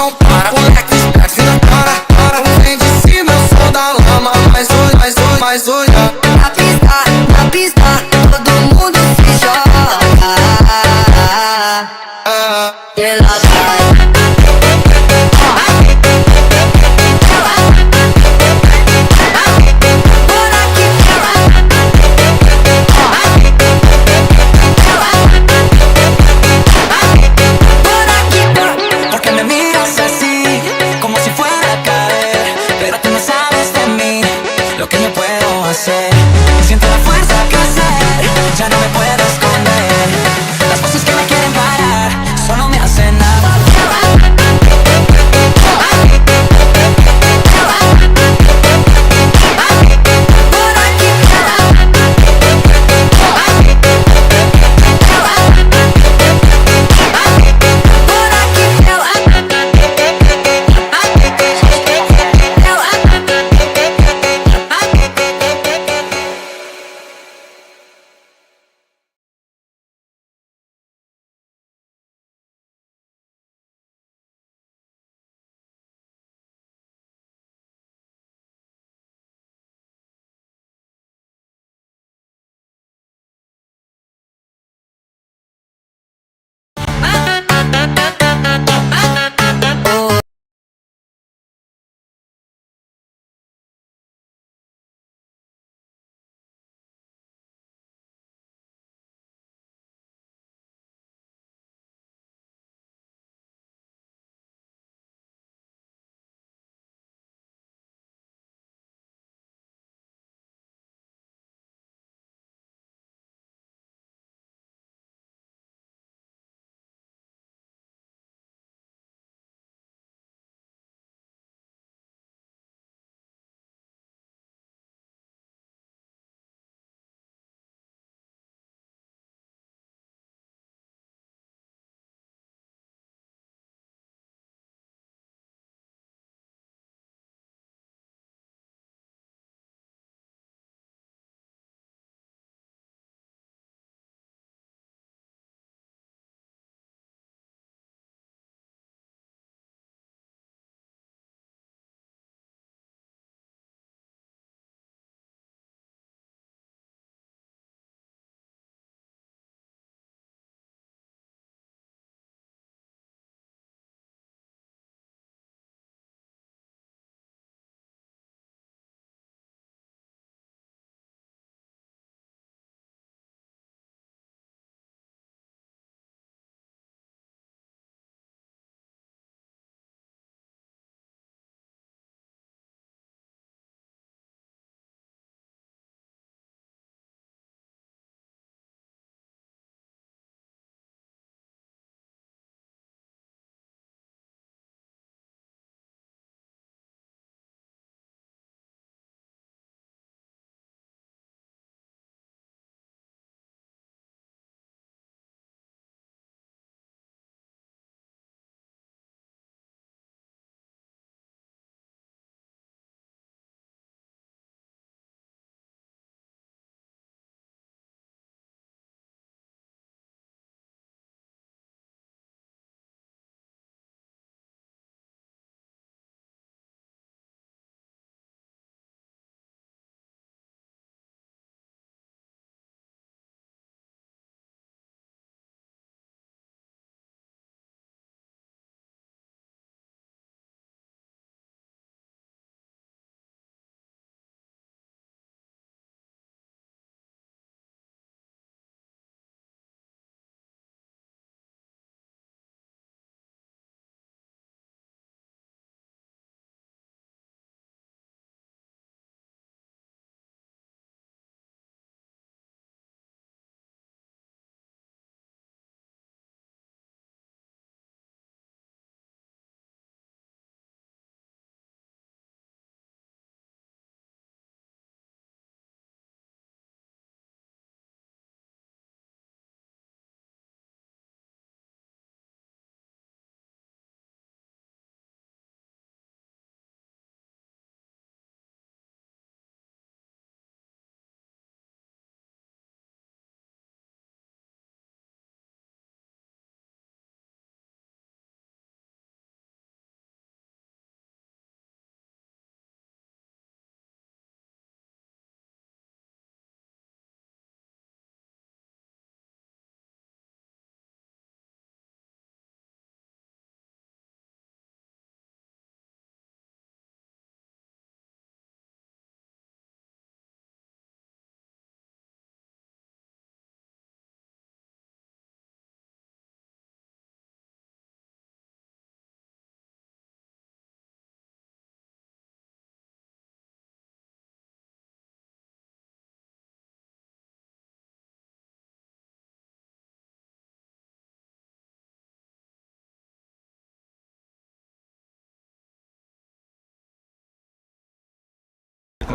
não para, moleque, desce na cara. Vem de cima, eu sou da lama, mas olha. Na pista, todo mundo se joga. Ela vai. Porque me miras así,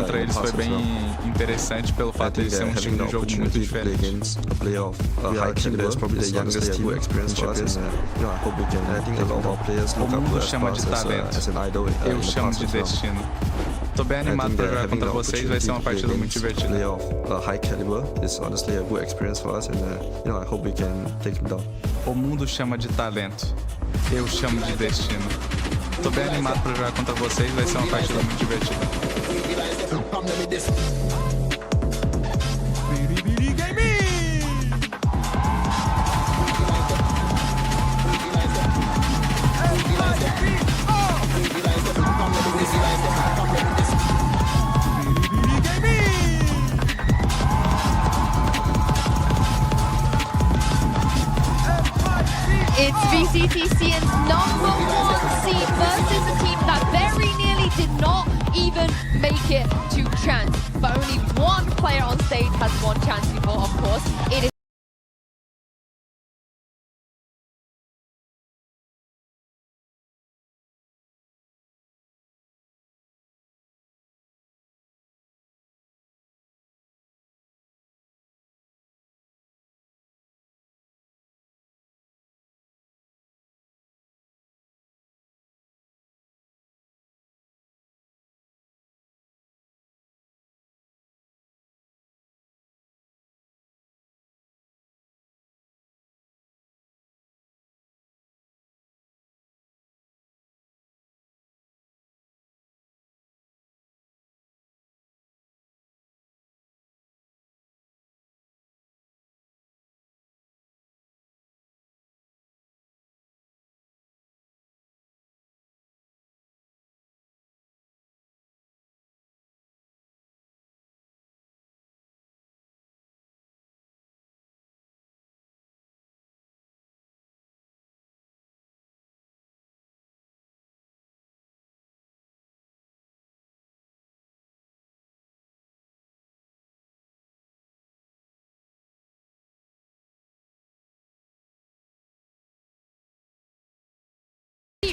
contra eles foi bem interessante pelo fato de ser um time de jogo muito diferente. O mundo chama de talento, eu chamo de destino. Tô bem animado pra jogar contra vocês, vai ser uma partida muito divertida. O mundo chama de talento, eu chamo de destino. Tô bem animado pra jogar contra vocês, vai ser uma partida muito divertida. It's VCTCN's #1 seed versus a team that very nearly did not even make it to chance. But only one player on stage has won chance before, of course. It is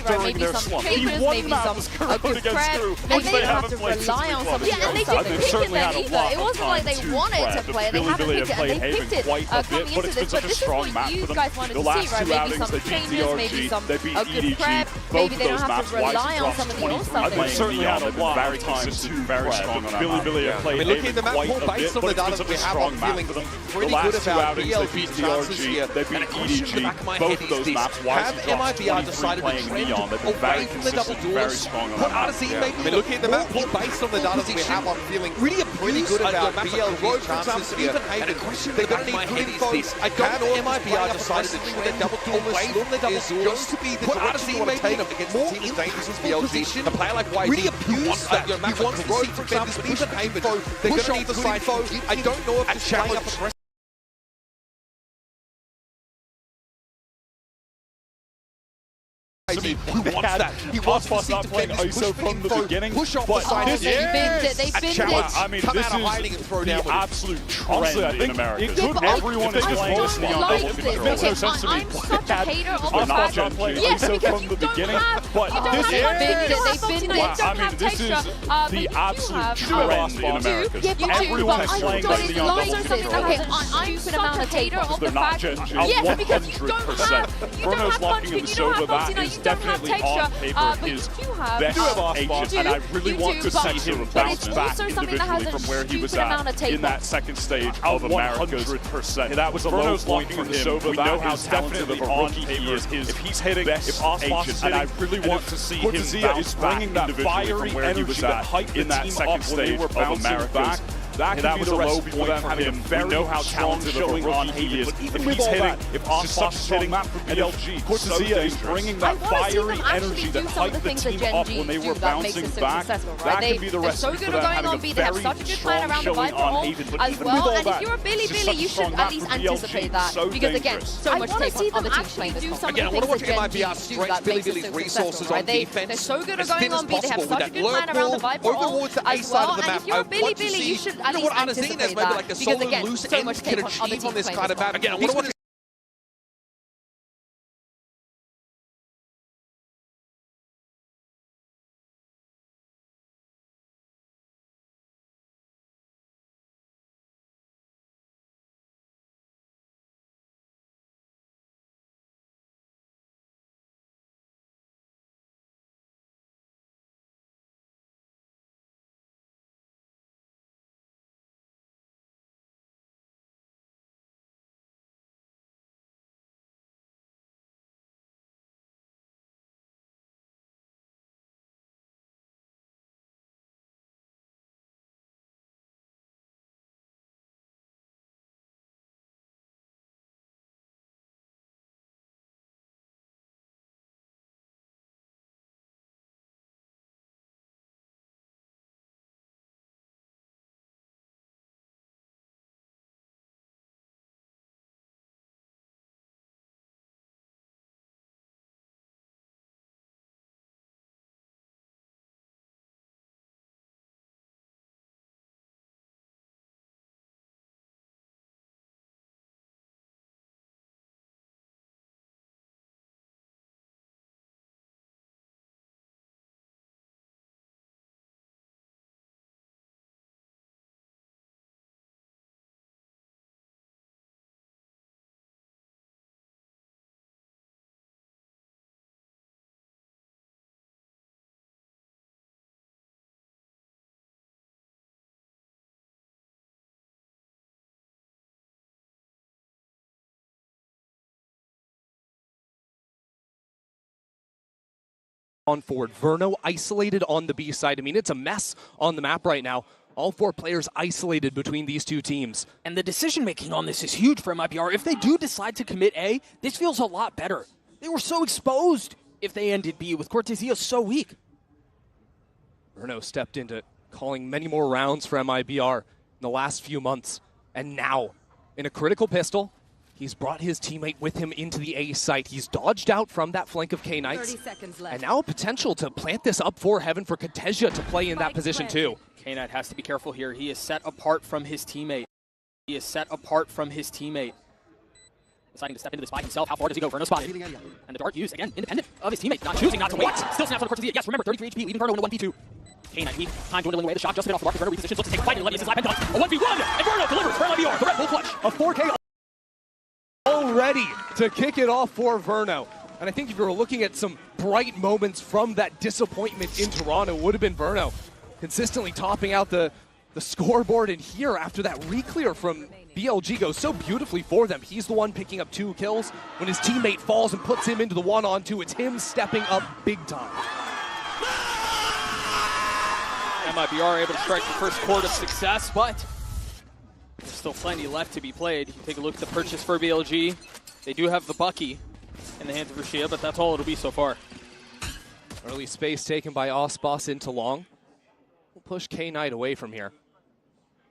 right, maybe some traders, maybe some a good prep, maybe they don't have to rely on somebody else. And they didn't pick it then either. It wasn't like they wanted to play, they had to pick it, and they picked it coming into this. But this is what you guys wanted to see, right? Maybe some changes, maybe some a good prep, maybe they don't have to rely on some of the old stuff. They certainly had a lot of time to very strong on that map. I mean, looking at the map, based on the data that we have, I'm feeling pretty good about BLG's chances here. They beat EDG, both of those maps. Have MIBR decided to trend away from the double duels? What RRQ maybe? I mean, looking at the map, based on the data that we have, I'm feeling pretty good about BLG's chances here. And a question they're going to need good info. I don't know if MIBR decided to trend double away from the double duels to be the direction you want to take against the team as dangerous as BLG. A player like YG really abused that. He wants to see, for example, even info. They're going to need the side info. I don't know if it's playing up aggressive. He wants that. He wants to see defenders push for info, push off the side. They binned it. I mean, this is the absolute trend in America. Everyone is playing this Neon double control. Makes no sense to me. I'm such a hater of the fact that ISO from the beginning, but this is the absolute trend in America. Everyone is playing this Neon double control. Okay, I'm stupid amount of hater of the fact. Yes, because you don't have. Chrono's locking in the Sova, that is definitely on paper his best agent, and I really want to see him bounce back individually from where he was at in that second stage of America's 100%. That was a low point for him. We know how talented of a rookie he is. If he's hitting best agent, and I really want to see him bounce back individually from where he was at in that second stage of America's. That was a low point for him. We know how talented of a rookie he is. If he's hitting, if Osfox is hitting map for BLG, Cortezia is bringing that fiery energy that hyped the team up when they were bouncing back. That could be the recipe for them having a very strong showing on Haven. But even with all that, Billy, you should at least anticipate that. Because again, so much take on other teams playing this console. Again, I want to watch MIBR stretch Billy's resources on defense. They're so good at going on B, they have such a good plan around the Viper ult as well. And if you're a Billy, you should at least anticipate that. Because again, so much take on other teams playing this console. Again, I want to watch on forward. Verno isolated on the B side. I mean, it's a mess on the map right now. All 4 players isolated between these 2 teams. And the decision-making on this is huge for MIBR. If they do decide to commit A, this feels a lot better. They were so exposed if they ended B with Cortesia so weak. Verno stepped into calling many more rounds for MIBR in the last few months. And now, in a critical pistol, he's brought his teammate with him into the A site. He's dodged out from that flank of K-Knights. 30 seconds left. And now a potential to plant this up for Heaven for Cortesia to play in that position too. K-Knight has to be careful here. He is set apart from his teammate. He is set apart from his teammate. Deciding to step into this by himself. How far does he go? Verno spotted. And the dart used, again, independent of his teammate. Not choosing not to wait. Still snaps on the Cortesia. Yes, remember, 33 HP, leaving Verno in a 1v2. K-Knight weak. Time dwindling away. The shot just hit off the mark. Verno repositions. Looks to take a fight. And Levius is live and done. A 1v1. And Verno delivers for MIBR. The Red Bull clutch. A 4K already to kick it off for Verno. And I think if you were looking at some bright moments from that disappointment in Toronto, it would have been Verno consistently topping out the scoreboard. And here, after that re-clear from BLG goes so beautifully for them, he's the one picking up 2 kills. When his teammate falls and puts him into the 1-on-2, it's him stepping up big time. MIBR able to strike the first chord of success, but there's still plenty left to be played. You take a look at the purchase for BLG. They do have the Bucky in the hands of Rashia, but that's all it'll be so far. Early space taken by Osbos into long. We'll push K-Knight away from here.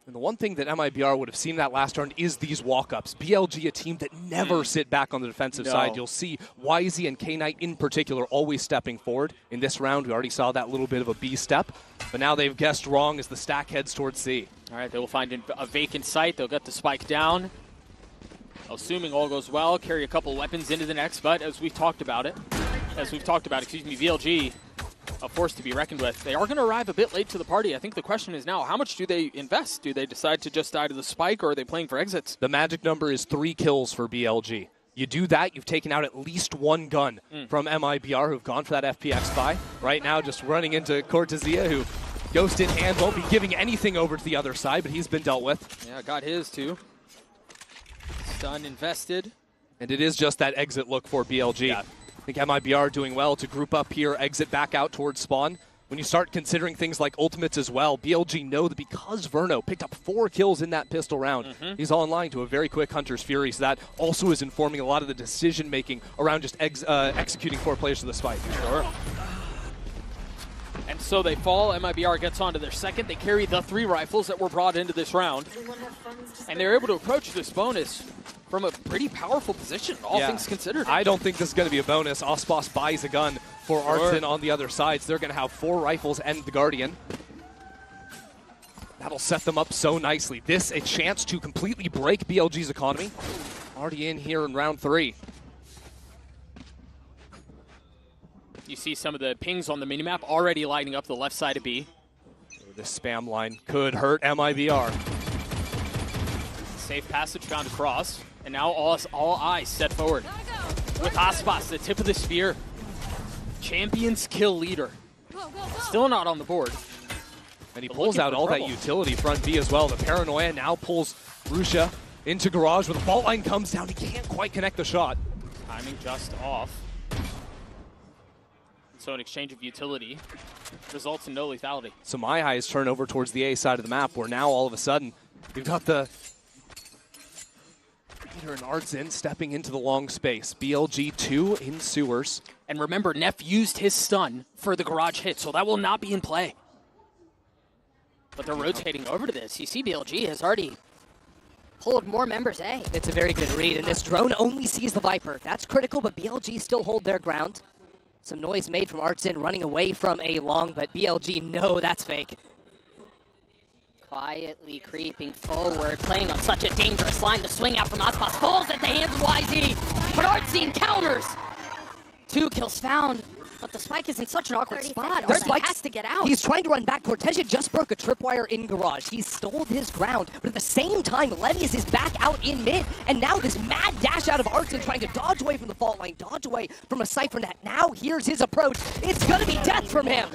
And the one thing that MIBR would have seen that last round is these walk-ups. BLG, a team that never sit back on the defensive side. You'll see YZ and K-Knight in particular always stepping forward. In this round, we already saw that little bit of a B step. But now they've guessed wrong as the stack heads towards C. All right, they will find a vacant site. They'll get the spike down. Assuming all goes well, carry a couple weapons into the next, but as we've talked about, BLG, a force to be reckoned with. They are going to arrive a bit late to the party. I think the question is now, how much do they invest? Do they decide to just die to the spike, or are they playing for exits? The magic number is 3 kills for BLG. You do that, you've taken out at least 1 gun from MIBR, who've gone for that FPX buy. Right now, just running into Cortesia, who Ghost in hand, won't be giving anything over to the other side, but he's been dealt with. Yeah, got his too. Stun invested. And it is just that exit look for BLG. Yeah. I think MIBR doing well to group up here, exit back out towards spawn. When you start considering things like ultimates as well, BLG know that because Verno picked up 4 kills in that pistol round, he's online to a very quick Hunter's Fury, so that also is informing a lot of the decision-making around just executing 4 players to the spike. Sure. And so they fall. MIBR gets onto their second. They carry the 3 rifles that were brought into this round. And they're able to approach this bonus from a pretty powerful position, all things considered. I don't think this is going to be a bonus. Osbos buys a gun for Artson on the other side, so they're going to have 4 rifles and the Guardian. That'll set them up so nicely. This, a chance to completely break BLG's economy. Already in here in round 3. You see some of the pings on the minimap already lighting up the left side of B. This spam line could hurt MIBR. Safe passage found across. And now all eyes set forward. With Osbos, the tip of the spear. Champions kill leader. Still not on the board. And he pulls out all that utility front B as well. The Paranoia now pulls Rusha into garage. When the fault line comes down, he can't quite connect the shot. Timing just off. So an exchange of utility results in no lethality. So my eyes turn over towards the A side of the map, where now all of a sudden we've got the Peter and Artson stepping into the long space. BLG 2 in sewers. And remember, Neff used his stun for the garage hit, so that will not be in play. But they're rotating over to this. You see BLG has already pulled more members A. It's a very good read, and this drone only sees the Viper. That's critical, but BLG still hold their ground. Some noise made from Artson running away from A long, but BLG, no, that's fake. Quietly creeping forward, playing on such a dangerous line. The swing out from Osbos falls at the hands of YZ, but Artson counters. 2 kills found, but the spike is in such an awkward spot. Artson has to get out. He's trying to run back. Cortesia just broke a tripwire in garage. He stole his ground, but at the same time, Levius is back out in mid, and now this mad dash out of Artson trying to dodge away from the fault line, dodge away from a Cypher net. Now here's his approach. It's gonna be death from him.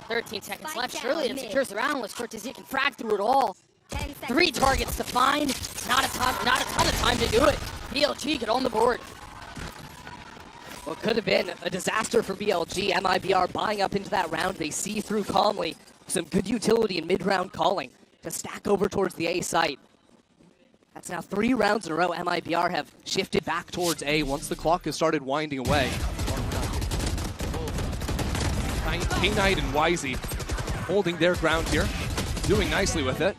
13 seconds left. Shirley secures the round unless Cortesia can frag through it all. 3 targets to find. Not a ton of time to do it. BLG get on the board. Well, could have been a disaster for BLG. MIBR buying up into that round. They see through calmly. Some good utility in mid-round calling to stack over towards the A site. That's now 3 rounds in a row. MIBR have shifted back towards A once the clock has started winding away. K-Knight and YZ holding their ground here, doing nicely with it.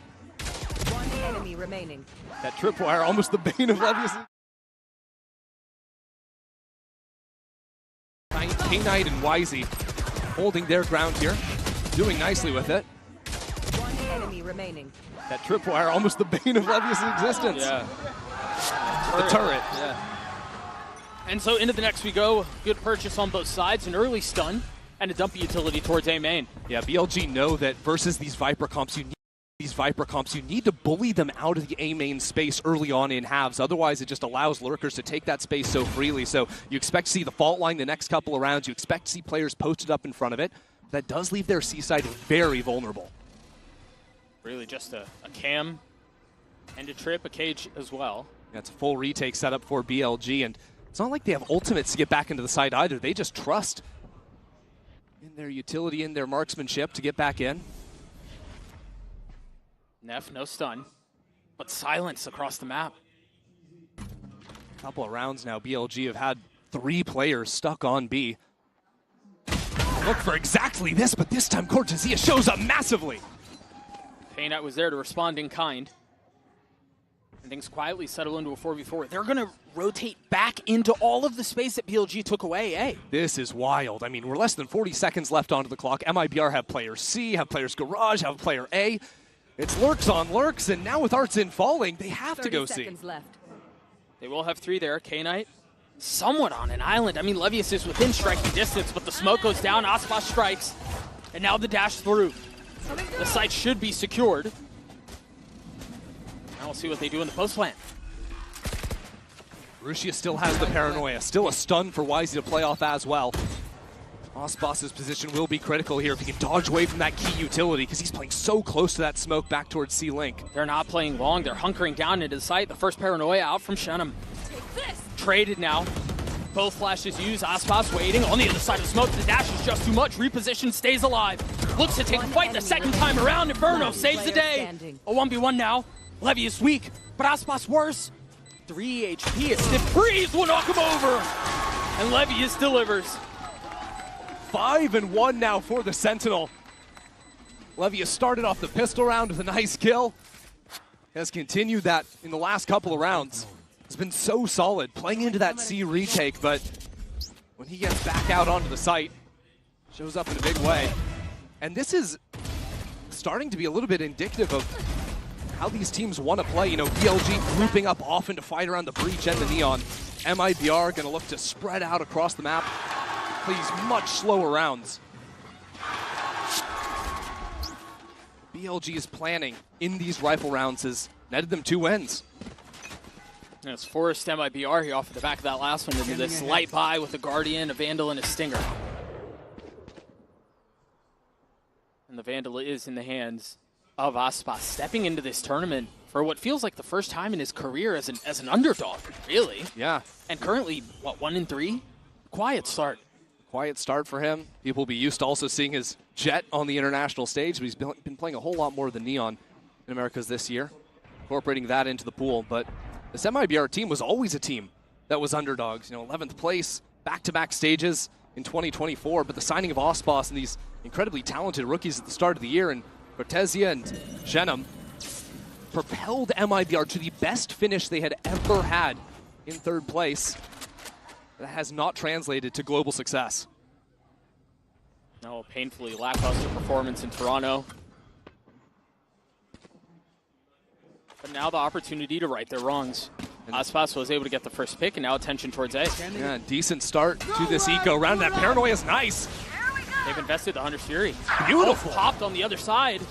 One enemy remaining. That tripwire, almost the bane of Levius. K-Knight and YZ holding their ground here, doing nicely with it. One enemy remaining. That tripwire, almost the bane of Levius' existence. Yeah. The turret. Yeah. And so into the next we go. Good purchase on both sides, an early stun, and a dumpy utility towards A main. Yeah, BLG know that versus these Viper comps, you need to bully them out of the A main space early on in halves. Otherwise, it just allows lurkers to take that space so freely. So you expect to see the fault line the next couple of rounds. You expect to see players posted up in front of it. That does leave their C side very vulnerable. Really just a cam and a trip, a cage as well. That's a full retake setup for BLG, and it's not like they have ultimates to get back into the side either. They just trust in their utility, in their marksmanship to get back in. Neff, no stun, but silence across the map. A couple of rounds now, BLG have had 3 players stuck on B. Look for exactly this, but this time Cortesia shows up massively. K-Knight was there to respond in kind. And things quietly settle into a 4v4. They're going to rotate back into all of the space that BLG took away, eh? This is wild. I mean, we're less than 40 seconds left onto the clock. MIBR have player C, have players Garage, have player A. It's lurks on lurks, and now with Artsin falling, they have to go C. Left. They will have 3 there. K-Knight somewhat on an island. I mean, Levius is within striking distance, but the smoke goes down. Aspas strikes, and now the dash through. The site should be secured. Now we'll see what they do in the post plant. Rushia still has the paranoia. Still a stun for YZ to play off as well. Aspas' position will be critical here if he can dodge away from that key utility because he's playing so close to that smoke back towards C-Link. They're not playing long. They're hunkering down into the site. The first paranoia out from Shenum. Traded now. Both flashes used. Aspas waiting on the other side of the smoke. The dash is just too much. Reposition, stays alive. Looks to take a fight the second time around. Inferno saves the day. A 1v1 now. Levy is weak, but Aspas worse. 3 HP. A stiff breeze will knock him over. And Levius delivers. 5-1 now for the Sentinel. Levius started off the pistol round with a nice kill. Has continued that in the last couple of rounds. Has been so solid, playing into that C retake, but when he gets back out onto the site, shows up in a big way. And this is starting to be a little bit indicative of how these teams want to play. You know, BLG grouping up often to fight around the breach and the neon. MIBR going to look to spread out across the map, play these much slower rounds. BLG's planning in these rifle rounds has netted them 2 wins. And it's forced MIBR here off of the back of that last one into this light buy with a Guardian, a Vandal, and a Stinger. And the Vandal is in the hands of Aspas, stepping into this tournament for what feels like the first time in his career as an underdog, really. Yeah. And currently, what, 1-3? Quiet start. Quiet start for him. People will be used to also seeing his Jet on the international stage, but he's been playing a whole lot more than Neon in Americas this year, incorporating that into the pool. But this MIBR team was always a team that was underdogs. You know, 11th place, back-to-back stages in 2024, but the signing of Aspas and these incredibly talented rookies at the start of the year, and Cortesia and Shenum, propelled MIBR to the best finish they had ever had in 3rd place. That has not translated to global success. No, painfully lackluster performance in Toronto. But now the opportunity to right their wrongs. Aspas was able to get the first pick, and now attention towards A. Yeah, decent start to this eco round. That paranoia is nice. They've invested the Hunter's Fury. Beautiful. Popped on the other side,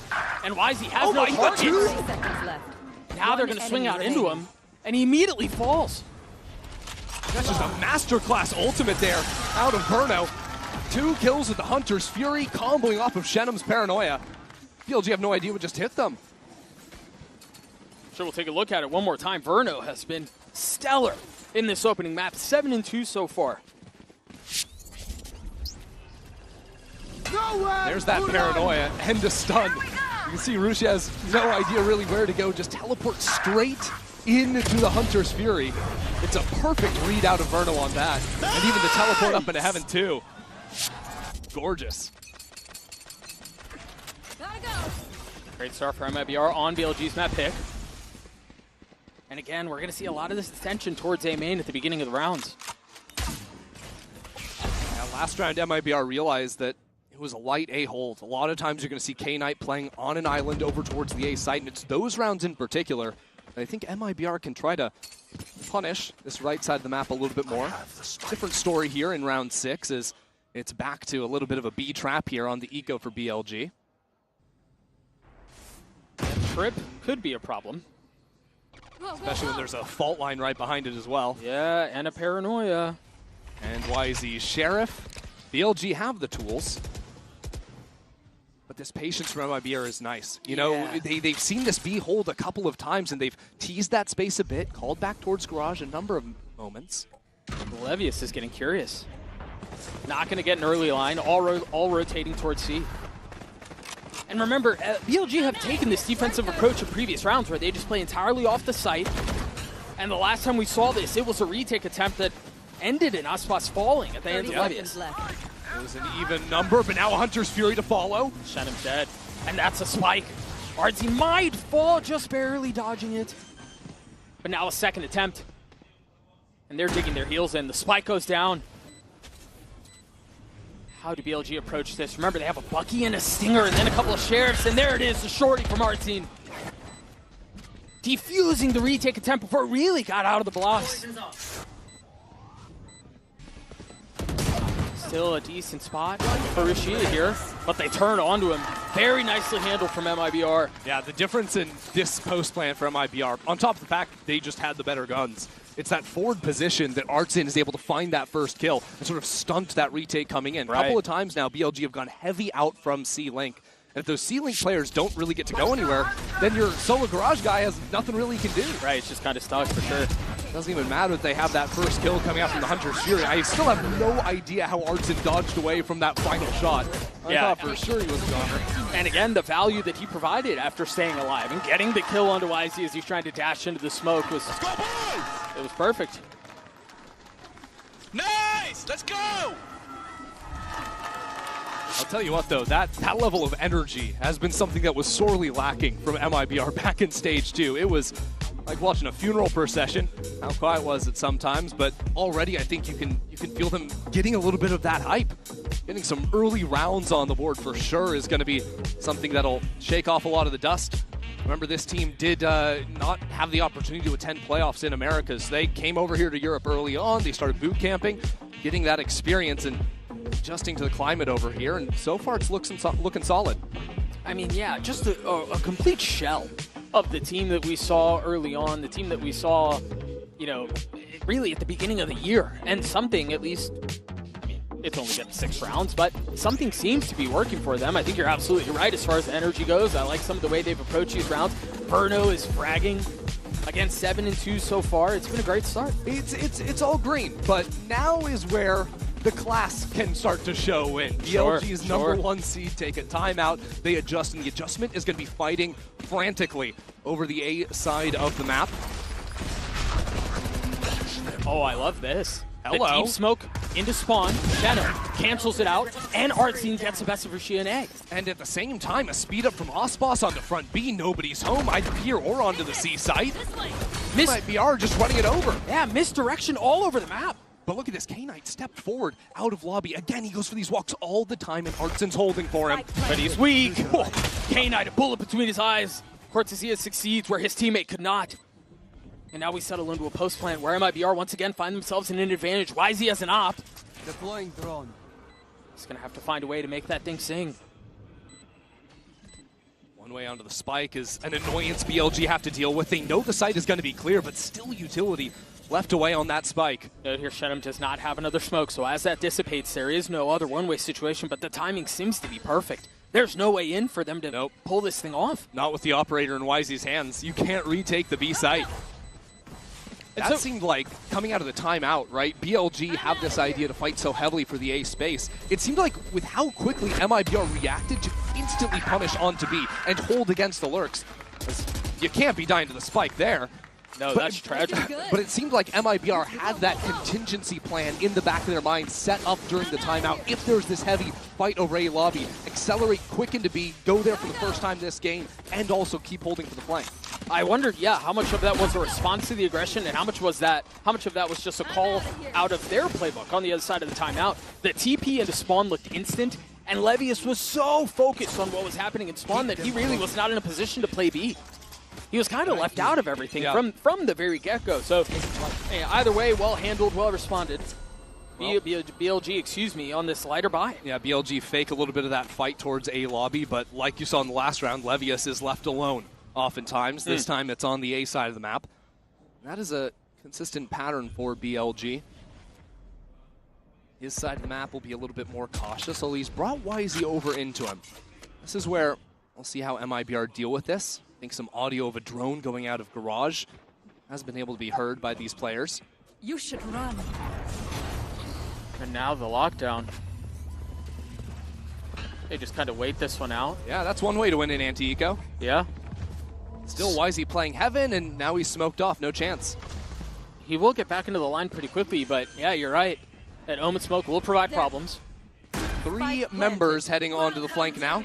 and YZ has no target. Now they're going to swing out into him, and he immediately falls. That's just a masterclass ultimate there out of Burno. 2 kills with the Hunter's Fury, comboing off of Shenum's paranoia. BLG have no idea what just hit them. Sure, we'll take a look at it one more time. Verno has been stellar in this opening map. 7-2 so far. There's that paranoia and a stun. You can see Rushi has no idea really where to go, just teleport straight into the Hunter's Fury. It's a perfect read out of Verno on that. And even the teleport up into heaven too. Gorgeous. Great start for MIBR on BLG's map pick. And again, we're going to see a lot of this attention towards A main at the beginning of the rounds. Yeah, last round, MIBR realized that it was a light A hold. A lot of times you're going to see K-Knight playing on an island over towards the A site, and it's those rounds in particular that I think MIBR can try to punish this right side of the map a little bit more. Different story here in round 6 is it's back to a little bit of a B trap here on the eco for BLG. Trip could be a problem. Especially when there's a fault line right behind it as well. Yeah, and a paranoia. And YZ Sheriff. BLG have the tools. But this patience from MIBR is nice. You know, they've seen this B hold a couple of times, and they've teased that space a bit, called back towards Garage a number of moments. Levius is getting curious. Not going to get an early line, all rotating towards C. And remember, BLG have taken this defensive approach in previous rounds where they just play entirely off the site. And the last time we saw this, it was a retake attempt that ended in Aspas falling at the hands of Levius. It was an even number, but now a Hunter's Fury to follow. Shenim's dead. And that's a spike. RZ might fall, just barely dodging it. But now a second attempt. And they're digging their heels in. The spike goes down. How do BLG approach this? Remember, they have a Bucky and a Stinger and then a couple of Sheriffs, and there it is, the shorty from Artine. Defusing the retake attempt before it really got out of the blocks. Still a decent spot for Rashida here, but they turn onto him. Very nicely handled from MIBR. Yeah, the difference in this post plan for MIBR, on top of the fact they just had the better guns, it's that forward position that Artsin is able to find that first kill and sort of stunt that retake coming in. A couple of times now, BLG have gone heavy out from C-Link. And if those C-Link players don't really get to go anywhere, then your solo Garage guy has nothing really he can do. Right, it's just kind of stuck for sure. Doesn't even matter if they have that first kill coming out from the Hunter's Fury. I still have no idea how Artsin dodged away from that final shot. I thought for sure he was a goner. And again, the value that he provided after staying alive and getting the kill onto YZ as he's trying to dash into the smoke was... Let's go, boys! It was perfect. Nice! Let's go! I'll tell you what, though, that level of energy has been something that was sorely lacking from MIBR back in Stage 2. It was like watching a funeral procession, how quiet was it sometimes, but already I think you can feel them getting a little bit of that hype. Getting some early rounds on the board for sure is going to be something that'll shake off a lot of the dust. Remember, this team did not have the opportunity to attend playoffs in Americas. They came over here to Europe early on. They started boot camping, getting that experience and adjusting to the climate over here, and so far it's looking solid. I mean, yeah, just a complete shell of the team that we saw early on, the team that we saw, you know, really at the beginning of the year. And something, at least, I mean, it's only been 6 rounds, but something seems to be working for them. I think you're absolutely right as far as energy goes. I like some of the way they've approached these rounds. Verno is fragging. Again, 7-2 so far. It's been a great start. It's all green, but now is where the class can start to show in. BLG's number 1 seed take a timeout. They adjust, and the adjustment is going to be fighting frantically over the A side of the map. Oh, I love this. Hello. The deep smoke into spawn. Shannon cancels it out, and Artsine gets the best of Rashida and A. And at the same time, a speed up from Aspas onto front B. Nobody's home, either here or onto the C site. MIBR just running it over. Yeah, misdirection all over the map. But look at this, K-Knight stepped forward out of lobby. Again, he goes for these walks all the time, and Artsin's holding for him. But he's weak. K-Knight, a bullet between his eyes. Cortesia succeeds where his teammate could not. And now we settle into a post plant where MIBR once again find themselves in an advantage. YZ has an op. Deploying drone. He's going to have to find a way to make that thing sing. One way onto the spike is an annoyance BLG have to deal with. They know the site is going to be clear, but still utility left away on that spike. Note here, Shenham does not have another smoke, so as that dissipates, there is no other one-way situation, but the timing seems to be perfect. There's no way in for them to pull this thing off. Not with the operator in YZ's hands. You can't retake the B site. That seemed like coming out of the timeout, right? BLG have this idea to fight so heavily for the A space. It seemed like with how quickly MIBR reacted to instantly punish onto B and hold against the lurks. You can't be dying to the spike there. No, that's tragic. But it seemed like MIBR had that contingency plan in the back of their mind set up during the timeout. If there's this heavy fight over A lobby, accelerate quick into B, go there for the first time this game, and also keep holding for the flank. I wondered, yeah, how much of that was a response to the aggression, and how much of that was just a call out of their playbook on the other side of the timeout. The TP into spawn looked instant, and Levius was so focused on what was happening in spawn that he really was not in a position to play B. He was kind of left out of everything from the very get-go. So hey, either way, well handled, well responded. Well, BLG, excuse me, on this lighter buy. Yeah, BLG fake a little bit of that fight towards A lobby, but like you saw in the last round, Levius is left alone oftentimes. This time it's on the A side of the map. That is a consistent pattern for BLG. His side of the map will be a little bit more cautious, so he's brought YZ over into him. This is where we'll see how MIBR deal with this. I think some audio of a drone going out of garage has been able to be heard by these players. You should run. And now the lockdown. They just kind of wait this one out. Yeah, that's one way to win in anti-eco. Yeah. Still YZ playing Heaven, and now he's smoked off. No chance. He will get back into the line pretty quickly, but yeah, you're right. That Omen smoke will provide problems. 3 members heading onto the flank now.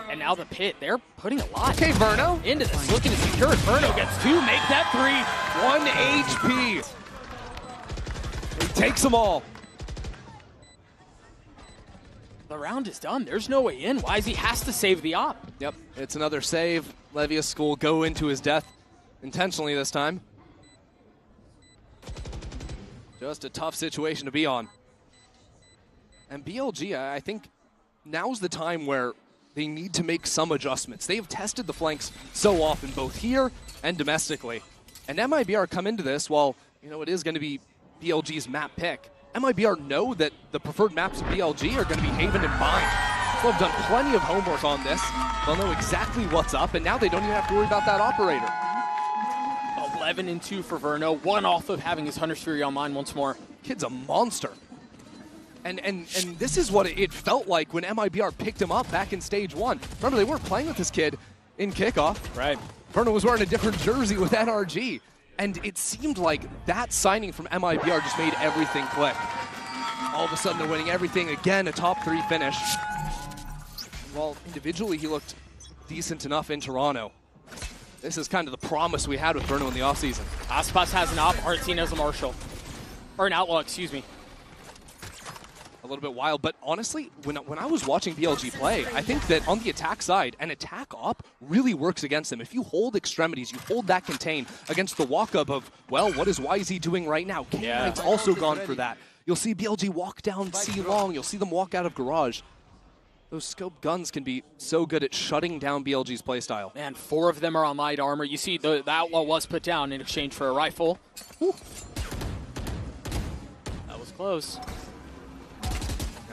And now the pit, they're putting a lot Okay, Verno into this, looking to secure it. Verno gets 2, make that 3. 1 HP. He takes them all. The round is done. There's no way in. YZ has to save the op. Yep, it's another save. Levius will go into his death intentionally this time. Just a tough situation to be on. And BLG, I think now's the time where they need to make some adjustments. They have tested the flanks so often, both here and domestically. And MIBR come into this, while it is going to be BLG's map pick. MIBR know that the preferred maps of BLG are going to be Haven and Bind. They'll have done plenty of homework on this. They'll know exactly what's up, and now they don't even have to worry about that operator. 11-2 for Verno, 1 off of having his Hunter's Fury online once more. Kid's a monster. And this is what it felt like when MIBR picked him up back in stage 1. Remember, they weren't playing with this kid in kickoff. Right. Verno was wearing a different jersey with NRG. And it seemed like that signing from MIBR just made everything click. All of a sudden, they're winning everything. Again, a top 3 finish. Well, individually, he looked decent enough in Toronto. This is kind of the promise we had with Verno in the offseason. Aspas has an op, Artsine has a Marshal. Or an Outlaw, excuse me. A little bit wild, but honestly, when I was watching BLG play, I think that on the attack side, an attack op really works against them. If you hold extremities, you hold that contain against the walk-up of, well, what is YZ doing right now? K9's also gone for that. You'll see BLG walk down C long. You'll see them walk out of garage. Those scope guns can be so good at shutting down BLG's playstyle. Man, 4 of them are on light armor. You see the Outlaw was put down in exchange for a rifle. Whew. That was close.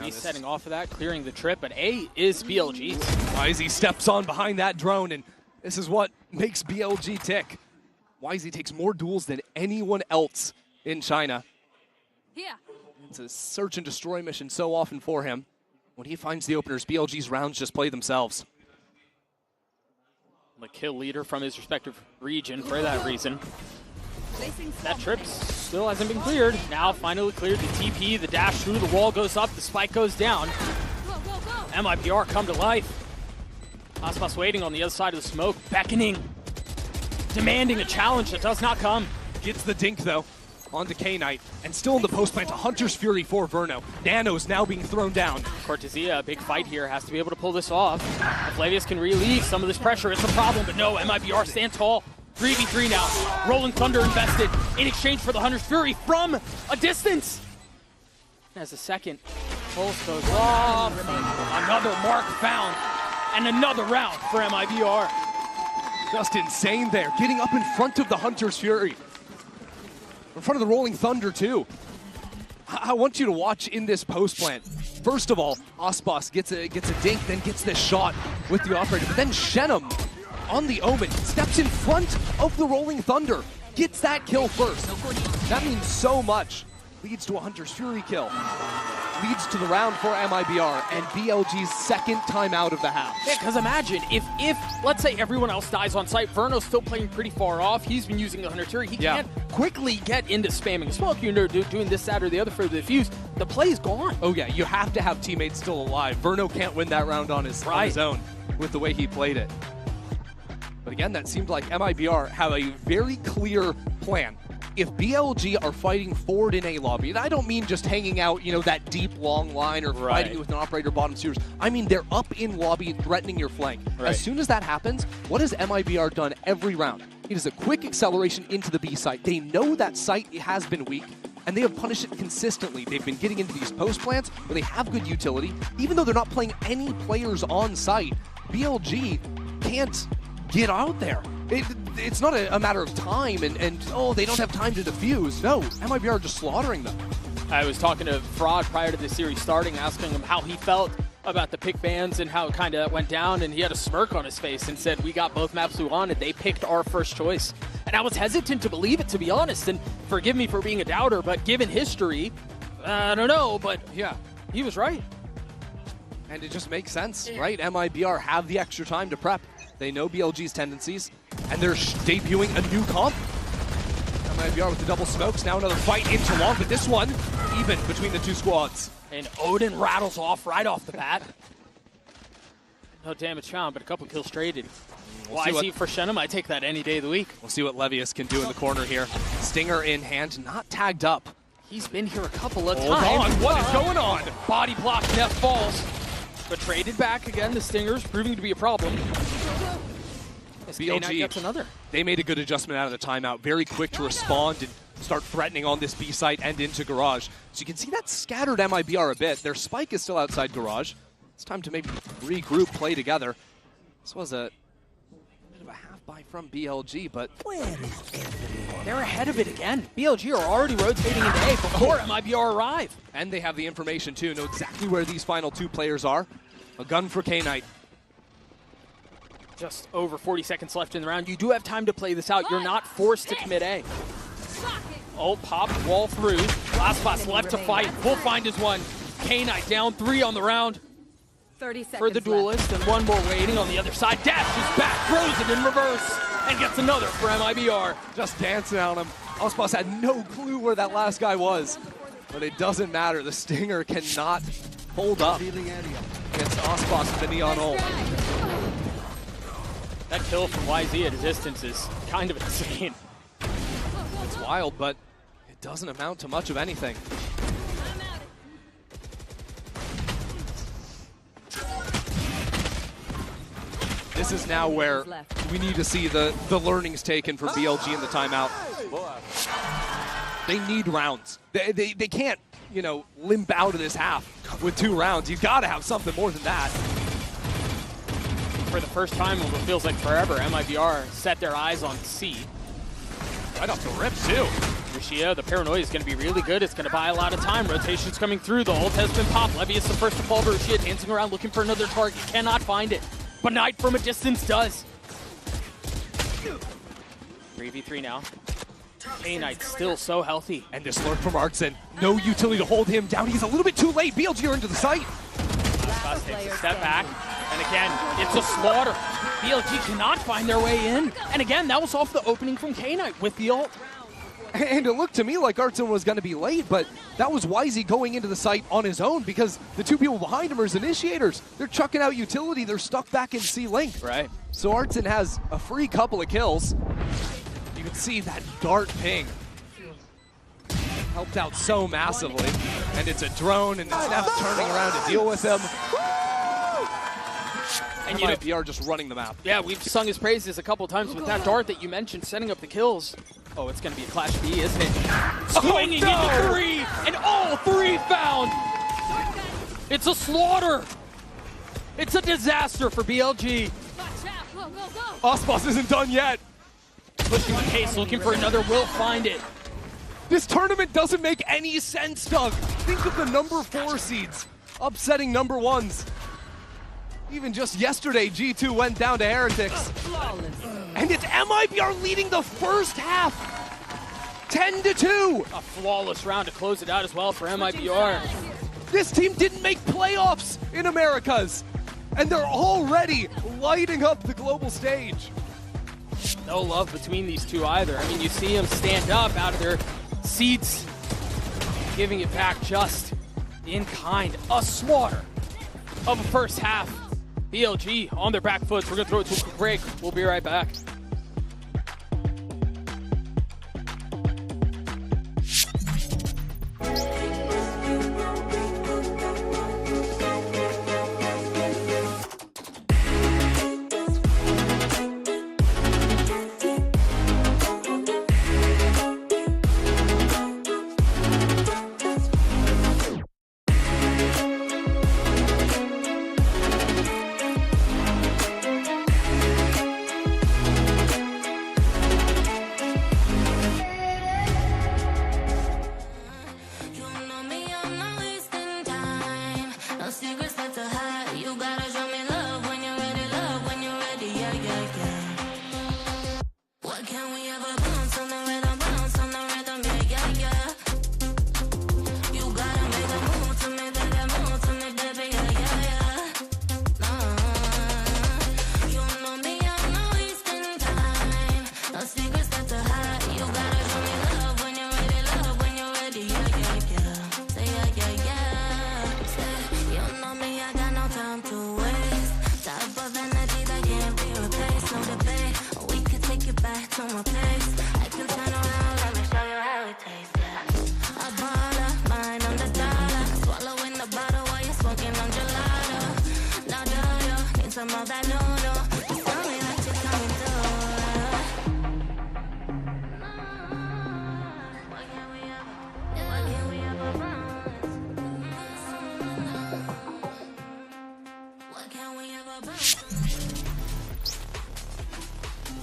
He's setting off of that, clearing the trip, but A is BLG. YZ steps on behind that drone, and this is what makes BLG tick. YZ takes more duels than anyone else in China. Yeah. It's a search and destroy mission so often for him. When he finds the openers, BLG's rounds just play themselves. The kill leader from his respective region for that reason. That trip still hasn't been cleared. Now finally cleared. The TP, the dash through, the wall goes up, the spike goes down. MIBR come to life. Aspas waiting on the other side of the smoke, beckoning, demanding a challenge that does not come. Gets the dink though, onto K-Knight, and still in the post plant, a Hunter's Fury for Verno. Nano's now being thrown down. Cortesia, a big fight here, has to be able to pull this off. If Levius can relieve some of this pressure, it's a problem, but no, MIBR stand tall. 3v3 now. Rolling Thunder invested in exchange for the Hunter's Fury from a distance. As a second pulse goes off, another mark found, and another round for MIBR. Just insane there, getting up in front of the Hunter's Fury. In front of the Rolling Thunder too. I want you to watch in this post plant. First of all, Aspas gets a dink, then gets this shot with the operator, but then Shenum on the Omen steps in front of the Rolling Thunder. gets that kill first. That means so much. Leads to a Hunter's Fury kill. Leads to the round for MIBR and BLG's second time out of the half. Yeah, because imagine if let's say everyone else dies on site, Verno's still playing pretty far off. He's been using the Hunter's Fury. He can't quickly get into spamming smoke. You're doing this, that, or the other for the defuse. The play's gone. Oh yeah, you have to have teammates still alive. Verno can't win that round on his own with the way he played it. But again, that seemed like MIBR have a very clear plan. If BLG are fighting forward in A lobby, and I don't mean just hanging out, that deep long line or fighting with an operator bottom series. I mean they're up in lobby threatening your flank. As soon as that happens, what has MIBR done every round? It is a quick acceleration into the B site. They know that site has been weak, and they have punished it consistently. They've been getting into these post plants where they have good utility. Even though they're not playing any players on site, BLG can't get out there. It's not a matter of time and they don't have time to defuse. No, MIBR are just slaughtering them. I was talking to Fraud prior to the series starting, asking him how he felt about the pick bans and how it kind of went down, and he had a smirk on his face and said, we got both maps we wanted. They picked our first choice. And I was hesitant to believe it, to be honest, and forgive me for being a doubter, but given history, I don't know, but yeah, he was right. And it just makes sense, right? MIBR have the extra time to prep. They know BLG's tendencies, and they're debuting a new comp. MIBR with the double smokes, now another fight into long, but this one, even between the two squads. And Odin rattles off right off the bat. No damage found, but a couple kills traded. YZ for Shenum, I take that any day of the week. We'll see what Levius can do in the corner here. Stinger in hand, not tagged up. He's been here a couple of times. Hold on, what is going on? Body block, Neff falls. But traded back again, the Stingers proving to be a problem. BLG gets another. They made a good adjustment out of the timeout. Very quick to respond and start threatening on this B site and into Garage. So you can see that scattered MIBR a bit. Their spike is still outside Garage. It's time to maybe regroup, play together. This was a bit of a half buy from BLG, but they're ahead of it again. BLG are already rotating into A before MIBR arrive. And they have the information too, know exactly where these final two players are. A gun for K-Knight. Just over 40 seconds left in the round. You do have time to play this out. You're not forced to commit A. Oh, pop, wall through. Last spots left to fight. Full find is one. K-Knight down 3 on the round. 30 seconds for the duelist, and one more waiting on the other side. Dashes back, throws it in reverse, and gets another for MIBR. Just dancing on him. Ospas had no clue where that last guy was. But it doesn't matter. The Stinger cannot hold up against Ospas with the Neon ult. That kill from YZ at a distance is kind of insane. It's wild, but it doesn't amount to much of anything. This is now where we need to see the learnings taken from BLG in the timeout. They need rounds. They can't, limp out of this half with 2 rounds. You've got to have something more than that. For the first time in what feels like forever, MIBR set their eyes on C. Right off the rip, too. Rishia, the paranoia is going to be really good. It's going to buy a lot of time. Rotation's coming through. The ult has been popped. Levy is the first to fall. Rishia dancing around looking for another target. Cannot find it. But Knight from a distance does. 3v3 now. K-Knight still so healthy. And this lurk from Artson. No utility to hold him down. He's a little bit too late. BLG are into the site. Bus takes a step back. And again, it's a slaughter. BLG cannot find their way in. And again, that was off the opening from K-Knight with the ult. And it looked to me like Artson was going to be late, but that was YZ going into the site on his own because the 2 people behind him are his initiators. They're chucking out utility. They're stuck back in C-Link. Right. So Artson has a free couple of kills. You can see that dart ping. Helped out so massively. And it's a drone, and it's Neff turning around to deal with him. And MIBR just running the map. Yeah, we've sung his praises a couple times with that dart that you mentioned, setting up the kills. Oh, it's going to be a Clash B, isn't it? Swinging into 3, and all 3 found! It's a slaughter! It's a disaster for BLG. Ospas isn't done yet. Pushing the case, looking for another, will find it. This tournament doesn't make any sense, Doug. Think of the number 4 seeds upsetting number 1s. Even just yesterday, G2 went down to Heretics. And it's MIBR leading the first half. 10-2. A flawless round to close it out as well for MIBR. This team didn't make playoffs in Americas, and they're already lighting up the global stage. No love between these two either. I mean, you see them stand up out of their seats, giving it back just in kind. A slaughter of a first half. BLG on their back foot. We're going to throw it to a quick break. We'll be right back.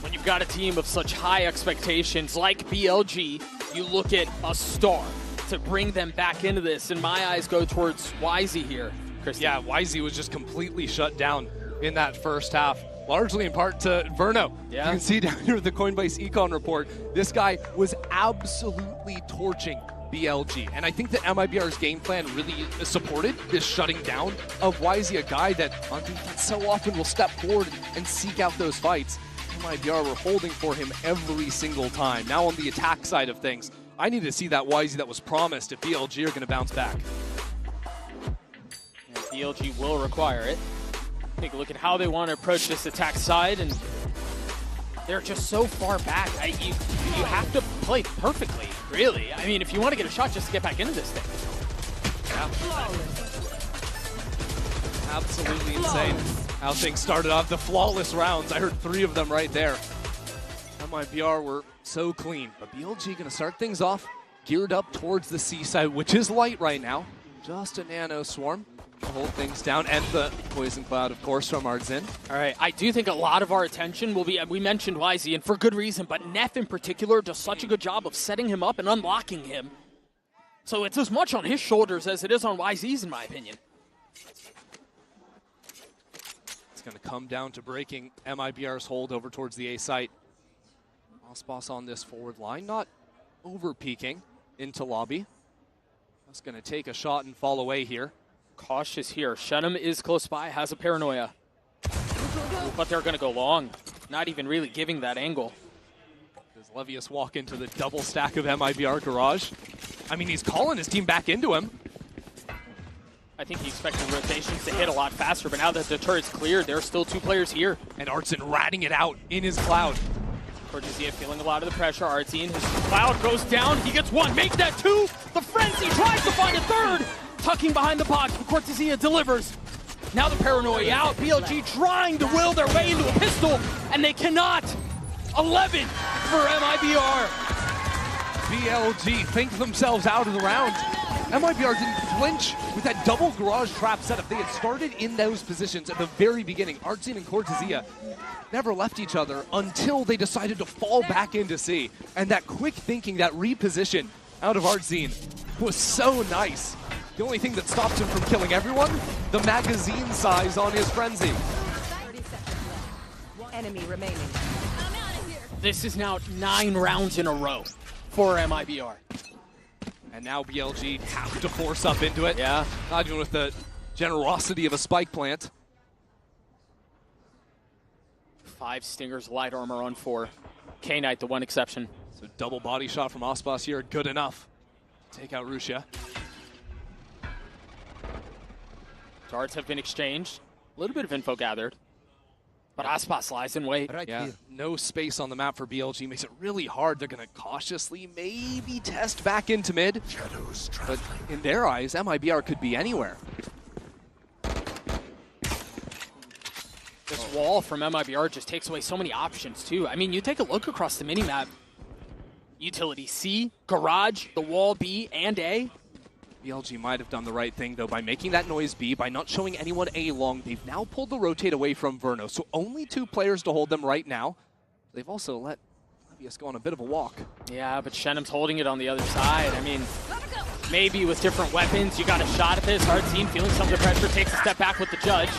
When you've got a team of such high expectations like BLG, you look at a star to bring them back into this, and my eyes go towards YZ here. Christian. Yeah, YZ was just completely shut down in that first half, largely in part to Verno. Yeah. You can see down here with the Coinbase Econ report, this guy was absolutely torching BLG. And I think that MIBR's game plan really supported this shutting down of YZ, a guy that on defense so often will step forward and seek out those fights. MIBR were holding for him every single time. Now on the attack side of things, I need to see that YZ that was promised if BLG are going to bounce back. And BLG will require it. Take a look at how they want to approach this attack side, and they're just so far back. You have to play perfectly, really. I mean, if you want to get a shot just to get back into this thing. Yeah. Absolutely insane how things started off. The flawless rounds, I heard 3 of them right there. MIBR were so clean, but BLG going to start things off geared up towards the C side, which is light right now. Just a nano swarm to hold things down, and the poison cloud, of course, from Artzin. All right, I do think a lot of our attention will be, we mentioned YZ, and for good reason, but Neff in particular does such a good job of setting him up and unlocking him. So it's as much on his shoulders as it is on YZ's, in my opinion. It's going to come down to breaking MIBR's hold over towards the A site. Boss on this forward line, not over-peeking into lobby. Just going to take a shot and fall away here. Cautious here. Shenum is close by, has a paranoia. But they're going to go long. Not even really giving that angle. Does Levius walk into the double stack of MIBR garage? I mean, he's calling his team back into him. I think he expected rotations to hit a lot faster, but now that the turret's cleared, there are still 2 players here. And Artzin ratting it out in his cloud. Cortezia feeling a lot of the pressure. Artzin, his cloud goes down. He gets 1. Make that 2. The frenzy tries to find a 3rd. Tucking behind the box, but Cortezia delivers. Now the paranoia out. BLG trying to will their way into a pistol, and they cannot. 11 for MIBR. BLG think themselves out of the round. MIBR didn't flinch with that double garage trap setup. They had started in those positions at the very beginning. Artzin and Cortezia never left each other until they decided to fall back into C. And that quick thinking, that reposition out of Artzin was so nice. The only thing that stops him from killing everyone, the magazine size on his frenzy. 30 seconds. Enemy remaining. This is now 9 rounds in a row for MIBR. And now BLG have to force up into it. Yeah. Not even with the generosity of a spike plant. 5 Stingers light armor on 4. K-Knight, the one exception. So double body shot from Aspas here, good enough. Take out Russia. Darts have been exchanged. A little bit of info gathered. But Aspas lies in wait. Yeah, no space on the map for BLG makes it really hard. They're going to cautiously maybe test back into mid. But in their eyes, MIBR could be anywhere. This wall from MIBR just takes away so many options, too. I mean, you take a look across the minimap. Utility C, garage, the wall B and A. BLG might have done the right thing, though, by making that noise B, by not showing anyone A long. They've now pulled the rotate away from Verno, so only 2 players to hold them right now. They've also let IFSC go on a bit of a walk. Yeah, but Shenam's holding it on the other side. I mean, maybe with different weapons, you got a shot at this. Hard scene, feeling some of the pressure, takes a step back with the judge.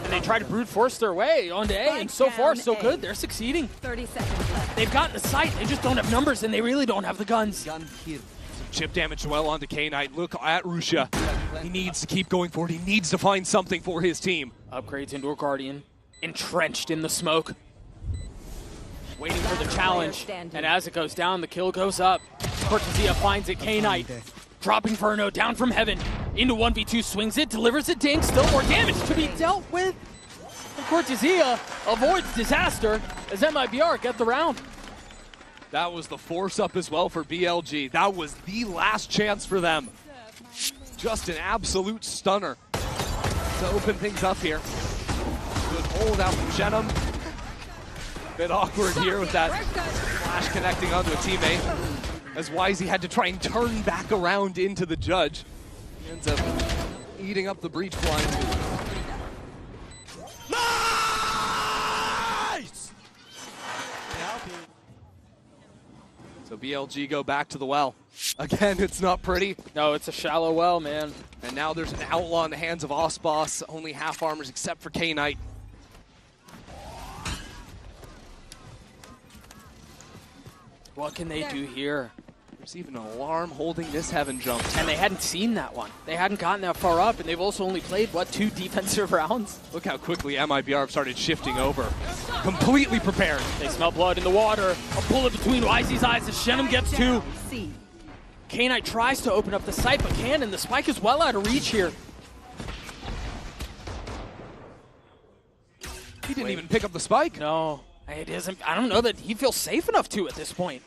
And they try to brute force their way onto A, and so far, so good. They're succeeding. 30 seconds left. They've gotten the sight, they just don't have numbers, and they really don't have the guns. Some chip damage well onto K-Knight. Look at Russia. He needs to keep going forward. He needs to find something for his team. Upgrades into a Guardian, entrenched in the smoke. Waiting for the challenge, and as it goes down, the kill goes up. Cortezia finds it, K-Knight. Dropping Verno down from heaven. Into 1v2, swings it, delivers a dink, still more damage to be dealt with. And Cortezia avoids disaster as MIBR get the round. That was the force up as well for BLG. That was the last chance for them. Just an absolute stunner to open things up here. Good hold out from Shenam. Bit awkward here with that flash connecting onto a teammate, as Wisey had to try and turn back around into the judge. He ends up eating up the breach blind. Nice! So BLG go back to the well. Again, it's not pretty. No, it's a shallow well, man. And now there's an outlaw in the hands of Aspas. Only half armors except for K-Knight. What can they do here? There's even an alarm holding this heaven jump. And they hadn't seen that one. They hadn't gotten that far up, and they've also only played, what, 2 defensive rounds? Look how quickly MIBR have started shifting over. Completely prepared. They smell blood in the water. A bullet between Wisey's eyes as Shenam gets 2. K-Knight tries to open up the site, but can, and the spike is well out of reach here. He didn't even pick up the spike. No, it isn't. I don't know that he feels safe enough to at this point.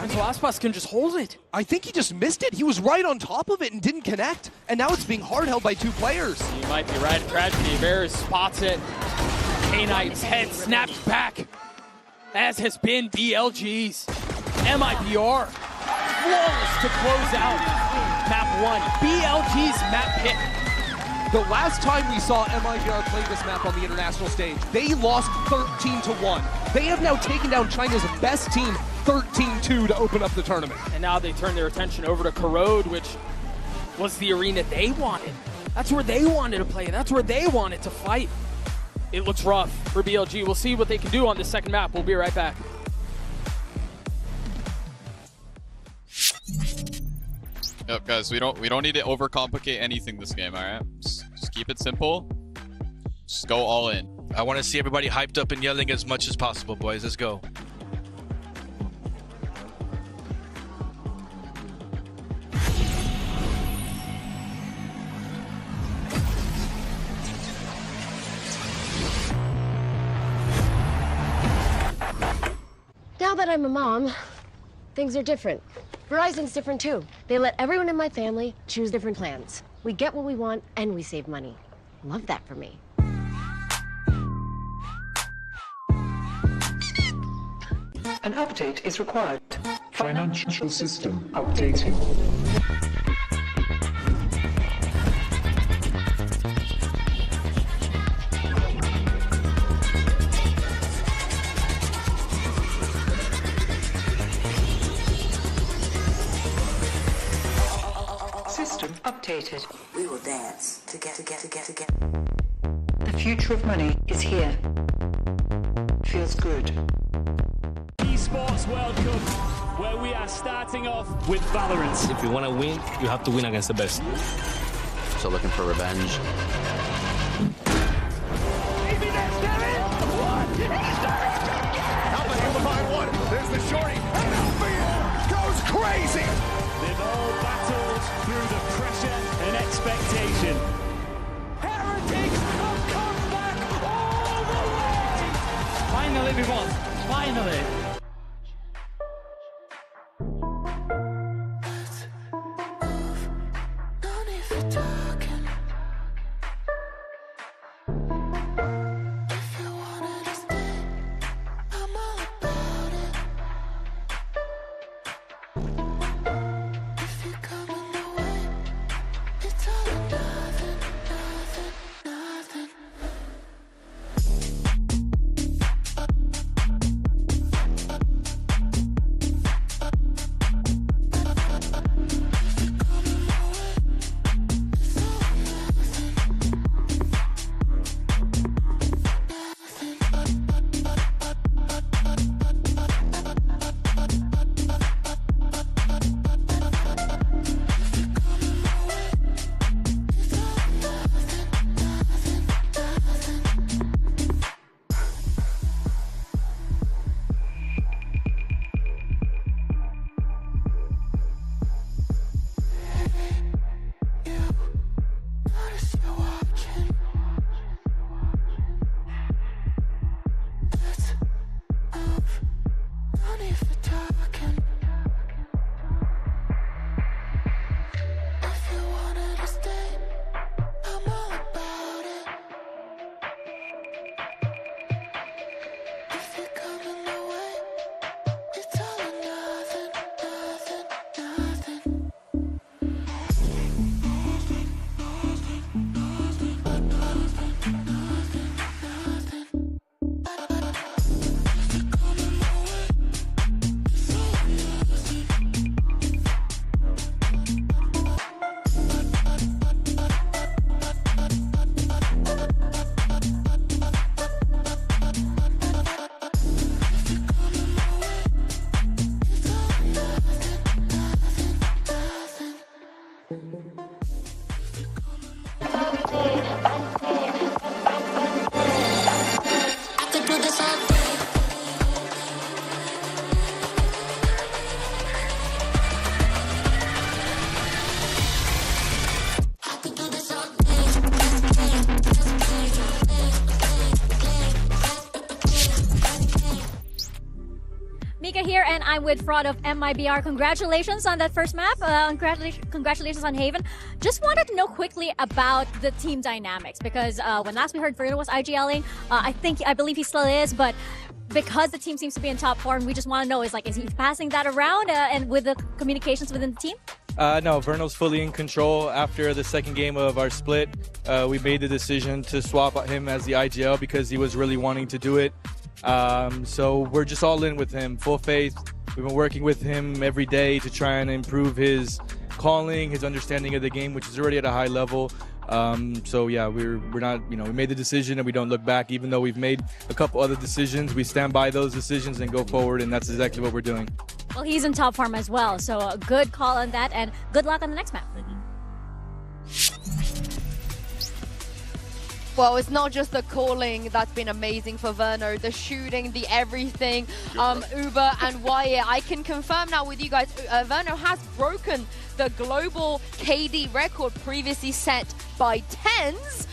And so Aspas can just hold it. I think he just missed it. He was right on top of it and didn't connect. And now it's being hard held by 2 players. You might be right. Tragedy. Bears spots it. K-Knight's head snaps back, as has been BLG's. MIBR flawless to close out map 1. BLG's map pick. The last time we saw MIBR play this map on the international stage, they lost 13-1. They have now taken down China's best team 13-2 to open up the tournament. And now they turn their attention over to Corrode, which was the arena they wanted. That's where they wanted to play. That's where they wanted to fight. It looks rough for BLG. We'll see what they can do on this second map. We'll be right back. Yep, guys, we don't need to overcomplicate anything this game, all right? Just keep it simple. Just go all in. I want to see everybody hyped up and yelling as much as possible, boys. Let's go. Now that I'm a mom, things are different. Verizon's different too. They let everyone in my family choose different plans. We get what we want and we save money. Love that for me. An update is required. Financial system updating. System updated. We will dance to get. The The future of money is here. Feels good. Esports World Cup, where we are starting off with Valorant. If you want to win, you have to win against the best. So looking for revenge. There's the shorty, and MIBR goes crazy! They've all battled through the pressure and expectation. Heretics have come back all the way! Finally, everyone, finally! Here, and I'm with Fraud of MIBR. Congratulations on that first map. Congratulations on Haven. Just wanted to know quickly about the team dynamics, because when last we heard Verno was IGLing, I believe he still is, but because the team seems to be in top form, we just want to know, is he passing that around and with the communications within the team? No, Verno's fully in control. After the second game of our split, we made the decision to swap him as the IGL because he was really wanting to do it. So we're just all in with him, full faith. We've been working with him every day to try and improve his calling, his understanding of the game, which is already at a high level. So yeah, we're not, we made the decision and we don't look back. Even though we've made a couple other decisions, we stand by those decisions and go forward, and that's exactly what we're doing. Well, he's in top form as well, so a good call on that, and good luck on the next map. Well, it's not just the calling that's been amazing for Verno, the shooting, the everything. Uber and Wyatt, I can confirm now with you guys, Verno has broken the global KD record previously set by TenZ.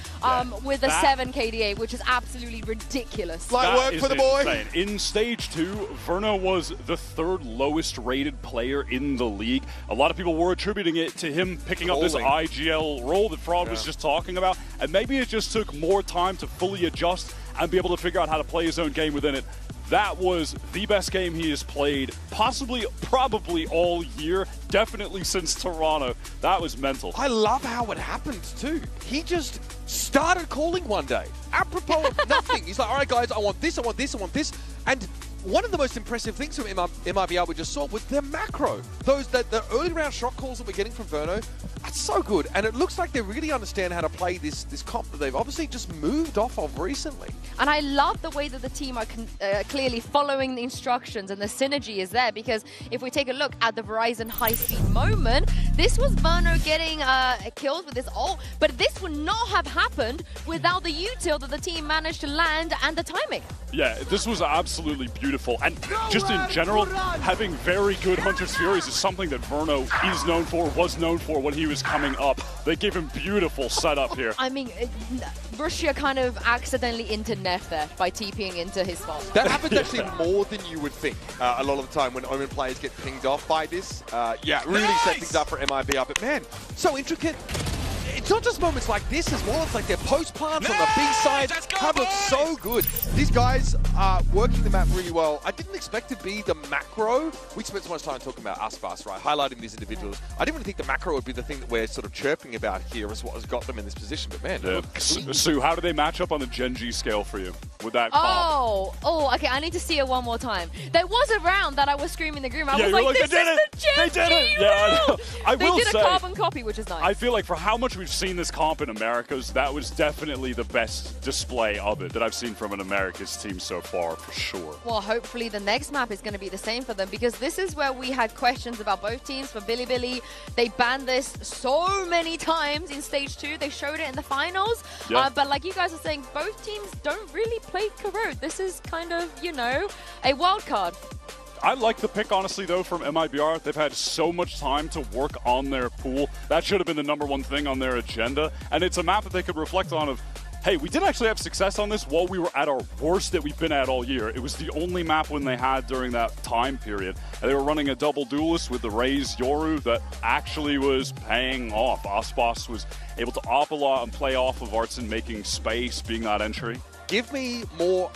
With a 7 KDA, which is absolutely ridiculous. Light work for the boy. Insane. In stage 2, Verno was the 3rd lowest rated player in the league. A lot of people were attributing it to him picking up this IGL role that Fraud was just talking about. And maybe it just took more time to fully adjust and be able to figure out how to play his own game within it. That was the best game he has played, probably all year, definitely since Toronto. That was mental. I love how it happened too. He just started calling one day, apropos of nothing. He's like, all right guys, I want this, I want this, I want this. And one of the most impressive things from MIBR we just saw was their macro. The early round shot calls that we're getting from Verno, that's so good. And it looks like they really understand how to play this comp that they've obviously just moved off of recently. And I love the way that the team are clearly following the instructions, and the synergy is there, because if we take a look at the Verizon high-speed moment, this was Verno getting kills with his ult, but this would not have happened without the util that the team managed to land and the timing. Yeah, this was absolutely beautiful. And just in general, having very good Hunter's Furies is something that Verno is known for, was known for when he was coming up. They gave him beautiful setup here. I mean, Russia kind of accidentally into-nerfed there by TPing into his spot. That happens actually more than you would think a lot of the time when Omen players get pinged off by this. Yeah, really set things up for MIBR. But man, so intricate. It's not just moments like this as well, it's like their post plants on the B side have looked so good. These guys are working the map really well. I didn't expect to be the macro. We spent so much time talking about Aspas, right? Highlighting these individuals. I didn't really think the macro would be the thing that we're sort of chirping about here as what has got them in this position, but man. Yeah. Sue, how do they match up on the Gen G scale for you with that comp? Okay, I need to see it one more time. There was a round that I was screaming the groom. I was like, this is the Gen G! They did it! Yeah, I will say, they did a carbon copy, which is nice. I feel like for how much we've seen this comp in Americas, that was definitely the best display of it that I've seen from an Americas team so far, for sure. Well, hopefully the next map is going to be the same for them, because this is where we had questions about both teams. For Bilibili, they banned this so many times in Stage 2. They showed it in the finals. Yeah. But like you guys are saying, both teams don't really play Corrode. This is kind of, you know, a wild card. I like the pick, honestly, though, from MIBR. They've had so much time to work on their pool. That should have been the #1 thing on their agenda. And it's a map that they could reflect on of, hey, we did actually have success on this while we were at our worst that we've been at all year. It was the only map win they had during that time period. And they were running a double duelist with the Raze Yoru that actually was paying off. Aspas was able to op a lot and play off of Artson making space, being that entry. Give me more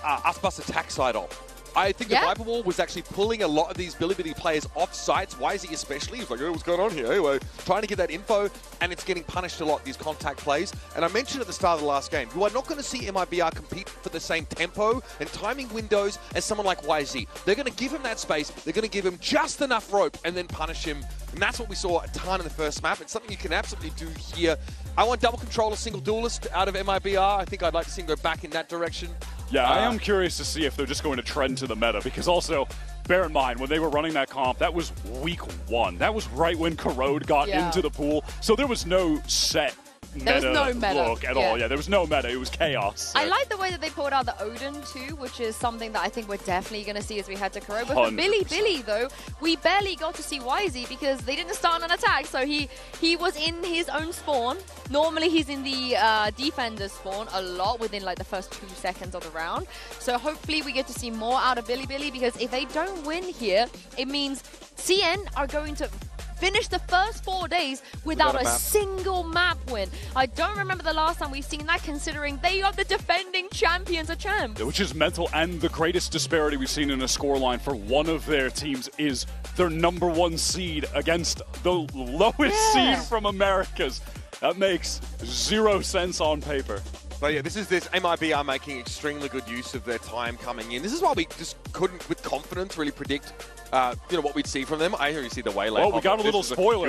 Aspas attack side op. I think the Viper Wall was actually pulling a lot of these Bilibili players off sites. YZ especially, he's like, oh, what's going on here? Anyway, trying to get that info, and it's getting punished a lot, these contact plays. And I mentioned at the start of the last game, you are not going to see MIBR compete for the same tempo and timing windows as someone like YZ. They're going to give him that space, they're going to give him just enough rope, and then punish him. And that's what we saw a ton in the first map. It's something you can absolutely do here. I want double controller, single duelist out of MIBR. I think I'd like to see him go back in that direction. Yeah, I am curious to see if they're just going to trend to the meta, because also, bear in mind, when they were running that comp, that was week 1. That was right when Corrode got into the pool, so there was no set meta look at all. Yeah, there was no meta. It was chaos. So. I like the way that they pulled out the Odin too, which is something that I think we're definitely going to see as we head to Corrode. But for Billy, though, we barely got to see YZ because they didn't start an attack. So he was in his own spawn. Normally he's in the defender's spawn a lot within like the first 2 seconds of the round. So hopefully we get to see more out of Billy, because if they don't win here, it means CN are going to finish the first 4 days without a single map win. I don't remember the last time we've seen that, considering they are the defending champions of champs. Which is mental, and the greatest disparity we've seen in a scoreline for one of their teams is their #1 seed against the lowest seed from Americas. That makes 0 sense on paper. But yeah, this MIBR making extremely good use of their time coming in. This is why we just couldn't, with confidence, really predict what we'd see from them. I already see the Waylay. Oh, we got a little spoiler.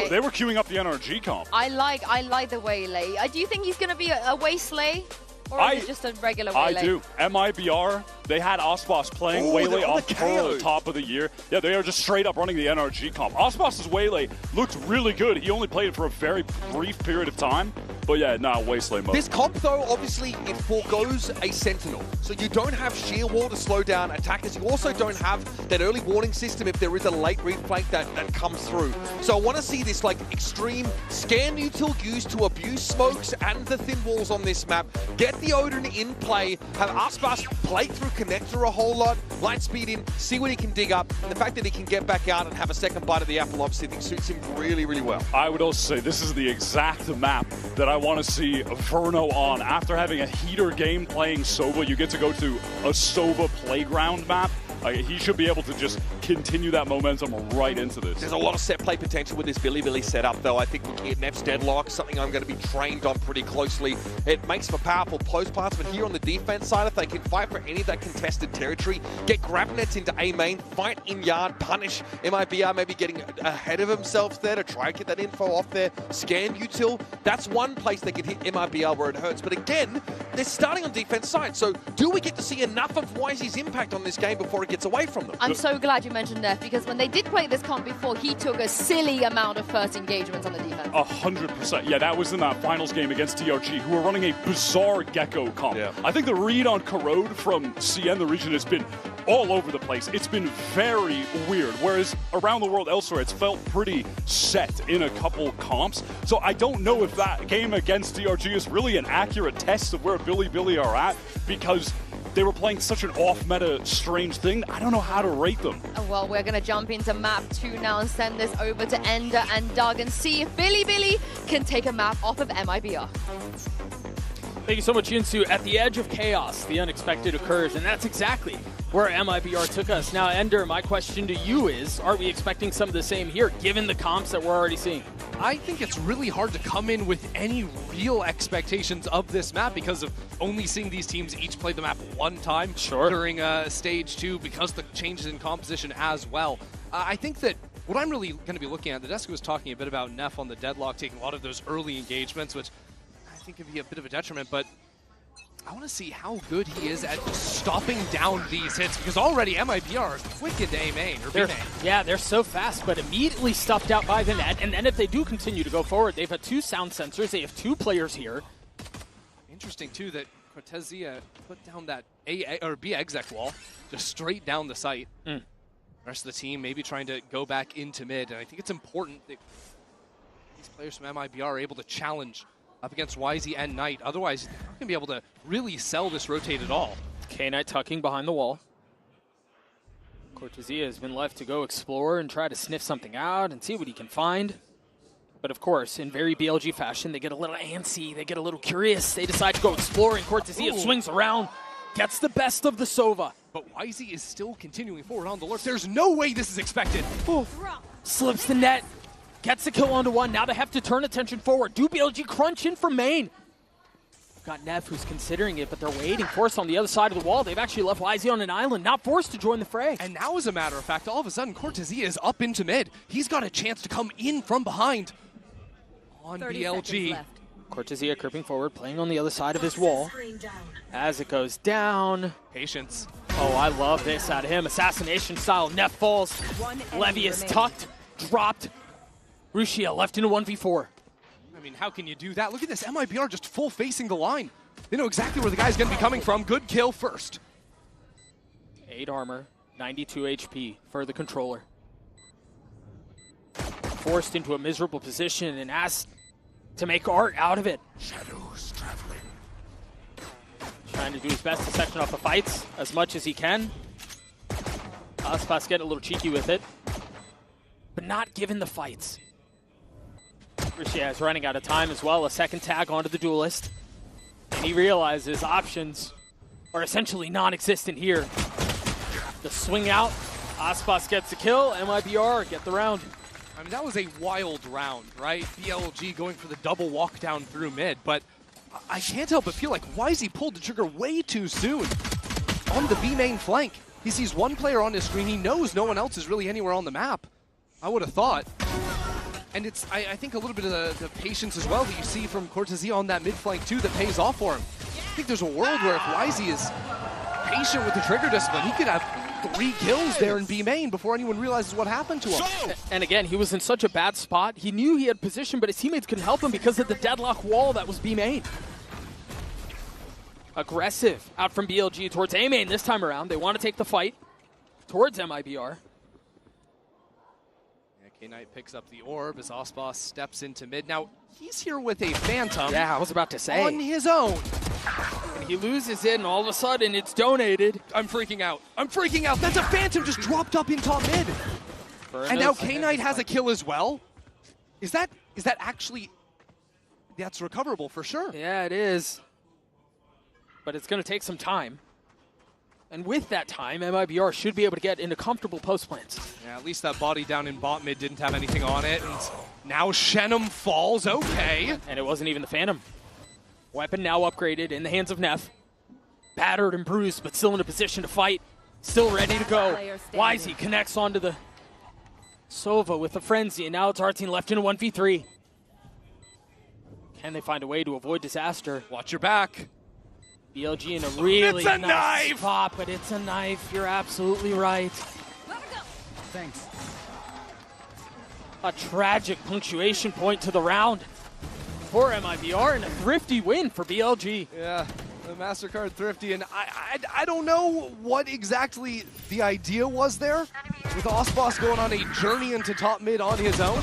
They were queuing up the NRG comp. I like the Waylay. Do you think he's going to be a Waylay? Or is it just a regular Waylay? I do. MIBR, they had Aspas playing Waylay on the top of the year. Yeah, they are just straight up running the NRG comp. Aspas's Waylay looked really good. He only played it for a very brief period of time. But yeah, Wasteland mode. This comp, though, obviously, it forgoes a Sentinel. So you don't have Sheer Wall to slow down attackers. You also don't have that early warning system if there is a late reflank that comes through. So I want to see this, like, extreme scan util used to abuse smokes and the thin walls on this map. Get the Odin in play. Have Aspas play through connector a whole lot. Light speed in, see what he can dig up. And the fact that he can get back out and have a second bite of the apple, obviously, I think suits him really, really well. I would also say this is the exact map that I want to see Verno on. After having a heater game playing Sova, you get to go to a Sova playground map. He should be able to just continue that momentum right into this. There's a lot of set play potential with this Billy setup, though. I think looking at Neff's deadlock, something I'm going to be trained on pretty closely. It makes for powerful post parts, but here on the defense side, if they can fight for any of that contested territory, get grab nets into A main, fight in yard, punish MIBR, maybe getting ahead of himself there to try and get that info off there, scan util. That's one place they can hit MIBR where it hurts. But again, they're starting on defense side, so do we get to see enough of YZ's impact on this game before it gets away from them? I'm so glad you mentioned Neff, because when they did play this comp before, he took a silly amount of first engagements on the defense. 100%. Yeah, that was in that finals game against DRG, who were running a bizarre Gecko comp. Yeah. I think the read on Corrode from CN, the region, has been all over the place. It's been very weird, whereas around the world elsewhere, it's felt pretty set in a couple comps. So I don't know if that game against DRG is really an accurate test of where Billy are at, because they were playing such an off-meta, strange thing. I don't know how to rate them. Well, we're going to jump into map 2 now and send this over to Ender and Doug and see if Billy can take a map off of MIBR. Thank you so much, Yinsu. At the edge of chaos, the unexpected occurs, and that's exactly where MIBR took us. Now, Ender, my question to you is, are we expecting some of the same here, given the comps that we're already seeing? I think it's really hard to come in with any real expectations of this map because of only seeing these teams each play the map one time during stage 2, because the changes in composition as well. I think that what I'm really going to be looking at, the desk was talking a bit about Neff on the deadlock, taking a lot of those early engagements, which I think could be a bit of a detriment, but I want to see how good he is at stopping down these hits, because already MIBR are quick into A main, or B main. Yeah, they're so fast, but immediately stuffed out by the net, and then if they do continue to go forward, they've had 2 sound sensors, they have 2 players here. Interesting, too, that Cortezia put down that A or B exec wall, just straight down the site. The rest of the team maybe trying to go back into mid, and I think it's important that these players from MIBR are able to challenge up against YZ and Knight. Otherwise, they're not going to be able to really sell this rotate at all. K-Knight tucking behind the wall. Cortezia has been left to go explore and try to sniff something out and see what he can find. But of course, in very BLG fashion, they get a little antsy, they get a little curious, they decide to go explore, and Cortezia swings around, gets the best of the Sova. But YZ is still continuing forward on the lurk. There's no way this is expected. Slips the net. Gets a kill onto 1. Now they have to turn attention forward. Do BLG crunch in from main? Got Neff, who's considering it, but they're waiting for us on the other side of the wall. They've actually left YZ on an island, not forced to join the fray. And now, as a matter of fact, all of a sudden, Cortezia is up into mid. He's got a chance to come in from behind on BLG. Cortezia creeping forward, playing on the other side of his wall. As it goes down. Patience. Oh, I love this out of him. Assassination style. Neff falls. Levy is tucked, dropped. Rushia left in a 1v4. I mean, how can you do that? Look at this, MIBR just full facing the line. They know exactly where the guy's going to be coming from. Good kill first. 8 armor, 92 HP for the controller. Forced into a miserable position and asked to make art out of it. Shadows traveling. Trying to do his best to section off the fights as much as he can. Aspas getting a little cheeky with it, but not given the fights. Rushia is running out of time as well. A second tag onto the duelist. And he realizes options are essentially non-existent here. The swing out. Aspas gets the kill. MIBR get the round. I mean, that was a wild round, right? BLG going for the double walk down through mid, but I can't help but feel like YZ pulled the trigger way too soon on the B main flank. He sees one player on his screen. He knows no one else is really anywhere on the map. I would have thought. And it's, I think, a little bit of the patience as well that you see from Cortezia on that mid flank too that pays off for him. I think there's a world where if YZ is patient with the trigger discipline, he could have 3 kills there in B main before anyone realizes what happened to him. And again, he was in such a bad spot. He knew he had position, but his teammates couldn't help him because of the deadlock wall that was B main. Aggressive out from BLG towards A main this time around. They want to take the fight towards MIBR. K-Knight picks up the orb as Aspas steps into mid. Now, he's here with a Phantom. Yeah, I was about to say. On his own. And he loses it, and all of a sudden, it's donated. I'm freaking out. I'm freaking out. That's a Phantom just dropped up in top mid. And now K-Knight has a kill as well. Is that actually... That's recoverable for sure. Yeah, it is. But it's going to take some time. And with that time, MIBR should be able to get into comfortable post plants. Yeah, at least that body down in bot mid didn't have anything on it. And now SHREEMAN falls, okay. And it wasn't even the Phantom. Weapon now upgraded in the hands of Neff. Battered and bruised, but still in a position to fight. Still ready to go. Wisey connects onto the Sova with the Frenzy, and now it's our team left in a 1v3. Can they find a way to avoid disaster? Watch your back. BLG in a really nice knife spot, but it's a knife. You're absolutely right. Thanks. A tragic punctuation point to the round for MIBR and a thrifty win for BLG. Yeah, the MasterCard thrifty, and I don't know what exactly the idea was there with Osboss going on a journey into top mid on his own.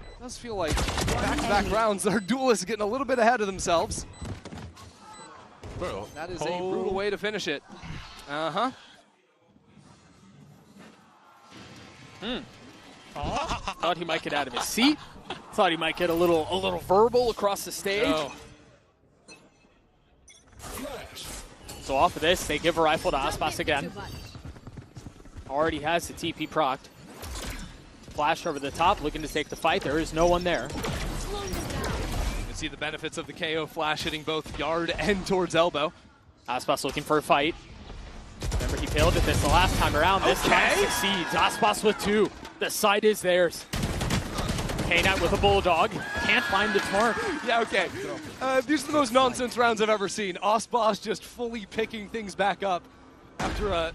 It does feel like back-to-back rounds, our duelists getting a little bit ahead of themselves. That is a brutal way to finish it. Uh-huh. Thought he might get out of his seat. Thought he might get a little verbal across the stage. No. So off of this, they give a rifle to Aspas again. Already has the TP procced. Flash over the top, looking to take the fight. There is no one there. You can see the benefits of the KO flash hitting both yard and towards elbow. Aspas looking for a fight. Remember, he failed at this the last time around. This time succeeds. Aspas with 2. The side is theirs. K-Knight with a Bulldog. Can't find the torque. Yeah, okay. These are the most nonsense rounds I've ever seen. Osboss just fully picking things back up after a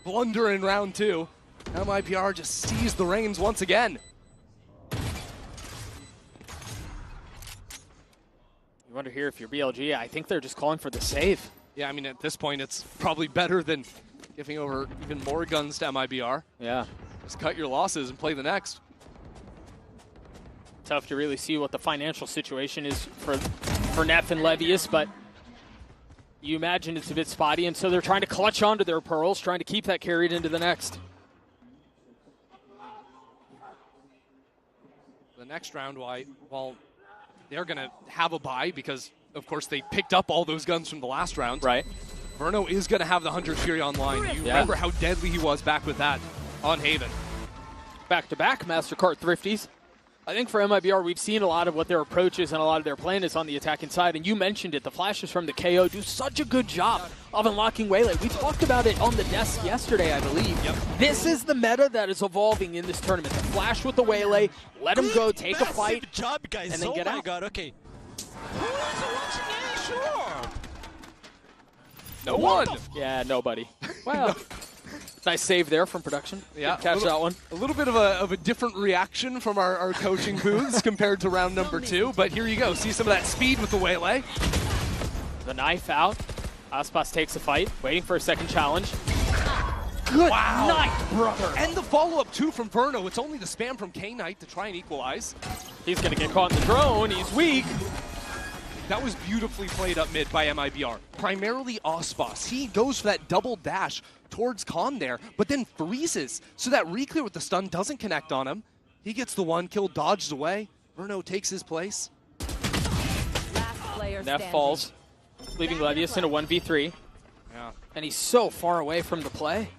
blunder in round 2. MIBR just seized the reins once again. You wonder here if you're BLG, I think they're just calling for the save. Yeah, I mean, at this point, it's probably better than giving over even more guns to MIBR. Yeah. Just cut your losses and play the next. Tough to really see what the financial situation is for Neff and Levius, but you imagine it's a bit spotty, and so they're trying to clutch onto their pearls, trying to keep that carried into the next. The next round, while they're going to have a bye because, of course, they picked up all those guns from the last round. Right. Verno is going to have the 100 Fury online. You remember how deadly he was back with that on Haven. Back-to-back MasterCard thrifties. I think for MIBR, we've seen a lot of what their approach is and a lot of their plan is on the attacking side, and you mentioned it. The flashes from the KO do such a good job of unlocking Waylay. We talked about it on the desk yesterday, I believe. Yep. This is the meta that is evolving in this tournament. The flash with the Waylay, let him go, take a fight, job, guys. and then get out. Oh my god, okay. Who is watching? Yeah, sure. No one. Yeah, nobody. Well, nice save there from production. Yeah, catch that one. A little bit of a different reaction from our coaching booths compared to round number 2, but here you go. See some of that speed with the Waylay. The knife out. Aspas takes a fight, waiting for a second challenge. Good night, brother. And the follow-up, too, from Verno. It's only the spam from K-Knight to try and equalize. He's going to get caught in the drone. He's weak. That was beautifully played up mid by MIBR. Primarily Osboss. He goes for that double dash towards Khan there, but then freezes. So that reclear with the stun doesn't connect on him. He gets the 1 kill, dodged away. Verno takes his place. Neff falls, leaving Levius in a 1v3. Yeah. And he's so far away from the play.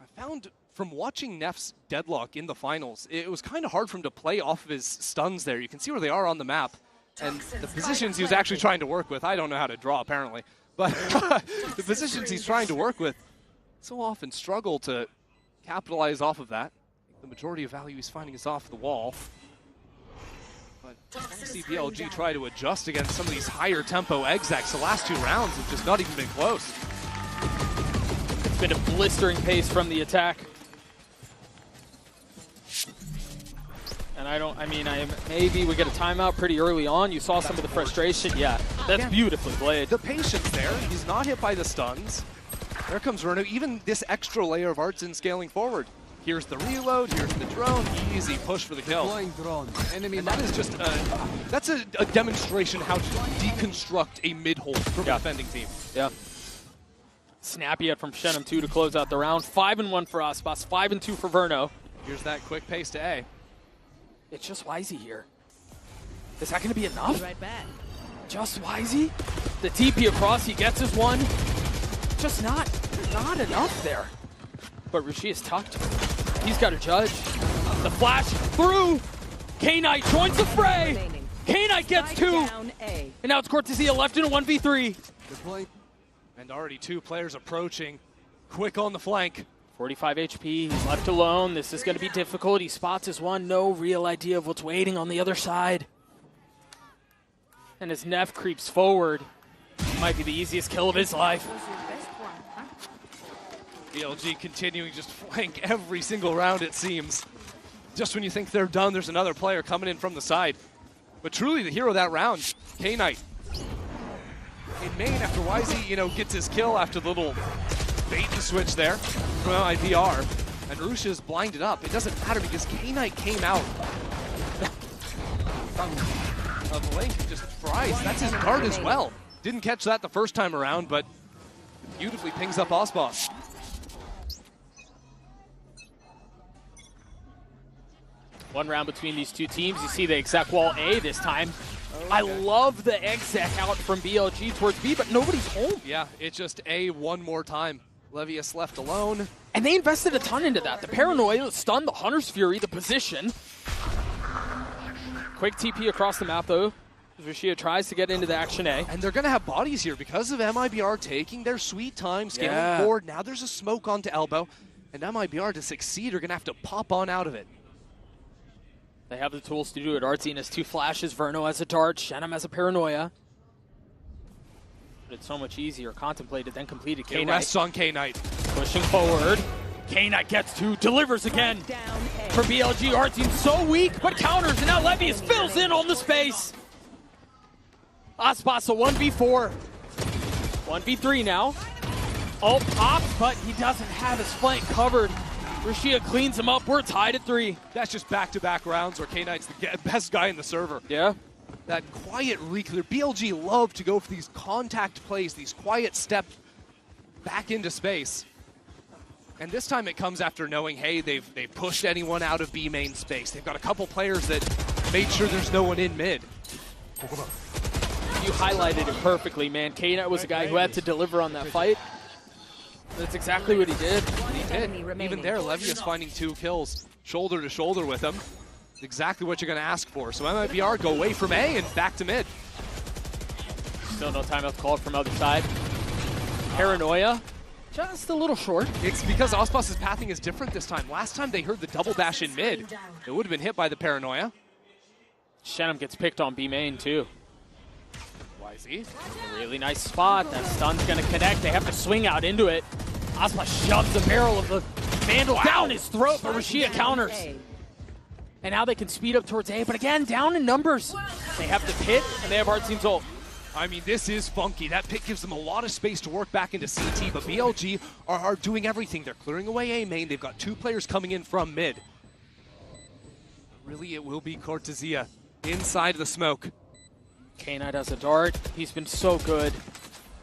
I found from watching Neff's deadlock in the finals, it was kind of hard for him to play off of his stuns there. You can see where they are on the map. And the positions he was actually trying to work with, I don't know how to draw apparently, but the positions he's trying to work with so often struggle to capitalize off of that. The majority of value he's finding is off the wall. But I see BLG try to adjust against some of these higher tempo execs. The last 2 rounds have just not even been close. It's been a blistering pace from the attack. And maybe we get a timeout pretty early on. You saw some of the frustration. Yeah, that's beautifully played. The patience there. He's not hit by the stuns. There comes Verno. Even this extra layer of arts in scaling forward. Here's the reload. Here's the drone. Easy push for the kill. Deploying drone. Enemy. And that is just that's a demonstration how to deconstruct a mid-hold from a defending team. Yeah. Snappy hit from Shenum 2 to close out the round. 5-1 for Aspas. 5-2 for Verno. Here's that quick pace to A. It's just Wisey here. Is that going to be enough? Right back. Just Wisey. The TP across, he gets his one. Just not enough there. But Rushi is tucked. He's got to judge. The flash through. K-Knight joins the fray. K-Knight gets 2. And now it's Cortezia left in a 1v3. And already 2 players approaching. Quick on the flank. 45 HP, he's left alone. This is going to be difficult. He spots his one. No real idea of what's waiting on the other side. And as Neff creeps forward, might be the easiest kill of his life. BLG continuing just flank every single round, it seems. Just when you think they're done, there's another player coming in from the side. But truly the hero of that round, K-Knight. In main after Wisey, gets his kill after the little bait and switch there from MIBR. And Rusha is blinded up. It doesn't matter because K-Knight came out of link just fries. That's his guard as well. Didn't catch that the first time around, but beautifully pings up Osboss. One round between these two teams. You see the exec wall A this time. I love the exec out from BLG towards B, but nobody's home. Yeah, it's just A one more time. Levius left alone. And they invested a ton into that. The paranoia, the stun, the Hunter's Fury, the position. Quick TP across the map, though. Rushia tries to get into the action A. And they're going to have bodies here because of MIBR taking their sweet time, scaling forward. Now there's a smoke onto elbow. And MIBR, to succeed, are going to have to pop on out of it. They have the tools to do it. Artsy has 2 flashes. Verno has a dart. Shannon has a paranoia. But it's so much easier contemplated than completed. K-Knight rests on K-Knight. Pushing forward. K-Knight gets 2, delivers again for BLG. Artsy so weak, but counters, and now Levius fills in on the space. Osboss a 1v4. 1v3 now. Oh, pops, but he doesn't have his flank covered. Rushia cleans him up. We're tied at 3. That's just back-to-back rounds where K-Knight's the best guy in the server. Yeah. That quiet reclear. BLG love to go for these contact plays, these quiet steps back into space. And this time it comes after knowing, hey, they've pushed anyone out of B main space. They've got a couple players that made sure there's no one in mid. You highlighted it perfectly, man. K-Knight was a guy who had to deliver on that fight. That's exactly what he did. He did. Even there, Levius finding 2 kills, shoulder to shoulder with him. Exactly what you're going to ask for. So MIBR go away from A and back to mid. Still no timeout called from other side. Paranoia, just a little short. It's because Osboss's pathing is different this time. Last time they heard the double dash in mid. It would have been hit by the Paranoia. Shenum gets picked on B main too. Wisey. A really nice spot. That stun's going to connect. They have to swing out into it. Osboss shoves the barrel of the Vandal down his throat, but Rushia counters. And now they can speed up towards A, but again, down in numbers. They have the pit, and they have Artseem's ult. I mean, this is funky. That pit gives them a lot of space to work back into CT, but BLG are doing everything. They're clearing away A main. They've got 2 players coming in from mid. Really, it will be Cortezia inside the smoke. K-Knight has a dart. He's been so good.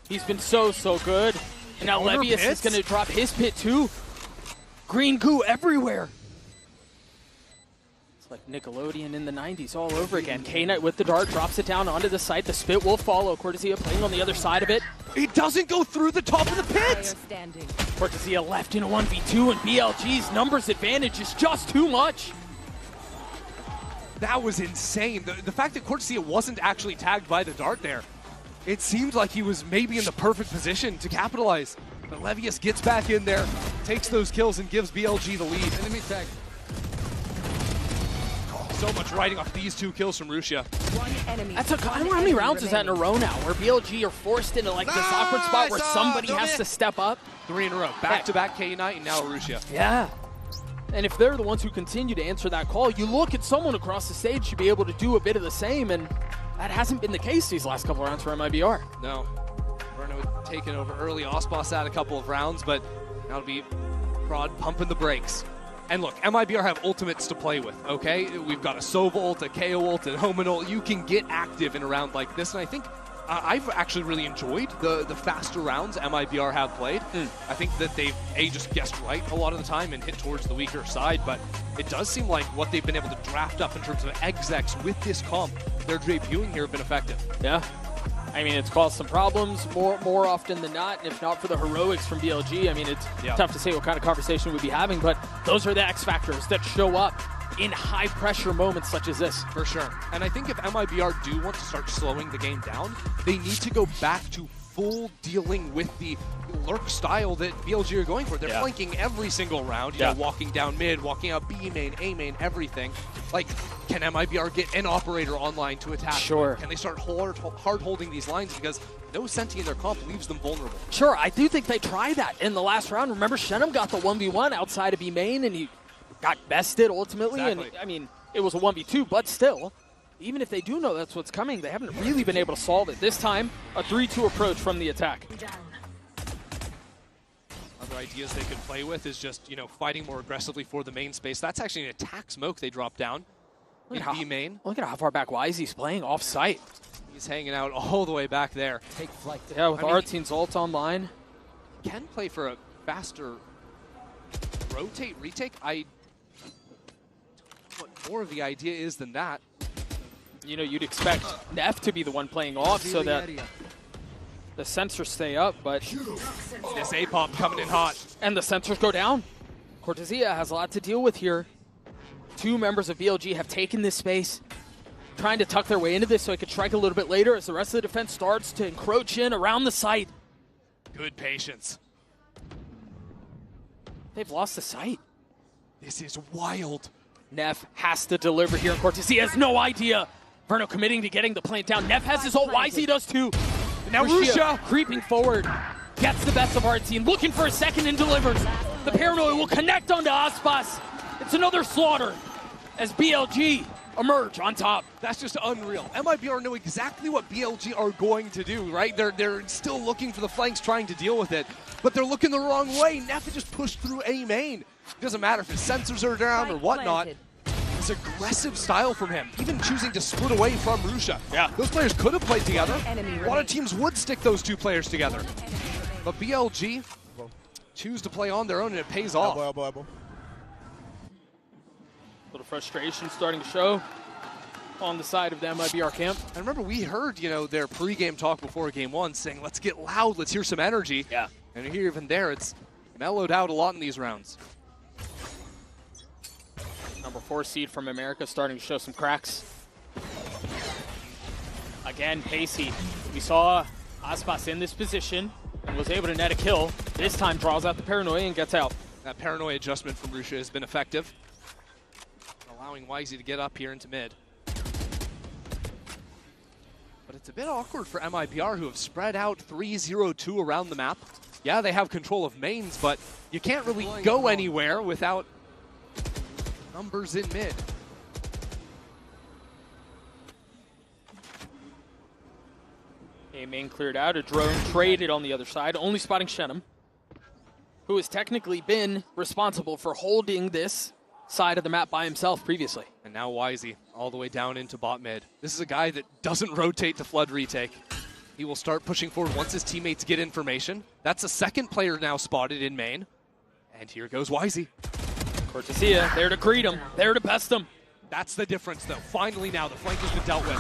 He's been so good. And now Levius is going to drop his pit too. Green goo everywhere. It's like Nickelodeon in the 90s all over again. K-Knight with the dart drops it down onto the site. The spit will follow. Cortezia playing on the other side of it. It doesn't go through the top of the pit. Cortezia left in a 1v2, and BLG's numbers advantage is just too much. That was insane. The fact that Cortezia wasn't actually tagged by the dart there, it seemed like he was maybe in the perfect position to capitalize. But Levius gets back in there, takes those kills, and gives BLG the lead. Enemy tag. So much riding off these 2 kills from Rushia. I don't know how many rounds is that in a row now, where BLG are forced into like this awkward spot where somebody has to step up. 3 in a row. Back-to-back K-Knight and now Rushia. Yeah. And if they're the ones who continue to answer that call, you look at someone across the stage should be able to do a bit of the same, and that hasn't been the case these last couple of rounds for MIBR. No. Verno had taken over early. Osboss had a couple of rounds, but now it'll be Prod pumping the brakes. And look, MIBR have ultimates to play with, okay? We've got a Sova ult, a KO ult, and Homan ult. You can get active in a round like this, and I think I've actually really enjoyed the faster rounds MIBR have played. I think that they've, just guessed right a lot of the time and hit towards the weaker side, but it does seem like what they've been able to draft up in terms of execs with this comp they're debuting here have been effective. Yeah. I mean, it's caused some problems more often than not, and if not for the heroics from BLG, I mean, it's tough to say what kind of conversation we'd be having, but those are the X factors that show up in high-pressure moments such as this. For sure. And I think if MIBR do want to start slowing the game down, they need to go back to full dealing with the lurk style that BLG are going for. They're flanking every single round, you know, walking down mid, walking out B main, A main, everything. Like, can MIBR get an operator online to attack? Sure. Can they start hard holding these lines, because no Senti in their comp leaves them vulnerable? Sure, I do think they tried that in the last round. Remember, Shenum got the 1v1 outside of B main, and he got bested ultimately. Exactly. And I mean, it was a 1v2, but still, even if they do know that's what's coming, they haven't really been able to solve it. This time, a 3-2 approach from the attack. Other ideas they could play with is just, you know, fighting more aggressively for the main space. That's actually an attack smoke they dropped down in B main. Look at how far back Wisey's playing off site. He's hanging out all the way back there. Take flight. Yeah, with Arteen's ult online. Can play for a faster rotate, retake. I what more of the idea is than that. You know, you'd expect Neff to be the one playing off so that the sensors stay up, but this A-pop coming in hot. And the sensors go down. Cortesia has a lot to deal with here. 2 members of BLG have taken this space, trying to tuck their way into this so he could strike a little bit later as the rest of the defense starts to encroach in around the site. Good patience. They've lost the site. This is wild. Neff has to deliver here, and Cortesia has no idea. Verno committing to getting the plant down. Neff has his ult. Wisey does too. Now Rusha creeping forward, gets the best of Arteen, looking for a second and delivers. The Paranoid will connect onto Aspas. It's another slaughter as BLG emerge on top. That's just unreal. MIBR know exactly what BLG are going to do, right? They're still looking for the flanks, trying to deal with it, but they're looking the wrong way. Neff just pushed through A main. It doesn't matter if his sensors are down or whatnot. It's aggressive style from him, even choosing to split away from Rusha. Yeah. Those players could have played together. A lot of teams would stick those 2 players together. But BLG choose to play on their own, and it pays off. A little frustration starting to show on the side of the MIBR camp. And remember, we heard, you know, their pre-game talk before game 1 saying, let's get loud, let's hear some energy. Yeah. And here, even there, it's mellowed out a lot in these rounds. Number 4 seed from America starting to show some cracks. Again, pacey. We saw Aspas in this position and was able to net a kill. This time draws out the Paranoia and gets out. That Paranoia adjustment from Rusha has been effective, allowing Wisey to get up here into mid. But it's a bit awkward for MIBR, who have spread out 3-0-2 around the map. Yeah, they have control of mains, but you can't really go anywhere without numbers in mid. A main cleared out, a drone traded on the other side, only spotting Shenum, who has technically been responsible for holding this side of the map by himself previously. And now Wisey all the way down into bot mid. This is a guy that doesn't rotate to flood retake. He will start pushing forward once his teammates get information. That's a 2nd player now spotted in main. And here goes Wisey. Cortesia, there to greet him, there to best him. That's the difference, though. Finally now, the flank has been dealt with.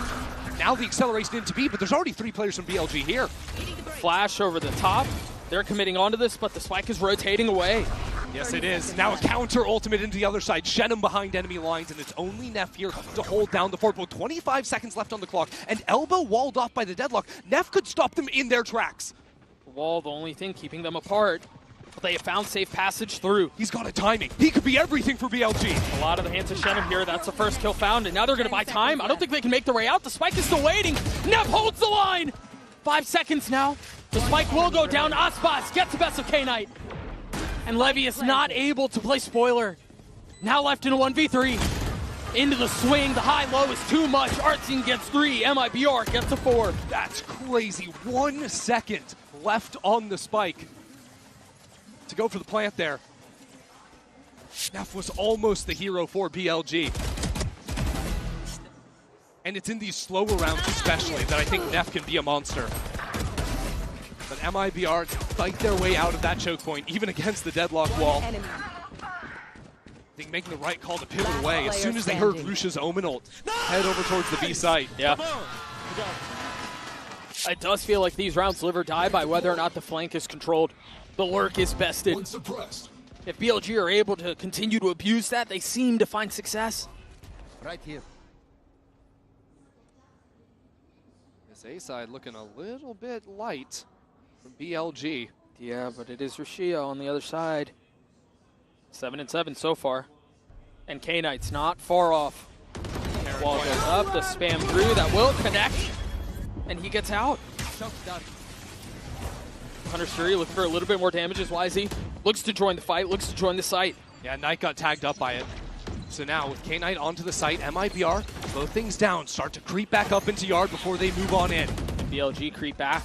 Now the acceleration into B, but there's already 3 players from BLG here. Flash over the top. They're committing onto this, but the spike is rotating away. Yes, it is. Now a counter ultimate into the other side. Shenum behind enemy lines, and it's only Neff here to hold down the fort. With 25 seconds left on the clock, and Elbow walled off by the deadlock. Neff could stop them in their tracks. Wall, the only thing keeping them apart. But they have found safe passage through. He's got a timing. He could be everything for BLG. A lot of the hands of Shenum here. That's the first kill found, and now they're going to buy time. I don't think they can make their way out. The spike is still waiting. Neff holds the line. 5 seconds now. The spike will go down. Aspas gets the best of K-Knight. And Levy is not able to play spoiler. Now left in a 1v3. Into the swing. The high-low is too much. Artsing gets 3. MIBR gets a 4. That's crazy. 1 second left on the spike to go for the plant there. Neff was almost the hero for BLG. And it's in these slower rounds especially that I think Neff can be a monster. But MIBR fight their way out of that choke point, even against the deadlock wall. I think making the right call to pivot away. As soon as they heard Rusha's Omen ult, head over towards the B site. Yeah. It does feel like these rounds live or die by whether or not the flank is controlled. The lurk is bested. If BLG are able to continue to abuse that, they seem to find success. Right here. This A side looking a little bit light from BLG. Yeah, but it is Rashia on the other side. 7-7 so far. And K-Knight's not far off. Wall goes up, the spam through, that will connect. And he gets out. Hunter Suri looking for a little bit more damage as YZ. Looks to join the fight, looks to join the site. Yeah, Knight got tagged up by it. So now with K-Knight onto the site, MIBR, slow things down, start to creep back up into yard before they move on in. BLG creep back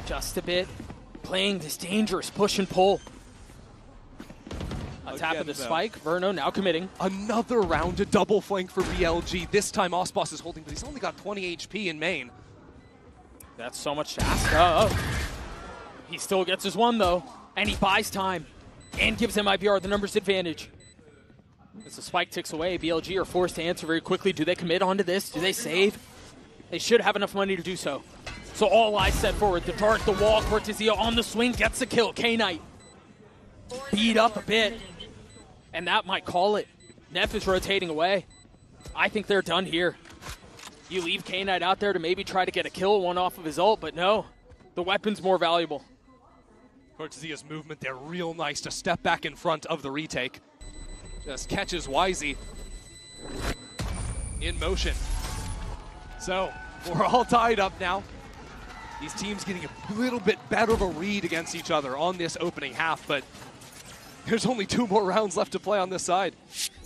just a bit, playing this dangerous push and pull. A tap of the spike, Verno now committing. Another round to double flank for BLG. This time Osboss is holding, but he's only got 20 HP in main. That's so much to ask. He still gets his one though, and he buys time and gives MIBR the numbers advantage. As the spike ticks away, BLG are forced to answer very quickly. Do they commit onto this? Do they save? They should have enough money to do so. So all eyes set forward. The dart, the wall, Cortezia on the swing, gets the kill. K-Knight beat up a bit, and that might call it. Neff is rotating away. I think they're done here. You leave K-Knight out there to maybe try to get a kill, one off of his ult, but no. The weapon's more valuable. Cortezia's movement there, real nice to step back in front of the retake. Just catches YZ in motion. So, we're all tied up now. These teams getting a little bit better of a read against each other on this opening half, but there's only 2 more rounds left to play on this side.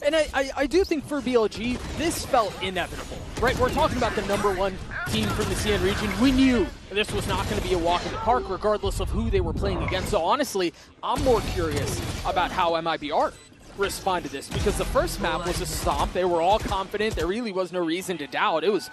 And I do think for BLG, this felt inevitable, right? We're talking about the #1 team from the CN region. We knew this was not going to be a walk in the park, regardless of who they were playing against. So honestly, I'm more curious about how MIBR respond to this, because the first map was a stomp. They were all confident. There really was no reason to doubt. It was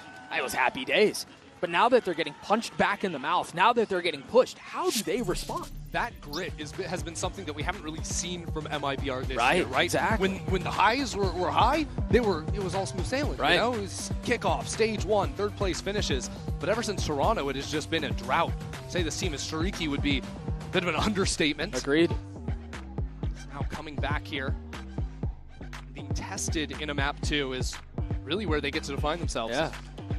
happy days. But now that they're getting punched back in the mouth, now that they're getting pushed, how do they respond? That grit has been something that we haven't really seen from MIBR this year, right? Exactly. When the highs were high, it was all smooth sailing, right? You know? It was kickoff, stage 1, 3rd place finishes. But ever since Toronto, it has just been a drought. Say this team is streaky would be a bit of an understatement. Agreed. Now coming back here, being tested in a map 2 is really where they get to define themselves. Yeah.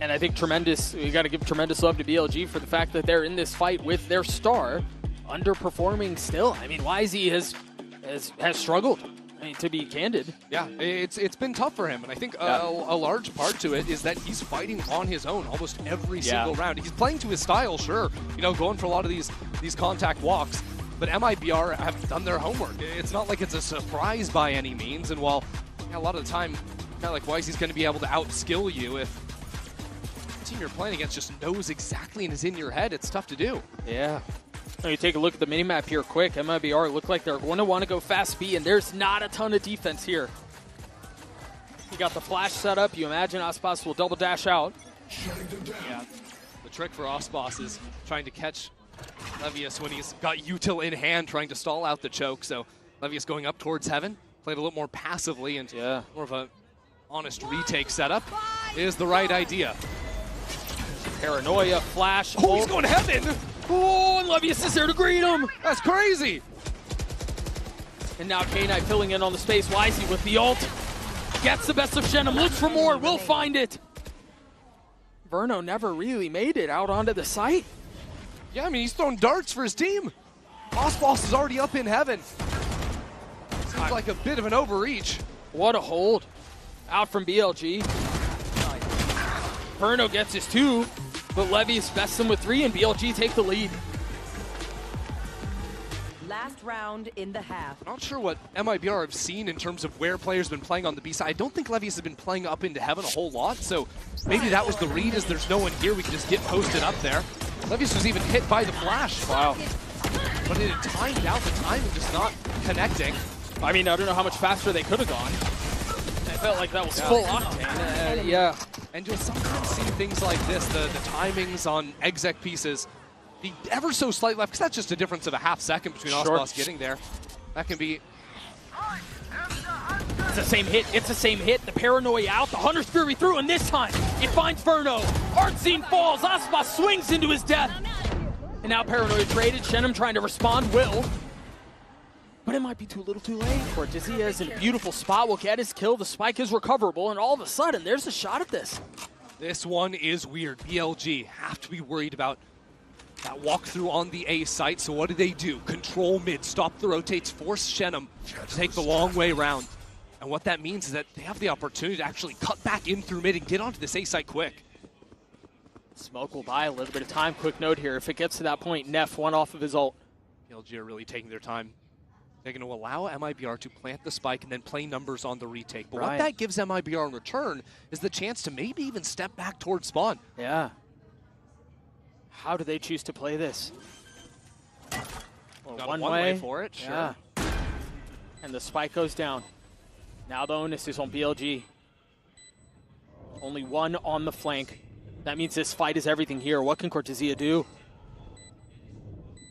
And I think we got to give tremendous love to BLG for the fact that they're in this fight with their star underperforming still. I mean, YZ has struggled, I mean, to be candid. Yeah, it's been tough for him, and I think a large part to it is that he's fighting on his own almost every single round. He's playing to his style, sure, you know, going for a lot of these contact walks, but MIBR have done their homework. It's not like it's a surprise by any means, and while a lot of the time, kind of like YZ's going to be able to outskill you if the team you're playing against just knows exactly and is in your head, it's tough to do. Yeah. Now you take a look at the minimap here quick. MIBR look like they're going to want to go fast B, and there's not a ton of defense here. You got the flash set up. You imagine Osboss will double dash out. Yeah. The trick for Osboss is trying to catch Levius when he's got util in hand, trying to stall out the choke. So Levius going up towards Heaven, played a little more passively and more of a honest retake setup is the right idea. Paranoia, flash. Oh, he's going Heaven! Oh, and Levius is there to greet him. That's crazy. And now K-Knight filling in on the space. YZ with the ult. Gets the best of Shenum. Looks for more. Will find it. Verno never really made it out onto the site. Yeah, I mean, he's throwing darts for his team. Osboss is already up in Heaven. Seems like a bit of an overreach. What a hold. Out from BLG. Verno gets his 2. But Levius bests him with 3, and BLG take the lead. Last round in the half. Not sure what MIBR have seen in terms of where players have been playing on the B side. I don't think Levius has been playing up into Heaven a whole lot, so maybe that was the read, is there's no one here. We can just get posted up there. Levius was even hit by the flash. Wow. But it had timed out, the timing just not connecting. I mean, I don't know how much faster they could have gone. I felt like that was full octane. Yeah. And you'll sometimes see things like this, the timings on exec pieces, the ever so slight left, because that's just a difference of a half second between Osboss getting there. That can be It's the same hit. It's the same hit. The paranoia out. The Hunter's Fury through, and this time it finds Verno. Artscene falls. Aspas swings into his death. And now paranoia traded. Shenum trying to respond. Will. But it might be too little too late. Cortezia is in a beautiful spot. Will get his kill. The spike is recoverable. And all of a sudden, there's a shot at this. This one is weird. BLG have to be worried about that walkthrough on the A site. So what do? Control mid, stop the rotates, force Shenum to take the long way around. And what that means is that they have the opportunity to actually cut back in through mid and get onto this A site quick. Smoke will buy a little bit of time. Quick note here. If it gets to that point, Neff one off of his ult. BLG are really taking their time. They're going to allow MIBR to plant the spike and then play numbers on the retake. But what that gives MIBR in return is the chance to maybe even step back towards spawn. Yeah. How do they choose to play this? Well, one way for it, sure. Yeah. And the spike goes down. Now the onus is on BLG. Only one on the flank. That means this fight is everything here. What can Cortezia do?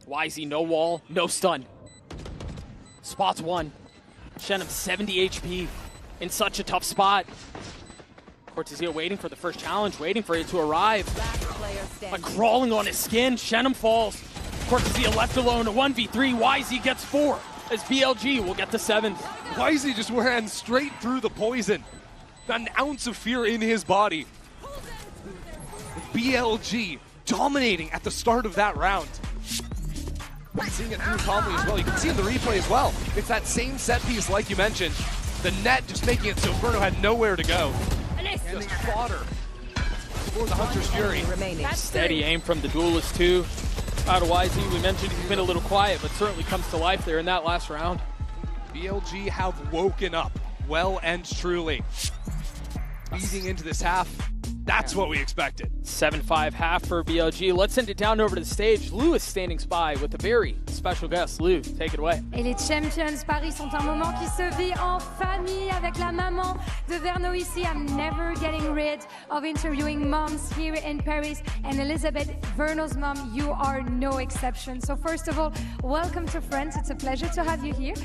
YZ, no wall, no stun. Spots one. Shenum 70 HP in such a tough spot. Cortezia waiting for the first challenge, waiting for it to arrive. But crawling on his skin, Shenum falls. Cortezia left alone, a 1v3. YZ gets 4 as BLG will get the 7th. YZ just ran straight through the poison. Not an ounce of fear in his body. BLG dominating at the start of that round. Seeing it through calmly as well. You can see in the replay as well. It's that same set piece like you mentioned. The net just making it so Verno had nowhere to go. Just fodder for the Hunter's Fury. Steady aim from the Duelist too. Out of YZ, we mentioned he's been a little quiet, but certainly comes to life there in that last round. BLG have woken up well and truly. Easing into this half. That's what we expected. 7-5 half for BLG. Let's send it down over to the stage. Lou is standing by with a very special guest. Lou, take it away. Et les Champions Paris sont un moment qui se vit en famille avec la maman de Verno ici. I'm never getting rid of interviewing moms here in Paris. And Elizabeth, Verno's mom, you are no exception. So first of all, welcome to France. It's a pleasure to have you here.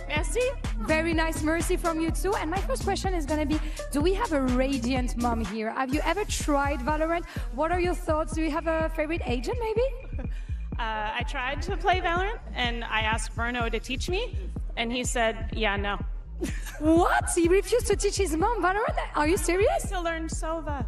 Merci. Very nice mercy from you too. And my first question is going to be, do we have a radiant mom here? Have you ever tried Valorant? What are your thoughts? Do you have a favorite agent maybe? I tried to play Valorant and I asked Verno to teach me and he said, yeah, no. What? He refused to teach his mom Valorant? Are you serious? To learn Sova.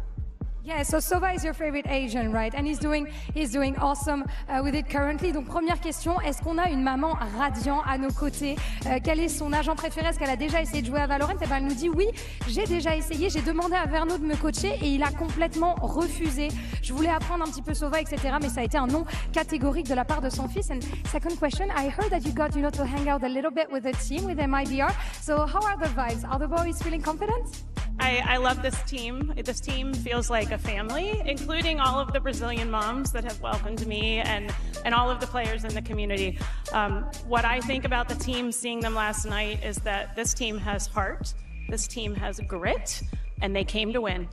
Yeah, so Sova is your favorite Asian, right? And he's doing awesome with it currently. Donc première question, est-ce qu'on a une maman radiant à nos côtés? Quel est son agent préféré? Est-ce qu'elle a déjà essayé de jouer à Valorant? Et ben elle nous dit oui, j'ai déjà essayé, j'ai demandé à Verno de me coacher et il a complètement refusé. Je voulais apprendre un petit peu Sova, etc. Mais ça a été un non catégorique de la part de son fils. And second question, I heard that you got, to hang out a little bit with the team, with MIBR. So how are the vibes? Are the boys feeling confident? I love this team. This team feels like a family, including all of the Brazilian moms that have welcomed me and all of the players in the community. What I think about the team, seeing them last night, is that this team has heart, this team has grit, and they came to win.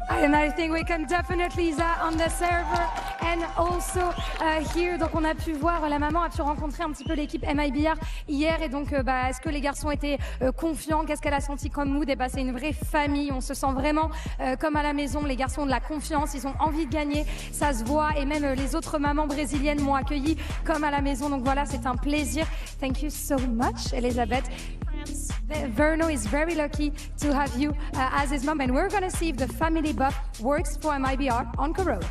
And I think we can definitely see that on the server and also here. Donc on a pu voir, la maman a pu rencontrer un petit peu l'équipe MIBR hier et donc est-ce que les garçons étaient confiants? Qu'est-ce qu'elle a senti comme mood? Et c'est une vraie famille, on se sent vraiment comme à la maison. Les garçons ont de la confiance, ils ont envie de gagner, ça se voit et même les autres mamans brésiliennes m'ont accueilli comme à la maison. Donc voilà, c'est un plaisir. Thank you so much, Elizabeth. Verno is very lucky to have you as his mom, and we're going to see if the family buff works for MIBR on Corrode.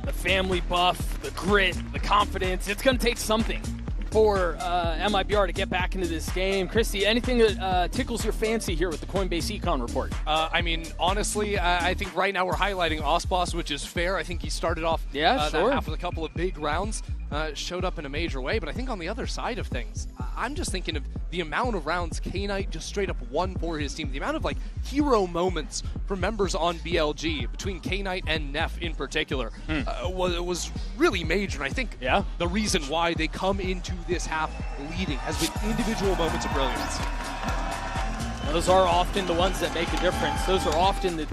The family buff, the grit, the confidence, it's going to take something for MIBR to get back into this game. Christy, anything that tickles your fancy here with the Coinbase Econ report? I mean, honestly, I think right now we're highlighting Ospas, which is fair. I think he started off that half with a couple of big rounds. Showed up in a major way, but I think on the other side of things, I'm just thinking of the amount of rounds K-Knight just straight up won for his team, the amount of hero moments from members on BLG between K-Knight and Neff in particular was really major, and I think the reason why they come into this half leading has been individual moments of brilliance. Those are often the ones that make a difference. Those are often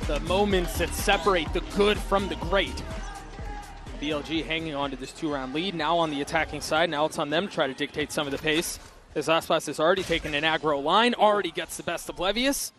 the moments that separate the good from the great. BLG hanging on to this 2-round lead. Now on the attacking side, now it's on them to try to dictate some of the pace. As Aspas has already taken an aggro line, already gets the best of Levius.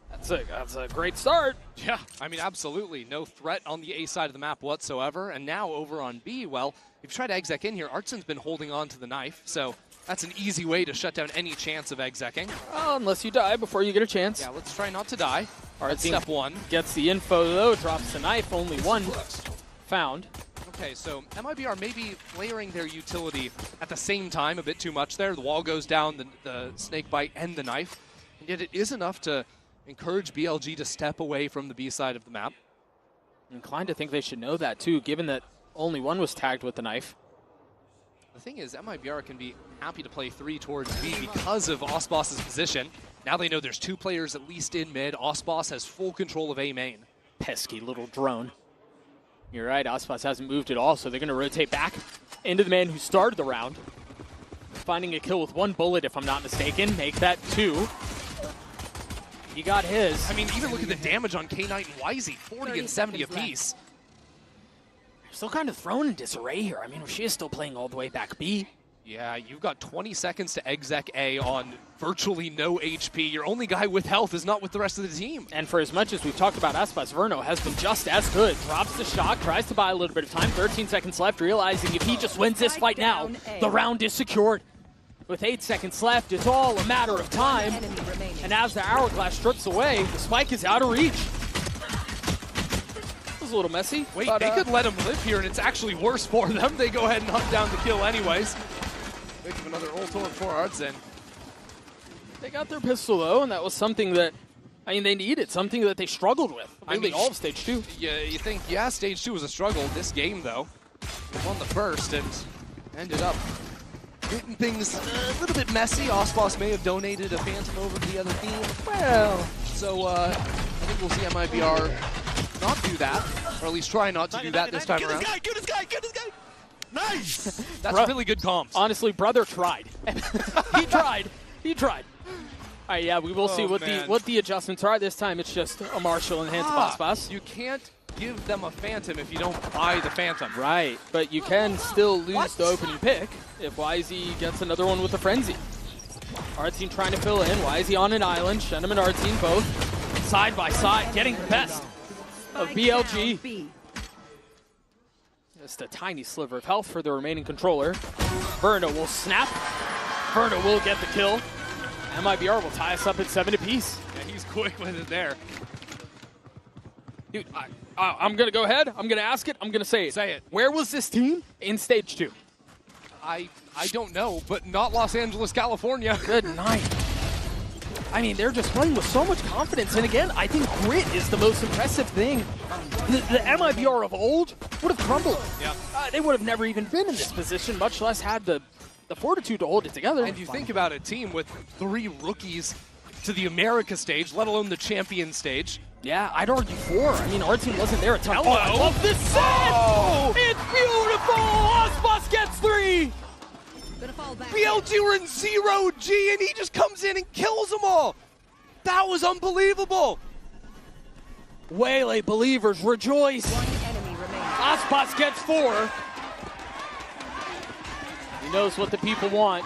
That's a great start. Yeah, I mean, absolutely. No threat on the A side of the map whatsoever. And now over on B, well, if you try to exec in here, Artsen's been holding on to the knife, so that's an easy way to shut down any chance of execing. Oh, unless you die before you get a chance. Yeah, let's try not to die. Artsen Step one. Gets the info, though, drops the knife, only one found. Okay, so MIBR maybe layering their utility at the same time a bit too much there. The wall goes down, the snake bite, and the knife. And yet it is enough to encourage BLG to step away from the B side of the map. I'm inclined to think they should know that, too, given that only one was tagged with the knife. The thing is, MIBR can be happy to play 3 towards B because of Osbos's position. Now they know there's 2 players at least in mid. Osbos has full control of A main. Pesky little drone. You're right, Osbos hasn't moved at all, so they're going to rotate back into the man who started the round. Finding a kill with 1 bullet, if I'm not mistaken. Make that 2. He got his. I mean, even look at the damage on K-Knight and Wisey, 40 and 70 apiece. Still kind of thrown in disarray here. I mean, she is still playing all the way back B. Yeah, you've got 20 seconds to exec A on virtually no HP. Your only guy with health is not with the rest of the team. And for as much as we've talked about Aspas, Verno has been just as good. Drops the shock, tries to buy a little bit of time. 13 seconds left, realizing if he just wins this fight now, the round is secured. With 8 seconds left, it's all a matter of time. And as the hourglass strips away, the spike is out of reach. It was a little messy. Wait, they could let him live here, and it's actually worse for them. They go ahead and hunt down the kill anyways. Pick up another ult for Artsen. They got their pistol, though, and that was something that, I mean, they needed, something that they struggled with. I mean, all of Stage 2. Yeah, you think, yeah, Stage 2 was a struggle. This game, though, they won the first and ended up getting things a little bit messy. Osbos may have donated a Phantom over to the other team. Well, so I think we'll see MIBR not do that, or at least try not to do that this time around. Get this guy! Nice! That's really good comms. Honestly, brother tried. He tried. He tried. All right, yeah, we will see what the adjustments are. This time it's just a Marshall and Osbos. You can't give them a Phantom if you don't buy the Phantom. Right, but you can still lose the opening pick if Wisey gets another one with a Frenzy. Artsen trying to fill in. Wisey on an island. Shenham and Artsen both side by side, getting the best of BLG. Just a tiny sliver of health for the remaining controller. Verno will snap. Verno will get the kill. MIBR will tie us up at 7 apiece. Yeah, he's quick with it there. Dude, I'm going to go ahead. I'm going to ask it. I'm going to say it. Say it. Where was this team in Stage 2? I don't know, but not Los Angeles, California. Good night. I mean, they're just playing with so much confidence. And again, I think grit is the most impressive thing. The MIBR of old would have crumbled. Yeah. They would have never even been in this position, much less had the fortitude to hold it together. And you think about a team with 3 rookies to the America stage, let alone the champion stage. Yeah, I'd argue 4. I mean, our team wasn't there a ton. Hello. Oh, I love this set! Oh. It's beautiful! Osbos gets 3! BLG were in 0G, and he just comes in and kills them all. That was unbelievable. Waylay believers rejoice. Osbos gets 4. He knows what the people want.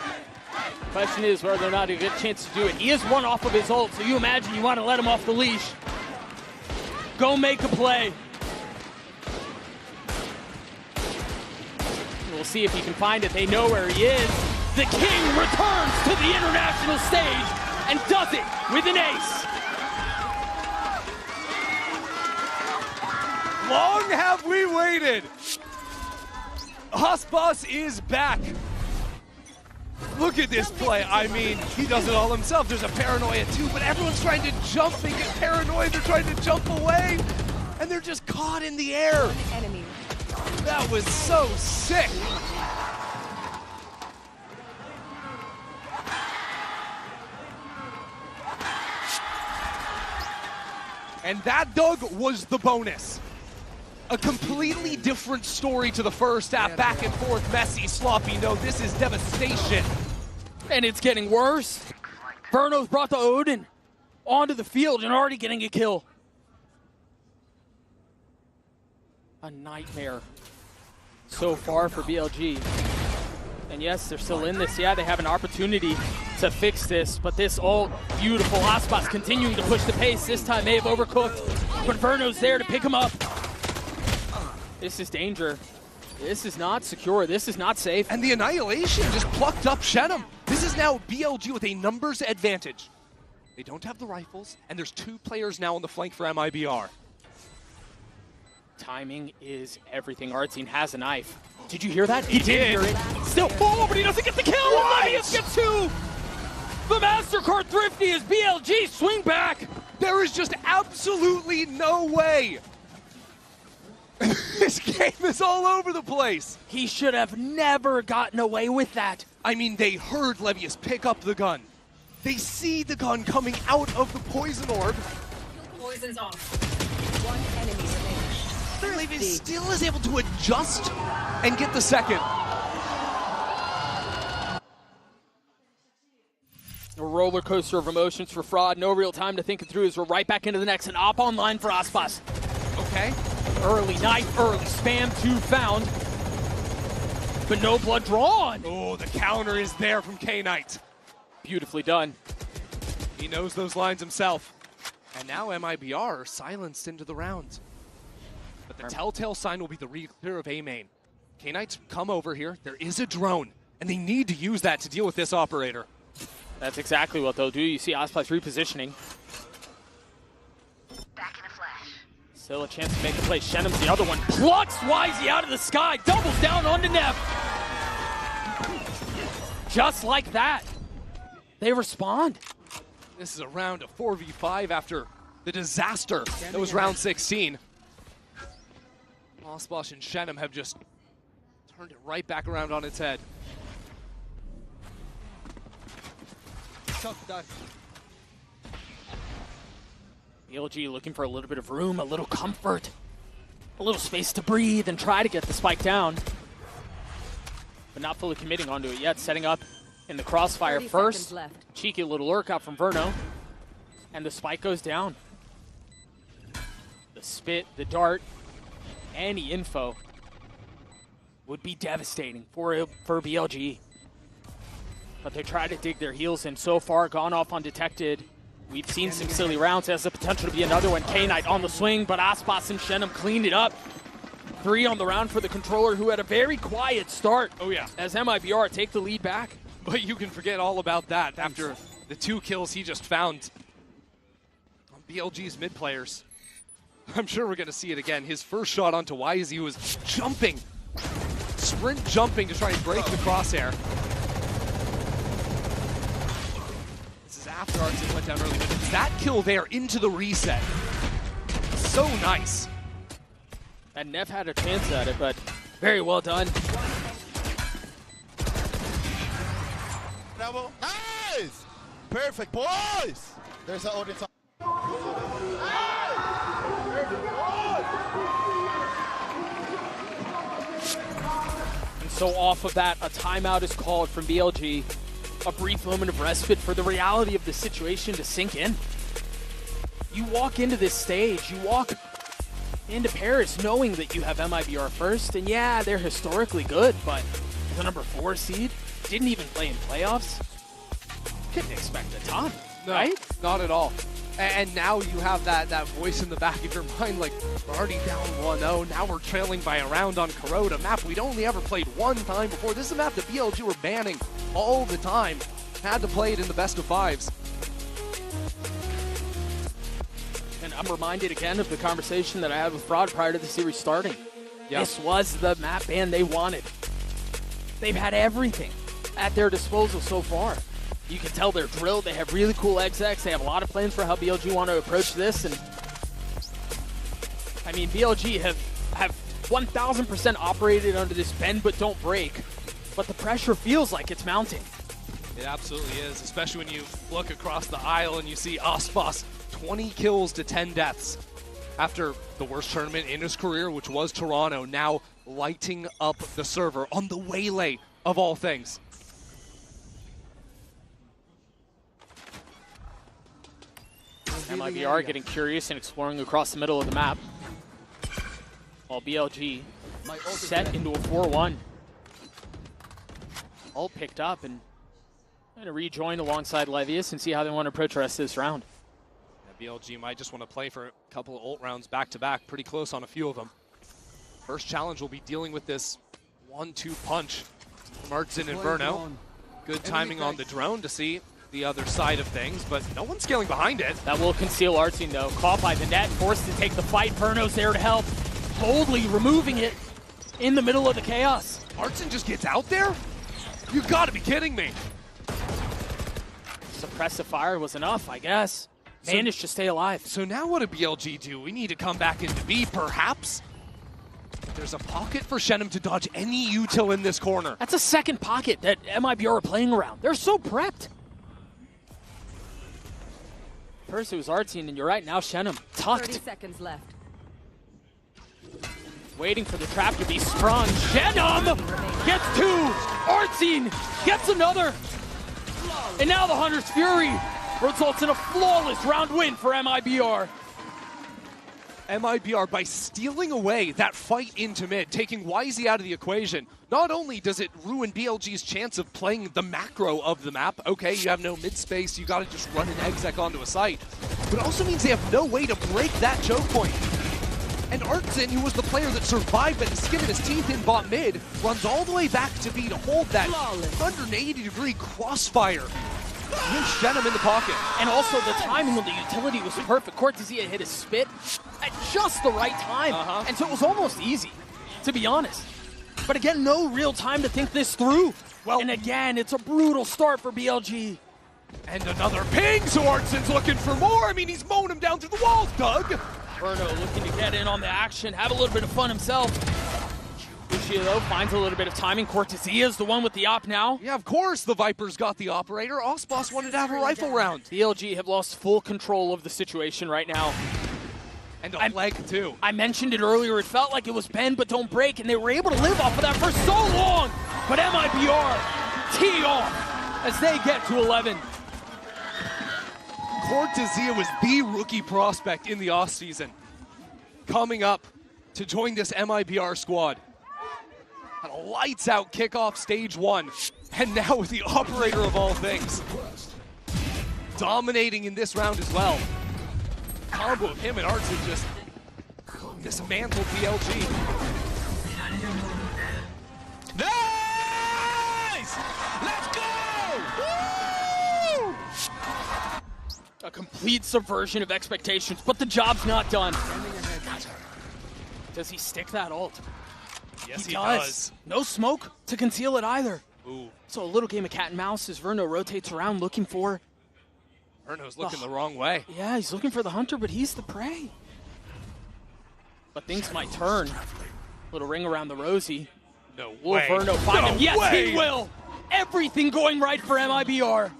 Question is whether or not he gets a chance to do it. He is 1 off of his ult, so you imagine you want to let him off the leash. Go make a play. We'll see if he can find it. They know where he is. The king returns to the international stage and does it with an ace. Long have we waited. Osbos is back. Look at this play. I mean, he does it all himself. There's a paranoia too, but everyone's trying to jump. They get paranoid. They're trying to jump away, and they're just caught in the air. That was so sick. And that, Doug, was the bonus. A completely different story to the first half. Back and forth, messy, sloppy. No, this is devastation. And it's getting worse. Verno's brought the Odin onto the field and already getting a kill. A nightmare so far for BLG. And yes, they're still in this. Yeah, they have an opportunity to fix this, but this all beautiful. Aspas continuing to push the pace. This time may have overcooked, but Verno's there to pick him up. This is danger. This is not secure. This is not safe. And the Annihilation just plucked up Shenum. This is now BLG with a numbers advantage. They don't have the rifles, and there's 2 players now on the flank for MIBR. Timing is everything. Artsine has a knife. Did you hear that? He did hear it. Still, oh, but he doesn't get the kill. Elias gets 2. The MasterCard Thrifty is BLG. Swing back. There is just absolutely no way. This game is all over the place. He should have never gotten away with that. I mean, they heard Levius pick up the gun. They see the gun coming out of the poison orb. Poison's off. 1 enemy remaining. Levius still is able to adjust and get the second. A roller coaster of emotions for Fraud. No real time to think it through as we're right back into the next. And op online for Aspas. Okay. Early knife, early spam, 2 found. But no blood drawn. Oh, the counter is there from K-Knight. Beautifully done. He knows those lines himself. And now MIBR are silenced into the round. But the telltale sign will be the re-clear of A-main. K-Knight's come over here. There is a drone, and they need to use that to deal with this operator. That's exactly what they'll do. You see Aspas repositioning. Back in a flash. Still a chance to make a play. Shenum's the other one. Plucks Wisey out of the sky. Doubles down onto Nev. Just like that. They respond. This is a round of 4v5 after the disaster that was round 16. Aspas and Shenum have just turned it right back around on its head. BLG looking for a little bit of room, a little comfort, a little space to breathe and try to get the spike down. But not fully committing onto it yet, setting up in the crossfire first. Cheeky little lurk out from Verno. And the spike goes down. The spit, the dart, any info would be devastating for BLG. But they try to dig their heels in. So far, gone off undetected. We've seen some silly rounds. Has the potential to be another one. K-Knight on the swing, but Aspas and Shenum cleaned it up. 3 on the round for the controller, who had a very quiet start. Oh yeah. As MIBR take the lead back. But you can forget all about that after the 2 kills he just found on BLG's mid players. I'm sure we're going to see it again. His first shot onto Wisey was jumping, sprint jumping to try and break the crosshair. This is after Artsine went down early, but it's that kill there into the reset. So nice. And Nev had a chance at it, but very well done. Nice! Perfect, boys! There's an audience. And so off of that, a timeout is called from BLG. A brief moment of respite for the reality of the situation to sink in. You walk into this stage, you walk into Paris knowing that you have MIBR first, and yeah, they're historically good, but the number 4 seed didn't even play in playoffs. Couldn't expect a ton, right? Not at all. And now you have that voice in the back of your mind, like, we're already down 1-0, now we're trailing by a round on Corrode, a map we'd only ever played 1 time before. This is a map that BLG were banning all the time. Had to play it in the best of 5s. And I'm reminded again of the conversation that I had with Fraud prior to the series starting. Yep. This was the map ban they wanted. They've had everything at their disposal so far. You can tell they're drilled. They have really cool execs. They have a lot of plans for how BLG want to approach this. And I mean, BLG have 1,000% operated under this bend but don't break. But the pressure feels like it's mounting. It absolutely is, especially when you look across the aisle and you see Aspas 20 kills to 10 deaths after the worst tournament in his career, which was Toronto, now lighting up the server on the Waylay of all things. MIBR getting curious and exploring across the middle of the map, while BLG set into a 4-1. All picked up and going to rejoin alongside Levius and see how they want to approach the rest of this round. Yeah, BLG might just want to play for a couple of ult rounds back-to-back, pretty close on a few of them. First challenge will be dealing with this 1-2 punch from Artsin and Verno. Good timing on the drone to see the other side of things, but no one's scaling behind it. That will conceal Artsin though. Caught by the net, forced to take the fight. Verno's there to help, boldly removing it in the middle of the chaos. Artsin just gets out there? You gotta be kidding me. Suppressive fire was enough, I guess. Managed to stay alive. So now what do BLG do? We need to come back into B, perhaps? There's a pocket for Shenum to dodge any util in this corner. That's a second pocket that MIBR are playing around. They're so prepped. First it was Artsin, and you're right, now Shenum. Tucked. 30 seconds left. Waiting for the trap to be sprung. Shenum gets two. Artsin gets another. And now the Hunter's Fury results in a flawless round win for MIBR. MIBR, by stealing away that fight into mid, taking YZ out of the equation, not only does it ruin BLG's chance of playing the macro of the map, okay, you have no mid space, you gotta just run an exec onto a site, but it also means they have no way to break that choke point. And Artsin, who was the player that survived by the skin of his teeth in bot mid, runs all the way back to B to hold that 180-degree crossfire. Shenum in the pocket. And also the timing of the utility was perfect. Cortezia hit his spit at just the right time. And so it was almost easy, to be honest. But again, no real time to think this through. Well, and again, it's a brutal start for BLG. And another ping, so Artsin's looking for more. I mean, he's mowing him down through the walls, Doug. Verno looking to get in on the action, have a little bit of fun himself. Lucio, though, finds a little bit of timing. Cortezia is the one with the op now. Yeah, of course the Vipers got the operator. Osboss wanted to have a rifle round. BLG have lost full control of the situation right now. And a leg, too. I mentioned it earlier. It felt like it was bend, but don't break, and they were able to live off of that for so long. But MIBR tee off as they get to 11. Cortezia was the rookie prospect in the offseason, coming up to join this MIBR squad. And a lights-out kickoff stage one, and now with the operator of all things, dominating in this round as well. Combo of him and Artsin just dismantled BLG. Nice! Let's go! Woo! A complete subversion of expectations, but the job's not done. Does he stick that ult? Yes, he does. No smoke to conceal it either. Ooh. So a little game of cat and mouse as Verno rotates around looking for... Verno's looking the wrong way. Yeah, he's looking for the hunter, but he's the prey. But things might turn. Little ring around the rosy. No way. Will Verno find him? Yes, way. he will! Everything going right for MIBR.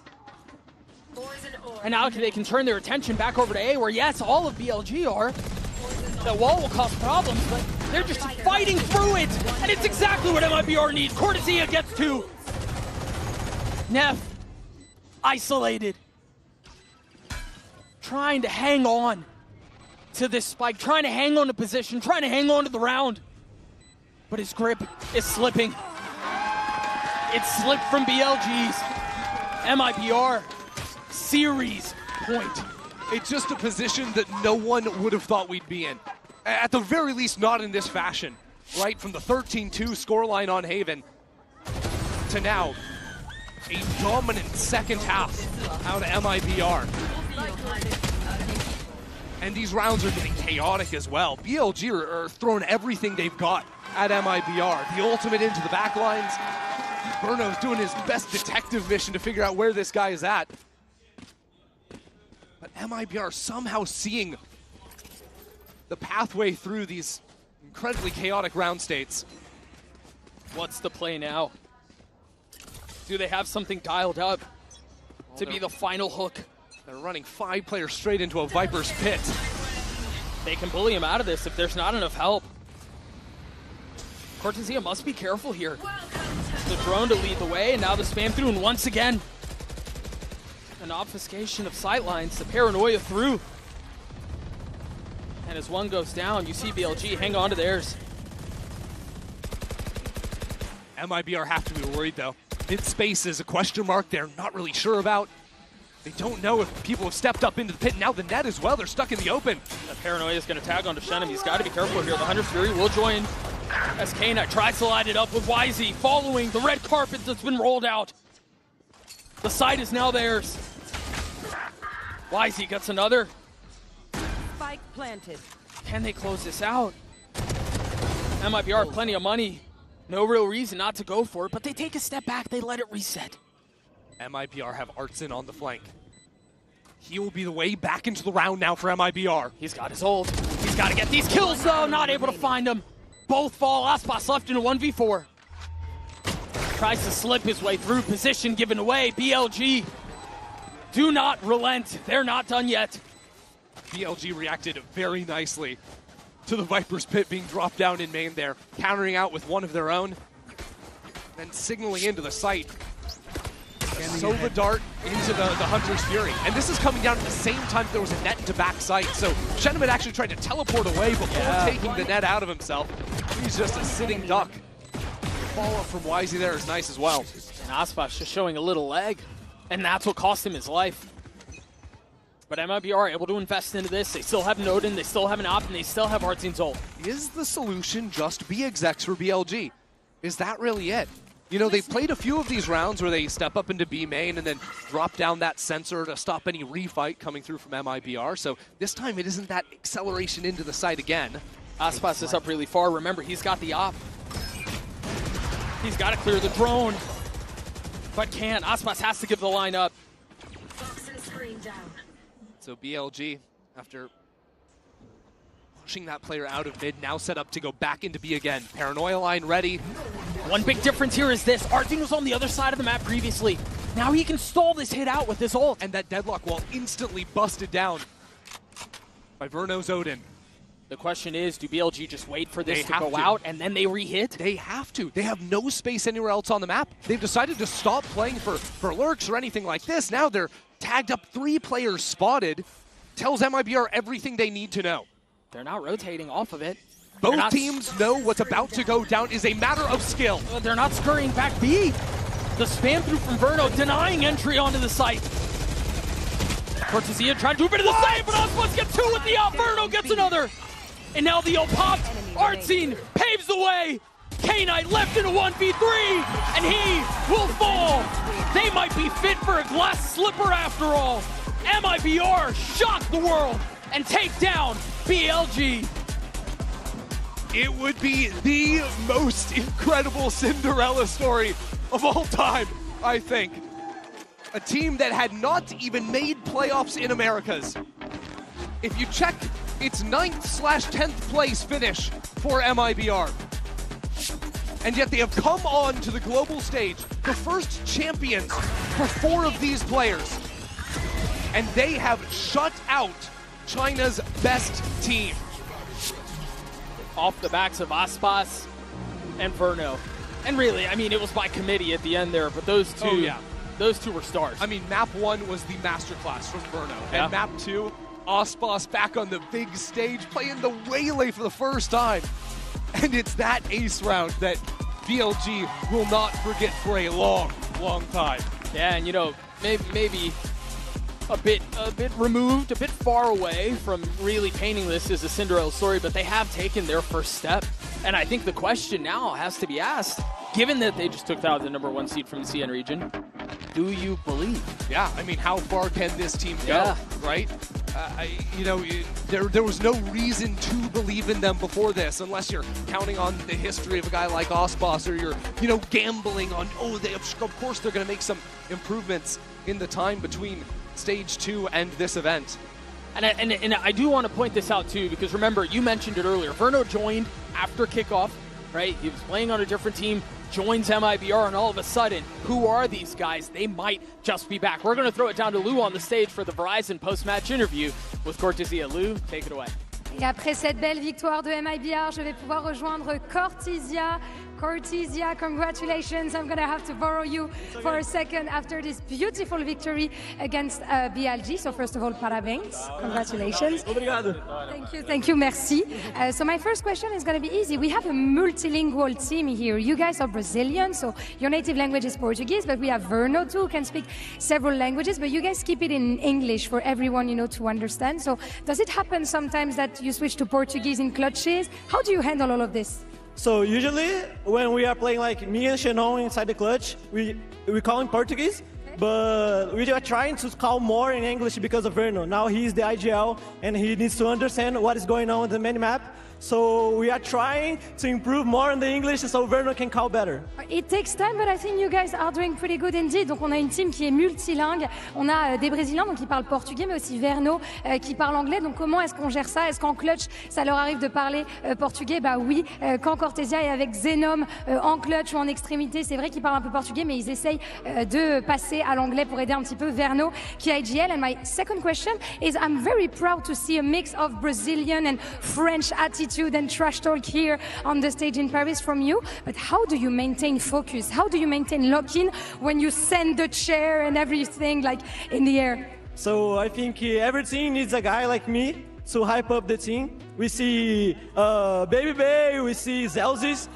And now they can turn their attention back over to A, where yes, all of BLG are. That wall will cause problems, but they're just fighting through it, and it's exactly what MIBR needs. Cortezia gets two. Neff, isolated. Trying to hang on to this spike, trying to hang on to position, trying to hang on to the round. But his grip is slipping. It slipped from BLG's. MIBR, series point. It's just a position that no one would have thought we'd be in. At the very least, not in this fashion. Right, from the 13-2 scoreline on Haven to now, a dominant second half out of MIBR. And these rounds are getting chaotic as well. BLG are throwing everything they've got at MIBR. The ultimate into the back lines. Verno's doing his best detective mission to figure out where this guy is at. But MIBR somehow seeing the pathway through these incredibly chaotic round states. What's the play now? Do they have something dialed up to be the final hook? They're running 5 players straight into a Viper's pit. They can bully him out of this if there's not enough help. Cortezia must be careful here. The drone to lead the way, and now the spam through, and once again, an obfuscation of sightlines, the paranoia through. And as one goes down, you see BLG hang on to theirs. MIBR have to be worried though. Mid space is a question mark they're not really sure about. They don't know if people have stepped up into the pit. Now the net as well, they're stuck in the open. That Paranoia is going to tag onto Shenum. He's got to be careful here. The Hunter's Fury will join as K-Knight tries to line it up with YZ, following the red carpet that's been rolled out. The site is now theirs. YZ gets another. Spike planted. Can they close this out? MIBR, plenty of money. No real reason not to go for it, but they take a step back. They let it reset. MIBR have Artson on the flank. He will be the way back into the round now for MIBR. He's got his ult. He's got to get these kills, though. Not able to find them. Both fall. Aspas left in a 1v4. Tries to slip his way through. Position given away. BLG do not relent. They're not done yet. BLG reacted very nicely to the Viper's pit being dropped down in main there, countering out with one of their own, then signaling into the site. Sova dart into the Hunter's Fury. And this is coming down at the same time there was a net into back site. So SHREEMAN actually tried to teleport away before taking the net out of himself. He's just a sitting duck. The follow-up from YZ there is nice as well. And Aspas just showing a little leg, and that's what cost him his life. But MIBR are able to invest into this. They still have Nodin, they still have an op, and they still have Artzin's ult. Is the solution just be execs for BLG? Is that really it? You know, they've played a few of these rounds where they step up into B main and then drop down that sensor to stop any refight coming through from MIBR. So this time it isn't that acceleration into the site again. Aspas is up really far. Remember, he's got the op. He's got to clear the drone, but can't. Aspas has to give the line up. So BLG, after pushing that player out of mid, now set up to go back into B again. Paranoia line ready. One big difference here is this. Artzin was on the other side of the map previously. Now he can stall this hit out with his ult. And that deadlock wall instantly busted down by Verno's Odin. The question is, do BLG just wait for this to go out and then they re-hit? They have to. They have no space anywhere else on the map. They've decided to stop playing for lurks or anything like this. Now they're tagged up, 3 players spotted. Tells MIBR everything they need to know. They're not rotating off of it. Both teams know what's about to go down is a matter of skill. They're not scurrying back B. The spam through from Verno, denying entry onto the site. Cortesia trying to move into the site, but Aspas gets 2 with the op. Verno gets another. And now the ult popped. Artzin paves the way. K-Knight left in a 1v3, and he will fall. They might be fit for a glass slipper after all. MIBR shock the world and take down BLG. It would be the most incredible Cinderella story of all time, I think. A team that had not even made playoffs in Americas. If you check its 9th/10th place finish for MIBR. And yet they have come on to the global stage, the first champions for 4 of these players. And they have shut out China's best team. Off the backs of Aspas and Verno. And really, I mean, it was by committee at the end there, but those two, those two were stars. I mean, map 1 was the masterclass from Verno. And map 2, Aspas back on the big stage, playing the Waylay for the first time. And it's that ace round that BLG will not forget for a long, long time. Yeah, and you know, maybe a bit removed, a bit far away from really painting this as a Cinderella story, but they have taken their first step. And I think the question now has to be asked, given that they just took out the #1 seed from the CN region, do you believe? Yeah, I mean, how far can this team go, right? You know, there was no reason to believe in them before this, unless you're counting on the history of a guy like Aspas, or you're, you know, gambling on, oh, of course they're going to make some improvements in the time between Stage 2 and this event. And I do want to point this out too, because remember, you mentioned it earlier, Verno joined after kickoff, right? He was playing on a different team, joins MIBR, and all of a sudden, who are these guys? They might just be back. We're going to throw it down to Lou on the stage for the Verizon post-match interview with Cortesia. Lou, take it away. Et après cette belle victoire de MIBR, je vais pouvoir rejoindre Cortesia. Cortesia, congratulations. I'm going to have to borrow you for a second after this beautiful victory against BLG. So first of all, parabéns. Congratulations. Obrigado. Thank you, merci. So my first question is going to be easy. We have a multilingual team here. You guys are Brazilian, so your native language is Portuguese, but we have Verno too, who can speak several languages, but you guys keep it in English for everyone, you know, to understand. So does it happen sometimes that you switch to Portuguese in clutches? How do you handle all of this? So usually when we are playing like me and Xenon inside the clutch, we call in Portuguese, but we are trying to call more in English because of Verno. Now he's the IGL and he needs to understand what is going on in the minimap. So we are trying to improve more in the English so Verno can call better. It takes time, but I think you guys are doing pretty good indeed. Donc on a une team qui est multilingue. On a des Brésiliens donc qui parlent portugais, mais aussi Verno qui parle anglais. Donc comment est-ce qu'on gère ça? Est-ce qu'en clutch, ça leur arrive de parler portugais? Bah oui. Quand Cortesia est avec Xenom en clutch ou en extrémité, c'est vrai qu'ils parlent un peu portugais, mais ils essayent de passer à l'anglais pour aider un petit peu Verno qui est IGL. And my second question is, I'm very proud to see a mix of Brazilian and French attitude and trash talk here on the stage in Paris from you. But how do you maintain focus? How do you maintain lock-in when you send the chair and everything like in the air? So I think every team needs a guy like me to hype up the team. We see Baby Bay, we see Zelzis,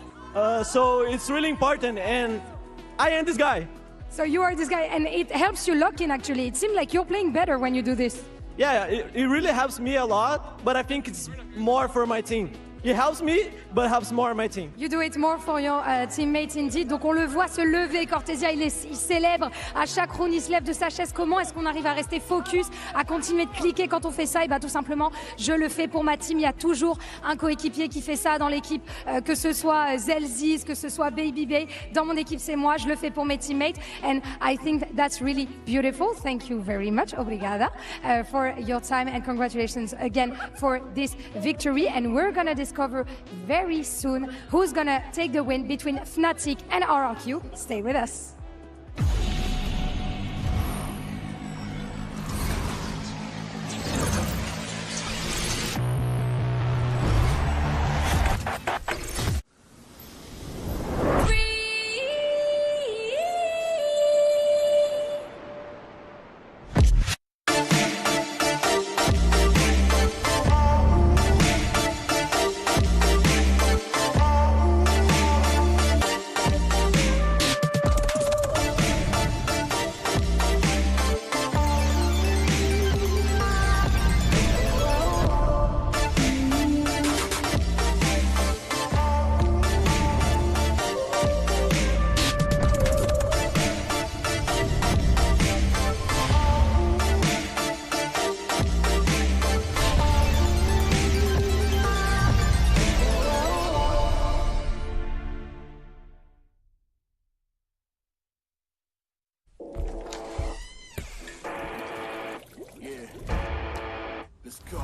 so it's really important, and I am this guy. So you are this guy, and it helps you lock in actually. It seems like you're playing better when you do this. Yeah, it really helps me a lot, but I think it's more for my team. It helps me, but helps more my team. You do it more for your teammates indeed. Donc on le voit se lever. Cortesia, il célèbre. À chaque round, il se lève de sa chaise. Comment est-ce qu'on arrive à rester focus, à continuer de cliquer quand on fait ça? Et bah tout simplement, je le fais pour ma team. Il y a toujours un coéquipier qui fait ça dans l'équipe, que ce soit Zelzis, que ce soit Baby Bay. Dans mon équipe, c'est moi. Je le fais pour mes teammates. And I think that's really beautiful. Thank you very much. Obrigada for your time and congratulations again for this victory. And we're gonna discover very soon who's gonna take the win between Fnatic and RRQ. Stay with us. Let's go.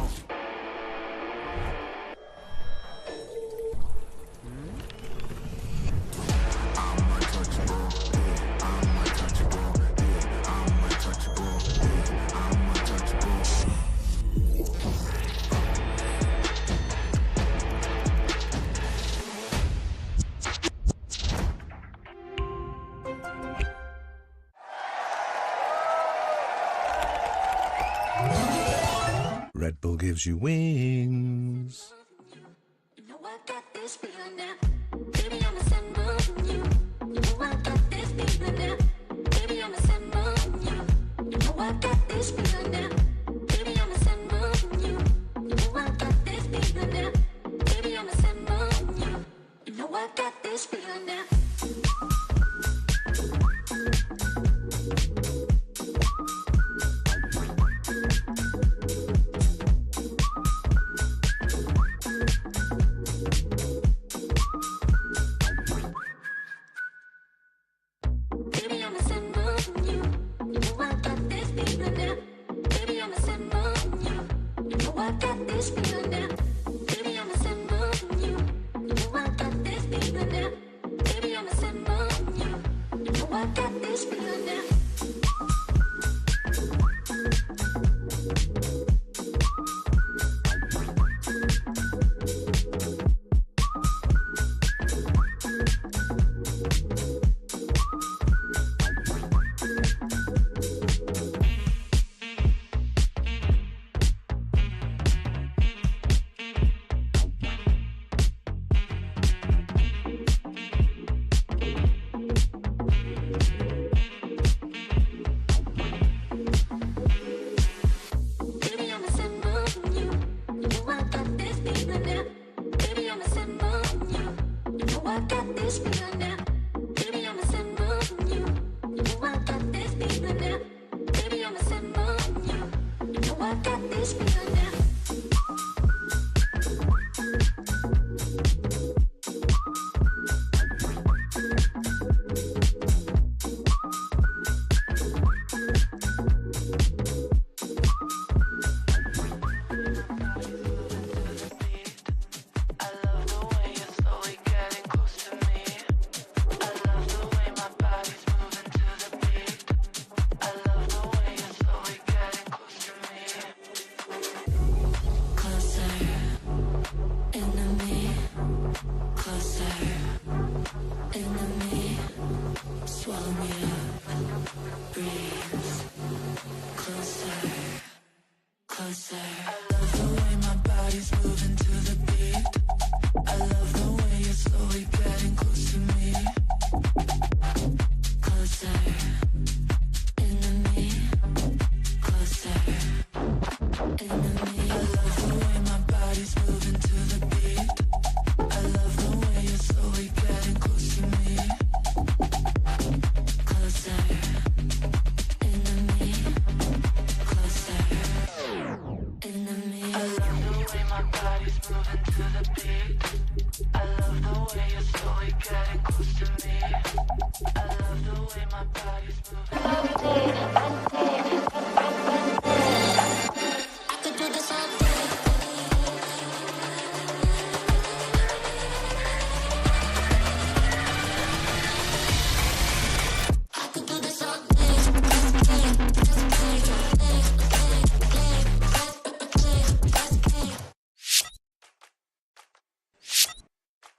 Red Bull gives you wings. You know I got this feeling now. Baby, I'm a send more than you. You know I got this feeling now. Baby, I'm a send more than you. You know I got this feeling now. Baby, I'm a send more than you. You know I got this feeling now. Baby, I'm a send more than you. You know I got this feeling now. Baby, I got this feeling now. Baby, I'm a symbol from you. You know I got this feeling now. Baby, I'm a symbol from you. You know I got this feeling now.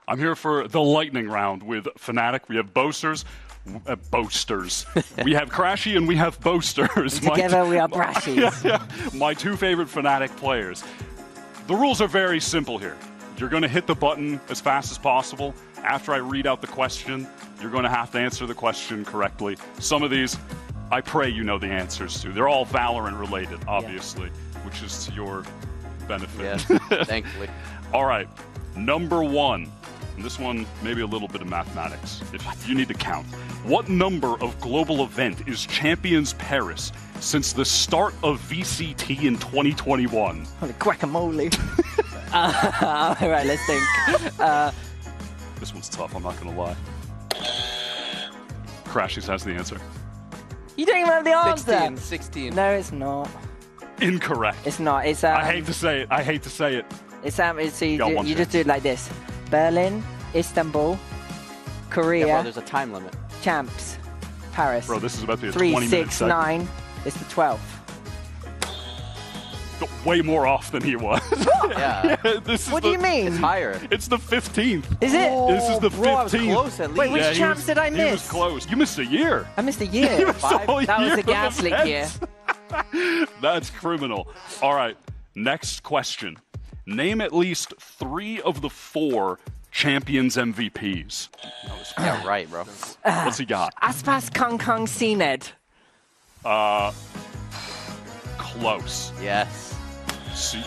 I'm here for the lightning round with Fnatic. We have boasters. We have Crashy and we have boasters. Together we are Brashies. My two favorite Fnatic players. The rules are very simple here. You're going to hit the button as fast as possible. After I read out the question, you're going to have to answer the question correctly. Some of these, I pray you know the answers to. They're all Valorant related, obviously, which is to your benefit. Yes, thankfully. All right, number one. And this one, maybe a little bit of mathematics, if you need to count. What number of global event is Champions Paris since the start of VCT in 2021? Holy guacamole. All right, let's think. This one's tough, I'm not going to lie. Crashies has the answer. You don't even have the answer. 16. No, it's not. Incorrect. It's not. It's I hate to say it. It's you just do it like this. Berlin, Istanbul, Korea. Yeah, bro, there's a time limit. Champs, Paris. Bro, this is about to be a 3, 20-minute 6, segment. 9. It's the 12th. Way more off than he was. Yeah. What do you mean? It's higher. It's the 15th. Is it? This is the 15th. I was close at least. Wait, which champs did I miss? He was close. You missed a year. I missed a year. That was the gas leak year. That's criminal. All right, next question. Name at least 3 of the 4 Champions MVPs. Yeah, right, bro. What's he got? Aspas, Kong Kong, CNED. Close. Yes. See?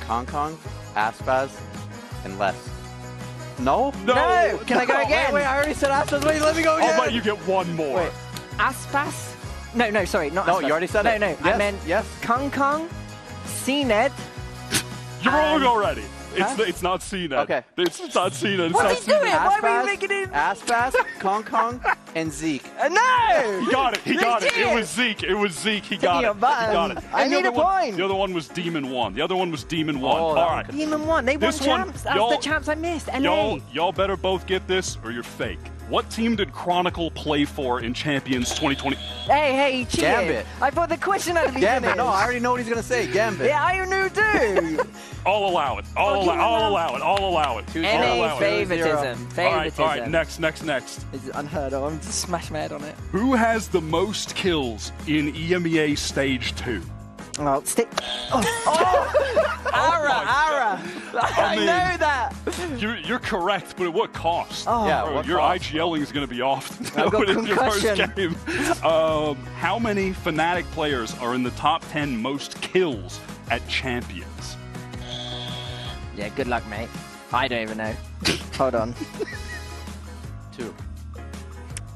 Kong Kong, Aspaz, and less. No? No! Can I go again? Wait, I already said Aspaz. Wait, let me go again. How about you get one more? Wait. Aspas? No, sorry, not No, Aspas. you already said it. No, yes, I meant Kong Kong, CNED. You're wrong already. Huh? It's not CNED. Okay. It's not CNED. What's he doing? Why are we making it? Aspaz, Kong Kong, and Zeke. No! He got it. He got it. It was Zeke. He got it. I need a point. The other one was Demon 1. Oh, All right. Demon 1. They won This one, champs. That's the champs I missed. LA. Y'all better both get this or you're fake. What team did Chronicle play for in Champions 2020? Hey, cheated. Gambit. I thought the question had to be Gambit. finished. No, I already know what he's going to say. Gambit. Yeah, I knew too. I'll allow it. I'll allow it. NA favoritism. All right. Next. It's unheard of. I'm just smash my head on it. Who has the most kills in EMEA Stage 2? Oh, stick. Ara. I mean, know that. You're correct, but at what cost? Oh, yeah, Bro, what your cost? IGLing is going to be off. I've got in your first concussion. game. How many Fnatic players are in the top 10 most kills at Champions? Yeah, good luck, mate. I don't even know. Hold on. 2.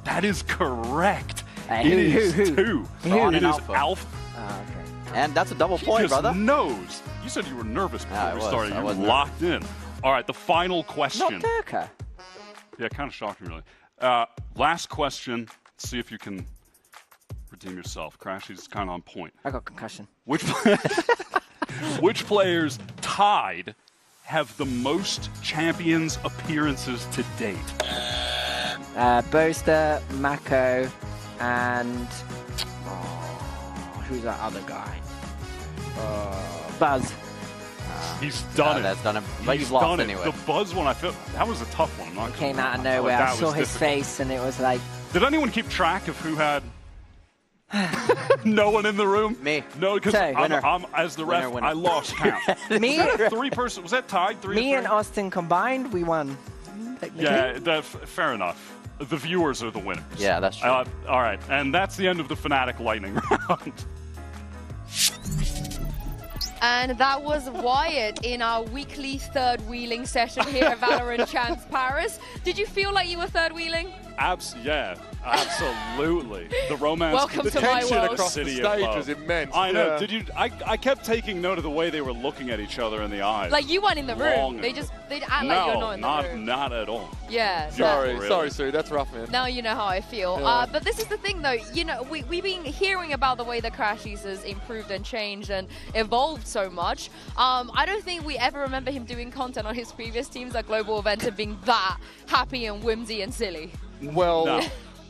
That is correct. Who? It is 2. Ron It and is Alpha. Alpha. Okay. And that's a double point, Just brother. knows. You said you were nervous before I we was. started. I You were was locked in. All right, the final question. Not Durka. Yeah, kind of shocked me, really. Last question. Let's see if you can redeem yourself. Crashy's kind of on point. I got concussion. Which players tied have the most champions appearances to date? Boaster, Mako, and who's that other guy? Buzz. He's done it. That's done it. But He's you've lost done it. anyway. The Buzz one, I feel that was a tough one. I'm not It came gonna out of lie. nowhere. That I saw was his difficult. face, and it was like. Did anyone keep track of who had? No one in the room. Me. No, because I'm as the ref. Winner. I lost count. Me. Was that a 3-person? Was that tied? 3 Me to and 3? Austin combined, we won. Yeah, fair enough. The viewers are the winners. Yeah, that's true. All right, and that's the end of the Fnatic Lightning round. And that was Wyatt in our weekly third wheeling session here at Valorant Chance Paris. Did you feel like you were third wheeling? Yeah, absolutely. The romance. Welcome to my world. Across the stage was immense. I know. Yeah. Did you? I kept taking note of the way they were looking at each other in the eyes. Like you weren't in the room. Long They'd act no, like you're not in the room. not at all. Yeah. Sorry, Sue. That's rough, man. Now you know how I feel. Yeah. But this is the thing, though. You know, we've been hearing about the way the Crashies has improved and changed and evolved so much. I don't think we ever remember him doing content on his previous teams at global events and being that happy and whimsy and silly. Well,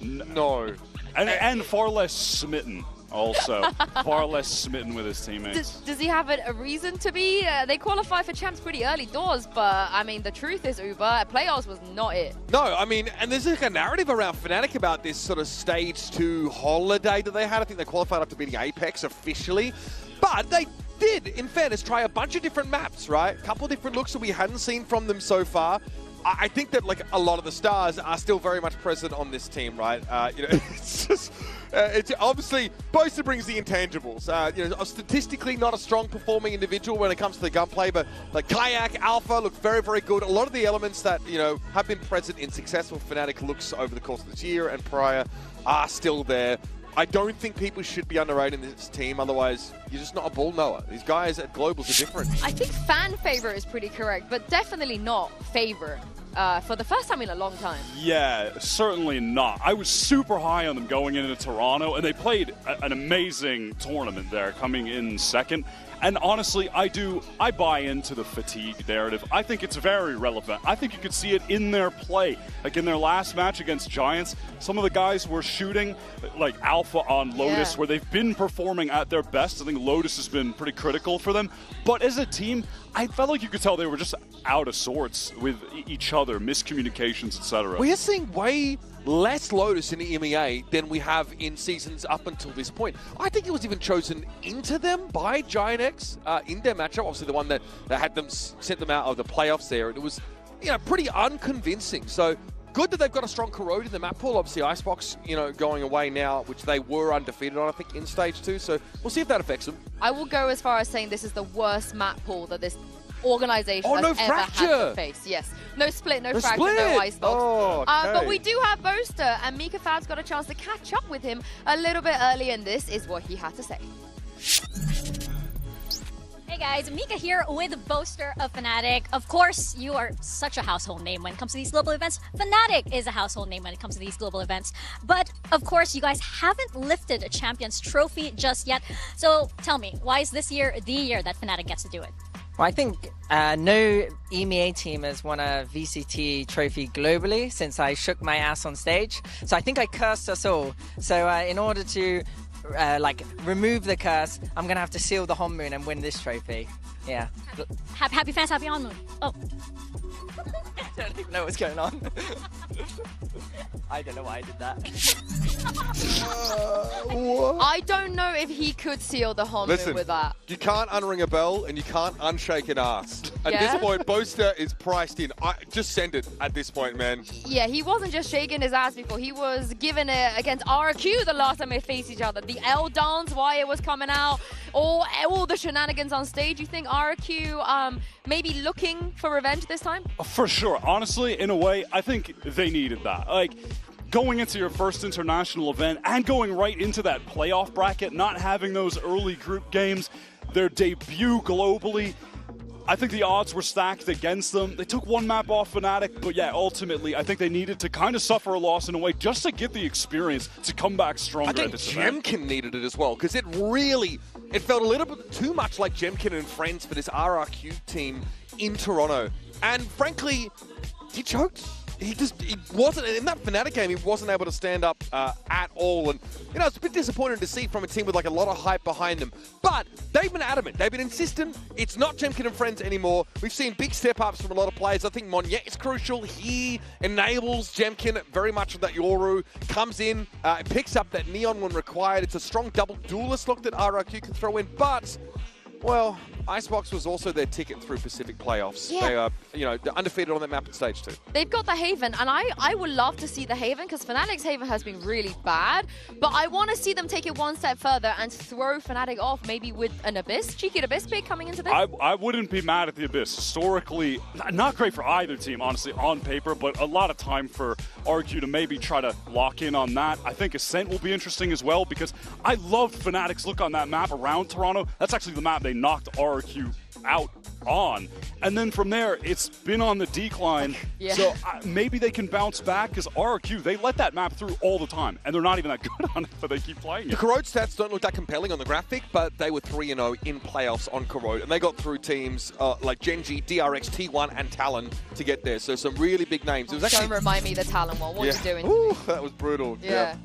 no. And far less smitten. Also, far less smitten with his teammates. Does he have a reason to be? They qualify for champs pretty early doors, but I mean, the truth is, Uber playoffs was not it. No, I mean, and there's like a narrative around Fnatic about this sort of stage 2 holiday that they had. I think they qualified after beating Apex officially, but they did, in fairness, try a bunch of different maps, right? A couple of different looks that we hadn't seen from them so far. I think that like a lot of the stars are still very much present on this team, right? You know, it's just it's obviously Boaster brings the intangibles. You know, statistically not a strong performing individual when it comes to the gunplay, but like Kayak, Alpha look very, very good. A lot of the elements that have been present in successful Fnatic looks over the course of this year and prior are still there. I don't think people should be underrating this team, otherwise you're just not a ball knower. These guys at Globals are different. I think fan favorite is pretty correct, but definitely not favorite for the first time in a long time. Yeah, certainly not. I was super high on them going into Toronto, and they played an amazing tournament there, coming in second. And honestly, I buy into the fatigue narrative. I think it's very relevant. I think you could see it in their play. Like in their last match against Giants, some of the guys were shooting like Alpha on Lotus, where they've been performing at their best. I think Lotus has been pretty critical for them. But as a team, I felt like you could tell they were just out of sorts with each other, miscommunications, etc. We are seeing way less Lotus in the EMEA than we have in seasons up until this point. I think it was even chosen into them by Giant X in their matchup, obviously the one that had them sent them out of the playoffs there, and it was pretty unconvincing. So good that they've got a strong Corrode in the map pool. Obviously Icebox going away now, which they were undefeated on, I think, in stage 2. So we'll see if that affects them. I will go as far as saying this is the worst map pool that this organization has ever had to face. Yes. No split, no fracture, no Icebox. Oh, okay. But we do have Boaster, and Mika Fab's got a chance to catch up with him a little bit early, and this is what he had to say. Hey guys, Mika here with Boaster of Fnatic. Of course, you are such a household name when it comes to these global events. Fnatic is a household name when it comes to these global events. But, of course, you guys haven't lifted a Champions Trophy just yet. So, tell me, why is this year the year that Fnatic gets to do it? Well, I think no EMEA team has won a VCT trophy globally since I shook my ass on stage. So I think I cursed us all. So in order to remove the curse, I'm going to have to seal the home moon and win this trophy. Yeah. Happy fans, happy on moon. Oh. I don't even know what's going on. I don't know why I did that. I don't know if he could seal the home moon with that. You can't unring a bell and you can't unshake an ass. At this point, Boaster is priced in. Just send it at this point, man. Yeah, he wasn't just shaking his ass before. He was giving it against RRQ the last time they faced each other. The L dance, why it was coming out, all the shenanigans on stage. You think RRQ maybe looking for revenge this time? For sure. Honestly, in a way, I think they needed that. Like, going into your first international event and going right into that playoff bracket, not having those early group games, their debut globally, I think the odds were stacked against them. They took one map off Fnatic, but yeah, ultimately, I think they needed to kind of suffer a loss in a way just to get the experience to come back stronger. I think Jemkin needed it as well, because it felt a little bit too much like Jemkin and friends for this RRQ team in Toronto. And frankly, he choked. He wasn't, in that Fnatic game, he wasn't able to stand up at all. And, you know, it's a bit disappointing to see from a team with, like, a lot of hype behind them. But they've been adamant. They've been insistent. It's not Jemkin and friends anymore. We've seen big step-ups from a lot of players. I think Monyet is crucial. He enables Jemkin very much with that Yoru. Comes in, picks up that Neon when required. It's a strong double duelist look that RRQ can throw in. But, well, Icebox was also their ticket through Pacific playoffs. Yeah. They are, you know, they're undefeated on that map at stage 2. They've got the Haven, and I would love to see the Haven, because Fnatic's Haven has been really bad, but I want to see them take it one step further and throw Fnatic off, maybe with an Abyss, cheeky Abyss pick coming into this. I wouldn't be mad at the Abyss. Historically, not great for either team, honestly, on paper, but a lot of time for RRQ to maybe try to lock in on that. I think Ascent will be interesting as well, because I loved Fnatic's look on that map around Toronto. That's actually the map they knocked RRQ out on, and then from there it's been on the decline. Yeah. So maybe they can bounce back, because RRQ, they let that map through all the time and they're not even that good on it, but they keep playing it. The Corrode stats don't look that compelling on the graphic, but they were 3-0 in playoffs on Corrode, and they got through teams like Genji, DRX, T1 and Talon to get there, so some really big names. It was actually... Don't remind me of the Talon one. What are you doing? Ooh, that was brutal. Yeah.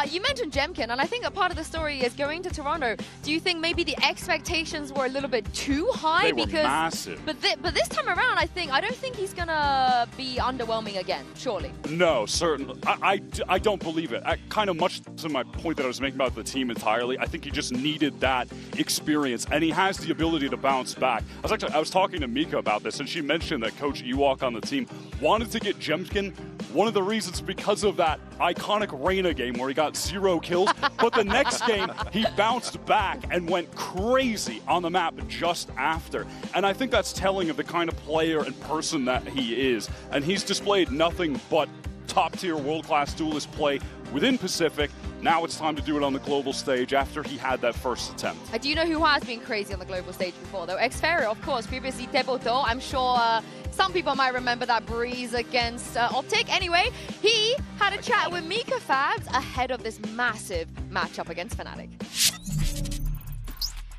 You mentioned Jemkin, and I think a part of the story is going to Toronto. Do you think maybe the expectations were a little bit too high? They were massive. But this time around, I don't think he's gonna be underwhelming again. Surely. No, certainly. I don't believe it. Kind of much to my point that I was making about the team entirely. I think he just needed that experience, and he has the ability to bounce back. I was talking to Mika about this, and she mentioned that Coach Ewok on the team wanted to get Jemkin. One of the reasons because of that iconic Reyna game where he got 0 kills, but the next game he bounced back and went crazy on the map just after. And I think that's telling of the kind of player and person that he is. And he's displayed nothing but top-tier world-class duelist play within Pacific. Now it's time to do it on the global stage after he had that first attempt. Do you know who has been crazy on the global stage before, though? Xferio, of course, previously Teboto. I'm sure some people might remember that breeze against Optic. Anyway, he had a chat with Mika Fabs ahead of this massive matchup against Fnatic.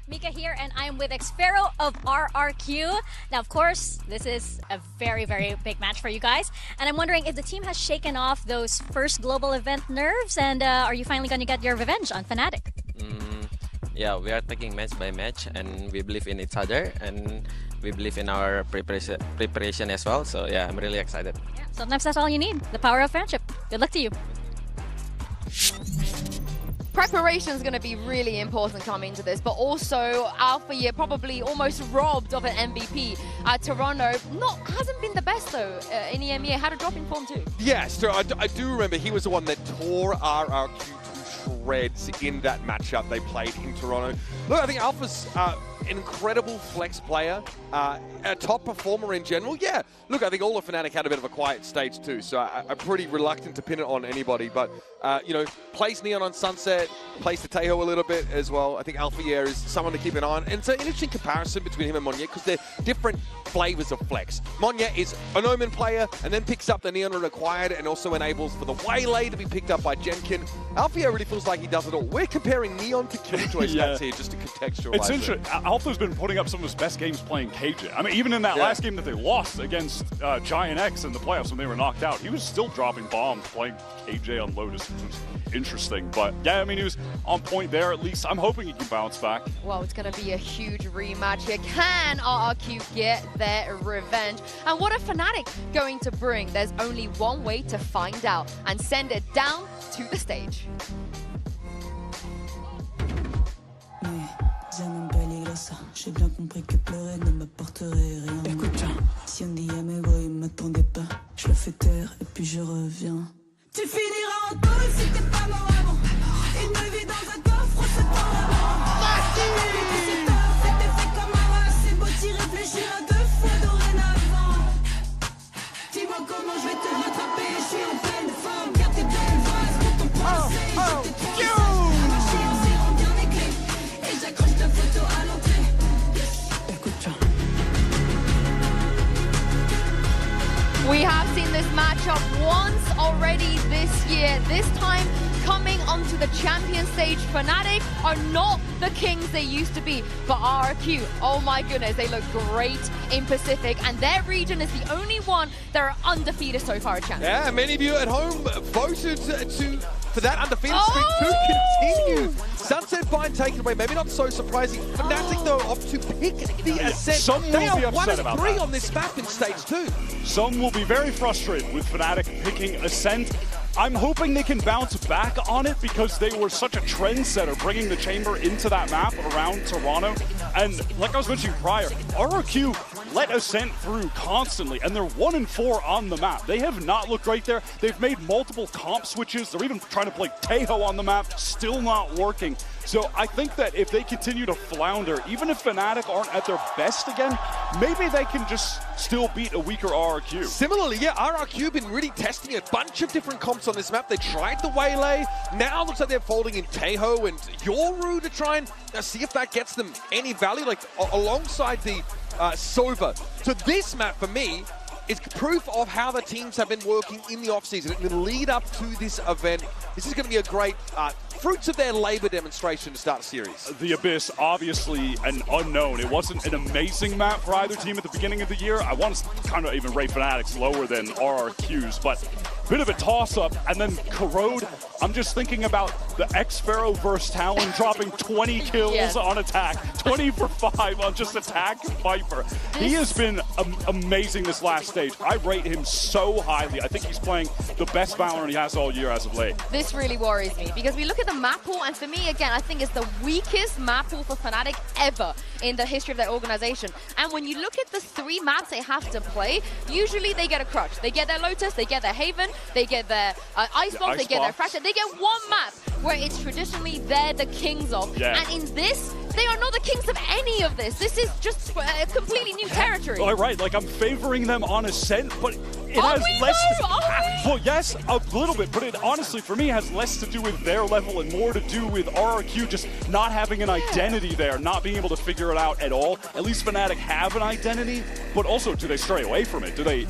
Mika here, and I'm with Xferio of RRQ. Now, of course, this is a very, very big match for you guys. And I'm wondering if the team has shaken off those first global event nerves, and are you finally going to get your revenge on Fnatic? Yeah, we are taking match by match, and we believe in each other, and we believe in our preparation as well. So yeah, I'm really excited. Yeah, sometimes that's all you need, the power of friendship. Good luck to you. Preparation is going to be really important coming into this, but also Alpha Year probably almost robbed of an MVP. Toronto hasn't been the best though in EMEA. Had a drop in form too. Yes, so I do remember he was the one that tore RRQ to shreds in that matchup they played in Toronto. Look, I think Alpha's an incredible flex player, a top performer in general. Yeah, look, I think all of Fnatic had a bit of a quiet stage too, so I'm pretty reluctant to pin it on anybody, but you know, plays Neon on Sunset, plays Tatejo a little bit as well. I think Alpha Year is someone to keep an eye on, and it's an interesting comparison between him and Monyet because they're different flavors of flex. Monyet is an Omen player and then picks up the Neon when required and also enables for the Waylay to be picked up by Jemkin. Alpha Year really feels like he does it all. We're comparing Neon to Killjoy stats here just to contextualize It's interesting. Alpha's been putting up some of his best games playing KJ. I mean, even in that last game that they lost against Giant X in the playoffs when they were knocked out, he was still dropping bombs playing KJ on Lotus, which was interesting. But yeah, I mean, he was on point there at least. I'm hoping he can bounce back. Well, it's going to be a huge rematch here. Can RRQ get their revenge? And what are Fnatic going to bring? There's only one way to find out and send it down to the stage. زمن بالي ça. J'ai bien compris que pleurer ne m'apporterait rien. Écoute, si on dit à mes voix, ils m'attendaient pas. Je le fais taire et puis je reviens. Tu finiras en taule si t'es pas mort avant. Une vie dans un coffre, c'est pas vraiment. C'était fait comme un rat, c'est beau t'y réfléchir à 2 fois dorénavant. Dis-moi comment je vais te rattraper, je suis en pleine forme. Garde tes belles vases pour ton procès. Je t'ai trop marché en serrant bien les clés. Et j'accroche ta photo à l'entrée. Écoute ça. We have seen this matchup once already this year. This time, coming onto the champion stage, Fnatic are not the kings they used to be. But RRQ, oh my goodness, they look great in Pacific, and their region is the only one that are undefeated so far at champion. Yeah, many of you at home voted for that undefeated streak to continue. Sunset Vine taken away, maybe not so surprising. Fnatic, though, opt to pick the Ascent. Some will they be are 1 upset and about 3 that. on this map in stage 2. Some will be very frustrated with Fnatic picking Ascent. I'm hoping they can bounce back on it because they were such a trendsetter bringing the Chamber into that map around Toronto. And like I was mentioning prior, RRQ let Ascent through constantly, and they're 1 and 4 on the map. They have not looked great there. They've made multiple comp switches. They're even trying to play Taeho on the map, still not working. So I think that if they continue to flounder, even if Fnatic aren't at their best again, maybe they can just still beat a weaker RRQ. Similarly, yeah, RRQ have been really testing a bunch of different comps on this map. They tried the Waylay. Now it looks like they're folding in Taeho and Yoru to try and see if that gets them any value, like alongside the Sova. So this map, for me, is proof of how the teams have been working in the offseason. In the lead up to this event, this is going to be a great fruits of their labor demonstration to start the series. The Abyss, obviously an unknown. It wasn't an amazing map for either team at the beginning of the year. I want to kind of even rate Fnatic's lower than RRQ's, but bit of a toss-up. And then Corrode, I'm just thinking about the X-Pharaoh versus Talon dropping 20 kills on attack, 20 for 5 on just attack Viper. He has been amazing this last stage. I rate him so highly. I think he's playing the best Valorant he has all year as of late. This really worries me because we look at the map pool, and for me, again, I think it's the weakest map pool for Fnatic ever in the history of their organization. And when you look at the 3 maps they have to play, usually they get a crutch. They get their Lotus, they get their Haven, they get their Icebox, they get their Fracture. They get one map where it's traditionally they're the kings of. Yeah. And in this, they are not the kings of any of this. This is just a completely new territory. All right, like I'm favoring them on Ascent, but it has less. Well, yes, a little bit, but it honestly, for me, has less to do with their level and more to do with RRQ just not having an identity there, not being able to figure it out at all. At least Fnatic have an identity, but also, do they stray away from it? Do they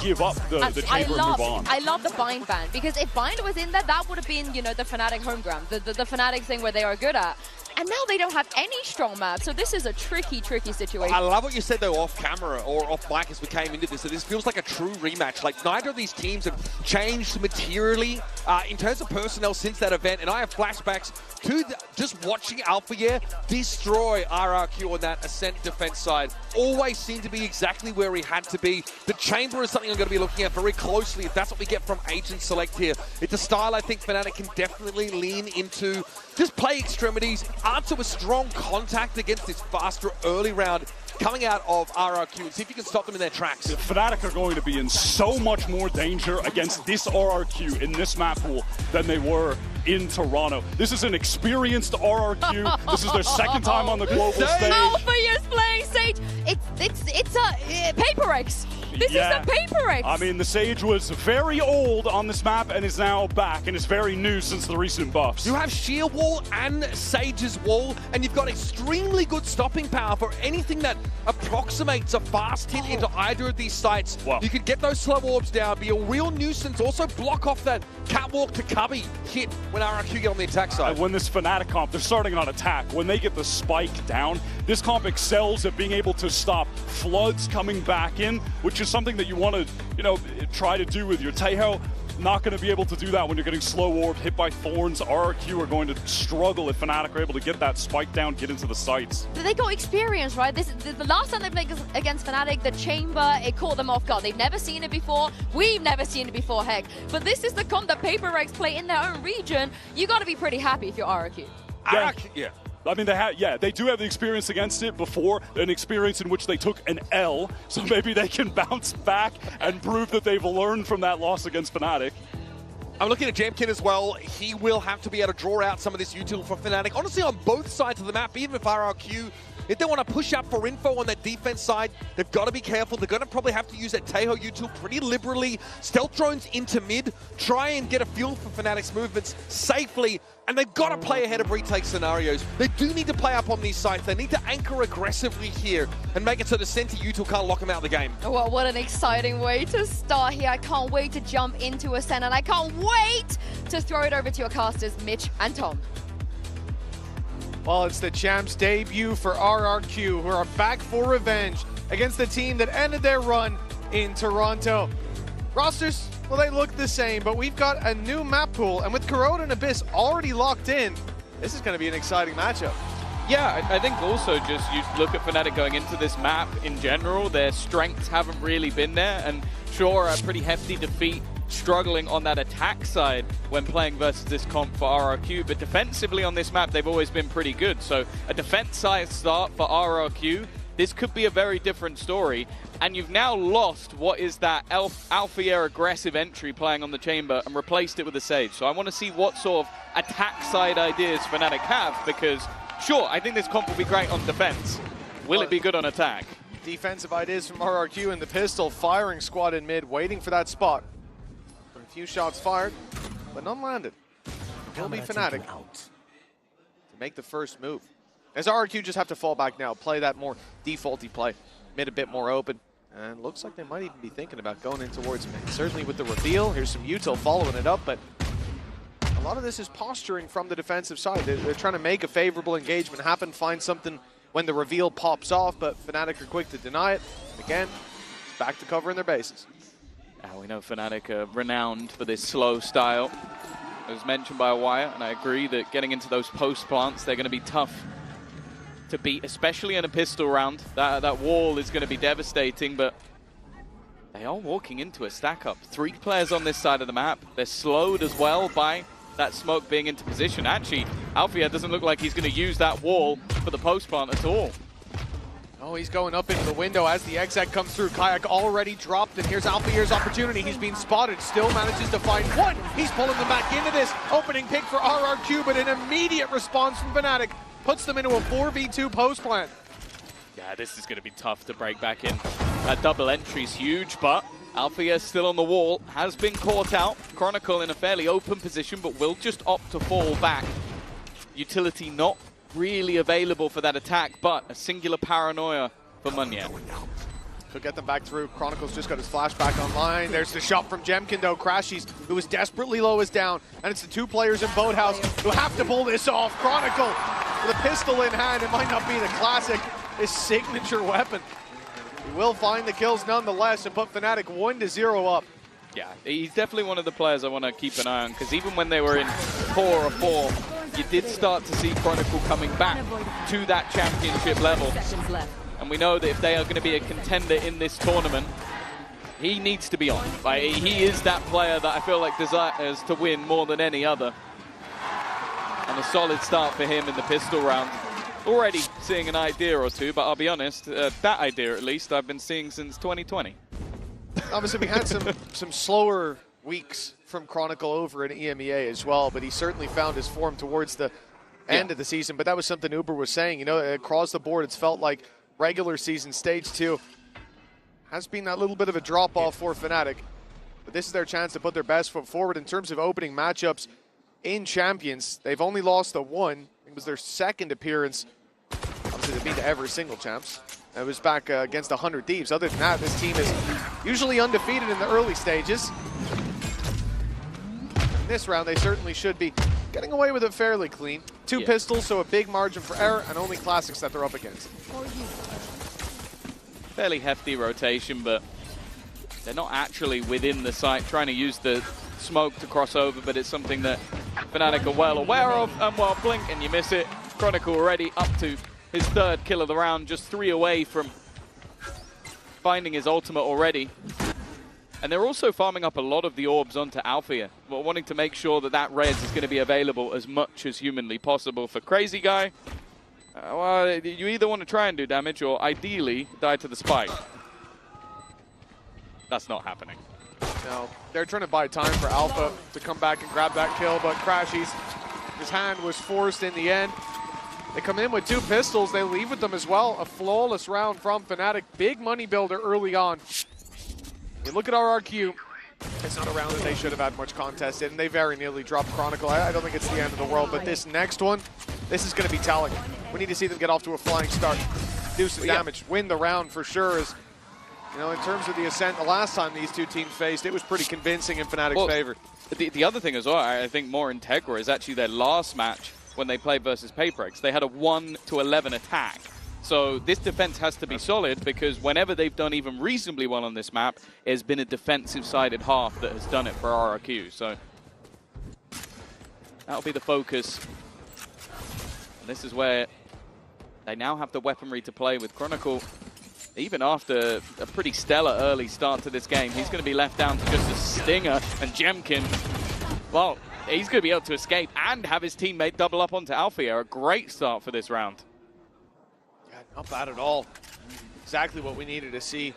give up the Chamber and move on? I love the Bind ban, because if Bind was in there, that would have been, you know, the Fnatic home ground, the Fnatic thing where they are good at. And now they don't have any strong maps, so this is a tricky, tricky situation. I love what you said, though, off camera or off mic as we came into this, that this feels like a true rematch. Like, neither of these teams have changed materially in terms of personnel since that event, and I have flashbacks to just watching Alpha destroy RRQ on that Ascent defense side. Always seemed to be exactly where he had to be. The Chamber is something I'm going to be looking at very closely if that's what we get from Agent Select here. It's a style I think Fnatic can definitely lean into. Just play extremities, answer with strong contact against this faster early round coming out of RRQ, and see if you can stop them in their tracks. Fnatic are going to be in so much more danger against this RRQ in this map pool than they were in Toronto. This is an experienced RRQ. This is their second time on the global stage. Alpha is playing Sage. It's a Paper X. This is a Paper X. I mean, the Sage was very old on this map and is now back, and is very new since the recent buffs. You have Sheer Wall and Sage's Wall, and you've got extremely good stopping power for anything that approximates a fast hit into either of these sites. Wow. You can get those slow orbs down, be a real nuisance, also block off that catwalk to Cubby hit when RRQ get on the attack side. And when this Fnatic comp, they're starting on attack. When they get the spike down, this comp excels at being able to stop floods coming back in, which is something that you want to, you know, try to do with your Taeho. Not going to be able to do that when you're getting slow orbed, hit by thorns. RRQ are going to struggle if Fnatic are able to get that spike down, get into the sites. They got experience, right? The last time they played against Fnatic, the Chamber, it caught them off guard. They've never seen it before. We've never seen it before, heck. But this is the comp that Paper Rex play in their own region. You got to be pretty happy if you're RRQ. Yeah. I mean, they do have the experience against it before, an experience in which they took an L, so maybe they can bounce back and prove that they've learned from that loss against Fnatic. I'm looking at Jamkin as well. He will have to be able to draw out some of this util for Fnatic. Honestly, on both sides of the map, even if RRQ, if they want to push up for info on that defense side, they've got to be careful. They're going to probably have to use that Teho util pretty liberally. Stealth drones into mid, try and get a feel for Fnatic's movements safely, and they've got to play ahead of retake scenarios. They do need to play up on these sites. They need to anchor aggressively here and make it so the center util can't lock them out of the game. Well, what an exciting way to start here. I can't wait to jump into a center, and I can't wait to throw it over to your casters, Mitch and Tom. Well, it's the champs' debut for RRQ, who are back for revenge against the team that ended their run in Toronto. Rosters, well, they look the same, but we've got a new map pool, and with Corona and Abyss already locked in, this is going to be an exciting matchup. Yeah, I think also just you look at Fnatic going into this map in general, their strengths haven't really been there, and sure, a pretty hefty defeat struggling on that attack side when playing versus this comp for RRQ, but defensively on this map they've always been pretty good. So a defense side start for RRQ, this could be a very different story, and you've now lost what is that Alpha aggressive entry playing on the chamber and replaced it with a Sage. So I want to see what sort of attack side ideas Fnatic have, because sure, I think this comp will be great on defense. Will it be good on attack? Defensive ideas from RRQ and the pistol, firing squad in mid, waiting for that spot. A few shots fired, but none landed. Will be Fnatic to make the first move. As RRQ just have to fall back now, play that more defaulty play, mid a bit more open, and looks like they might even be thinking about going in towards mid. Certainly with the reveal, here's some util following it up, but a lot of this is posturing from the defensive side. They're trying to make a favorable engagement happen, find something when the reveal pops off, but Fnatic are quick to deny it. And again, it's back to covering their bases. We know Fnatic are renowned for this slow style. It was mentioned by Wire, and I agree that getting into those post plants, they're going to be tough to beat, especially in a pistol round. That wall is going to be devastating, but they are walking into a stack up. 3 players on this side of the map. They're slowed as well by that smoke being into position. Actually, Alfia doesn't look like he's going to use that wall for the post plant at all. Oh, he's going up into the window as the exec comes through. Kayak already dropped, and here's Alfia's opportunity. He's being spotted, still manages to find one. He's pulling them back into this. Opening pick for RRQ, but an immediate response from Fnatic puts them into a 4v2 post plant. Yeah, this is going to be tough to break back in. That double entry's huge, but Alfia still on the wall, has been caught out. Chronicle in a fairly open position, but will just opt to fall back. Utility not really available for that attack, but a singular paranoia for Munye. Could get them back through. Chronicle's just got his flashback online. There's the shot from Jemkin, though. Crashies, who is desperately low, is down. And it's the 2 players in Boathouse who have to pull this off. Chronicle with a pistol in hand. It might not be the classic, his signature weapon. He will find the kills nonetheless and put Fnatic 1-0 up. Yeah, he's definitely one of the players I want to keep an eye on, because even when they were in 4-4, you did start to see Chronicle coming back to that championship level. And we know that if they are going to be a contender in this tournament, he needs to be on. Like, he is that player that I feel like desires to win more than any other. And a solid start for him in the pistol round. Already seeing an idea or two, but I'll be honest, that idea at least I've been seeing since 2020. Obviously, we had some slower weeks from Chronicle over in EMEA as well, but he certainly found his form towards the end of the season. But that was something Uber was saying. You know, across the board, it's felt like regular season stage 2 has been that little bit of a drop-off for Fnatic. But this is their chance to put their best foot forward in terms of opening matchups in Champions. They've only lost the 1. It was their 2nd appearance. Obviously, they've been to every single champs. It was back against 100 Thieves. Other than that, this team is usually undefeated in the early stages. In this round, they certainly should be getting away with it fairly clean. 2 pistols, so a big margin for error, and only classics that they're up against. Fairly hefty rotation, but they're not actually within the site trying to use the smoke to cross over, but it's something that Fnatic are well aware of. And well, blink and you miss it. Chronicle already up to his 3rd kill of the round, just 3 away from finding his ultimate already. And they're also farming up a lot of the orbs onto Alfia, wanting to make sure that that res is going to be available as much as humanly possible for Crazy Guy. Well, you either want to try and do damage or ideally die to the spike. That's not happening. No, they're trying to buy time for Alpha to come back and grab that kill, but Crashy's, his hand was forced in the end. They come in with 2 pistols, they leave with them as well. A flawless round from Fnatic, big money builder early on. You look at RRQ, it's not a round that they should have had much contest in. They very nearly dropped Chronicle. I don't think it's the end of the world, but this next one, this is going to be telling. We need to see them get off to a flying start, do some damage, win the round for sure. As you know, in terms of the Ascent, the last time these 2 teams faced, it was pretty convincing in Fnatic's favor. The other thing as well, I think more Integra is actually their last match when they played versus Paperex. They had a 1-11 attack. So this defense has to be solid because whenever they've done even reasonably well on this map, it's been a defensive-sided half that has done it for RRQ. So that'll be the focus. And this is where they now have the weaponry to play with Chronicle. Even after a pretty stellar early start to this game, he's going to be left down to just a Stinger, and Jemkin, well, he's going to be able to escape and have his teammate double up onto Alfia. A great start for this round. Yeah, not bad at all. Exactly what we needed to see.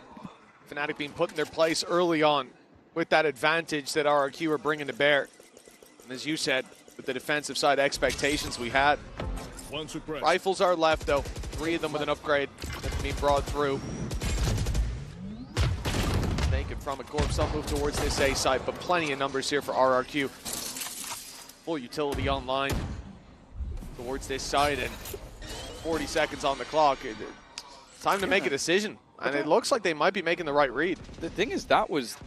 Fnatic being put in their place early on with that advantage that RRQ are bringing to bear. And as you said, with the defensive side expectations we had. Rifles are left though, 3 of them with an upgrade that can be brought through. Naked from a corpse, I'll move towards this A side, but plenty of numbers here for RRQ. Full utility online towards this side, and 40 seconds on the clock. It's time to make a decision, and it looks like they might be making the right read. The thing is, that was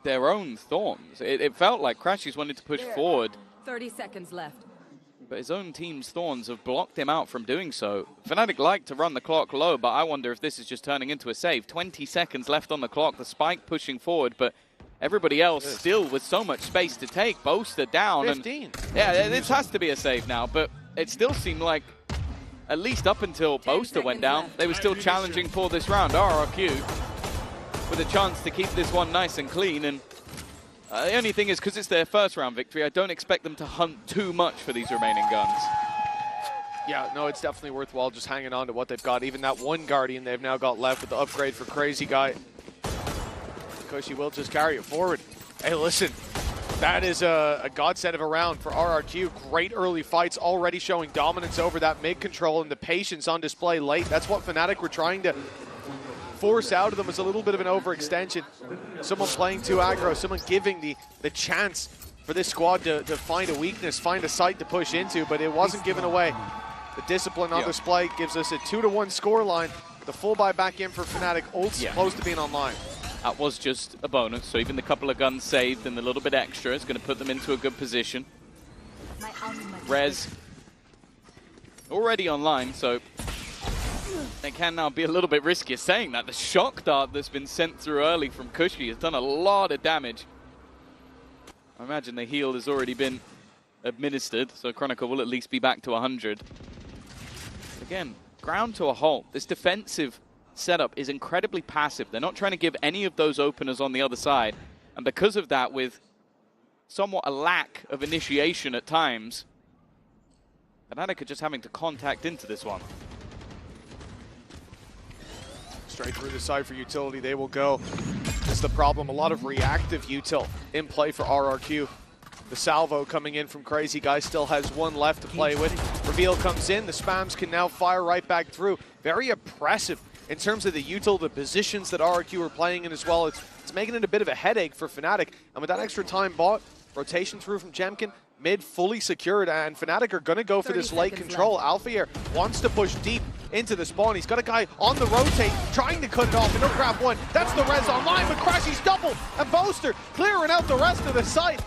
their own thorns. It felt like Crashies wanted to push forward. 30 seconds left. But his own team's thorns have blocked him out from doing so. Fnatic like to run the clock low, but I wonder if this is just turning into a save. 20 seconds left on the clock, the spike pushing forward, but everybody else still with so much space to take. Boaster down. 15. And yeah, this has to be a save now, but it still seemed like, at least up until Boaster went down, they were still challenging for this round. RRQ with a chance to keep this one nice and clean. And the only thing is, because it's their first round victory, I don't expect them to hunt too much for these remaining guns. Yeah, no, it's definitely worthwhile just hanging on to what they've got. Even that one Guardian they've now got left with the upgrade for Crazy Guy. Because she will just carry it forward. Hey, listen, that is a godsend of a round for RRQ. Great early fights, already showing dominance over that mid control and the patience on display late. That's what Fnatic were trying to force out of them, was a little bit of an overextension. Someone playing too aggro, someone giving the chance for this squad to find a weakness, find a site to push into, but it wasn't given away. The discipline on display gives us a 2-1 scoreline. The full buy back in for Fnatic, ult's close to being online. That was just a bonus, so even the couple of guns saved and a little bit extra is going to put them into a good position. Rez already online, so they can now be a little bit riskier. Saying that, the shock dart that's been sent through early from Cushy has done a lot of damage. I imagine the heal has already been administered, so Chronicle will at least be back to 100. Again, ground to a halt. This defensive setup is incredibly passive. They're not trying to give any of those openers on the other side. And because of that, with somewhat a lack of initiation at times, Fnatic are just having to contact into this one. Straight through the side for utility, they will go. This is the problem, a lot of reactive util in play for RRQ. The salvo coming in from Crazy Guy still has one left to play with. Reveal comes in, the spams can now fire right back through. Very oppressive in terms of the util, the positions that RRQ are playing in as well. It's making it a bit of a headache for Fnatic. And with that extra time bought, rotation through from Jemkin, mid fully secured, and Fnatic are going to go for this late control. Alfier wants to push deep into the spawn. He's got a guy on the rotate, trying to cut it off, and he'll grab one. That's the res online, but Crashy's double, and Boaster clearing out the rest of the site.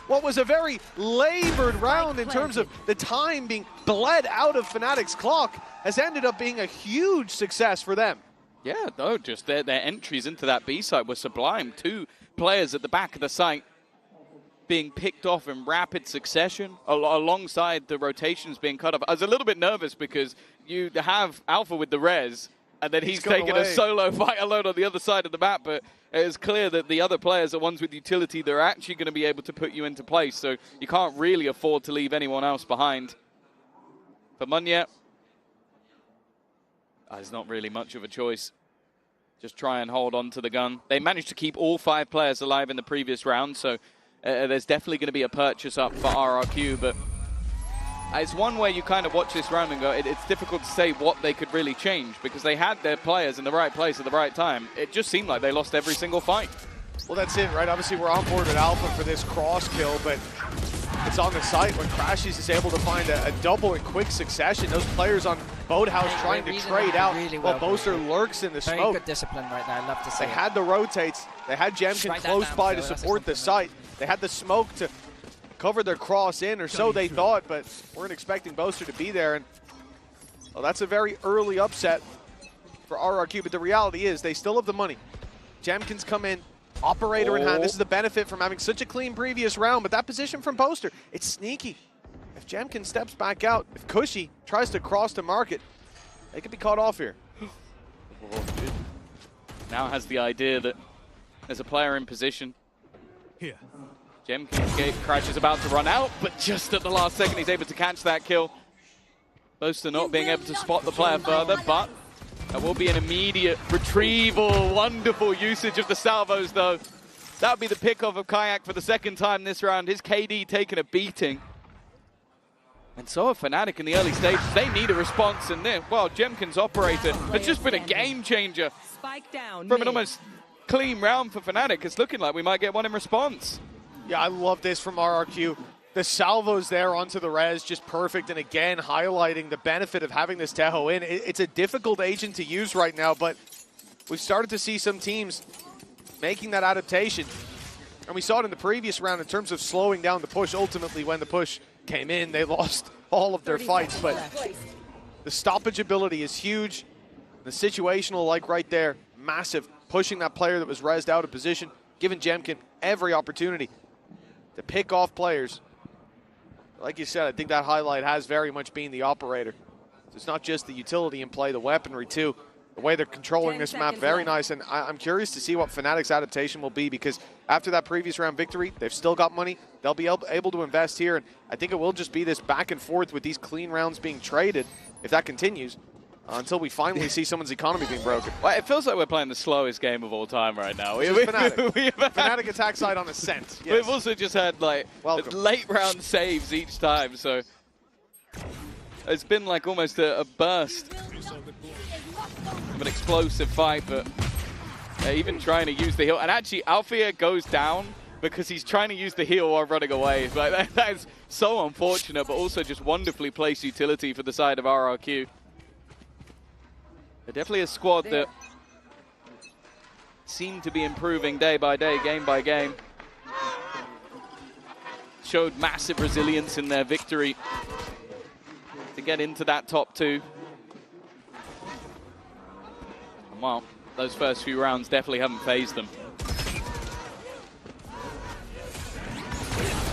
What was a very labored round in terms of the time being bled out of Fnatic's clock has ended up being a huge success for them. Yeah, no, just their entries into that B site were sublime. 2 players at the back of the site being picked off in rapid succession alongside the rotations being cut off. I was a little bit nervous because you have Alpha with the res, and then he's taking a solo fight alone on the other side of the map, but it's clear that the other players are ones with utility. They're actually going to be able to put you into place, so you can't really afford to leave anyone else behind. For Munya, There's not really much of a choice. Just try and hold on to the gun. They managed to keep all 5 players alive in the previous round, so there's definitely going to be a purchase up for RRQ, but it's one where you kind of watch this round and go, it's difficult to say what they could really change, because they had their players in the right place at the right time. It just seemed like they lost every single fight. Well, that's it, right? Obviously, we're on board with Alpha for this cross kill, but it's on the site when Crashies is able to find a double in quick succession. Those players on Boathouse trying to trade out while Boaster lurks in the smoke. Very good discipline right there. I love to see They had the rotates. They had Jemkin close by to support the site. They had the smoke to cover their cross in, or so they thought, but weren't expecting Boaster to be there. And well, that's a very early upset for RRQ, but the reality is they still have the money. Jemkin's come in, operator in hand. This is the benefit from having such a clean previous round, but that position from Boaster, it's sneaky. If Jemkin steps back out, if Cushy tries to cross the market, they could be caught off here. Now has the idea that there's a player in position. Here. Jemkin's gate crash is about to run out, but just at the last second he's able to catch that kill. Boaster not being able to spot the player further, but that will be an immediate retrieval. Wonderful usage of the salvos, though. That would be the pick-off of Kayak for the second time this round. His KD taking a beating. And so are Fnatic in the early stages. They need a response, and then, well, Jemkin's operator has just been a game changer. Spike down. From an almost clean round for Fnatic, it's looking like we might get one in response. Yeah, I love this from RRQ. The salvos there onto the res, just perfect, and again, highlighting the benefit of having this Teho in. It's a difficult agent to use right now, but we've started to see some teams making that adaptation. And we saw it in the previous round in terms of slowing down the push. Ultimately, when the push came in, they lost all of their fights, but the stoppage ability is huge. The situational, like right there, massive, pushing that player that was rezzed out of position, giving Jemkin every opportunity to pick off players. Like you said, I think that highlight has very much been the operator. It's not just the utility in play, the weaponry too. The way they're controlling this map, very nice. And I'm curious to see what Fnatic's adaptation will be, because after that previous round victory, they've still got money. They'll be able to invest here. And I think it will just be this back and forth with these clean rounds being traded, if that continues, until we finally see someone's economy being broken. Well, it feels like we're playing the slowest game of all time right now. Fnatic attack side on Ascent. Yes. We've also just had like late round saves each time, so it's been like almost a burst of an explosive fight, but even trying to use the heal. And actually, Althea goes down because he's trying to use the heal while running away. Like, that is so unfortunate, but also just wonderfully placed utility for the side of RRQ. They're definitely a squad that seem to be improving day by day, game by game. Showed massive resilience in their victory to get into that top 2. And well, those first few rounds definitely haven't phased them.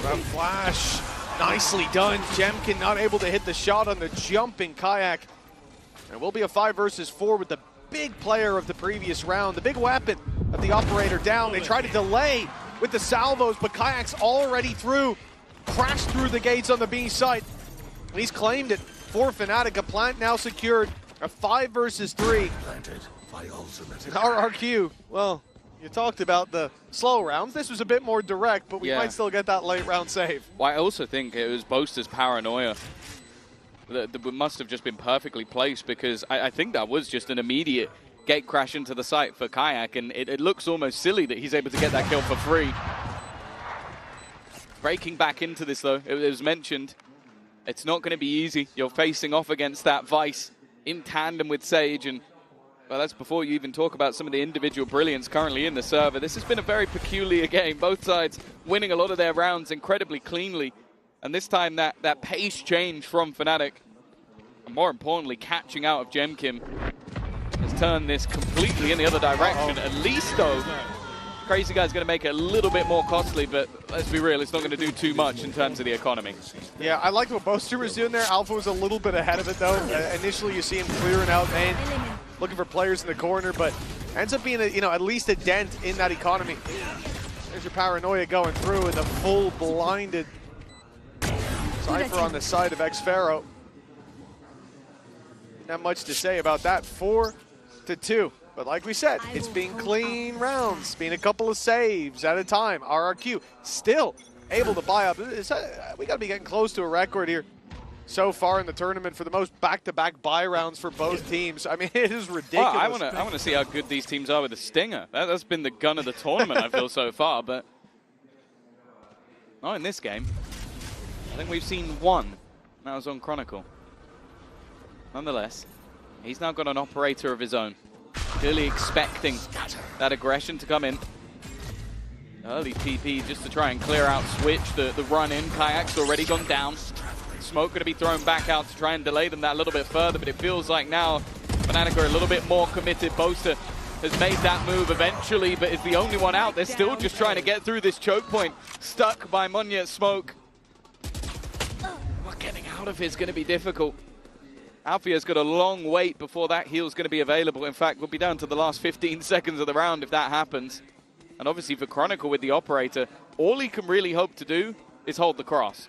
A flash, nicely done. Jemkin not able to hit the shot on the jumping Kayak. And it will be a 5 versus 4 with the big player of the previous round, the big weapon of the operator down. They try to delay with the salvos, but Kayak's already through, crashed through the gates on the B site. And he's claimed it for Fnatic. A plant now secured, a 5 versus 3. RRQ, well, you talked about the slow rounds. This was a bit more direct, but we might still get that late round save. Well, I also think it was Boaster's paranoia that must have just been perfectly placed, because I think that was just an immediate gate crash into the site for Kayak, and it looks almost silly that he's able to get that kill for free. Breaking back into this, though, it was mentioned, it's not going to be easy. You're facing off against that Vice in tandem with Sage, and well, that's before you even talk about some of the individual brilliance currently in the server. This has been a very peculiar game. Both sides winning a lot of their rounds incredibly cleanly. And this time that pace change from Fnatic, and more importantly, catching out of Jemkin, has turned this completely in the other direction. At least, though, Crazy Guy's going to make it a little bit more costly, but let's be real, it's not going to do too much in terms of the economy. Yeah, I like what Boaster was doing there. Alpha was a little bit ahead of it, though. Initially, you see him clearing out main, looking for players in the corner, but ends up being at least a dent in that economy. There's your paranoia going through, and the full blinded Cypher on the side of Xpharaoh. have much to say about that. 4-2. But like we said, it's been clean rounds, been a couple of saves at a time. RRQ still able to buy up. We got to be getting close to a record here so far in the tournament for the most back-to-back buy rounds for both teams. I mean, it is ridiculous. Well, I want to see how good these teams are with the Stinger. That's been the gun of the tournament, I feel, so far. But not in this game. I think we've seen one. That was on Chronicle. Nonetheless, he's now got an operator of his own. Clearly expecting that aggression to come in. Early TP just to try and clear out Switch. The run in. Kayak's already gone down. Smoke going to be thrown back out to try and delay them that little bit further, but it feels like now Fnatic are a little bit more committed. Boaster has made that move eventually, but is the only one out. They're still just trying to get through this choke point. Stuck by Munya Smoke. Well, getting out of here is going to be difficult. Alfia's got a long wait before that heal's going to be available. In fact, we'll be down to the last 15 seconds of the round if that happens. And obviously for Chronicle with the operator, all he can really hope to do is hold the cross.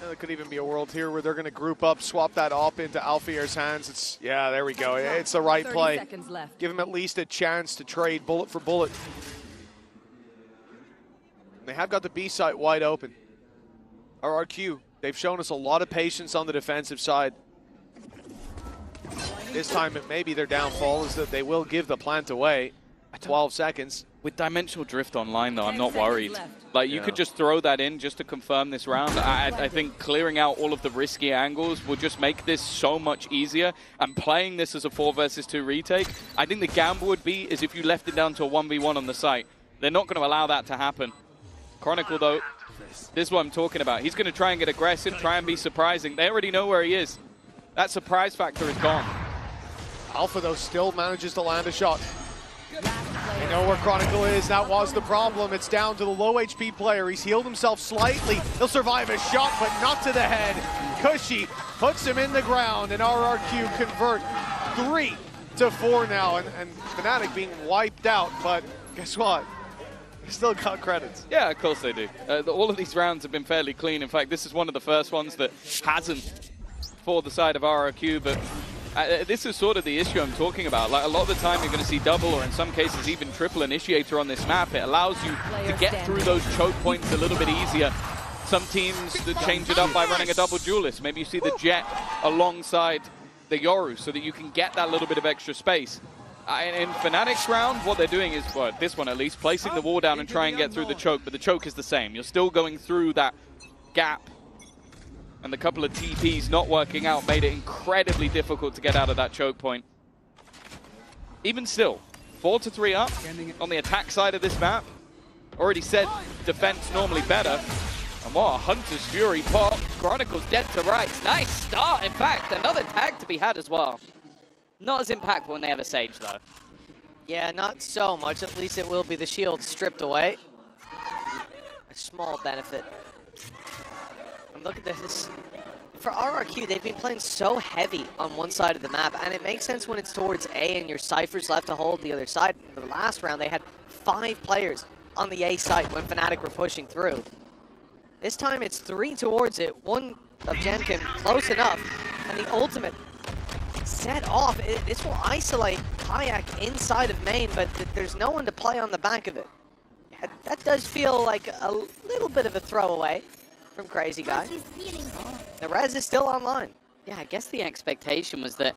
There could even be a world here where they're going to group up, swap that op into Alfia's hands. Yeah, there we go. It's the right play. Give him at least a chance to trade bullet for bullet. They have got the B site wide open. RRQ, they've shown us a lot of patience on the defensive side. This time, it may be their downfall is that they will give the plant away. 12 seconds. With Dimensional Drift online, though, I'm not worried. Like, you could just throw that in just to confirm this round. I think clearing out all of the risky angles will just make this so much easier. And playing this as a 4 versus 2 retake, I think the gamble would be is if you left it down to a 1v1 on the site. They're not going to allow that to happen. Chronicle, though, this is what I'm talking about. He's going to try and get aggressive, try and be surprising. They already know where he is. That surprise factor is gone. Alpha, though, still manages to land a shot. They know where Chronicle is. That was the problem. It's down to the low HP player. He's healed himself slightly. He'll survive a shot, but not to the head. Cushy puts him in the ground, and RRQ convert 3-4 now. And Fnatic being wiped out, but guess what? They still got credits. Yeah, of course they do. All of these rounds have been fairly clean. In fact, this is one of the first ones that hasn't for the side of RRQ, but this is sort of the issue I'm talking about. Like, a lot of the time you're going to see double or in some cases even triple initiator on this map. It allows you to get through those choke points a little bit easier. Some teams that change it up by running a double duelist. Maybe you see the Jet alongside the Yoru so that you can get that little bit of extra space. In Fnatic's round, what they're doing is, well, this one at least, placing the wall down and try and get through the choke, but the choke is the same. You're still going through that gap. And the couple of TPs not working out made it incredibly difficult to get out of that choke point. Even still, 4-3 up on the attack side of this map. Already said defense normally better. And what a Hunter's Fury pop. Chronicle's dead to rights. Nice start, in fact. Another tag to be had as well. Not as impactful when they have a Sage, though. Yeah, not so much. At least it will be the shield stripped away. A small benefit. And look at this. For RRQ, they've been playing so heavy on one side of the map, and it makes sense when it's towards A and your Cypher's left to hold the other side. In the last round, they had 5 players on the A site when Fnatic were pushing through. This time, it's 3 towards it. 1 of Jenkin close enough, and the ultimate set off. This will isolate Kayak inside of main, but there's no one to play on the back of it. That does feel like a little bit of a throwaway from Crazy Guy. The res is still online. Yeah, I guess the expectation was that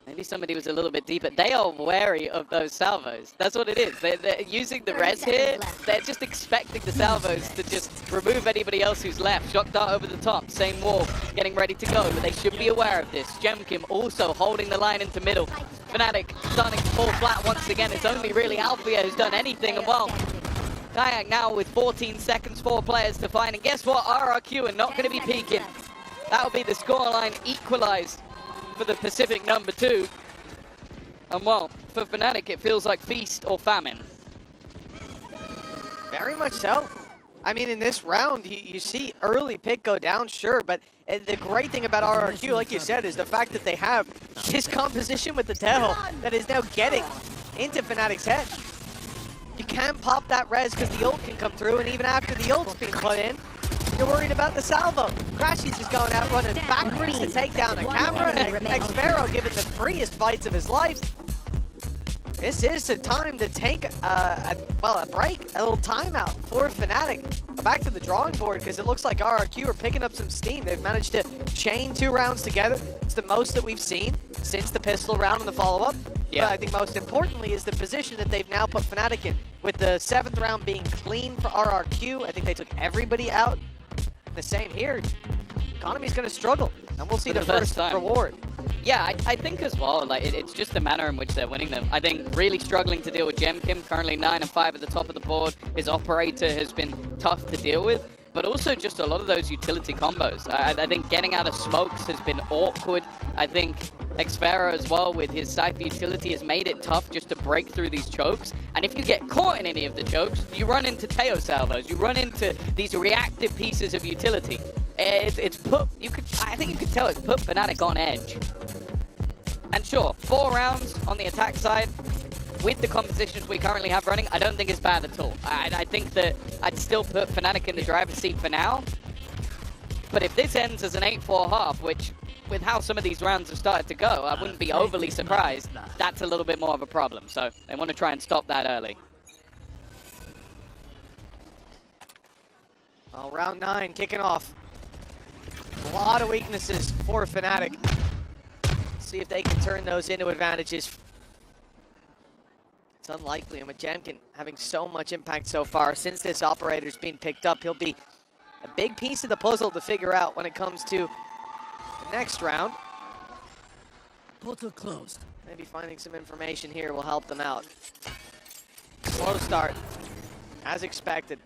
maybe somebody was a little bit deeper. They are wary of those salvos. That's what it is. They're using the res here. They're just expecting the salvos to just remove anybody else who's left. Shock dart over the top. Same wall. Getting ready to go. But they should be aware of this. Jemkim also holding the line into middle. Fnatic starting to fall flat once again. It's only really Alfia who's done anything. And well, Kayak now with 14 seconds, 4 players to find. And guess what? RRQ are not going to be peeking. That'll be the scoreline equalized for the Pacific number 2. And well, for Fnatic, it feels like feast or famine. Very much so. I mean, in this round, you see early pick go down, sure, but the great thing about RRQ, like you said, is the fact that they have this composition with the tail that is now getting into Fnatic's head. You can't pop that res because the ult can come through, and even after the ult's been put in, You're worried about the salvo. Crashy's just going out running backwards to take down a camera, and xffero giving the freest fights of his life. This is a time to take a break, a little timeout for Fnatic. Back to the drawing board, because it looks like RRQ are picking up some steam. They've managed to chain 2 rounds together. It's the most that we've seen since the pistol round and the follow-up. Yeah. But I think most importantly is the position that they've now put Fnatic in. With the 7th round being clean for RRQ, I think they took everybody out. And the same here. Economy's going to struggle, and we'll see the first reward. Yeah, I think as well, like it's just the manner in which they're winning them. I think really struggling to deal with Gemkim, currently 9 and 5 at the top of the board. His operator has been tough to deal with, but also just a lot of those utility combos. I think getting out of smokes has been awkward. I think xffero as well with his Cypher utility has made it tough just to break through these chokes. And if you get caught in any of the chokes, you run into Teo salvos, you run into these reactive pieces of utility. I think you could tell it's put Fnatic on edge. And sure, 4 rounds on the attack side, with the compositions we currently have running, I don't think it's bad at all. I think that I'd still put Fnatic in the driver's seat for now. But if this ends as an 8-4 half, which with how some of these rounds have started to go, I wouldn't be overly surprised. That's a little bit more of a problem. So they want to try and stop that early. Well, round 9 kicking off. A lot of weaknesses for Fnatic. See if they can turn those into advantages. It's unlikely, and with Jamkin having so much impact so far, since this operator's been picked up, he'll be a big piece of the puzzle to figure out when it comes to the next round. Portal closed. Maybe finding some information here will help them out. Slow to start, as expected.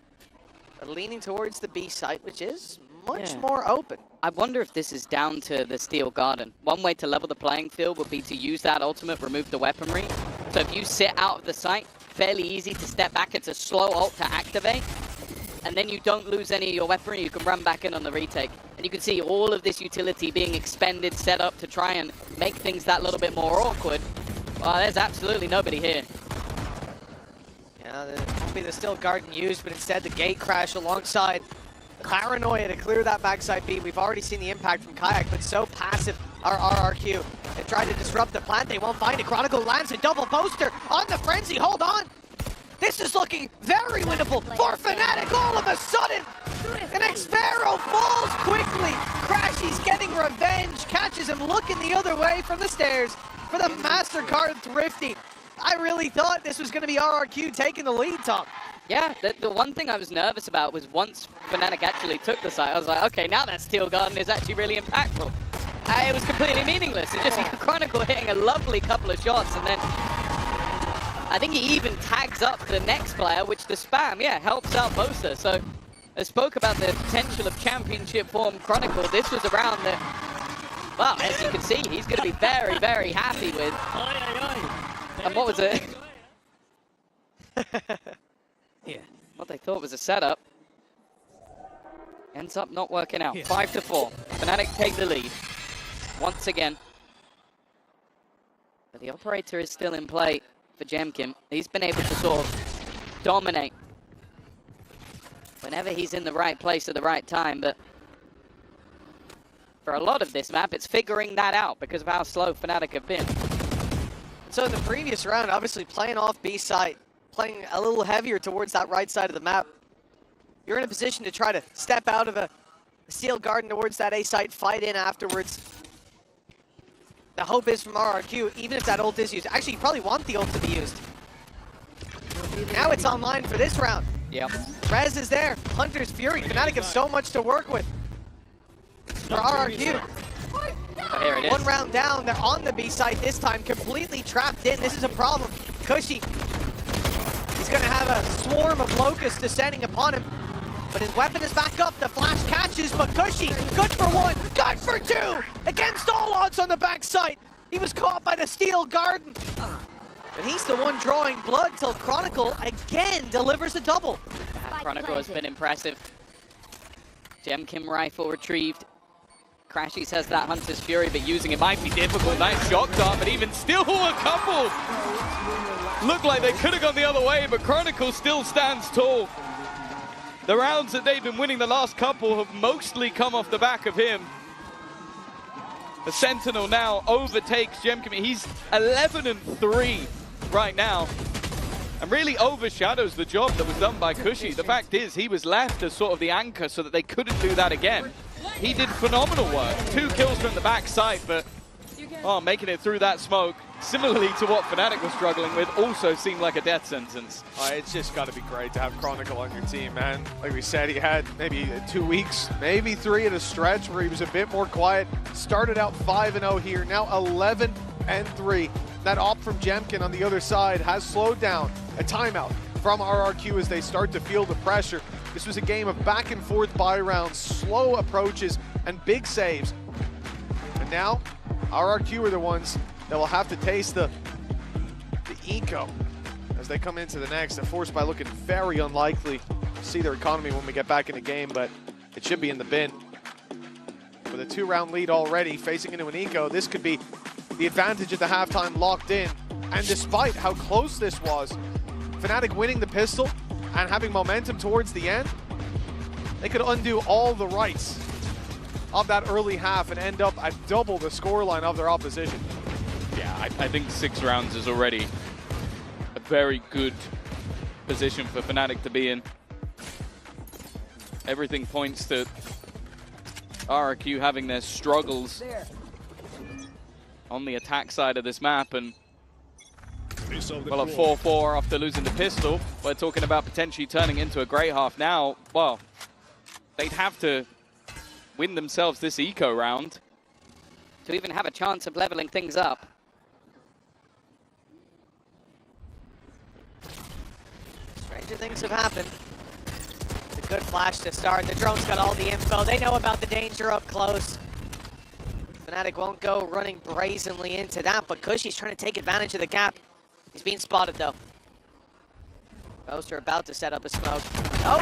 But leaning towards the B site, which is much more open. I wonder if this is down to the Steel Garden. One way to level the playing field would be to use that ultimate, remove the weaponry. So if you sit out of the site, fairly easy to step back. It's a slow ult to activate. And then you don't lose any of your weaponry. You can run back in on the retake. And you can see all of this utility being expended, set up to try and make things that little bit more awkward. Well, there's absolutely nobody here. Yeah, won't be the Steel Garden used, but instead the gate crash alongside Paranoia to clear that backside beat. We've already seen the impact from Kayak, but so passive are RRQ. They try to disrupt the plant, they won't find it. Chronicle lands a double poster on the Frenzy, hold on! This is looking very winnable for Fnatic all of a sudden! And xffero falls quickly! Crashy's getting revenge, catches him looking the other way from the stairs for the MasterCard Thrifty. I really thought this was going to be RRQ taking the lead, Tom. Yeah, the one thing I was nervous about was once Fnatic actually took the site, I was like, okay, now that Steel Garden is actually really impactful. It was completely meaningless. It's just Chronicle hitting a lovely couple of shots, and then I think he even tags up the next player, which the spam, helps out Bosa. So I spoke about the potential of championship form Chronicle. This was a round that, well, as you can see, he's going to be very, very happy with. And what was it? What they thought was a setup ends up not working out. 5-4. Fnatic take the lead once again. But the operator is still in play for Gemkim. He's been able to sort of dominate whenever he's in the right place at the right time. But for a lot of this map, it's figuring that out because of how slow Fnatic have been. So in the previous round, obviously playing off B site, playing a little heavier towards that right side of the map, you're in a position to try to step out of a Steel Garden towards that A site, fight in afterwards. The hope is from RRQ, even if that ult is used. Actually, you probably want the ult to be used. Now it's online for this round. Yep. Rez is there. Hunter's Fury. Fnatic have so much to work with. For RRQ. Here it is. One round down. They're on the B site this time, completely trapped in. This is a problem. Cushy. He's going to have a swarm of locusts descending upon him. But his weapon is back up. The flash catches, but Cushy, good for 1, good for 2! Against all odds on the backside. He was caught by the Steel Garden. But he's the one drawing blood till Chronicle again delivers a double. Chronicle has been impressive. Gemkim rifle retrieved. Crashy says that Hunter's Fury, but using it might be difficult. Nice shock dart, but even still a couple. Looked like they could have gone the other way, but Chronicle still stands tall. The rounds that they've been winning the last couple have mostly come off the back of him. The Sentinel now overtakes Jemkin. He's 11-3 right now, and really overshadows the job that was done by Cushy. The fact is, he was left as sort of the anchor so that they couldn't do that again. He did phenomenal work. 2 kills from the backside, but making it through that smoke, similarly to what Fnatic was struggling with, also seemed like a death sentence. It's just got to be great to have Chronicle on your team, man. Like we said, he had maybe 2 weeks, maybe 3 at a stretch where he was a bit more quiet. Started out 5-0 here, now 11-3. That op from Jemkin on the other side has slowed down. A timeout from RRQ as they start to feel the pressure. This was a game of back and forth buy rounds, slow approaches, and big saves. And now, RRQ are the ones that will have to taste the eco as they come into the next. The force by looking very unlikely. We'll see their economy when we get back in the game, but it should be in the bin. With a 2-round lead already, facing into an eco, this could be the advantage at the halftime locked in. And despite how close this was, Fnatic winning the pistol and having momentum towards the end, they could undo all the rights of that early half and end up at double the scoreline of their opposition. Yeah, I think 6 rounds is already a very good position for Fnatic to be in. Everything points to RRQ having their struggles on the attack side of this map, and well, a 4-4 after losing the pistol. We're talking about potentially turning into a grey half now. Well, they'd have to win themselves this eco round to even have a chance of leveling things up. Stranger things have happened. It's a good flash to start. The drone's got all the info. They know about the danger up close. Fnatic won't go running brazenly into that, but Cushy's trying to take advantage of the gap. He's being spotted though. Boaster about to set up a smoke. Oh,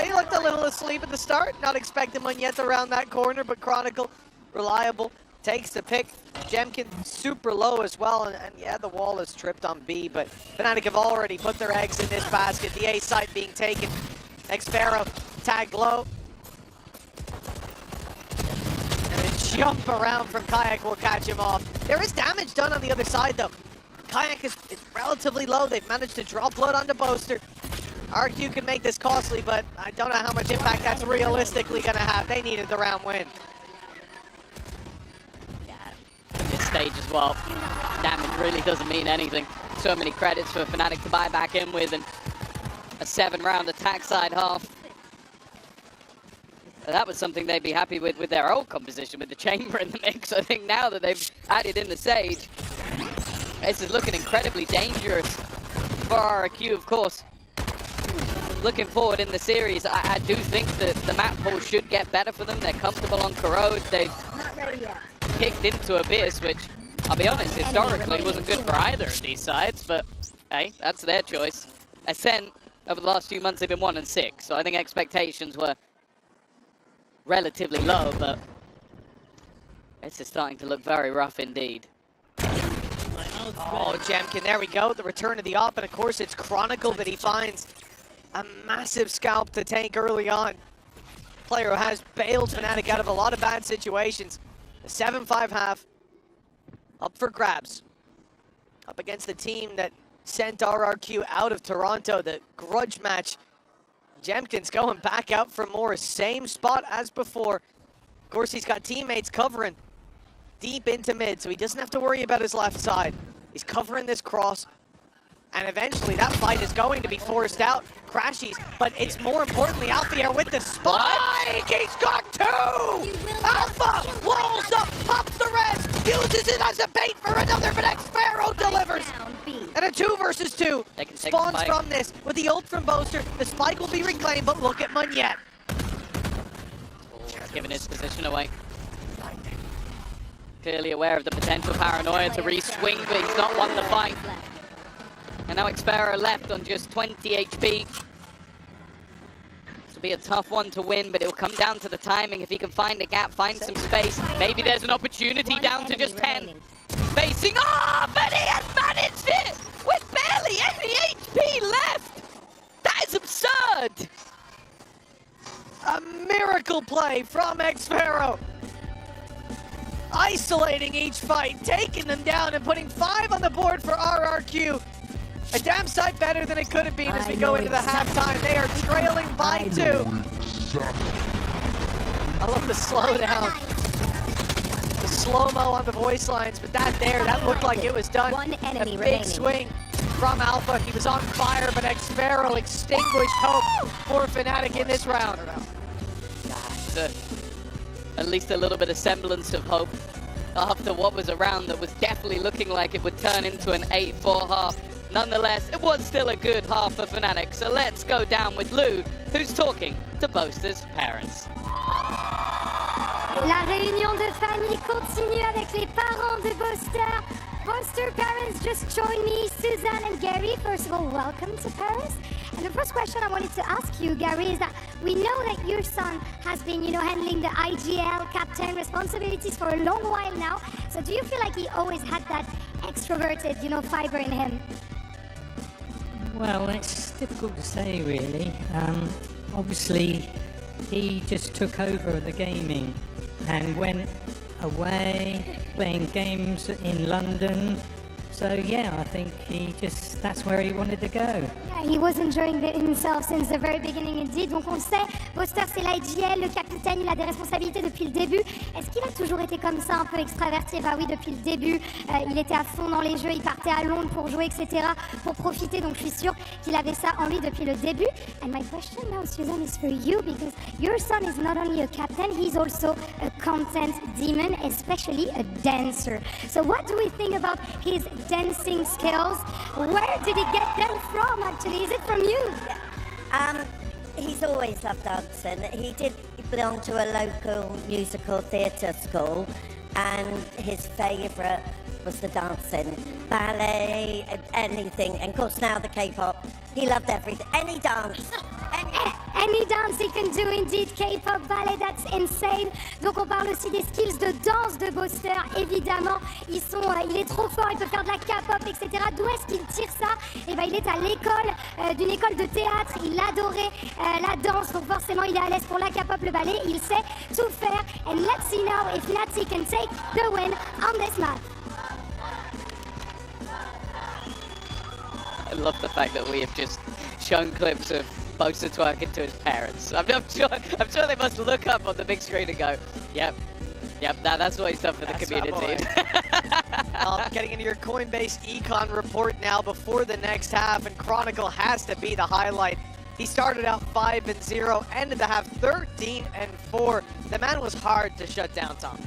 he looked a little asleep at the start. Not expecting one yet around that corner, but Chronicle, reliable, takes the pick. Jemkin super low as well, and yeah, the wall is tripped on B, but Fnatic have already put their eggs in this basket. The A site being taken. Xpero tagged low. And a jump around from Kayak will catch him off. There is damage done on the other side though. Kayak is relatively low. They've managed to draw blood onto Boaster. RQ can make this costly, but I don't know how much impact that's realistically going to have. They needed the round win. This stage as well, damage really doesn't mean anything. So many credits for Fnatic to buy back in with, and a 7-round attack side half. That was something they'd be happy with their old composition, with the chamber in the mix. I think now that they've added in the Sage, this is looking incredibly dangerous for RRQ, of course. Looking forward in the series, I do think that the map pool should get better for them. They're comfortable on Corrode. They've kicked into Abyss, which, I'll be honest, historically wasn't good for either of these sides, but hey, that's their choice. Ascent, over the last few months, they've been 1-6, so I think expectations were relatively low, but this is starting to look very rough indeed. Oh, Jemkin, there we go. The return of the op, and of course it's Chronicle that he finds a massive scalp to take early on. Player who has bailed Fnatic out of a lot of bad situations. A 7-5 half, up for grabs. Up against the team that sent RRQ out of Toronto, the grudge match. Jemkin's going back out for more, same spot as before. Of course, he's got teammates covering deep into mid, so he doesn't have to worry about his left side. He's covering this cross, and eventually that fight is going to be forced out. Crashies, but it's more importantly Alfier with the spike! He's got 2! Alpha walls up, pops the res, uses it as a bait for another, but Xpero delivers! And a 2 versus 2 spawns from this with the ult from Boaster. The spike will be reclaimed, but look at Munyet. Giving his position away. Clearly aware of the potential paranoia to re-swing, but he's not won the fight. And now Xpero left on just 20 HP. This will be a tough one to win, but it will come down to the timing. If he can find a gap, find some space, maybe there's an opportunity down to just 10. Facing off, but he has managed it with barely any HP left. That is absurd. A miracle play from xFaroe. Isolating each fight, taking them down and putting 5 on the board for RRQ. A damn sight better than it could have been as we go into the halftime. They are trailing by 2. I love the slowdown. The slow-mo on the voice lines, but that looked like it was done. One enemy a big remaining. swing from Alpha. He was on fire, but xFaroe extinguished hope for Fnatic in this round. At least a little bit of semblance of hope after what was a round that was definitely looking like it would turn into an 8-4 half. Nonetheless, it was still a good half for Fnatic, so let's go down with Lou, who's talking to Boaster's parents. La réunion de famille continue avec les parents de Boaster. Boaster parents just joined me, Suzanne and Gary. First of all, welcome to Paris. And the first question I wanted to ask you, Gary, is that we know that your son has been, handling the IGL captain responsibilities for a long while now. So do you feel like he always had that extroverted, fiber in him? Well, it's difficult to say, really. Obviously, he just took over the gaming and went away playing games in London. So yeah, I think that's where he wanted to go. Yeah, he was enjoying it himself since the very beginning indeed. Donc on le sait, Boaster c'est l'IGL, le capitaine, il a des responsabilités depuis le début. Est-ce qu'il a toujours été comme ça, un peu extraverti? Bah oui, depuis le début, il était à fond dans les jeux, il partait à Londres pour jouer, etc., pour profiter. Donc je suis sûre qu'il avait ça en lui depuis le début. And my question now, Suzanne, is for you, because your son is not only a captain, he's also a content demon, especially a dancer. So what do we think about his dancing skills? Where did he get them from, actually? Is it from you? He's always loved dancing. He belong to a local musical theatre school, and his favourite was the dancing. Ballet, anything, and of course now the K-pop. He loved everything, any dance. Any dance he can do, indeed. K-pop, ballet, that's insane. Donc on parle aussi des skills de danse de Boaster, évidemment. Il est trop fort, il peut faire de la K-pop, etc. D'où est-ce qu'il tire ça? Eh ben, il est à l'école, d'une école de théâtre. Il adorait la danse, donc forcément il est à l'aise pour la K-pop, le ballet. Il sait tout faire. And let's see now if Nazi can take the win on this map. I love the fact that we have just shown clips of Boaster twerking to his parents. I'm sure they must look up on the big screen and go, yep, that's what he's done for the community. Getting into your Coinbase econ report now before the next half, and Chronicle has to be the highlight. He started out 5-0, ended the half 13-4. The man was hard to shut down, Tom.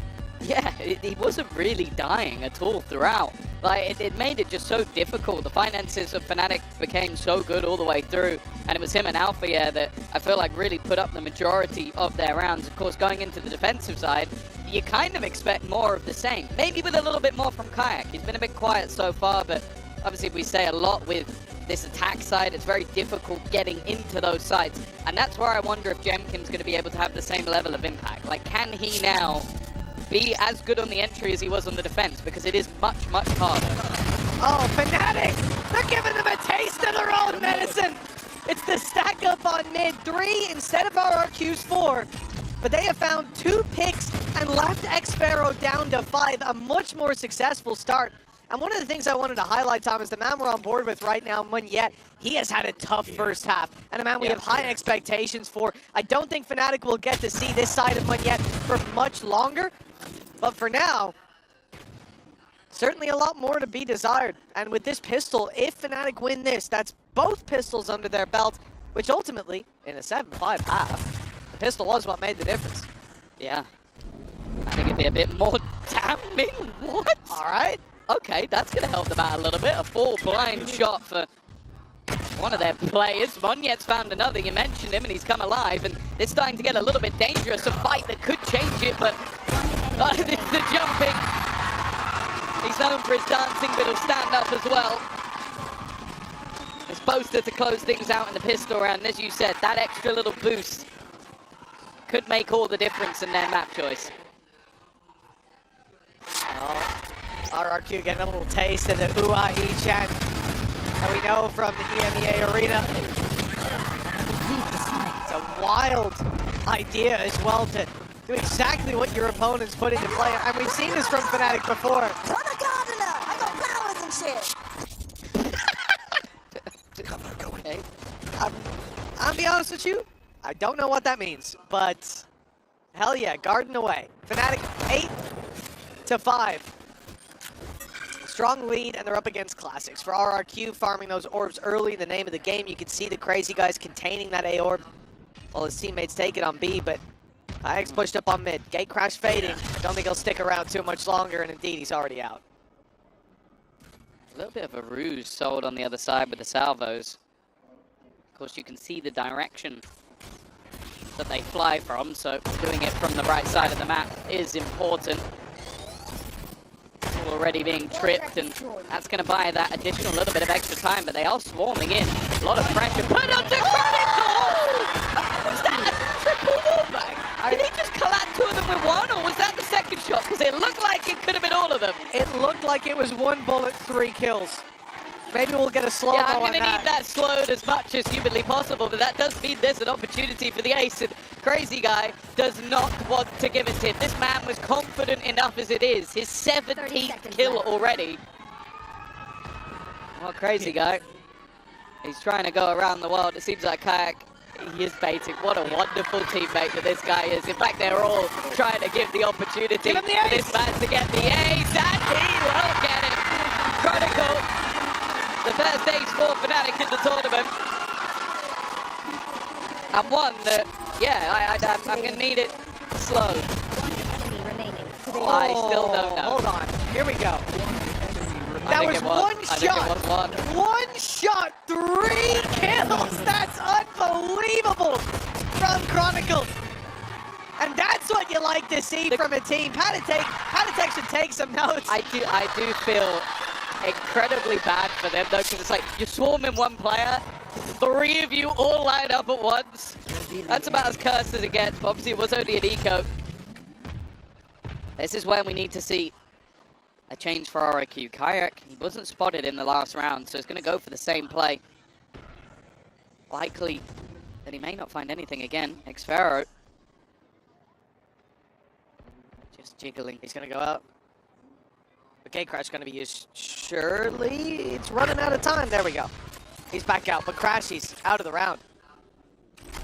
Yeah, he wasn't really dying at all throughout. Like, it made it just so difficult. The finances of Fnatic became so good all the way through, and it was him and Alpha that I feel like really put up the majority of their rounds. Of course, going into the defensive side, you kind of expect more of the same. Maybe with a little bit more from Kayak. He's been a bit quiet so far, but obviously we say a lot with this attack side. It's very difficult getting into those sides, and that's where I wonder if Gemkim's going to be able to have the same level of impact. Like, can he now be as good on the entry as he was on the defense? Because it is much, much harder. Oh, Fnatic! They're giving them a taste of their own medicine! It's the stack up on mid 3 instead of RRQ's 4. But they have found 2 picks and left xFaroe down to 5. A much more successful start. And one of the things I wanted to highlight, Tom, is the man we're on board with right now, Munyet. He has had a tough first half, and a man we have high expectations for. I don't think Fnatic will get to see this side of Munyet for much longer, but for now, certainly a lot more to be desired. And with this pistol, if Fnatic win this, that's both pistols under their belt, which ultimately, in a 7-5 half, the pistol was what made the difference. Yeah. I think it'd be a bit more damning. What? All right. Okay, that's going to help them out a little bit. A full blind shot for one of their players. Munyet's found another. You mentioned him, and he's come alive. And it's starting to get a little bit dangerous. A fight that could change it, but the jumping. He's known for his dancing, but he'll stand up as well. It's Boaster to close things out in the pistol round. As you said, that extra little boost could make all the difference in their map choice. Oh, RRQ getting a little taste of the Ua-E chant that we know from the EMEA arena. It's a wild idea as well to do exactly what your opponents put into play. And we've seen this from Fnatic before. I'm a gardener! I got powers and shit! Okay. I'll be honest with you, I don't know what that means, but hell yeah, garden away. Fnatic 8-5. Strong lead, and they're up against Classics. For RRQ, farming those orbs early in the name of the game. You can see the crazy guys containing that A orb while his teammates take it on B, but IX pushed up on mid. Gate crash fading. Don't think he'll stick around too much longer, and indeed, he's already out. A little bit of a ruse sold on the other side with the salvos. Of course, you can see the direction that they fly from, so doing it from the right side of the map is important. Already being tripped, and that's going to buy that additional little bit of extra time, but they are swarming in. A lot of pressure put onto Chronicle! Was that a triple wallbang? Did he just collapse two of them with one, or was that the second shot? Because it looked like it could have been all of them. It looked like it was 1 bullet, 3 kills. Maybe we'll get a slow-mo I'm going to on need that slowed as much as humanly possible, but that does mean there's an opportunity for the ace, and Crazy Guy does not want to give it to him. This man was confident enough as it is. His 17th kill already. Well, Crazy Guy, he's trying to go around the world. It seems like Kayak, he is baiting. What a wonderful teammate that this guy is. In fact, they're all trying to give the opportunity for this man to get the ace, and he will get it. Chronicle. The first ace for Fnatic in the tournament. And one that, yeah, I'm going to need it slow. I still don't know. Hold on. Here we go. That was one shot. One shot, 3 kills. That's unbelievable from Chronicle. And that's what you like to see from a team. Patatech should take some notes. I do feel incredibly bad for them though, because it's like you're swarming one player, 3 of you all line up at once. That's about as cursed as it gets, but obviously it was only an eco. This is when we need to see a change for RRQ. Kayak, he wasn't spotted in the last round, so he's going to go for the same play. Likely that he may not find anything again. Xpharaoh just jiggling. He's going to go out. The gate crash going to be used. Surely it's running out of time. There we go. He's back out, but Crashy's out of the round.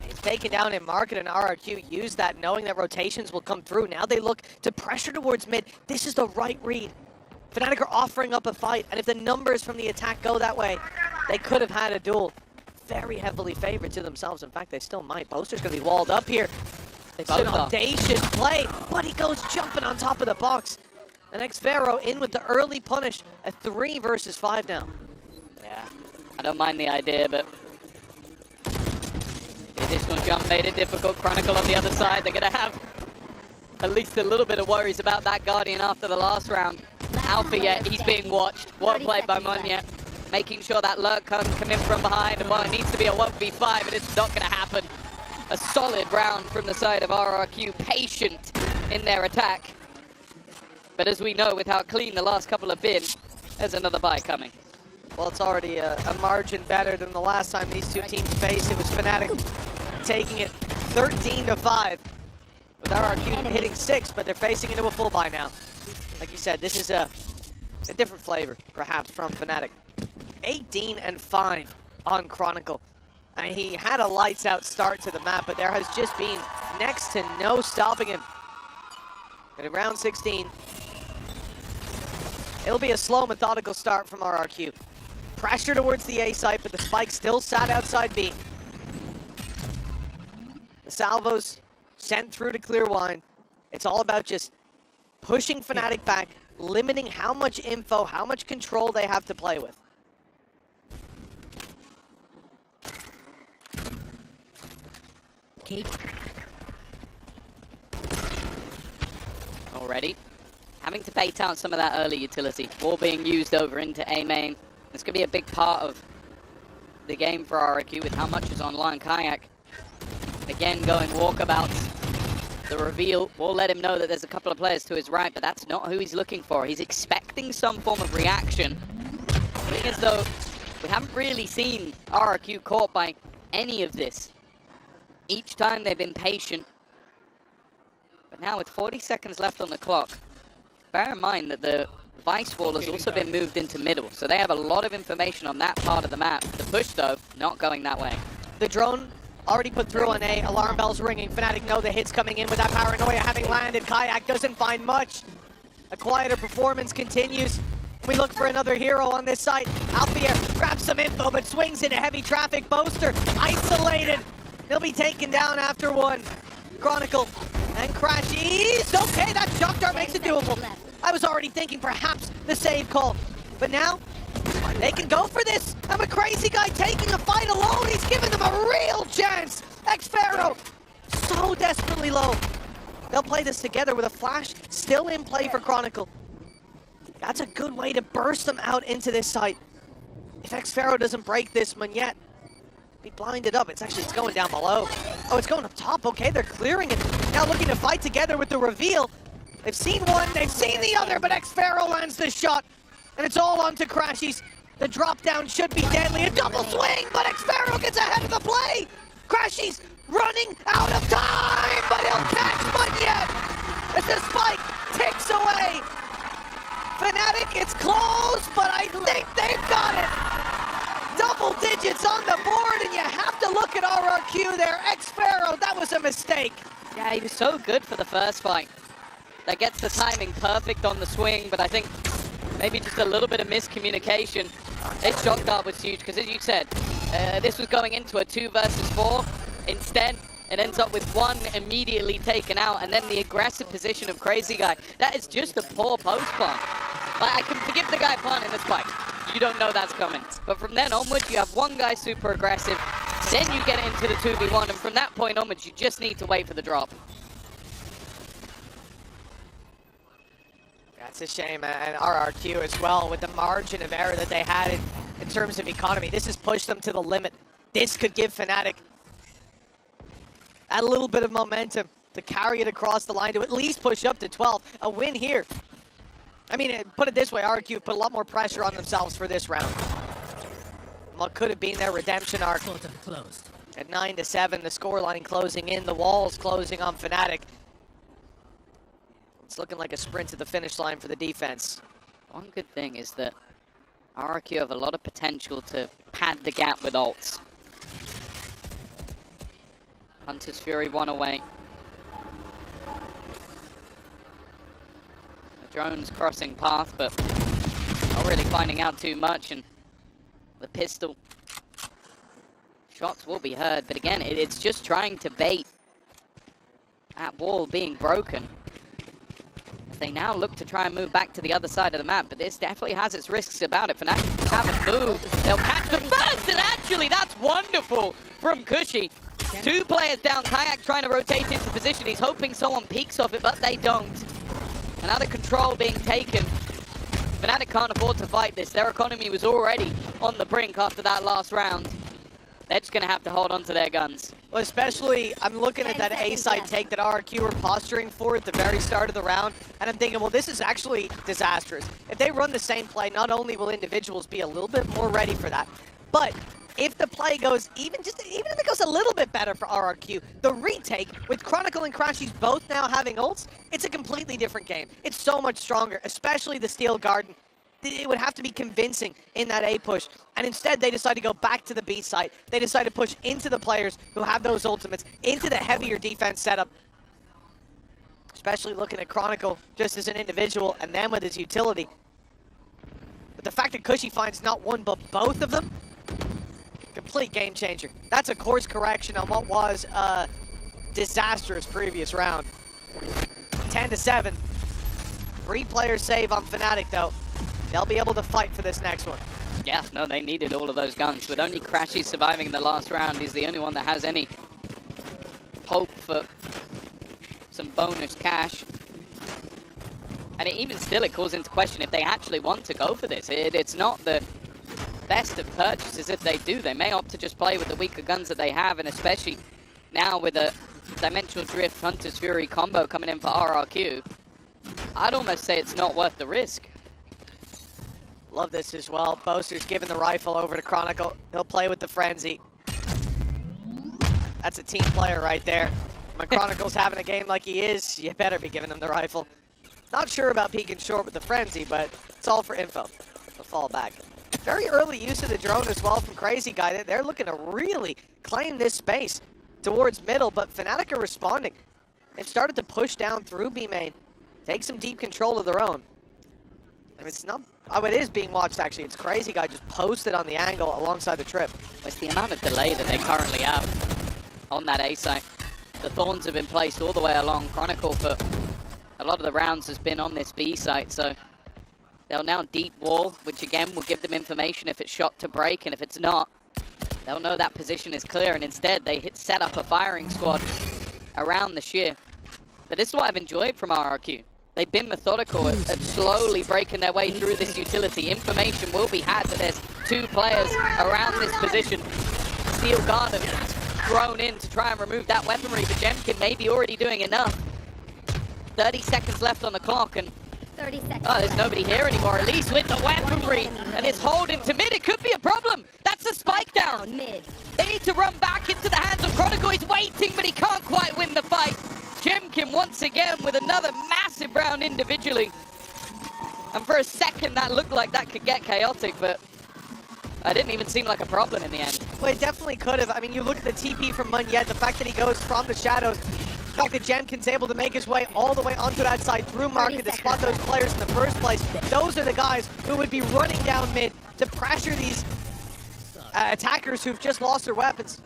He's taken down in market, and RRQ used that knowing that rotations will come through. Now they look to pressure towards mid. This is the right read. Fnatic are offering up a fight, and if the numbers from the attack go that way, they could have had a duel. Very heavily favored to themselves. In fact, they still might. Boaster's going to be walled up here. It's an audacious play, but he goes jumping on top of the box. The next Xpharaoh in with the early punish, a 3 versus 5 now. Yeah, I don't mind the idea, but the additional jump made it difficult. Chronicle on the other side, they're going to have at least a little bit of worries about that Guardian after the last round. Alpha yet, he's being watched. Well played by Monya, making sure that lurk can't come in from behind. And while it needs to be a 1v5, and it's not going to happen. A solid round from the side of RRQ, patient in their attack. But as we know, with how clean the last couple have been, there's another bye coming. Well, it's already a margin better than the last time these two teams faced. It was Fnatic taking it 13-5. With RRQ hitting 6, but they're facing into a full bye now. Like you said, this is a different flavor, perhaps, from Fnatic. 18-5 on Chronicle. And he had a lights-out start to the map, but there has just been next to no stopping him. But in round 16, it'll be a slow, methodical start from RRQ. Pressure towards the A site, but the spike still sat outside B. The salvos sent through to clear wine. It's all about just pushing Fnatic back, limiting how much info, how much control they have to play with. Already having to bait out some of that early utility. All being used over into A main. This could be a big part of the game for RRQ with how much is online. Kayak, again, going walkabouts. The reveal will let him know that there's a couple of players to his right, but that's not who he's looking for. He's expecting some form of reaction. Being as though we haven't really seen RRQ caught by any of this. Each time they've been patient, But now with 40 seconds left on the clock, bear in mind that the Vice wall has also been moved into middle, so they have a lot of information on that part of the map. The push, though, not going that way. The drone already put through on A. Alarm bells ringing. Fnatic know the hits coming in with that paranoia having landed. Kayak doesn't find much. A quieter performance continues. We look for another hero on this site. Alfier grabs some info, but swings into heavy traffic. Boaster isolated. He'll be taken down after one. Chronicle and Crashies. Okay, that shock dart makes it doable. I was already thinking perhaps the save call, but now they can go for this. I'm a crazy guy taking a fight alone. He's giving them a real chance. X-Pharaoh so desperately low. They'll play this together with a flash still in play for Chronicle. That's a good way to burst them out into this site. If X-Pharaoh doesn't break this one yet, be blinded up. It's going down below. Oh, it's going up top. Okay, they're clearing it. Now looking to fight together with the reveal. They've seen one, they've seen the other, but X-Pharaoh lands the shot. And it's all onto Crashies. The drop down should be deadly. A double swing, but X-Pharaoh gets ahead of the play. Crashies running out of time, but he'll catch one yet. As the spike ticks away. Fnatic, it's close, but I think they've got it. Double digits on the board, and you have to look at RRQ there. X-Pharaoh, that was a mistake. Yeah, he was so good for the first fight. That gets the timing perfect on the swing, but I think maybe just a little bit of miscommunication. This shock dart was huge, because as you said, this was going into a 2 versus 4. Instead, it ends up with one immediately taken out, and then the aggressive position of Crazy Guy. That is just a poor post plant. Like, I can forgive the guy planting the spike. You don't know that's coming. But from then onwards, you have one guy super aggressive, then you get into the 2v1, and from that point onwards, you just need to wait for the drop. That's a shame, and RRQ as well, with the margin of error that they had in terms of economy. This has pushed them to the limit. This could give Fnatic a little bit of momentum to carry it across the line to at least push up to 12. A win here. I mean, put it this way, RRQ put a lot more pressure on themselves for this round. What could have been their redemption arc. At 9-7, the scoreline closing in, the walls closing on Fnatic. It's looking like a sprint to the finish line for the defense. One good thing is that RRQ have a lot of potential to pad the gap with ults. Hunter's Fury 1 away. The drone's crossing path, but not really finding out too much, and the pistol shots will be heard, but again, it's just trying to bait that wall being broken. They now look to try and move back to the other side of the map, but this definitely has its risks about it. Fnatic haven't moved. They'll catch the first, and actually that's wonderful from Cushy. 2 players down, Kayak trying to rotate into position. He's hoping someone peeks off it, but they don't. Another control being taken. Fnatic can't afford to fight this. Their economy was already on the brink after that last round. They're just going to have to hold on to their guns. Well, especially, I'm looking at that A-side take that RRQ were posturing for at the very start of the round, and I'm thinking, well, this is actually disastrous. If they run the same play, not only will individuals be a little bit more ready for that, but if the play goes even if it goes a little bit better for RRQ, the retake with Chronicle and Crashies both now having ults, it's a completely different game. It's so much stronger, especially the Steel Garden. It would have to be convincing in that A push. And instead, they decide to go back to the B site. They decide to push into the players who have those ultimates, into the heavier defense setup. Especially looking at Chronicle just as an individual and then with his utility. But the fact that Cushy finds not one but both of them, complete game changer. That's a course correction on what was a disastrous previous round. 10-7. 3 players save on Fnatic though. They'll be able to fight for this next one. Yeah, no, they needed all of those guns. With only Crashy surviving in the last round, he's the only one that has any hope for some bonus cash. And even still, it calls into question if they actually want to go for this. It's not the best of purchases if they do. They may opt to just play with the weaker guns that they have, and especially now with a Dimensional Drift Hunter's Fury combo coming in for RRQ, I'd almost say it's not worth the risk. Love this as well. Boaster's giving the rifle over to Chronicle. He'll play with the Frenzy. That's a team player right there. When Chronicle's having a game like he is, you better be giving him the rifle. Not sure about peeking short with the Frenzy, but it's all for info. The fall back. Very early use of the drone as well from Crazy Guy. They're looking to really claim this space towards middle, but Fnatic are responding. They've started to push down through B main, take some deep control of their own. And it's not, oh, it is being watched actually. It's Crazy Guy just posted on the angle alongside the trip. It's the amount of delay that they currently have on that A site. The Thorns have been placed all the way along Chronicle, but a lot of the rounds has been on this B site, so they'll now deep wall, which again will give them information if it's shot to break, and if it's not, they'll know that position is clear, and instead they set up a firing squad around the sheer. But this is what I've enjoyed from RRQ. They've been methodical at slowly breaking their way through this utility. Information will be had that there's two players around this position. Steel Garden thrown in to try and remove that weaponry, but Jemkin may be already doing enough. 30 seconds left on the clock, and 30 seconds. Oh, there's nobody here anymore, at least with the weaponry, and it's holding to mid. It could be a problem. That's a spike down. Mid. They need to run back into the hands of Chronicle. He's waiting, but he can't quite win the fight. Jemkin once again with another massive round individually. And for a second, that looked like that could get chaotic, but it didn't even seem like a problem in the end. Well, it definitely could have. I mean, you look at the TP from Munyet, the fact that he goes from the shadows, the fact that Jemkin's able to make his way all the way onto that side through market to spot those players in the first place. Those are the guys who would be running down mid to pressure these attackers who've just lost their weapons.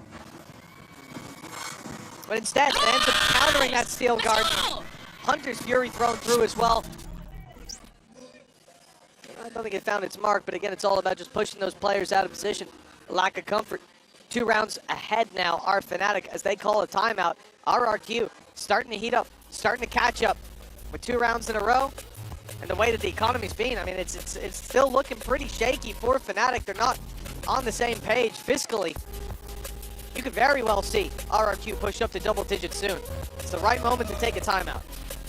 But instead, they end up countering that Steel Guard. Hunter's Fury thrown through as well. I don't think it found its mark, but again, it's all about just pushing those players out of position. A lack of comfort. 2 rounds ahead now are Fnatic as they call a timeout. RRQ starting to heat up, starting to catch up with 2 rounds in a row. And the way that the economy's been, I mean, it's still looking pretty shaky for Fnatic. They're not on the same page fiscally. You could very well see RRQ push up to double digits soon. It's the right moment to take a timeout.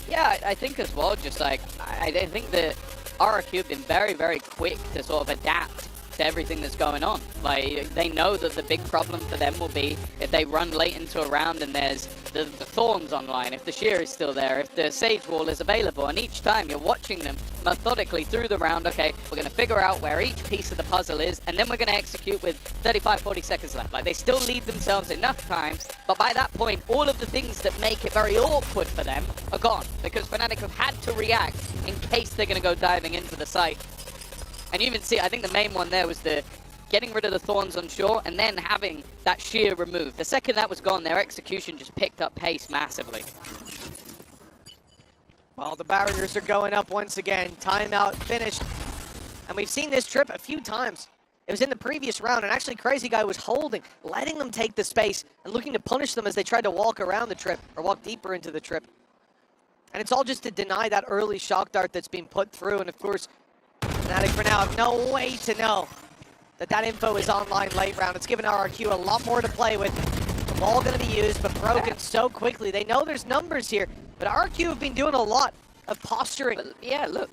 Yeah, I think as well, just like, I think that RRQ have been very, very quick to sort of adapt to everything that's going on. Like, they know that the big problem for them will be if they run late into a round and there's the Thorns online, if the Sheer is still there, if the Sage Wall is available, and each time you're watching them methodically through the round, okay, we're going to figure out where each piece of the puzzle is, and then we're going to execute with 35, 40 seconds left. Like, they still leave themselves enough time, but by that point, all of the things that make it very awkward for them are gone, because Fnatic have had to react in case they're going to go diving into the site. And you even see, I think the main one there was the getting rid of the Thorns on shore and then having that sheer removed. The second that was gone, their execution just picked up pace massively. Well, the barriers are going up once again. Timeout finished. And we've seen this trip a few times. It was in the previous round, and actually Crazy Guy was holding, letting them take the space, and looking to punish them as they tried to walk around the trip, or walk deeper into the trip. And it's all just to deny that early shock dart that's being put through, and of course, Fnatic for now have no way to know that that info is online late round. It's given RRQ a lot more to play with. The ball going to be used, but broken so quickly. They know there's numbers here, but RRQ have been doing a lot of posturing. But yeah, look,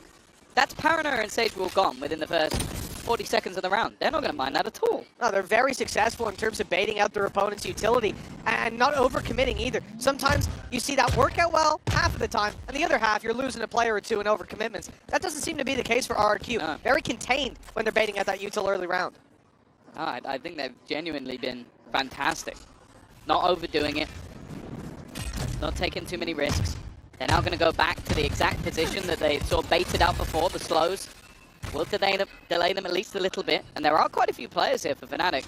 that's Paranoia and Sage Wall gone within the first 40 seconds of the round. They're not going to mind that at all. No, they're very successful in terms of baiting out their opponent's utility and not overcommitting either. Sometimes you see that work out well half of the time, and the other half you're losing a player or two in overcommitments. That doesn't seem to be the case for RRQ. No. Very contained when they're baiting out that util early round. No, I think they've genuinely been fantastic. Not overdoing it. Not taking too many risks. They're now going to go back to the exact position that they sort of baited out before, the slows. Will delay them at least a little bit, and there are quite a few players here for Fnatic.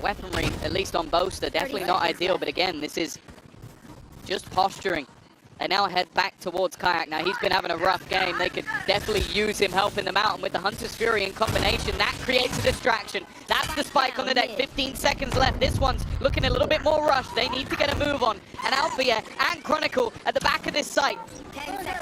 Weaponry, at least on Boaster, definitely not ideal, but again, this is just posturing. They now head back towards Kayak. Now, he's been having a rough game. They could definitely use him helping them out, and with the Hunter's Fury in combination, that creates a distraction. That's the spike on the deck, 15 seconds left. This one's looking a little bit more rushed. They need to get a move on, and Althea and Chronicle at the back of this site.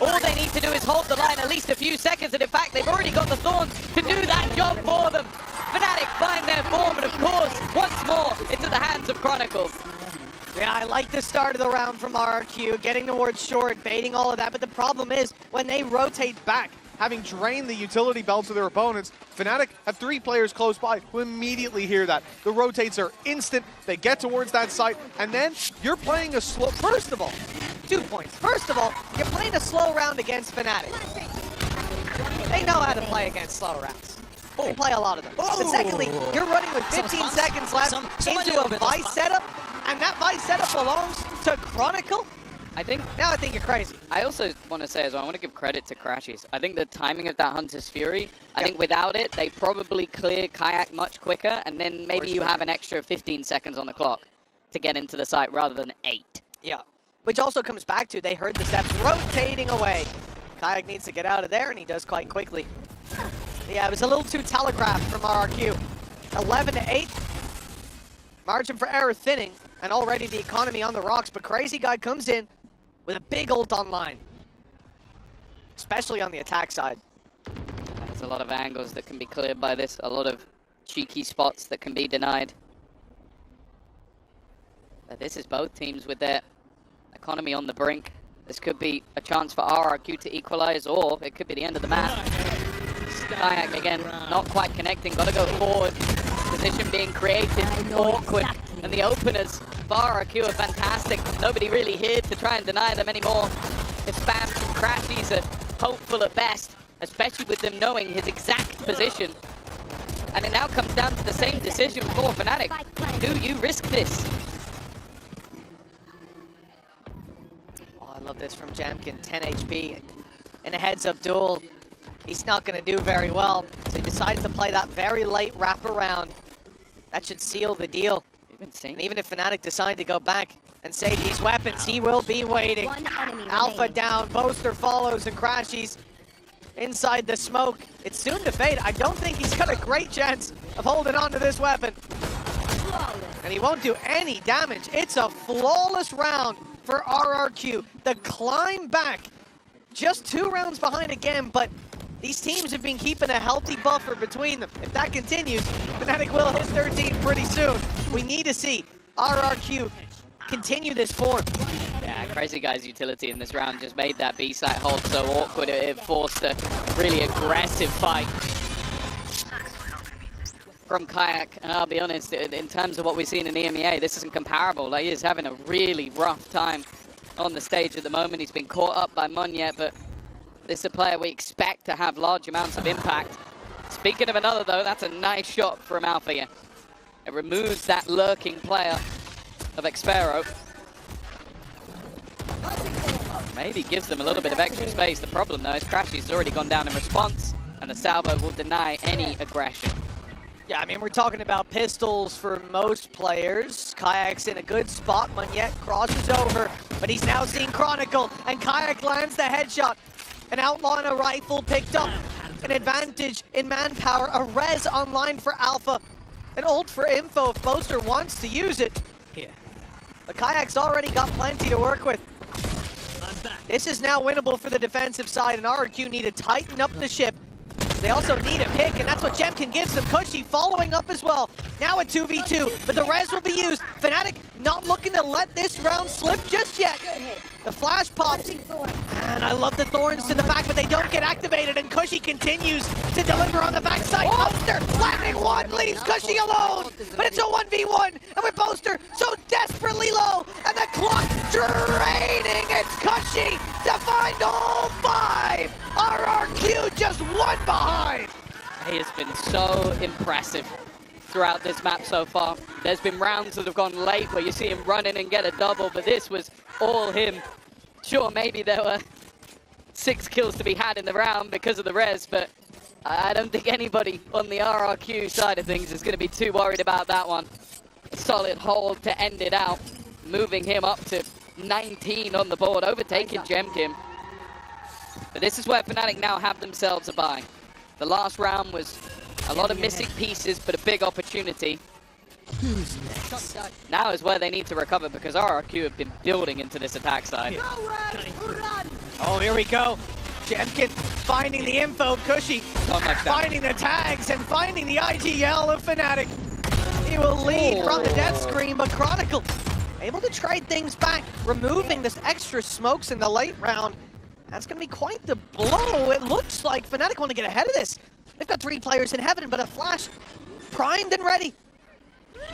All they need to do is hold the line at least a few seconds, and in fact, they've already got the Thorns to do that job for them. Fnatic find their form, and of course, once more, into the hands of Chronicle. Yeah, I like the start of the round from RRQ, getting towards short, baiting all of that, but the problem is, when they rotate back, having drained the utility belts of their opponents. Fnatic have 3 players close by who immediately hear that. The rotates are instant, they get towards that site, and then you're playing a slow... First of all, 2 points. First of all, you're playing a slow round against Fnatic. They know how to play against slow rounds. They play a lot of them. But secondly, you're running with 15 seconds left into a Vice setup, and that Vice setup belongs to Chronicle. I think you're crazy. I also want to say as well, I want to give credit to Crashies. I think the timing of that Hunter's Fury, I think without it, they probably clear Kayak much quicker, and then maybe you have an extra 15 seconds on the clock to get into the site rather than 8. Yeah, which also comes back to they heard the steps rotating away. Kayak needs to get out of there, and he does quite quickly. Yeah, it was a little too telegraphed from RRQ. 11-8. Margin for error thinning, and already the economy on the rocks, but Crazy Guy comes in with a big ult online. Especially on the attack side. There's a lot of angles that can be cleared by this, a lot of cheeky spots that can be denied. But this is both teams with their economy on the brink. This could be a chance for RRQ to equalize, or it could be the end of the match. Kayak again, not quite connecting, gotta go forward. Position being created, awkward. And the openers for RRQ are fantastic. Nobody really here to try and deny them anymore. The spam from Crashies are hopeful at best, especially with them knowing his exact position. And it now comes down to the same decision for Fnatic. Do you risk this? Oh, I love this from Jamkin, 10 HP. In a heads-up duel, he's not going to do very well, so he decides to play that very late wraparound. That should seal the deal. And even if Fnatic decide to go back and save these weapons, he will be waiting. Alpha down, Boaster follows, and Crashies inside the smoke. It's soon to fade. I don't think he's got a great chance of holding on to this weapon. And he won't do any damage. It's a flawless round for RRQ. The climb back, just 2 rounds behind again, but these teams have been keeping a healthy buffer between them. If that continues, Fnatic will hit 13 pretty soon. We need to see RRQ continue this form. Yeah, Crazy Guy's utility in this round just made that B-site hold so awkward. It forced a really aggressive fight from Kayak. And I'll be honest, in terms of what we've seen in EMEA, this isn't comparable. Like, he is having a really rough time on the stage at the moment. He's been caught up by Munyet, but this is a player we expect to have large amounts of impact. Speaking of another, though, that's a nice shot from Alpha here. It removes that lurking player of Xpero. Maybe gives them a little bit of extra space. The problem, though, is Crashy's already gone down in response, and the salvo will deny any aggression. Yeah, I mean, we're talking about pistols for most players. Kayak's in a good spot. Munyet crosses over, but he's now seeing Chronicle, and Kayak lands the headshot. An outlaw and a rifle picked up. An advantage in manpower. A res online for Alpha. An ult for info if Boaster wants to use it. Here. But Kayak's already got plenty to work with. This is now winnable for the defensive side, and RRQ need to tighten up the ship. They also need a pick, and that's what Jemkin gives them. Cushy following up as well. Now a 2v2, but the res will be used. Fnatic not looking to let this round slip just yet. The flash pops, and I love the thorns to the back, but they don't get activated, and Cushy continues to deliver on the backside. Boaster landing one, leaves Cushy alone, but it's a 1v1, and with Boaster so desperately low, and the clock draining, it's Cushy to find all 5. RRQ just 1 behind. He has been so impressive throughout this map so far. There's been rounds that have gone late where you see him run in and get a double, but this was all him. Sure, maybe there were 6 kills to be had in the round because of the res, but I don't think anybody on the RRQ side of things is going to be too worried about that one. A solid hold to end it out, moving him up to 19 on the board, overtaking Jemkin. But this is where Fnatic now have themselves a bye. The last round was a lot of missing pieces, but a big opportunity. Who's next? Now is where they need to recover, because RRQ have been building into this attack side. Oh, here we go. Jemkin finding the info, Cushy finding the tags and finding the IGL of Fnatic. He will lead from the death screen, but Chronicle able to trade things back, removing this extra smokes in the late round. That's going to be quite the blow. It looks like Fnatic want to get ahead of this. They've got 3 players in heaven, but a Flash primed and ready.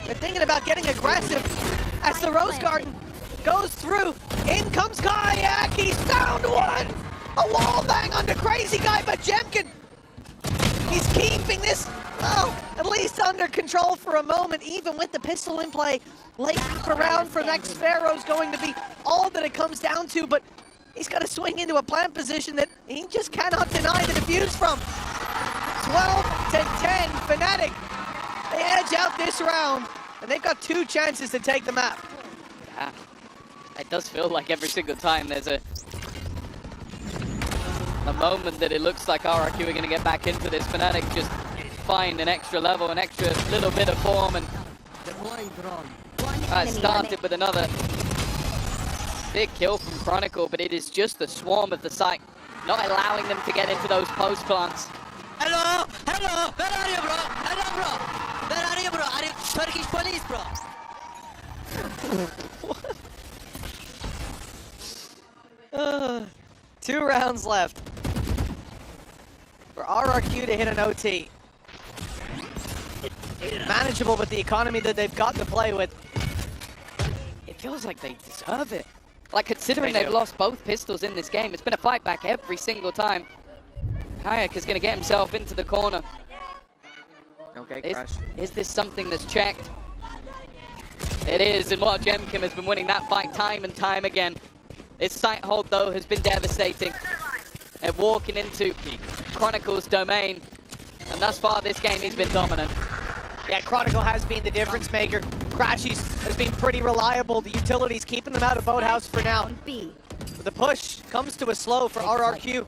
They're thinking about getting aggressive as the Rose Garden goes through. In comes Kayak. He's found one. A wall bang onto Crazy Guy, but Jemkin, he's keeping this, well, at least under control for a moment, even with the pistol in play. Late around for next Pharaoh's going to be all that it comes down to, but he's got to swing into a plant position that he just cannot deny the defuse from. 12 to 10, Fnatic, they edge out this round, and they've got 2 chances to take the map. Yeah, it does feel like every single time there's a moment that it looks like RRQ are going to get back into this, Fnatic just find an extra level, an extra little bit of form, and started with another big kill from Chronicle, but it is just the swarm of the site, not allowing them to get into those post plants. Hello, hello, where are you, bro? Hello, bro. Where are you, bro? Are you Turkish police, bro? 2 rounds left for RRQ to hit an OT. Manageable with the economy that they've got to play with. It feels like they deserve it. Like, considering they've lost both pistols in this game, it's been a fight back every single time. Kayak is going to get himself into the corner. Okay, Crash. Is this something that's checked? It is, and while Jemkin has been winning that fight time and time again, his sight hold, though, has been devastating. And walking into Chronicle's domain, and thus far this game he's been dominant. Yeah, Chronicle has been the difference maker. Crashies has been pretty reliable. The utilities keeping them out of Boathouse for now. But the push comes to a slow for RRQ.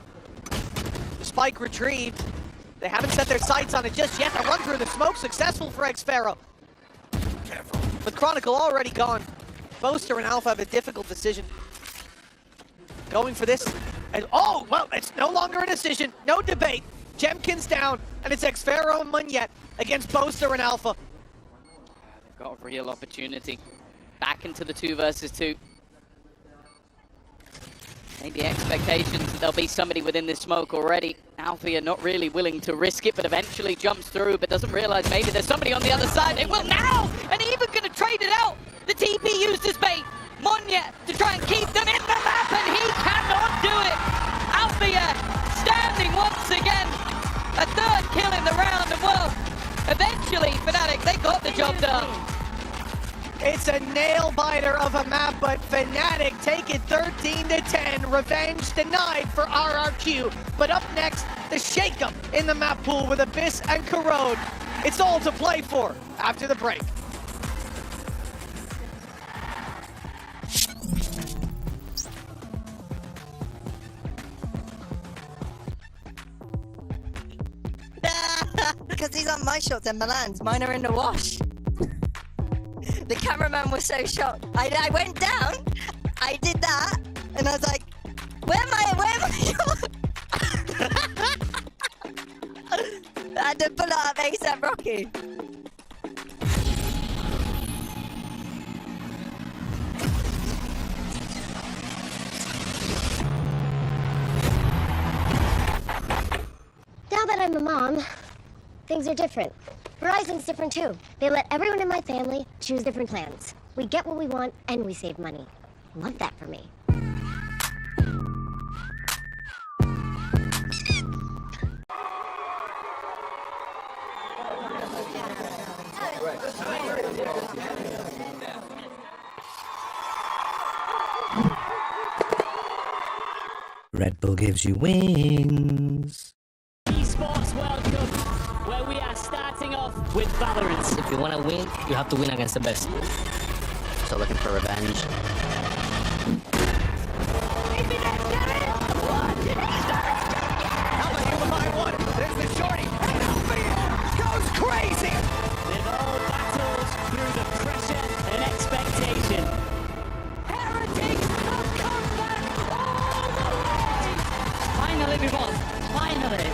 The spike retrieved. They haven't set their sights on it just yet. The run through the smoke successful for xFaro. With Chronicle already gone, Boaster and Alpha have a difficult decision. Going for this. And oh, well, it's no longer a decision. No debate. Jemkin's down, and it's xFaro and Munyet against Boaster and Alpha. They've got a real opportunity. Back into the 2 versus 2. Maybe expectations that there'll be somebody within this smoke already. Alpha are not really willing to risk it, but eventually jumps through, but doesn't realize maybe there's somebody on the other side. They will now, and even gonna trade it out. The TP used as bait. Munyet to try and keep them in the map, and he cannot do it. Alpha standing once again. A 3rd kill in the round, and well, eventually Fnatic, they got the job done. It's a nail-biter of a map, but Fnatic take it 13 to 10. Revenge denied for RRQ. But up next, the shakeup in the map pool with Abyss and Corrode. It's all to play for after the break. Because these aren't my shots and Milan's. Mine are in the wash. The cameraman was so shocked. I went down, I did that, and I was like, where am I? I had to pull out ASAP Rocky. Now that I'm a mom, things are different. Verizon's different too. They let everyone in my family choose different plans. We get what we want and we save money. Love that for me. Red Bull gives you wings. Esports World Cup, where we are starting off with Valorant. If you want to win, you have to win against the best. So looking for revenge. There's the shorty. Goes crazy. They've all battled through the pressure and expectation. Heretics have come back all the way. Finally, we won. Finally.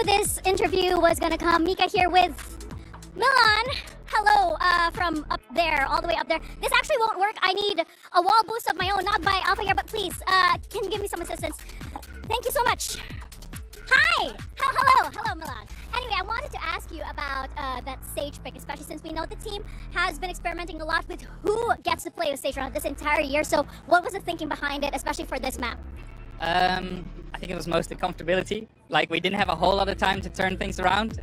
this interview was gonna come. Mika here with Milan. Hello, from up there, all the way up there. This actually won't work. I need a wall boost of my own, not by Alpha here, but please, can you give me some assistance? Thank you so much. Hi! Hello, Milan. Anyway, I wanted to ask you about that stage pick, especially since we know the team has been experimenting a lot with who gets to play with stage round this entire year. So what was the thinking behind it, especially for this map? I think it was mostly comfortability. Like, we didn't have a whole lot of time to turn things around.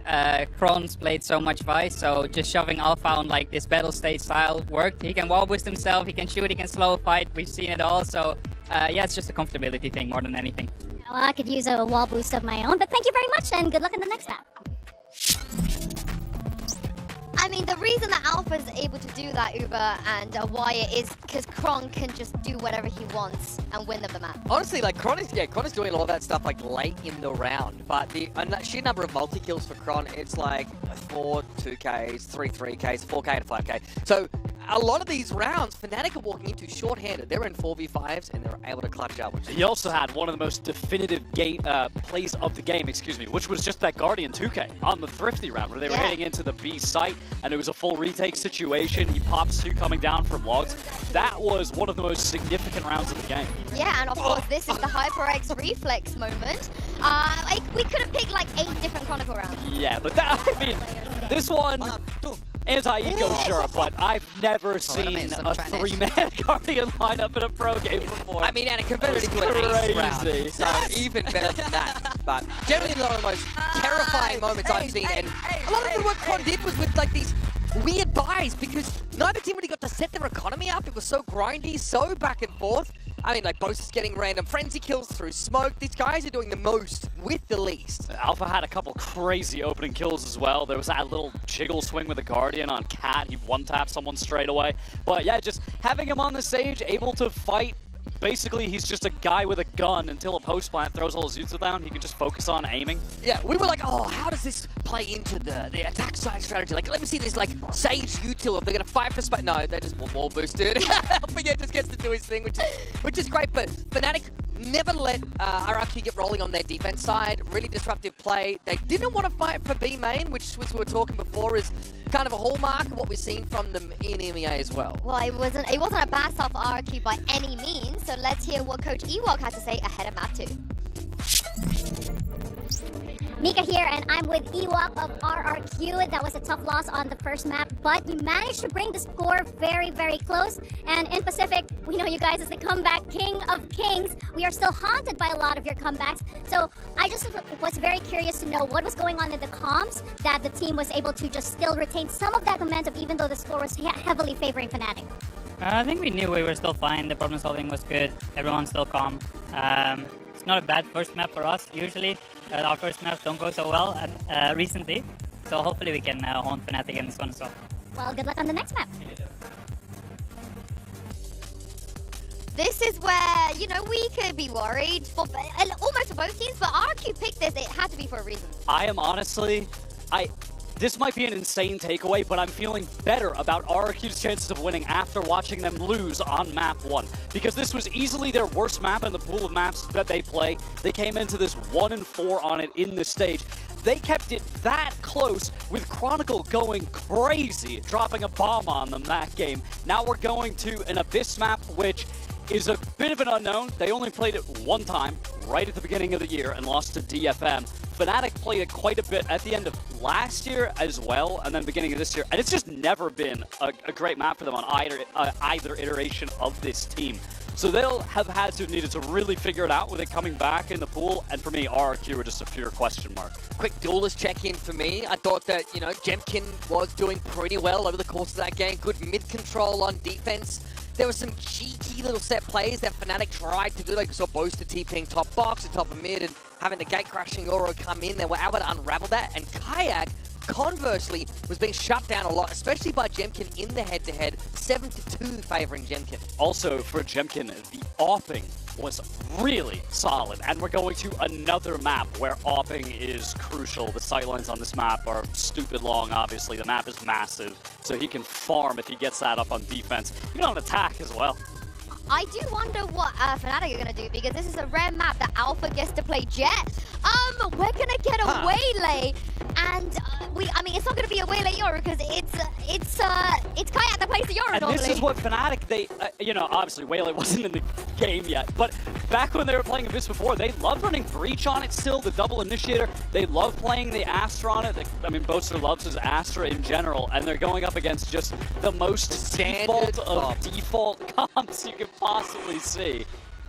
Kron's played so much Vice, so just shoving Alpha on like this battle stage style worked. He can wall boost himself, he can shoot, he can slow fight. We've seen it all, so yeah, it's just a comfortability thing more than anything. Well, I could use a wall boost of my own, but thank you very much and good luck in the next map. I mean, the reason that Alpha is able to do that, Uber and Wyatt, is because Kron can just do whatever he wants and win them the map. Honestly, like Kron is doing all that stuff like late in the round, but the sheer number of multi-kills for Kron, it's like 4 2Ks, 3 3Ks, 4K to 5K. So a lot of these rounds, Fnatic are walking into short-handed. They're in 4v5s and they're able to clutch up. He also had one of the most definitive plays of the game, which was just that Guardian 2K on the Thrifty round where they were heading into the B site and it was a full retake situation. He pops 2 coming down from logs. That was one of the most significant rounds of the game. Yeah, and of course this is the HyperX reflex moment. We could have picked like 8 different Chronicle rounds. Yeah, but that, I mean, this one, anti-eco sure, but I've never seen a 3-man Guardian lineup in a pro game before. I mean, and it converted into an ace round, so even better than that. But generally one of the most terrifying moments I've seen, and a lot of what Kron did was with like these weird buys, because neither team really got to set their economy up. It was so grindy, so back and forth. I mean, like, Boast is getting random frenzy kills through smoke. These guys are doing the most with the least. Alpha had a couple crazy opening kills as well. There was that little jiggle swing with the Guardian on Cat. He one-tapped someone straight away. But yeah, just having him on the stage, able to fight. Basically, he's just a guy with a gun until a post-plant throws all his jutsu down. He can just focus on aiming. Yeah, we were like, oh, how does this play into the attack side strategy? Like, let me see this, like, Sage util if they're going to fight for space. No, they just wall boosted. Alpha just gets to do his thing, which is great. But Fnatic never let RRQ get rolling on their defense side. Really disruptive play. They didn't want to fight for B main, which we were talking before is kind of a hallmark of what we've seen from them in MEA as well. Well, it wasn't a bad start for RRQ by any means, so let's hear what Coach Ewok has to say ahead of map 2. Mika here, and I'm with Ewok of RRQ. That was a tough loss on the first map, but you managed to bring the score very, very close. And in Pacific, we know you guys as the comeback king of kings. We are still haunted by a lot of your comebacks. So I just was very curious to know what was going on in the comms that the team was able to just still retain some of that momentum, even though the score was heavily favoring Fnatic. I think we knew we were still fine. The problem solving was good. Everyone's still calm. It's not a bad first map for us. Usually, our first maps don't go so well recently. So hopefully we can haunt Fnatic in this one as well. Well, good luck on the next map. This is where, you know, we could be worried for almost for both teams, but RRQ picked this. It had to be for a reason. I am honestly, this might be an insane takeaway, but I'm feeling better about RRQ's chances of winning after watching them lose on map 1. Because this was easily their worst map in the pool of maps that they play. They came into this 1-4 on it in this stage. They kept it that close with Chronicle going crazy, dropping a bomb on them that game. Now we're going to an Abyss map, which is a bit of an unknown. They only played it one time, right at the beginning of the year, and lost to DFM. Fnatic played it quite a bit at the end of last year as well, and then beginning of this year, and it's just never been a great map for them on either iteration of this team. So they'll have needed to really figure it out with it coming back in the pool, and for me, RRQ are just a pure question mark. Quick duelist check-in for me. I thought that, you know, Jemkin was doing pretty well over the course of that game. Good mid-control on defense. There were some cheeky little set plays that Fnatic tried to do. Like we saw Boaster TPing top box and top of mid and having the gate crashing Oro come in. They were able to unravel that. And Kayak, conversely, was being shut down a lot, especially by Jemkin in the head-to-head. 7-2 favoring Jemkin. Also, for Jemkin, the opping was really solid, and we're going to another map where opping is crucial. The sightlines on this map are stupid long, obviously. The map is massive, so he can farm if he gets that up on defense, even on attack as well. I do wonder what Fnatic are going to do, because this is a rare map that Alpha gets to play Jet. We're gonna get a waylay, and I mean, it's not gonna be a waylay Yoru because it's Kayak that plays the Yoru And normally. this is what Fnatic, they, you know, obviously Waylay wasn't in the game yet, but back when they were playing Abyss before, they loved running Breach on it still, the double initiator. They love playing the Astra on it. I mean, Boaster loves his Astra in general, and they're going up against just the most default of default comps you could possibly see.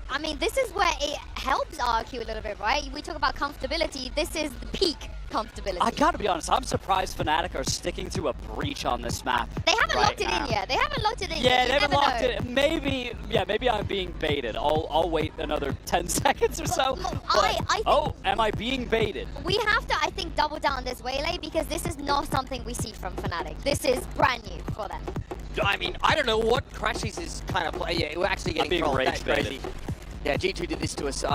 I mean, this is where it helps RRQ a little bit, right? We talk about comfortability. This is the peak comfortability. I gotta be honest, I'm surprised Fnatic are sticking to a Breach on this map. They haven't right locked it now. in yet. They haven't locked it in yet. Yeah, You they haven't never locked know. it. Maybe I'm being baited. I'll wait another 10 seconds or so. I think oh, am I being baited? we have to, I think, double down on this waylay because this is not something we see from Fnatic. This is brand new for them. I mean, I don't know what Crashies is kind of play. Yeah, we're actually getting being trolled. rage That's crazy. baited. Yeah, G2 did this to us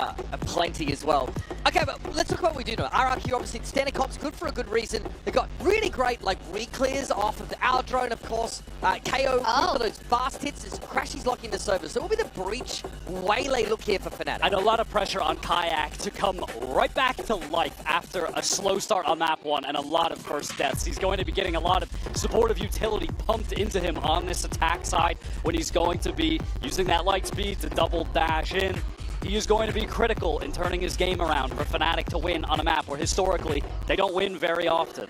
plenty as well. Okay, but let's talk about what we do know. RRQ, obviously, standard comps, good for a good reason. They got really great, like, re-clears off of our drone, of course. KO, for those fast hits as Crashies lock into servers. So it will be the Breach waylay look here for Fnatic. And a lot of pressure on Kayak to come right back to life after a slow start on map 1 and a lot of first deaths. He's going to be getting a lot of supportive utility pumped into him on this attack side when he's going to be using that light speed to double dash in. He is going to be critical in turning his game around for Fnatic to win on a map where historically they don't win very often.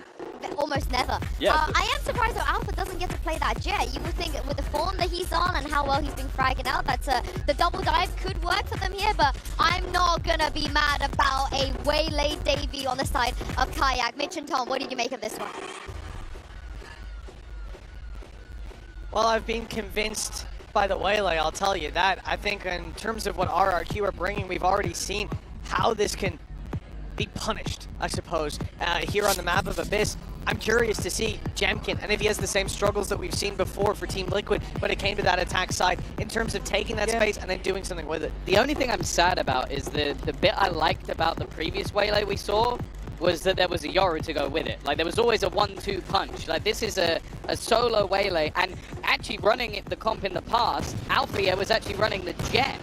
Almost never. Yeah. I am surprised that Alpha doesn't get to play that Jet. You would think with the form that he's on and how well he's been fragging out, that the double dive could work for them here, but I'm not going to be mad about a waylay debut on the side of Kayak. Mitch and Tom, what did you make of this one? Well, I've been convinced by the waylay, I'll tell you that. I think in terms of what RRQ are bringing, we've already seen how this can be punished, I suppose, here on the map of Abyss. I'm curious to see Jemkin, and if he has the same struggles that we've seen before for Team Liquid when it came to that attack side, in terms of taking that space and then doing something with it. The only thing I'm sad about is the bit I liked about the previous waylay we saw was that there was a Yoru to go with it. Like, there was always a 1-2 punch. Like, this is a solo waylay, and actually running the comp in the past, Alfia was actually running the Jet.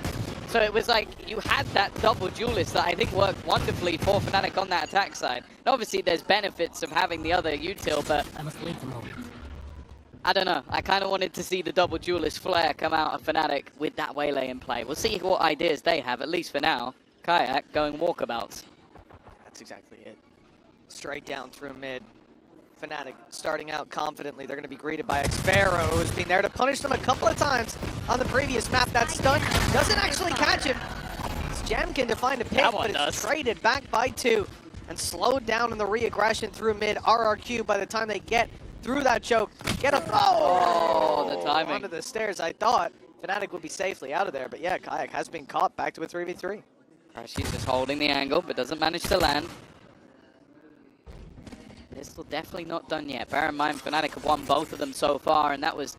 So it was like you had that double duelist that I think worked wonderfully for Fnatic on that attack side. And obviously, there's benefits of having the other util, but I don't know. I kind of wanted to see the double duelist flare come out of Fnatic with that waylay in play. We'll see what ideas they have, at least for now. Kayak going walkabouts. That's exactly it. Straight down through mid. Fnatic starting out confidently. They're going to be greeted by Xfero, who's been there to punish them a couple of times on the previous map. That stun doesn't actually catch him. It's Jemkin to find a pick, but it's traded back by 2 and slowed down in the re-aggression through mid. RRQ, by the time they get through that choke, get a the timing. onto the stairs. I thought Fnatic would be safely out of there, but yeah, Kayak has been caught back to a 3v3. She's just holding the angle, but doesn't manage to land. Pistol definitely not done yet. Bear in mind, Fnatic have won both of them so far, and that was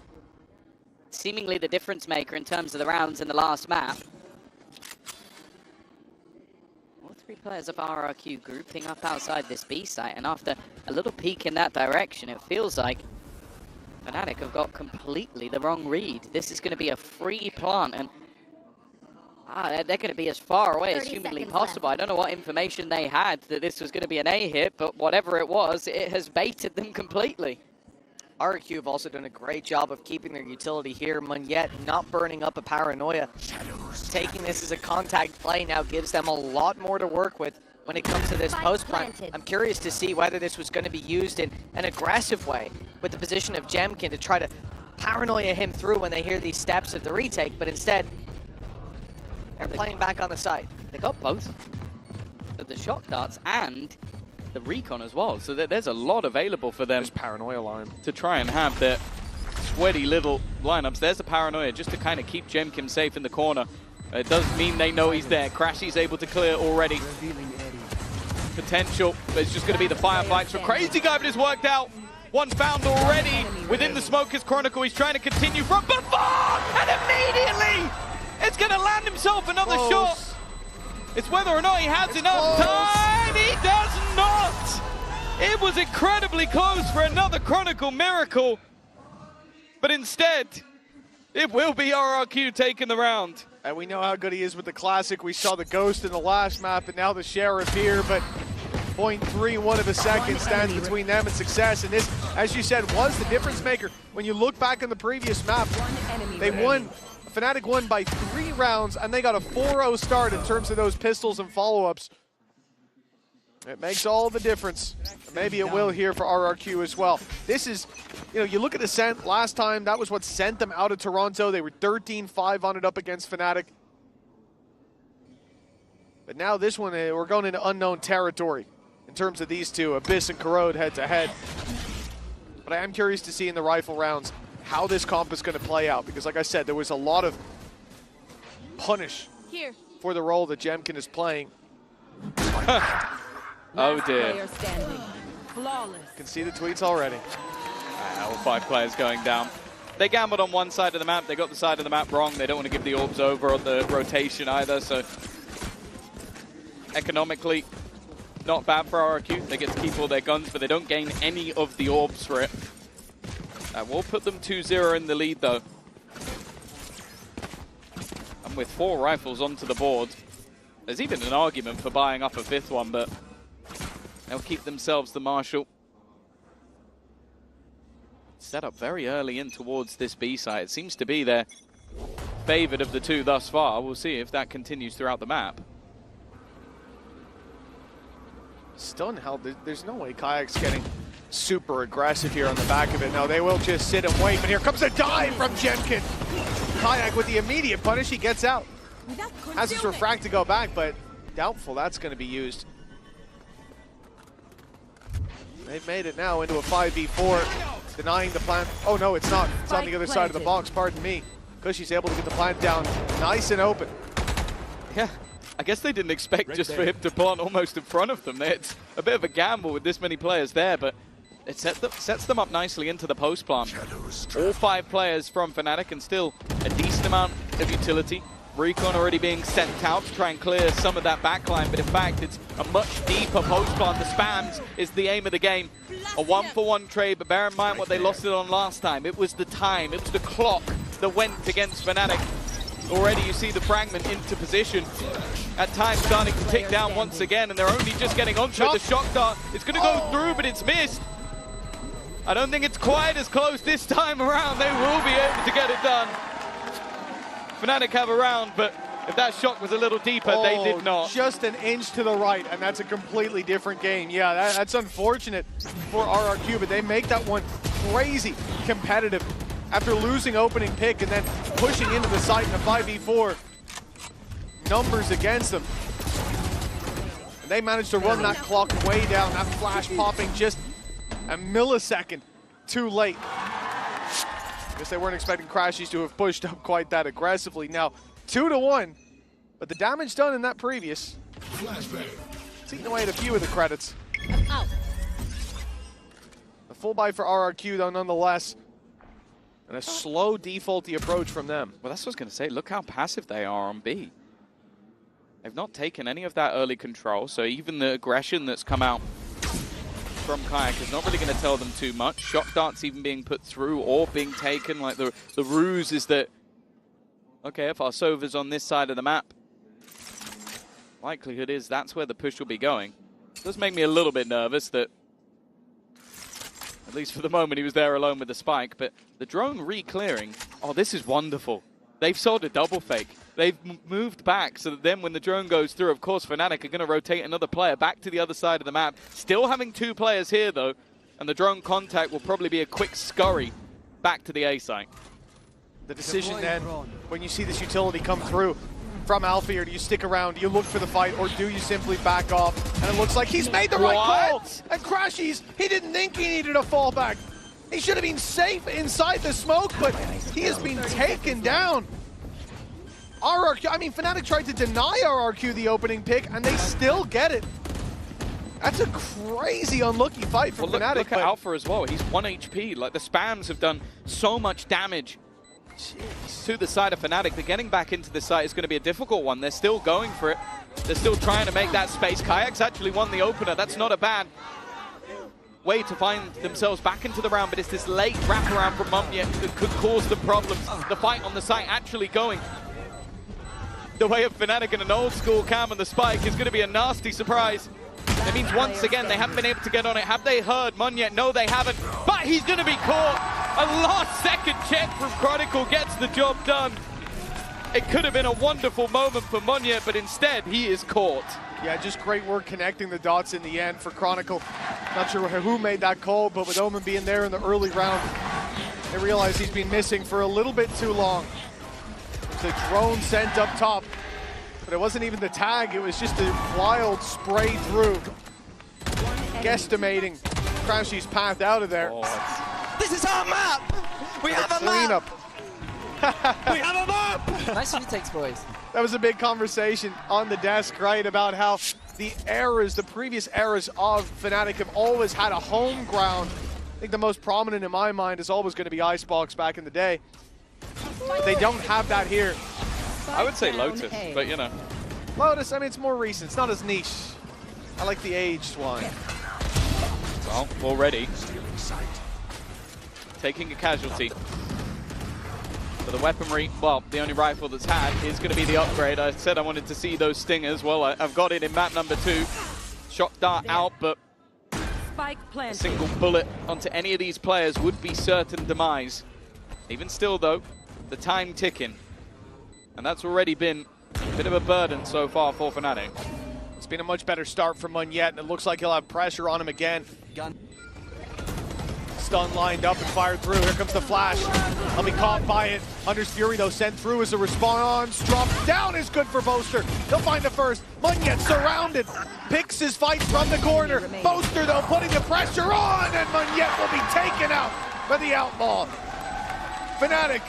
seemingly the difference maker in terms of the rounds in the last map. All 3 players of RRQ grouping up outside this B site, and after a little peek in that direction, it feels like Fnatic have got completely the wrong read. This is going to be a free plant, and they're going to be as far away as humanly possible. I don't know what information they had that this was going to be an A hit, but whatever it was, it has baited them completely. RRQ have also done a great job of keeping their utility here. Munyet not burning up a paranoia. Taking this as a contact play now gives them a lot more to work with when it comes to this post plant. I'm curious to see whether this was going to be used in an aggressive way with the position of Jemkin to try to paranoia him through when they hear these steps of the retake, but instead they're playing back on the side. They got both the shock darts and the recon as well, so there's a lot available for them. This paranoia line to try and have their sweaty little lineups. There's the paranoia just to kind of keep Jemkin safe in the corner. It does mean they know he's there. Crashy's able to clear already. Potential. There's just going to be the firefights for Crazy Guy, but it's worked out. One found already within the Smoker's Chronicle. He's trying to continue from before, and immediately it's going to land himself another shot. It's whether or not he has enough time. He does not. It was incredibly close for another Chronicle miracle. But instead, it will be RRQ taking the round. And we know how good he is with the Classic. We saw the Ghost in the last map, and now the Sheriff here, but 0.31 of a second stands between them and success. And this, as you said, was the difference maker. When you look back in the previous map, they won, Fnatic won by 3 rounds, and they got a 4-0 start in terms of those pistols and follow-ups. It makes all the difference. Maybe it will here for RRQ as well. This is, you know, you look at Ascent last time, that was what sent them out of Toronto. They were 13-5 on it up against Fnatic. But now this one, we're going into unknown territory in terms of these two, Abyss and Corrode head-to-head. But I am curious to see in the rifle rounds how this comp is going to play out, because like I said, there was a lot of punish for the role that Jemkin is playing. Oh dear. Player standing. Flawless. You can see the tweets already. All 5 players going down. They gambled on one side of the map. They got the side of the map wrong. They don't want to give the orbs over on the rotation either. So economically, not bad for RRQ. They get to keep all their guns, but they don't gain any of the orbs for it. We'll put them 2-0 in the lead though. And with 4 rifles onto the board, there's even an argument for buying up a 5th one, but they'll keep themselves the Marshal. Set up very early in towards this B site. It seems to be their favored of the 2 thus far. We'll see if that continues throughout the map. Stunned how there's no way Kayak's getting super aggressive here on the back of it. No, they will just sit and wait, but here comes a dive from Jemkin. Kayak with the immediate punish, he gets out. Has his refract to go back, but doubtful that's going to be used. They've made it now into a 5v4, denying the plant. Oh no, it's not. It's on the other side of the box, pardon me. Cushy's able to get the plant down nice and open. Yeah, I guess they didn't expect just for him to plant almost in front of them. It's a bit of a gamble with this many players there, but it sets them up nicely into the post plant. All 5 players from Fnatic, and still a decent amount of utility. Recon already being sent out to try and clear some of that backline, but in fact it's a much deeper post plant. The spams is the aim of the game. A 1-for-1 trade, but bear in mind what they lost it on last time. It was the time, it was the clock that went against Fnatic. Already you see the fragment into position. At times starting to tick down once again, and they're only just getting onto it. The shock dart, it's going to go through, but it's missed. I don't think it's quite as close this time around. They will be able to get it done. Fnatic have a round, but if that shot was a little deeper, they did not. Just an inch to the right, and that's a completely different game. Yeah, that's unfortunate for RRQ, but they make that one crazy competitive after losing opening pick and then pushing into the site in a 5v4. Numbers against them. And they managed to run that clock way down, that flash popping just a millisecond too late. I guess they weren't expecting Crashies to have pushed up quite that aggressively. Now, 2-1, but the damage done in that previous, it's eating away at a few of the credits. A full buy for RRQ though, nonetheless, and a slow defaulty approach from them. Well, that's what I was going to say. Look how passive they are on B. They've not taken any of that early control, so even the aggression that's come out from Kayak is not really going to tell them too much. Shock darts even being put through or being taken. Like the ruse is that, okay, if our Sova's on this side of the map, likelihood is that's where the push will be going. It does make me a little bit nervous that, at least for the moment, he was there alone with the spike. But the drone re-clearing, oh, this is wonderful. They've sold a double fake. They've moved back so that then when the drone goes through, of course, Fnatic are going to rotate another player back to the other side of the map. Still having 2 players here, though, and the drone contact will probably be a quick scurry back to the A site. The decision then, when you see this utility come through from Alfear, do you stick around, do you look for the fight, or do you simply back off? And it looks like he's made the right call! And Crashies, he didn't think he needed a fallback. He should have been safe inside the smoke, but he has been taken down. RRQ, I mean, Fnatic tried to deny RRQ the opening pick, and they still get it. That's a crazy unlucky fight from Fnatic. Look at Alpha as well. He's 1 HP. Like, the spams have done so much damage to the side of Fnatic. But getting back into the site is going to be a difficult one. They're still going for it. They're still trying to make that space. Kayak's actually won the opener. That's not a bad way to find themselves back into the round, but it's this late wraparound from Mumya that could cause the problems. The fight on the site actually going. the way of Fnatic and an old school cam and the spike is going to be a nasty surprise. That means once again they haven't been able to get on it. Have they heard Mun yet? No, they haven't. But he's going to be caught. A last second check from Chronicle gets the job done. It could have been a wonderful moment for Munya, but instead he is caught. Yeah, just great work connecting the dots in the end for Chronicle. Not sure who made that call, but with Omen being there in the early round, they realize he's been missing for a little bit too long. The drone sent up top, but it wasn't even the tag, it was just a wild spray through. Guesstimating Crashy's path out of there. This is our map! We have a map! We have a map! Nice retakes, boys. That was a big conversation on the desk, right, about how the eras, the previous eras of Fnatic have always had a home ground. I think the most prominent in my mind is always going to be Icebox back in the day. They don't have that here. I would say Lotus, but you know. Lotus, I mean, it's more recent. It's not as niche. I like the aged one. Well, already taking a casualty. For the weaponry, well, the only rifle that's had is going to be the upgrade. I said I wanted to see those stingers. Well, I've got it in map number 2. Shock dart out, but a single bullet onto any of these players would be certain demise. Even still, though, the time ticking. And that's already been a bit of a burden so far for Fnatic. It's been a much better start for Munyet, and it looks like he'll have pressure on him again. Stun lined up and fired through. Here comes the flash. I'll be caught by it. Hunter's Fury, though, sent through as a response. Drop down is good for Boaster. He'll find the first. Munyet surrounded. Picks his fight from the corner. Boaster, though, putting the pressure on, and Munyet will be taken out by the Outlaw. Fnatic,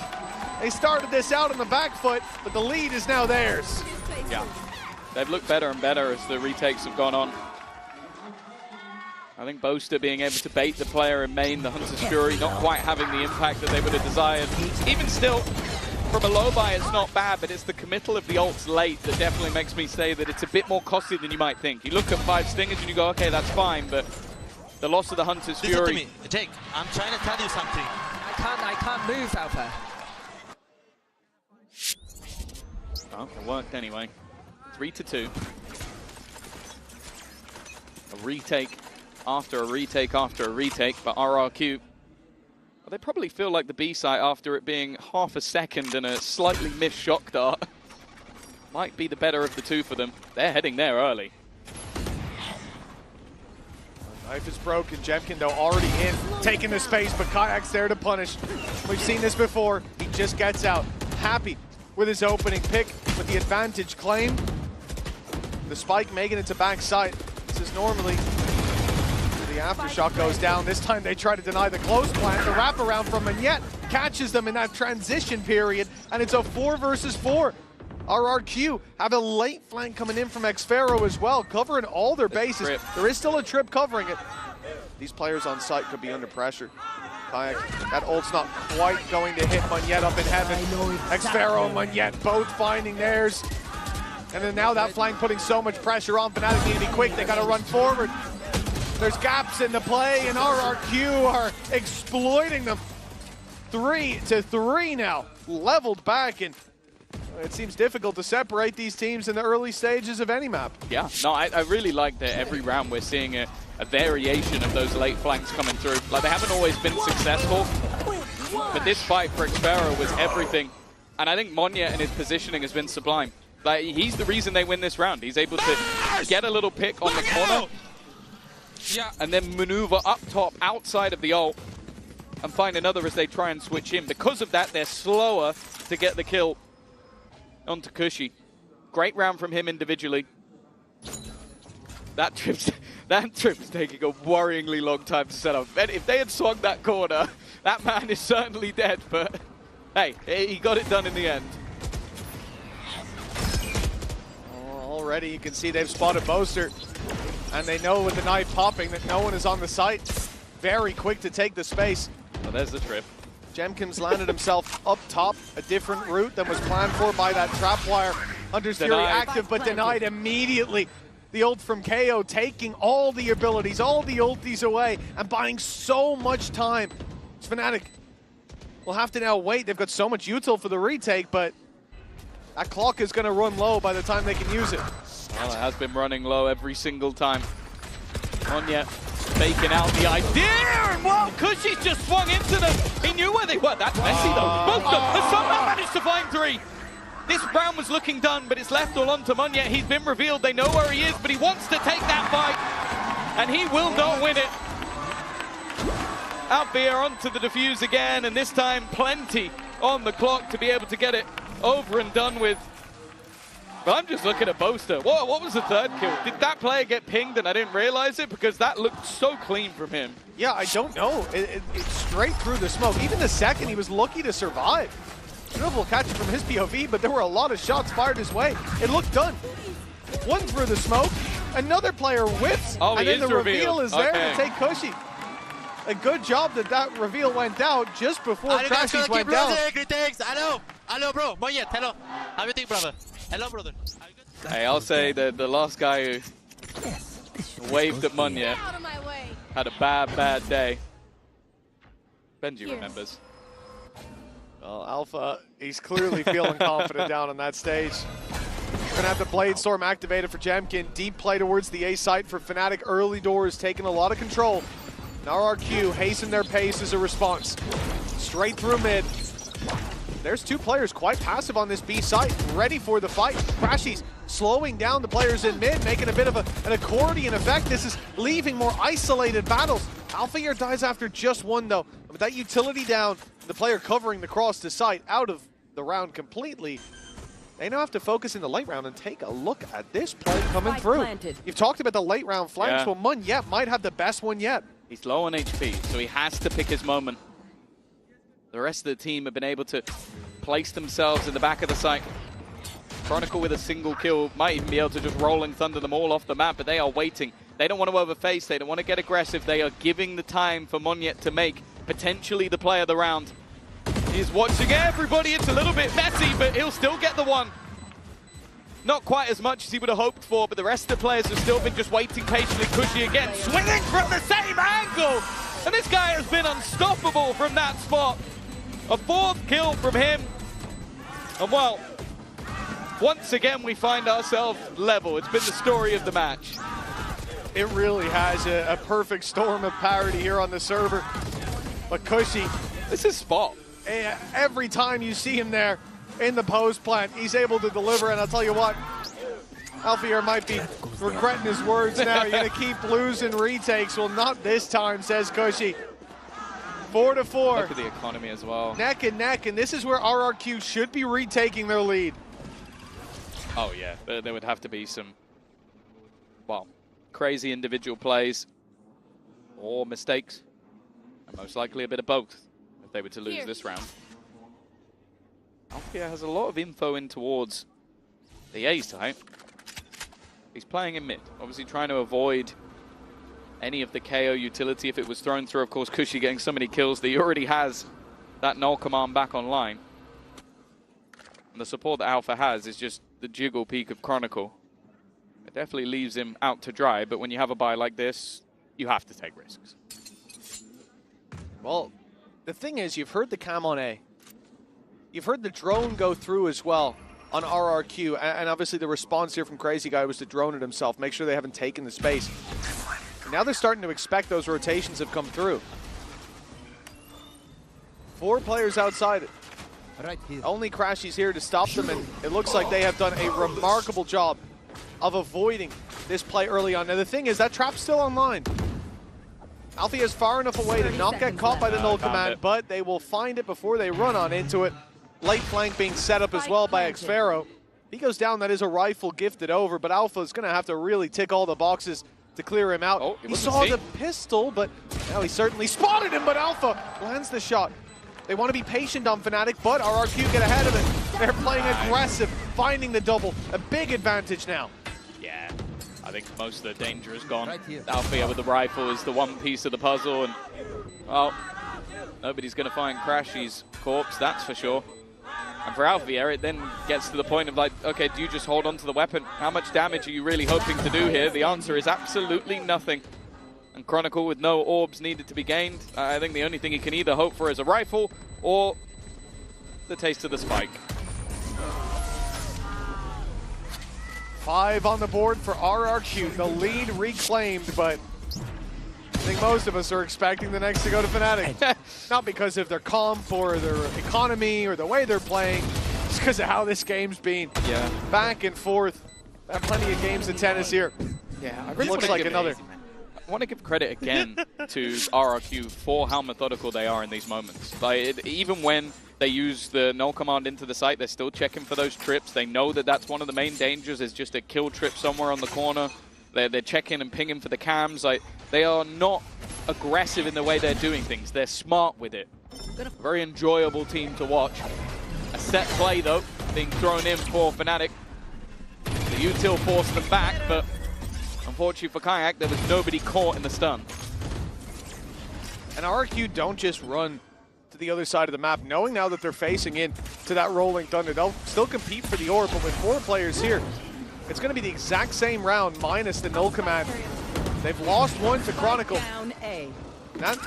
they started this out on the back foot, but the lead is now theirs. Yeah, they've looked better and better as the retakes have gone on. I think Boaster being able to bait the player in main, the Hunter's Fury, not quite having the impact that they would have desired. Even still, from a low buy, it's not bad, but it's the committal of the ults late that definitely makes me say that it's a bit more costly than you might think. You look at 5 stingers and you go, okay, that's fine, but the loss of the Hunter's Fury... Listen to me, Jake, I'm trying to tell you something. I can't move, Alpha. Oh, it worked anyway. 3-2. A retake after a retake after a retake, but RRQ, well, they probably feel like the B site after it being half a second and a slightly missed shock dart. Might be the better of the two for them. They're heading there early. Knife is broken. Jemkin, though, already in, taking the space, but Kayak's there to punish. We've seen this before. He just gets out. Happy with his opening pick, with the advantage claimed. The spike making it to backside. This is normally... The aftershock goes down. This time they try to deny the close plant. The wraparound from Munyet catches them in that transition period, and it's a 4 versus 4. RRQ have a late flank coming in from Xfero as well, covering all their bases. There is still a trip covering it. These players on site could be under pressure. Kayak, that ult's not quite going to hit Munyet up in heaven. Xfero and Munyet both finding theirs. And then now that flank putting so much pressure on Fnatic need to be quick. They got to run forward. There's gaps in the play, and RRQ are exploiting them. 3-3 now, leveled back, and it seems difficult to separate these teams in the early stages of any map. Yeah, no, I really like that every round we're seeing a variation of those late flanks coming through. Like, they haven't always been successful, but this fight for Xfero was everything. And I think Munya and his positioning has been sublime. Like, he's the reason they win this round. He's able to get a little pick on the corner, and then maneuver up top outside of the ult and find another as they try and switch in. Because of that, they're slower to get the kill onto Cushy. Great round from him individually. That trip's taking a worryingly long time to set up. If they had swung that corner, that man is certainly dead, but hey, he got it done in the end. Already you can see they've spotted Boaster, and they know with the knife popping that no one is on the site. Very quick to take the space. Well, there's the trip. Jemkins landed himself up top, a different route than was planned for by that trap wire. Hunter's Fury active, but denied immediately. The ult from KO taking all the abilities, all the ulties away, and buying so much time. Fnatic will have to now wait. They've got so much util for the retake, but That clock is going to run low by the time they can use it. Well, it has been running low every single time. Monya faking out the idea, and well, Cushy's just swung into them. He knew where they were. That's messy though. Both of them have somehow managed to find 3. This round was looking done, but it's left all on to Monya. He's been revealed. They know where he is, but he wants to take that fight, and he will not win it. Alfia onto the defuse again, and this time plenty on the clock to be able to get it over and done with. But I'm just looking at Boaster. What was the 3rd kill? Did that player get pinged and I didn't realize it? Because that looked so clean from him. Yeah, I don't know. It's straight through the smoke. Even the second, he was lucky to survive. I don't know if we'll catch it from his POV, but there were a lot of shots fired his way. It looked done. One through the smoke, another player whiffs, and then the reveal is there to take Cushy. A good job that reveal went out just before Crashies went down. Hello, bro. Monya, hello. How do you think, brother? Hello, brother. Hey, I'll say that the last guy who waved at Monya had a bad day. Benji remembers. Well, Alpha, he's clearly feeling confident down on that stage. Gonna have the Blade Storm activated for Jemkin. Deep play towards the A site for Fnatic. Early doors taking a lot of control. And RRQ hasten their pace as a response. Straight through mid. There's 2 players quite passive on this B site, ready for the fight. Crashies slowing down the players in mid, making a bit of an accordion effect. This is leaving more isolated battles. Alfia dies after just 1 though. With that utility down, the player covering the cross to site out of the round completely. They now have to focus in the late round and take a look at this play coming through. You've talked about the late round flanks. Yeah. Well, Monya might have the best one yet. He's low on HP, so he has to pick his moment. The rest of the team have been able to place themselves in the back of the site. Chronicle with a single kill might even be able to just roll and thunder them all off the map, but they are waiting. They don't want to overface, they don't want to get aggressive. They are giving the time for Monya to make potentially the play of the round. He's watching everybody. It's a little bit messy, but he'll still get the one. Not quite as much as he would have hoped for, but the rest of the players have still been just waiting patiently. Cushy again, swinging from the same angle. And this guy has been unstoppable from that spot. A 4th kill from him. And well, once again we find ourselves level. It's been the story of the match. It really has a perfect storm of parity here on the server. But Cushy, this is spot. Every time you see him there in the post plant, he's able to deliver. And I'll tell you what, Alfia might be regretting his words now. You're going to keep losing retakes. Well, not this time, says Cushy. 4-4. Look at the economy as well. Neck and neck, and this is where RRQ should be retaking their lead. Oh yeah, there would have to be some, well, crazy individual plays or mistakes, and most likely a bit of both if they were to lose this round. Alfia has a lot of info in towards the A site. He's playing in mid, obviously trying to avoid any of the KO utility if it was thrown through. Of course, Cushy getting so many kills that he already has that null command back online. And the support that Alpha has is just the jiggle peak of Chronicle. It definitely leaves him out to dry, but when you have a buy like this, you have to take risks. Well, the thing is, you've heard the cam on A. You've heard the drone go through as well on RRQ, and obviously the response here from Crazy Guy was to drone it himself, make sure they haven't taken the space. And now they're starting to expect those rotations have come through. 4 players outside it. Right here. Only Crashy's here to stop them, and it looks like they have done a remarkable job of avoiding this play early on. Now the thing is, that trap's still online. Alfia is far enough away to not get caught by the null command, but they will find it before they run on into it. Late flank being set up as well by Xfero. He goes down, that is a rifle gifted over, but Alpha is going to have to really tick all the boxes to clear him out. Oh, he saw the pistol, but now he certainly spotted him, but Alpha lands the shot. They want to be patient on Fnatic, but RRQ get ahead of it. They're playing aggressive, finding the double. A big advantage now. Yeah, I think most of the danger is gone. Alfia with the rifle is the one piece of the puzzle, and well, nobody's going to find Crashy's corpse, that's for sure. And for Alfia, it then gets to the point of like, okay, do you just hold on to the weapon? How much damage are you really hoping to do here? The answer is absolutely nothing. And Chronicle with no orbs needed to be gained. I think the only thing he can either hope for is a rifle or the taste of the spike. 5 on the board for RRQ. The lead reclaimed, but I think most of us are expecting the next to go to Fnatic. Not because of their comp or their economy or the way they're playing. It's because of how this game's been. Yeah. Back and forth. Have plenty of games of tennis here. Yeah, I really looks like another. I want to give credit again to RRQ for how methodical they are in these moments. Like, even when they use the null command into the site, they're still checking for those trips. They know that that's one of the main dangers, is just a kill trip somewhere on the corner. They're checking and pinging for the cams. Like, they are not aggressive in the way they're doing things. They're smart with it. Very enjoyable team to watch. A set play, though, being thrown in for Fnatic. The util forced them back, but unfortunately for Kayak, there was nobody caught in the stun. And RRQ don't just run to the other side of the map, knowing now that they're facing in to that rolling thunder. They'll still compete for the orb, but with 4 players here, it's going to be the exact same round minus the null command. They've lost one to Chronicle. That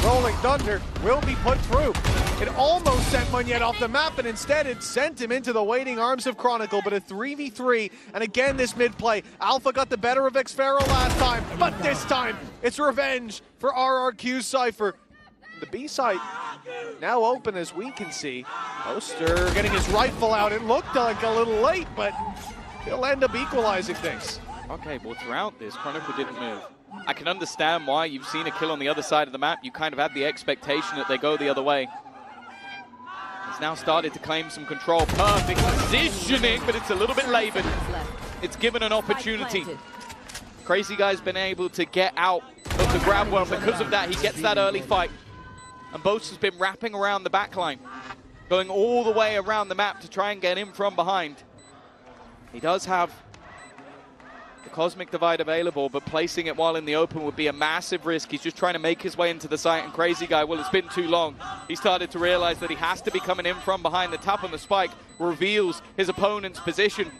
rolling thunder will be put through. It almost sent Monyet off the map, and instead it sent him into the waiting arms of Chronicle, but a 3v3, and again this mid-play. Alpha got the better of Xfero last time, but this time it's revenge for RRQ's Cypher. The B site now open, as we can see. Oster getting his rifle out. It looked like a little late, but he'll end up equalizing things. Okay, well, throughout this, Chronicle didn't move. I can understand why. You've seen a kill on the other side of the map. You kind of had the expectation that they go the other way. He's now started to claim some control. Perfect positioning, but it's a little bit labored. It's given an opportunity. Crazy Guy's been able to get out of the grab well. Because of that, he gets that early fight. And Boast has been wrapping around the backline, going all the way around the map to try and get in from behind. He does have the Cosmic Divide available, but placing it while in the open would be a massive risk. He's just trying to make his way into the site, and Crazy Guy, well, it's been too long. He started to realize that he has to be coming in from behind. The tap on the spike reveals his opponent's position.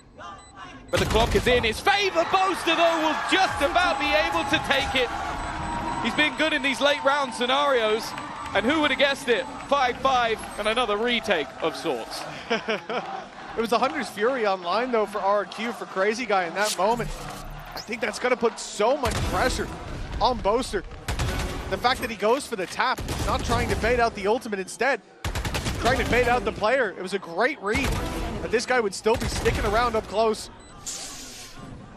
But the clock is in his favor. Boaster, though, will just about be able to take it. He's been good in these late round scenarios, and who would have guessed it? 5-5 and another retake of sorts. It was the Hunter's Fury online, though, for RRQ, for Crazy Guy in that moment. I think that's going to put so much pressure on Boaster. The fact that he goes for the tap, not trying to bait out the ultimate instead, trying to bait out the player. It was a great read, but this guy would still be sticking around up close.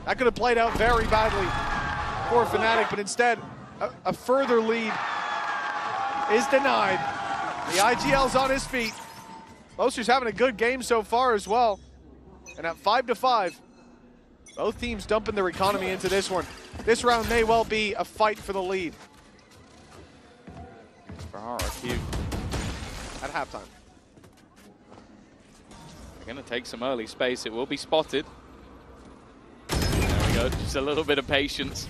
That could have played out very badly for Fnatic, but instead, a further lead is denied. The IGL's on his feet. Boaster's having a good game so far as well. And at 5-5, both teams dumping their economy into this one. This round may well be a fight for the lead. For RRQ. At halftime. They're going to take some early space. It will be spotted. There we go, just a little bit of patience.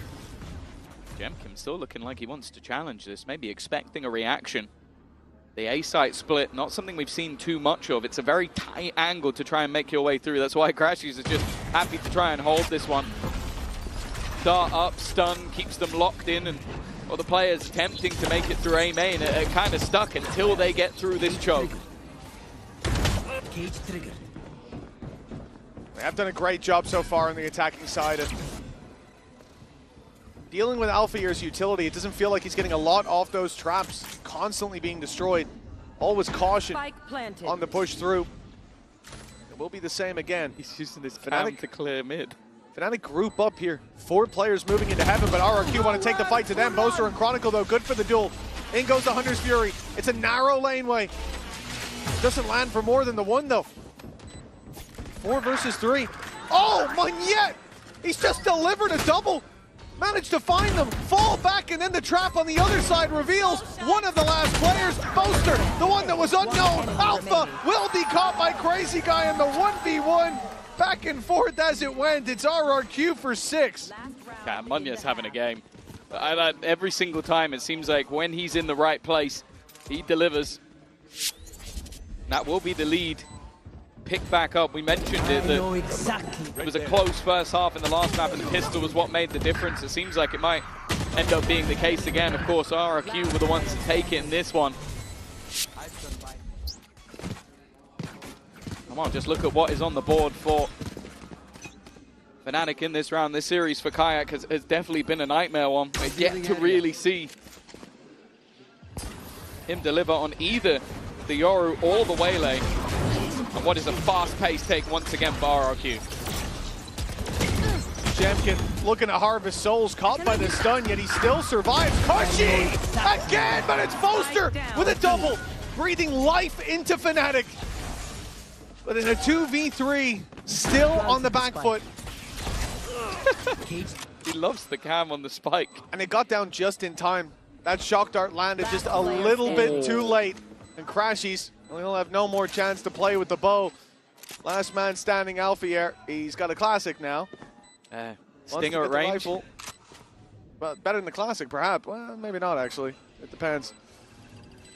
Jemkim still looking like he wants to challenge this, maybe expecting a reaction. The A-site split, not something we've seen too much of. It's a very tight angle to try and make your way through. That's why Crashies is just happy to try and hold this one. Dart up, stun, keeps them locked in, and well, the players attempting to make it through A main are kind of stuck until they get through this choke. They have done a great job so far on the attacking side. Dealing with Alpha Year's utility, it doesn't feel like he's getting a lot off those traps, constantly being destroyed. Always caution on the push through. It will be the same again. He's using this cam to clear mid. Fnatic group up here. 4 players moving into heaven, but RRQ want to take the fight to them. Boaster and Chronicle, though, good for the duel. In goes the Hunter's Fury. It's a narrow laneway. Doesn't land for more than the one, though. 4 versus 3. Oh, Monyet! He's just delivered a double. Managed to find them, fall back, and then the trap on the other side reveals one of the last players, Boaster, the one that was unknown. Alpha will be caught by Crazy Guy in the 1v1. Back and forth as it went. It's RRQ for 6. Yeah, Munya's having a game. Every single time, it seems like when he's in the right place, he delivers. That will be the lead. Pick back up. We mentioned it, that it was a close first half in the last map, and the pistol was what made the difference. It seems like it might end up being the case again. Of course, RRQ were the ones to take it in this one. Come on, just look at what is on the board for Fnatic in this round, this series for Kayak has definitely been a nightmare one. They've yet to really see him deliver on either the Yoru or the Waylay. And what is a fast-paced take once again for RRQ. Jemkin looking to harvest souls, caught by the stun, yet he still survives. Kushi again, but it's Foster with a double, breathing life into Fnatic. But in a 2v3, still on the back foot. He loves the cam on the spike. And it got down just in time. That shock dart landed just a little bit too late. And Crashies, he'll have no more chance to play with the bow. Last man standing Alfier. He's got a classic now. Stinger at range. Rifle. Well, better than the classic, perhaps. Well, maybe not, actually. It depends.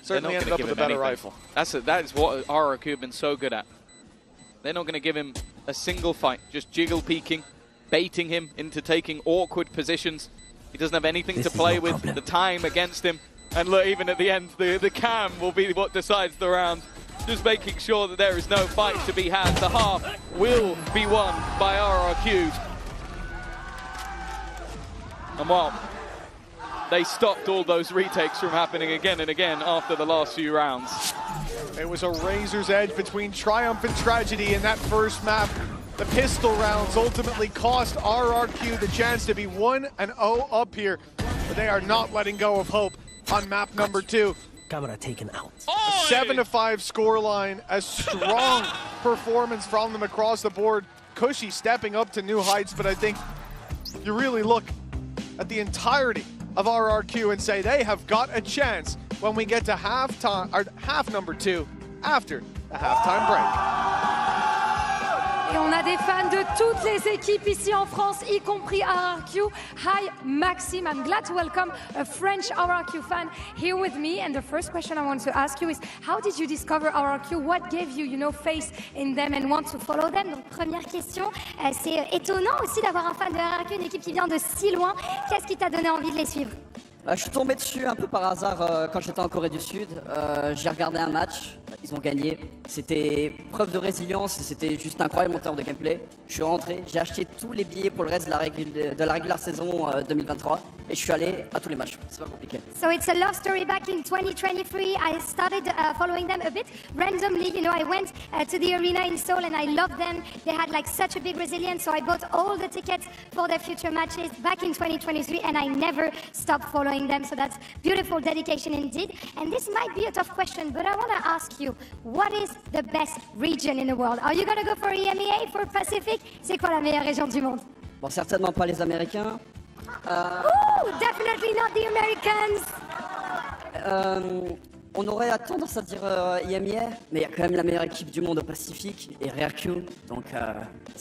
Certainly ended up with a better rifle. That is what RRQ have been so good at. They're not going to give him a single fight. Just jiggle peeking, baiting him into taking awkward positions. He doesn't have anything to play with. The time against him. And look, even at the end, the cam will be what decides the round. Just making sure that there is no fight to be had. The half will be won by RRQ. And well, they stopped all those retakes from happening again and again after the last few rounds. It was a razor's edge between triumph and tragedy in that first map. The pistol rounds ultimately cost RRQ the chance to be 1-0 up here, but they are not letting go of hope on map number 2. Camera taken out. A 7-5 scoreline, a strong performance from them across the board. Cushy stepping up to new heights, but I think you really look at the entirety of RRQ and say they have got a chance when we get to halftime, or half number 2 after the halftime break. Et on a des fans de toutes les équipes ici en France, y compris RRQ. Hi, Maxime. I'm glad to welcome a French RRQ fan here with me. And the first question I want to ask you is, how did you discover RRQ? What gave you, faith in them and want to follow them? Donc, première question, c'est étonnant aussi d'avoir un fan de RRQ, une équipe qui vient de si loin. Qu'est-ce qui t'a donné envie de les suivre? Je suis tombé dessus un peu par hasard quand j'étais en Corée du Sud. J'ai regardé un match, ils ont gagné. C'était preuve de résilience, c'était juste incroyable en termes de gameplay. Je suis rentré, j'ai acheté tous les billets pour le reste de la régulière saison 2023 et je suis allé à tous les matchs. C'est pas compliqué. So it's a love story. Back in 2023, I started following them a bit randomly. I went to the arena in Seoul and I loved them. They had such a big resilience, so I bought all the tickets for their future matches back in 2023 and I never stopped following them. So that's beautiful dedication indeed. And this might be a tough question, but I want to ask you, what is the best region in the world? Are you going to go for EMEA, for Pacific? C'est quoi la meilleure région du monde? Bon, certainement pas les Américains. Ooh, definitely not the Americans. On aurait tendance à dire IMIR, mais il y a quand même la meilleure équipe du monde au Pacifique et RRQ, donc...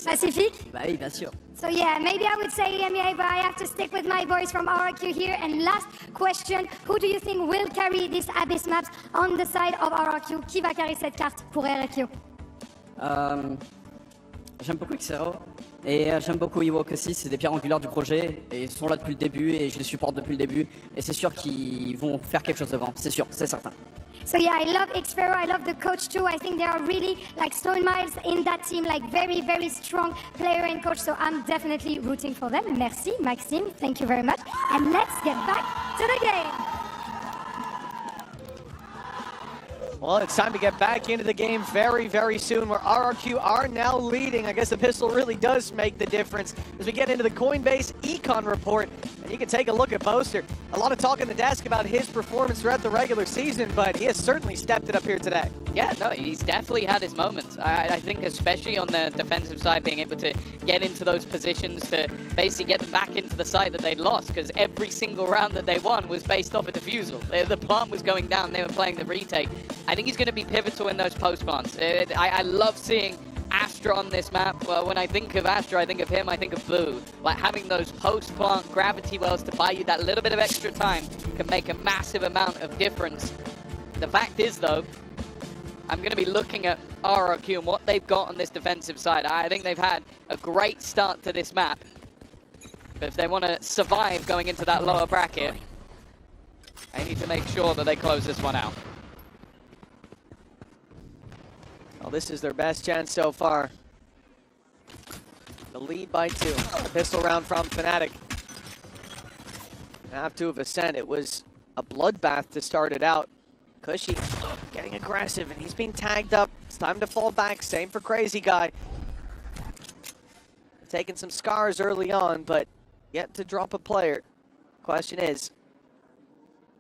Pacifique? Bah oui, bien sûr. So yeah, maybe I would say EMEA, but I have to stick with my boys from RRQ here. And last question, who do you think will carry this Abyss maps on the side of RRQ? Qui va carry cette carte pour RRQ? J'aime beaucoup Xero et j'aime beaucoup Ewok aussi, c'est des pierres angulaires du projet et ils sont là depuis le début et je les supporte depuis le début et c'est sûr qu'ils vont faire quelque chose devant, c'est sûr, c'est certain. So yeah, I love Xfero, I love the coach too. I think they are really Stone Miles in that team, very, very strong player and coach. So I'm definitely rooting for them. Merci, Maxime. Thank you very much. And let's get back to the game. Well, it's time to get back into the game very, very soon, where RRQ are now leading. I guess the pistol really does make the difference as we get into the Coinbase Econ report. And you can take a look at Poster. A lot of talk in the desk about his performance throughout the regular season, but he has certainly stepped it up here today. Yeah, no, he's definitely had his moments. I think especially on the defensive side, being able to get into those positions to basically get them back into the side that they'd lost, because every single round that they won was based off a defusal. The plant was going down, they were playing the retake. I think he's going to be pivotal in those post plants. I love seeing Astra on this map. Well, when I think of Astra, I think of him, I think of Boo. Having those post-plant gravity wells to buy you that little bit of extra time can make a massive amount of difference. The fact is, though, I'm going to be looking at RRQ and what they've got on this defensive side. I think they've had a great start to this map. But if they want to survive going into that lower bracket, they need to make sure that they close this one out. Well, this is their best chance so far. The lead by 2. A pistol round from Fnatic. Have to have ascent. It was a bloodbath to start it out. Cushy getting aggressive, and he's being tagged up. It's time to fall back. Same for Crazy Guy. Taking some scars early on, but yet to drop a player. Question is,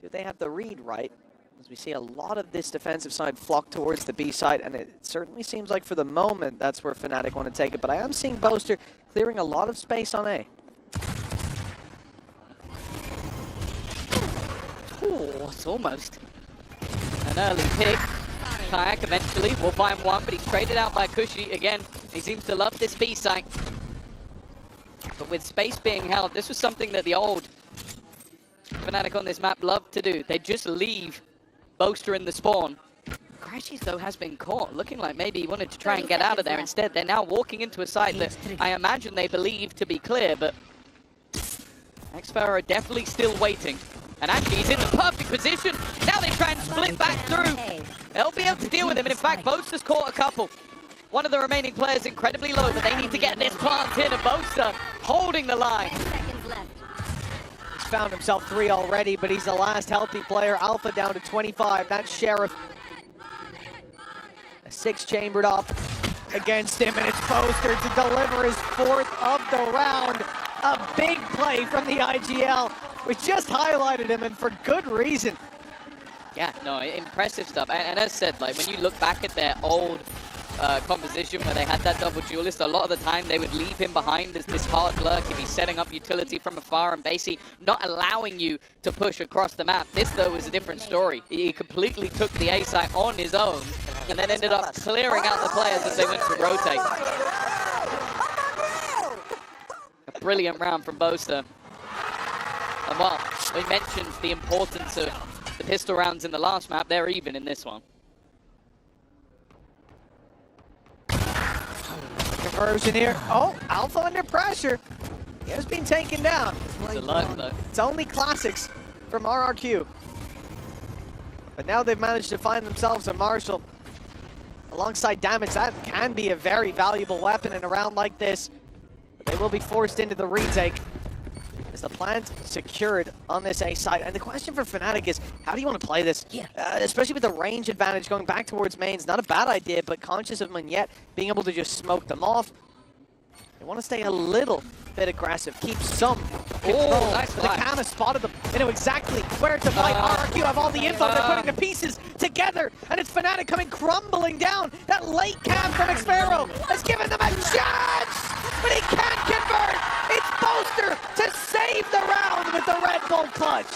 do they have the read right? As we see a lot of this defensive side flock towards the B side, and it certainly seems like for the moment that's where Fnatic want to take it. But I am seeing Boaster clearing a lot of space on A. Oh, it's almost an early pick. Kayak eventually will find one, but he's traded out by Cushy again. He seems to love this B site. But with space being held, this was something that the old Fnatic on this map loved to do. They just leave Boaster in the spawn. Crashies, though, has been caught, looking like maybe he wanted to try and get out of there. Instead, they're now walking into a site that I imagine they believe to be clear, but xFARO are definitely still waiting. And actually, he's in the perfect position. Now they try and split back through. They'll be able to deal with him, and in fact, Boaster's caught a couple. One of the remaining players incredibly low, but they need to get this plant in, and Boaster holding the line. He's found himself 3 already, but he's the last healthy player. Alpha down to 25. That's Sheriff. A 6 chambered up against him, and it's Boaster to deliver his 4th of the round. A big play from the IGL. We just highlighted him, and for good reason. Yeah, no, impressive stuff. And as said, like, when you look back at their old composition where they had that double duelist, a lot of the time they would leave him behind as this hard lurk if he's setting up utility from afar and basically not allowing you to push across the map. This, though, was a different story. He completely took the A site on his own and then ended up clearing out the players as they went to rotate. A brilliant round from Boaster. And well, we mentioned the importance of the pistol rounds in the last map. They're even in this one. Conversion here. Oh, Alpha under pressure. He has been taken down. It's a luck, though. It's only classics from RRQ. But now they've managed to find themselves a Marshall. Alongside damage, that can be a very valuable weapon in a round like this. But they will be forced into the retake. Is the plant secured on this A side? And the question for Fnatic is, how do you want to play this? Especially with the range advantage going back towards mains. Not a bad idea, but conscious of Monyet being able to just smoke them off. They want to stay a little bit aggressive, keep some control. Oh, nice the Kama spotted them. They know exactly where to fight. RRQ have all the info. They're putting the pieces together, and it's Fnatic coming crumbling down. That late cam from xFARO has given them a chance, but he can't convert. It's Boaster to save the round with the Red Bull clutch.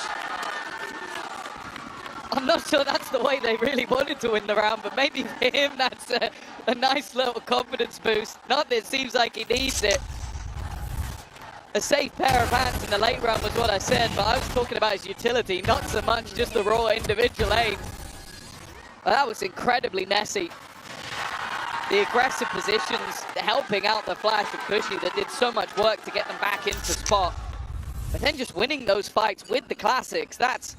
I'm not sure that's the way they really wanted to win the round, but maybe for him that's a nice little confidence boost. Not that it seems like he needs it. A safe pair of hands in the late round was what I said, but I was talking about his utility, not so much just the raw individual aim. Well, that was incredibly messy. The aggressive positions helping out the flash of Cushy that did so much work to get them back into spot. But then just winning those fights with the classics, that's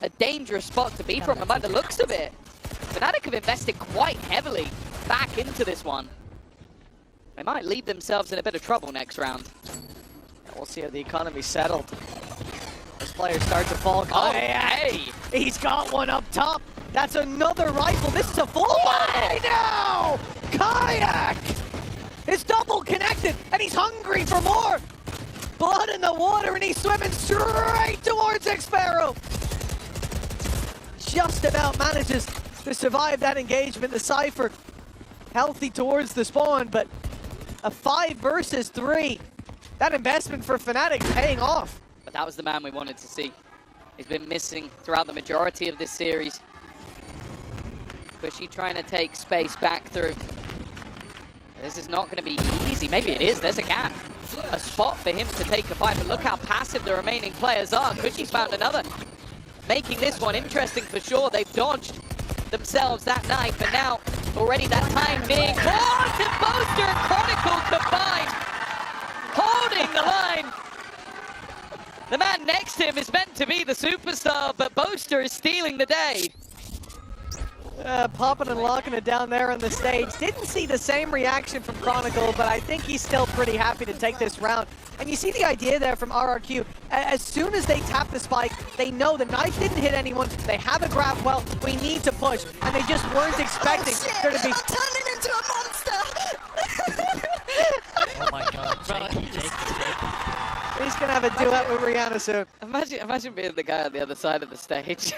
a dangerous spot to be from, and by the looks of it, Fnatic have invested quite heavily back into this one. They might leave themselves in a bit of trouble next round. We'll see how the economy settled. As players start to fall. Oh, hey! He's got one up top. That's another rifle. This is a full body now! Kayak is double connected, and he's hungry for more. Blood in the water, and he's swimming straight towards xFARO. Just about manages to survive that engagement. The Cypher healthy towards the spawn, but a 5 versus 3. That investment for Fnatic paying off. But that was the man we wanted to see. He's been missing throughout the majority of this series. Cushy trying to take space back through. This is not going to be easy. Maybe it is. There's a gap. A spot for him to take a fight. But look how passive the remaining players are. Cushy's found another. Making this one interesting for sure. They've dodged themselves that knife. And now already that time being caught. And Boaster and Chronicle combined. Holding the line. The man next to him is meant to be the superstar, but Boaster is stealing the day. Popping and locking it down there on the stage. Didn't see the same reaction from Chronicle, but I think he's still pretty happy to take this round. And you see the idea there from RRQ. As soon as they tap the spike, they know the knife didn't hit anyone. They have a grab well. We need to push. And they just weren't expecting there to be... I'm turning into a monster! Oh my god. He's going to have a duet with Rihanna soon. Imagine being the guy on the other side of the stage.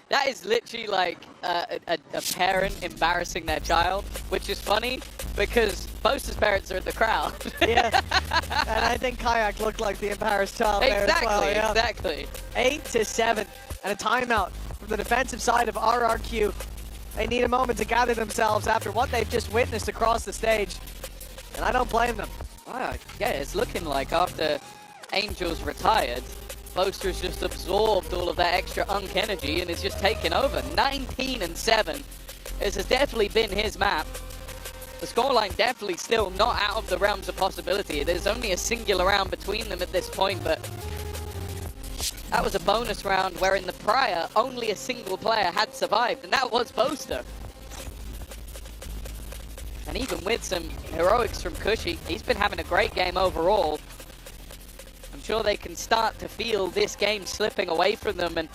That is literally like a parent embarrassing their child, which is funny because Boaster's parents are in the crowd. Yeah, and I think Kayak looked like the embarrassed child there as well. Yeah. Exactly. 8-7, and a timeout from the defensive side of RRQ. They need a moment to gather themselves after what they've just witnessed across the stage, and I don't blame them. Wow, yeah, it's looking like after Angel's retired, Boaster's just absorbed all of that extra Unk energy and is just taking over. 19-7. This has definitely been his map. The scoreline definitely still not out of the realms of possibility. There's only a singular round between them at this point, but that was a bonus round where in the prior, only a single player had survived, and that was Boaster. And even with some heroics from Cushy, he's been having a great game overall. I'm sure they can start to feel this game slipping away from them, and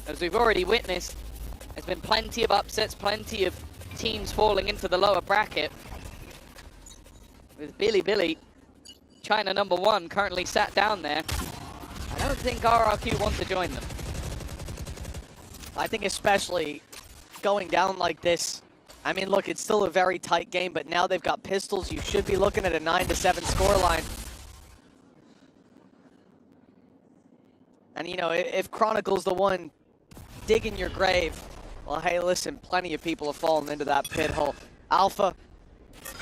as we've already witnessed, there's been plenty of upsets, plenty of teams falling into the lower bracket. With Billy, China #1, currently sat down there. I don't think RRQ want to join them. I think especially going down like this, I mean, look, it's still a very tight game, but now they've got pistols. You should be looking at a 9-7 scoreline. And, you know, if Chronicle's the one digging your grave, well, hey, listen, plenty of people have fallen into that pit hole. Alpha,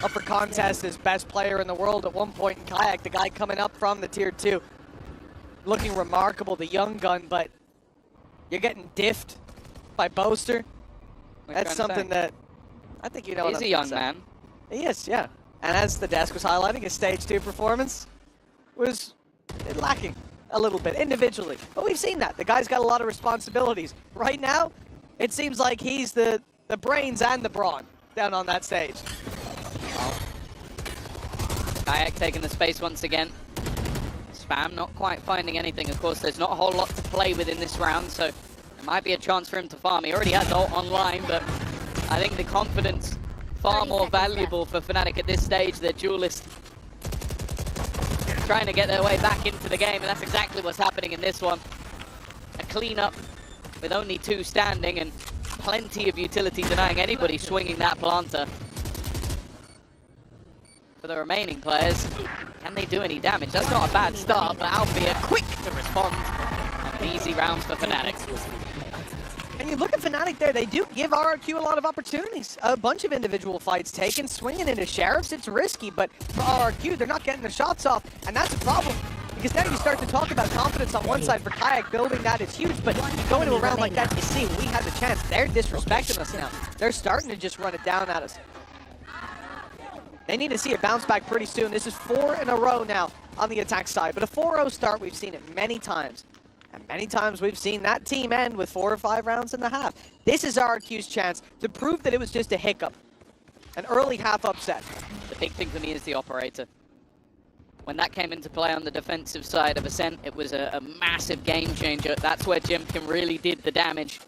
up for contest as best player in the world at one point in Kayak, the guy coming up from the Tier 2. Looking remarkable, the young gun, but you're getting diffed by Boaster. That's something that I think you know. He's a young man. He is, yeah. And as the desk was highlighting, his Stage 2 performance was lacking a little bit individually. But we've seen that. The guy's got a lot of responsibilities. Right now, it seems like he's the brains and the brawn down on that stage. Kayak taking the space once again. Spam not quite finding anything. Of course, there's not a whole lot to play with in this round, so there might be a chance for him to farm. He already has ult online, but I think the confidence far more valuable for Fnatic at this stage. They're duelist trying to get their way back into the game, and that's exactly what's happening in this one. A cleanup with only 2 standing and plenty of utility denying anybody swinging that planter. For the remaining players, can they do any damage? That's not a bad start, but Alfia quick to respond. And easy rounds for Fnatic. And you look at Fnatic there, they do give RRQ a lot of opportunities. A bunch of individual fights taken, swinging into Sheriffs, it's risky, but for RRQ, they're not getting the shots off, and that's a problem. Because then you start to talk about confidence on one side for Kayak, building that is huge, but you go into a round like that, you see, we had the chance. They're disrespecting us now. They're starting to just run it down at us. They need to see a bounce back pretty soon. This is 4 in a row now on the attack side, but a 4-0 start, we've seen it many times. And many times we've seen that team end with 4 or 5 rounds and a half. This is RRQ's chance to prove that it was just a hiccup. An early half upset. The big thing for me is the operator. When that came into play on the defensive side of Ascent, it was a massive game changer. That's where Jimkin really did the damage.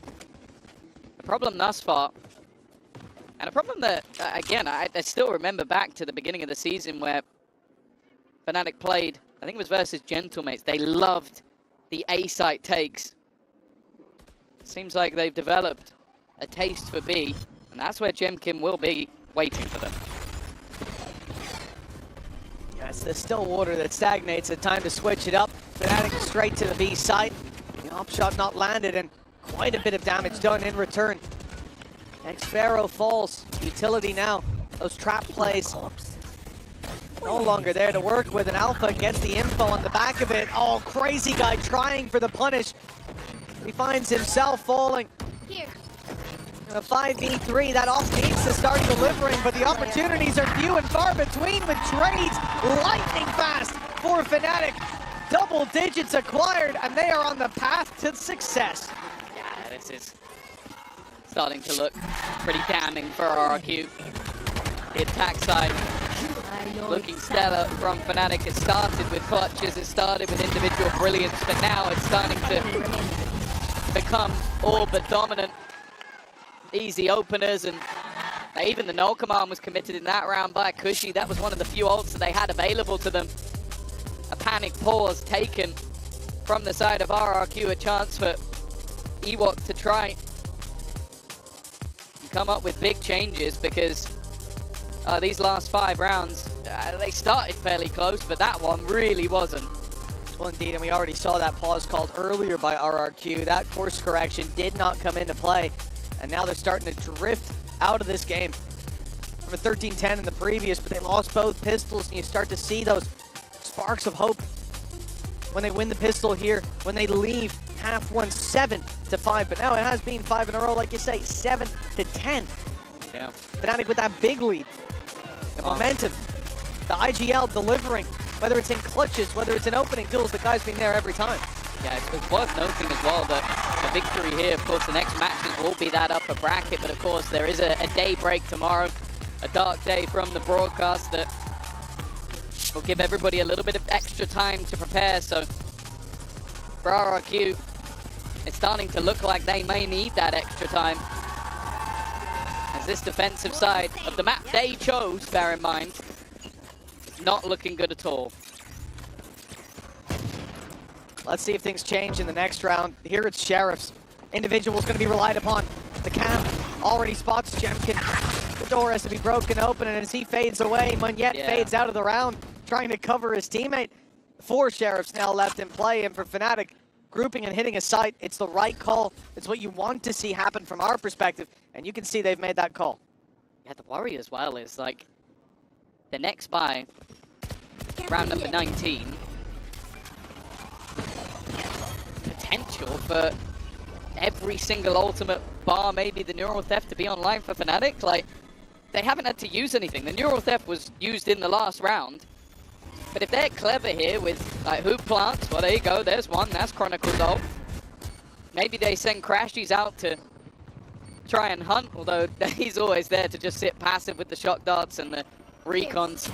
The problem thus far, and a problem that, again, I still remember back to the beginning of the season where Fnatic played, I think it was versus Gentlemates. They loved the A-site takes. Seems like they've developed a taste for B, and that's where Jimkin will be waiting for them. Yeah, it's the still water that stagnates. It's time to switch it up. Fnatic straight to the B site. The op shot not landed, and quite a bit of damage done in return. X-Pharaoh falls. Utility now. Those trap plays no longer there to work with, and Alpha gets the info on the back of it. Oh, crazy guy trying for the punish. He finds himself falling. Here. In a 5v3, that off needs to start delivering, but the opportunities are few and far between with trades lightning fast for Fnatic. Double digits acquired, and they are on the path to success. Yeah, this is starting to look pretty damning for RRQ. The attack side looking stellar from Fnatic. It started with clutches, it started with individual brilliance, but now it's starting to become all but dominant. Easy openers, and even the null command was committed in that round by Cushy. That was one of the few ults that they had available to them. A panic pause taken from the side of RRQ, a chance for Ewok to try and come up with big changes, because these last 5 rounds, they started fairly close, but that one really wasn't. Well, indeed, and we already saw that pause called earlier by RRQ. That course correction did not come into play, and now they're starting to drift out of this game. From a 13-10 in the previous, but they lost both pistols, and you start to see those sparks of hope when they win the pistol here, when they leave half one 7-5, but now it has been 5 in a row, like you say, 7-10. Yeah. Fnatic with that big lead. The momentum, the IGL delivering, whether it's in clutches, whether it's in opening duels, the guy's been there every time. Yeah, it's worth noting as well that a victory here, of course, the next matches will be that upper bracket, but of course there is a day break tomorrow, a dark day from the broadcast that will give everybody a little bit of extra time to prepare. So for RRQ, it's starting to look like they may need that extra time, as this defensive side of the map they chose, bear in mind, is not looking good at all. Let's see if things change in the next round. Here it's Sheriff's. Individual's going to be relied upon. The cam already spots Jemkin. The door has to be broken open, and as he fades away, Munyet fades out of the round, trying to cover his teammate. 4 Sheriffs now left in play, and for Fnatic, grouping and hitting a site, it's the right call. It's what you want to see happen from our perspective, and you can see they've made that call. Yeah, the worry as well is, like, the next buy, round number 19, potential for every single ultimate bar, maybe the Neural Theft, to be online for Fnatic. Like, they haven't had to use anything. The Neural Theft was used in the last round, but if they're clever here with like hoop plants, well, there you go, there's one, that's Chronicle's ult. Maybe they send Crashies out to try and hunt, although he's always there to just sit passive with the shock darts and the recons.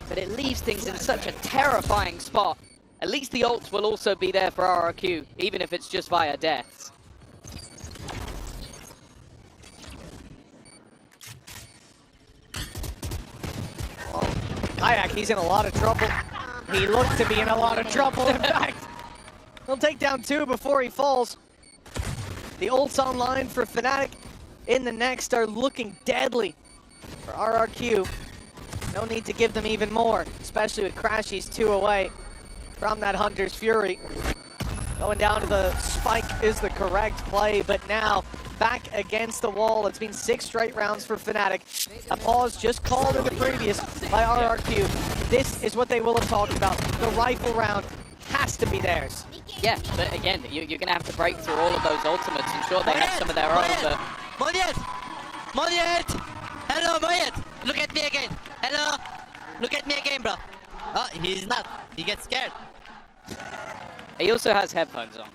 But it leaves things in such a terrifying spot. At least the ults will also be there for RRQ, even if it's just via deaths. Well, Kayak, he's in a lot of trouble. He looks to be in a lot of trouble, in fact. He'll take down 2 before he falls. The ults online for Fnatic in the next are looking deadly for RRQ. No need to give them even more, especially with Crashies 2 away from that Hunter's Fury. Going down to the spike is the correct play, but now back against the wall. It's been 6 straight rounds for Fnatic. A pause just called in the previous by RRQ. This is what they will have talked about. The rifle round has to be theirs. Yeah, but again, you're going to have to break through all of those ultimates. I'm sure they have some of their own, but... Munyet! Munyet! Hello, Munyet! Look at me again! Hello! Look at me again, bro! Oh, he's not. He gets scared. He also has headphones on.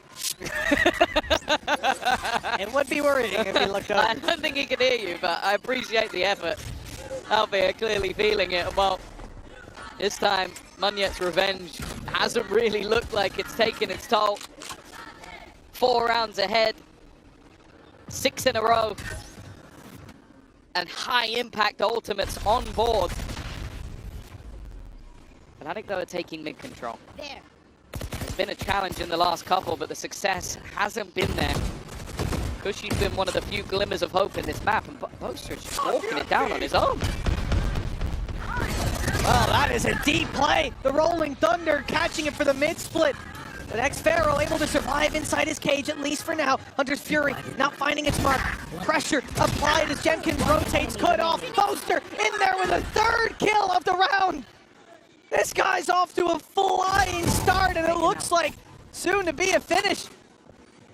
It would be worrying if he looked up. I don't think he can hear you, but I appreciate the effort. Albeit clearly feeling it. Well, this time, Munyet's revenge hasn't really looked like it's taken its toll. 4 rounds ahead, 6 in a row, and high impact ultimates on board. Fnatic, though, are taking mid-control. There's been a challenge in the last couple, but the success hasn't been there. Cushy's been one of the few glimmers of hope in this map, and Boaster's just walking it down on his own. Well, that is a deep play. The Rolling Thunder catching it for the mid-split. But xFaroe able to survive inside his cage, at least for now. Hunter's Fury not finding its mark. Pressure applied as Jenkins rotates, cut off. Boaster in there with a 3rd kill of the round. This guy's off to a flying start, and it looks like soon to be a finish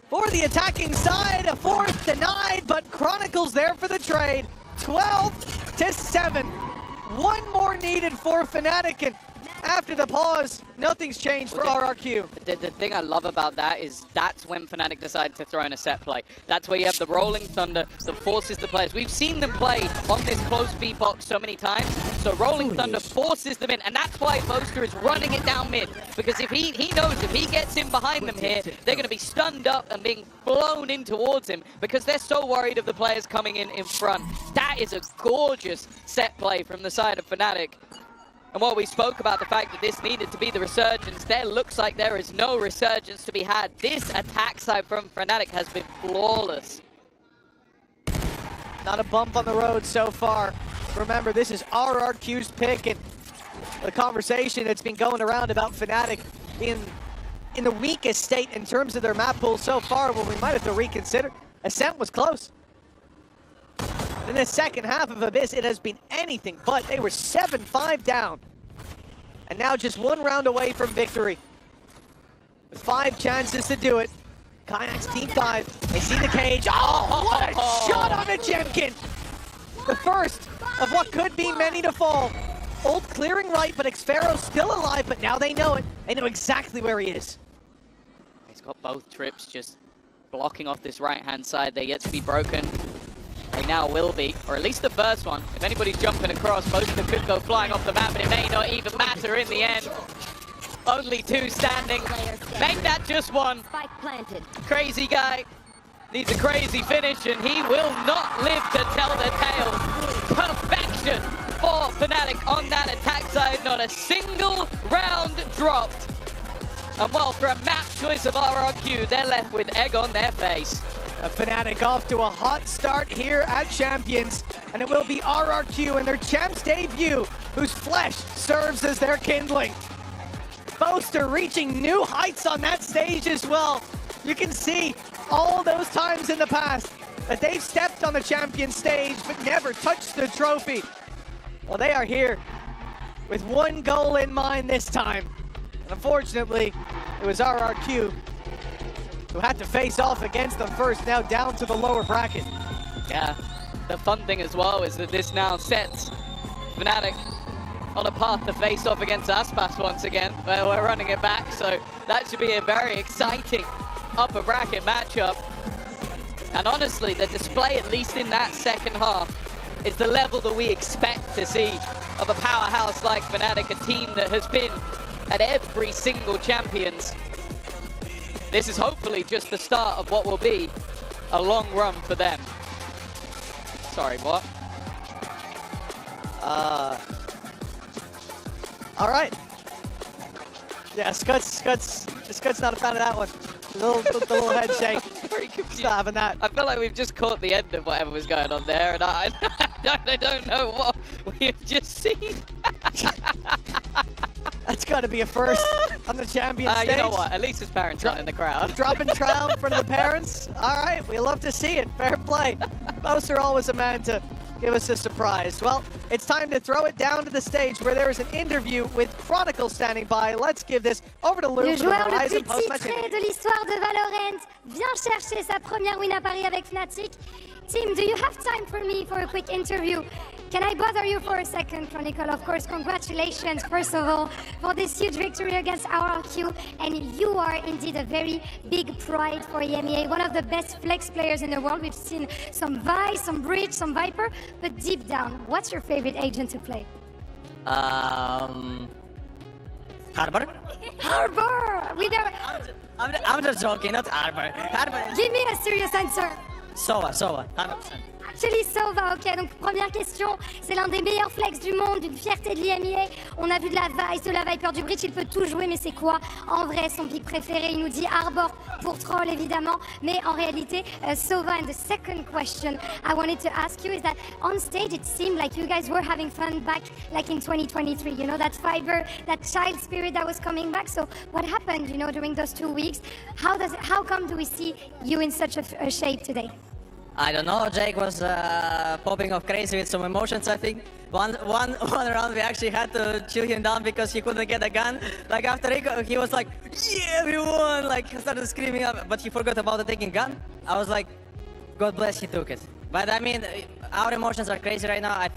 for the attacking side. A 4th denied, but Chronicle's there for the trade. 12-7. 1 more needed for Fnatic, and after the pause, nothing's changed for RRQ. The thing I love about that is that's when Fnatic decide to throw in a set play. That's where you have the Rolling Thunder that forces the players. We've seen them play on this close B box so many times, so Rolling Thunder forces them in, and that's why Boaster is running it down mid, because if he knows if he gets in behind them here, they're going to be stunned up and being blown in towards him, because they're so worried of the players coming in front. That is a gorgeous set play from the side of Fnatic. And while we spoke about the fact that this needed to be the resurgence, there looks like there is no resurgence to be had. This attack side from Fnatic has been flawless. Not a bump on the road so far. Remember, this is RRQ's pick, and the conversation that's been going around about Fnatic in the weakest state in terms of their map pool so far, well, we might have to reconsider. Ascent was close. In the second half of Abyss, it has been anything but. They were 7-5 down. And now just one round away from victory. With 5 chances to do it. Kayak's deep dive. They see the cage. Oh, what a shot on the Jemkin! The first of what could be many to fall. Ult clearing right, but Xfero's still alive, but now they know it. They know exactly where he is. He's got both trips just blocking off this right-hand side. They're yet to be broken. They now will be, or at least the first one. If anybody's jumping across, most of them could go flying off the map, but it may not even matter in the end. Only 2 standing. Make that just 1. Spike planted. Crazy guy needs a crazy finish, and he will not live to tell the tale. Perfection for Fnatic on that attack side. Not a single round dropped. And well, for a map choice of RRQ, they're left with egg on their face. Fnatic off to a hot start here at Champions, and it will be RRQ in their Champs debut, whose flesh serves as their kindling. Boaster reaching new heights on that stage as well. You can see all those times in the past that they've stepped on the Champions stage but never touched the trophy. Well, they are here with one goal in mind this time. And unfortunately, it was RRQ who had to face off against them first, now down to the lower bracket. Yeah, the fun thing as well is that this now sets Fnatic on a path to face off against Aspas once again. Well, we're running it back, so that should be a very exciting upper bracket matchup. And honestly, the display, at least in that second half, is the level that we expect to see of a powerhouse like Fnatic, a team that has been at every single Champions. This is hopefully just the start of what will be a long run for them. Sorry, what? All right. Yeah, Scud's not a fan of that one. The little head shake. Very confused. Not having that. I feel like we've just caught the end of whatever was going on there, and I don't know what we've just seen. That's got to be a first on the champion stage. You know what? At least his parents aren't in the crowd. Dropping trial in front of the parents. All right, we love to see it. Fair play. Boaster always a man to give us a surprise. Well, it's time to throw it down to the stage where there is an interview with Chronicle standing by. Let's give this over to Luke. Le joueur le plus titré de l'histoire de Valorant vient chercher sa première win à Paris avec Fnatic. Team, do you have time for me for a quick interview? Can I bother you for a second, Chronicle? Of course, congratulations, first of all, for this huge victory against RRQ. And you are indeed a very big pride for EMEA, one of the best flex players in the world. We've seen some Vi, some Breach, some Viper. But deep down, what's your favorite agent to play? Harbor? Harbor! I'm just joking, not Harbor. Harbor. Give me a serious answer. Sova, 100%. Actually, Sova, ok. Donc, première question, c'est l'un des meilleurs flex du monde, une fierté de l'IMEA. On a vu de la Vice, de la Viper, du Breach, il peut tout jouer, mais c'est quoi en vrai son pick préféré? Il nous dit Arbor pour troll, évidemment, mais en réalité, Sova. And the second question I wanted to ask you is that on stage, it seemed like you guys were having fun back like in 2023, you know, that fiber, that child spirit that was coming back. So what happened, you know, during those 2 weeks? How come do we see you in such a shape today? I don't know, Jake was popping off crazy with some emotions, I think. One round we actually had to chill him down because he couldn't get a gun. Like after he was like, yeah, we won! Like started screaming up, but he forgot about the taking gun. I was like, God bless he took it. But I mean, our emotions are crazy right now. I think